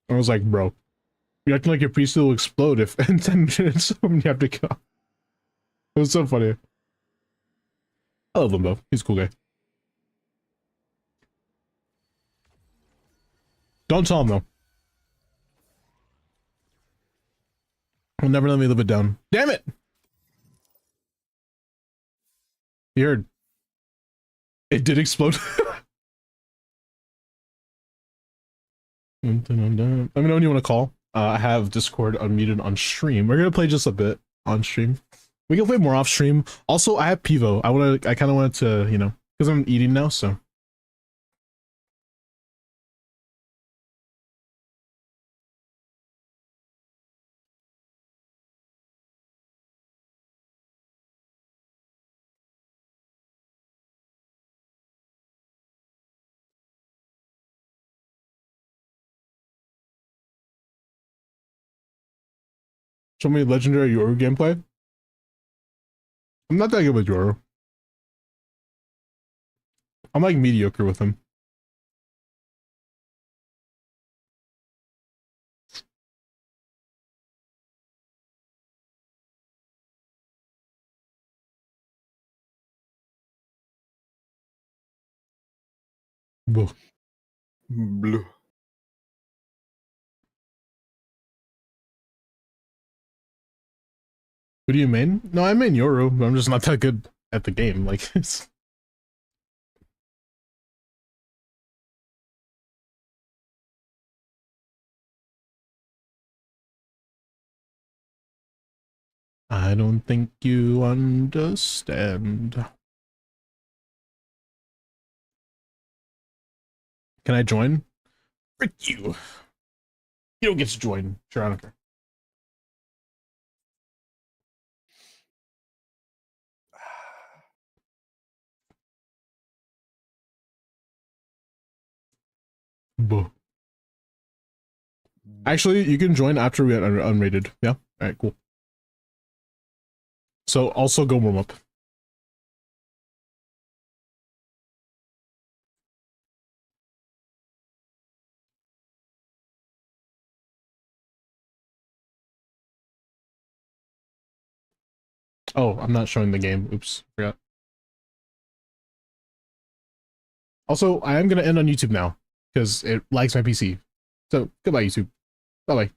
I was like, "Bro, you're acting like your PC will explode if in 10 minutes when you have to go." It was so funny. I love Limbo. He's a cool guy. Don't tell him though. He'll never let me live it down. Damn it! You heard. It did explode. Let me know when you want to call. I have Discord unmuted on stream. We're gonna play just a bit on stream. We can play more off stream. Also, I have Pivo. I kind of wanted to, you know, because I'm eating now, so. Show me legendary Yoru gameplay. I'm not that good with Yoru. I'm like mediocre with him. Blue. Blue. Who do you main? No, I main Yoru, but I'm just not that good at the game. Like, it's... I don't think you understand. Can I join? Frick you. You don't get to join. Sure, I don't care. Buh. Actually, you can join after we get unrated. Yeah? Alright, cool. So, also go warm up. Oh, I'm not showing the game. Oops, forgot. Also, I am going to end on YouTube now, because it lags my PC. So, goodbye, YouTube. Bye-bye.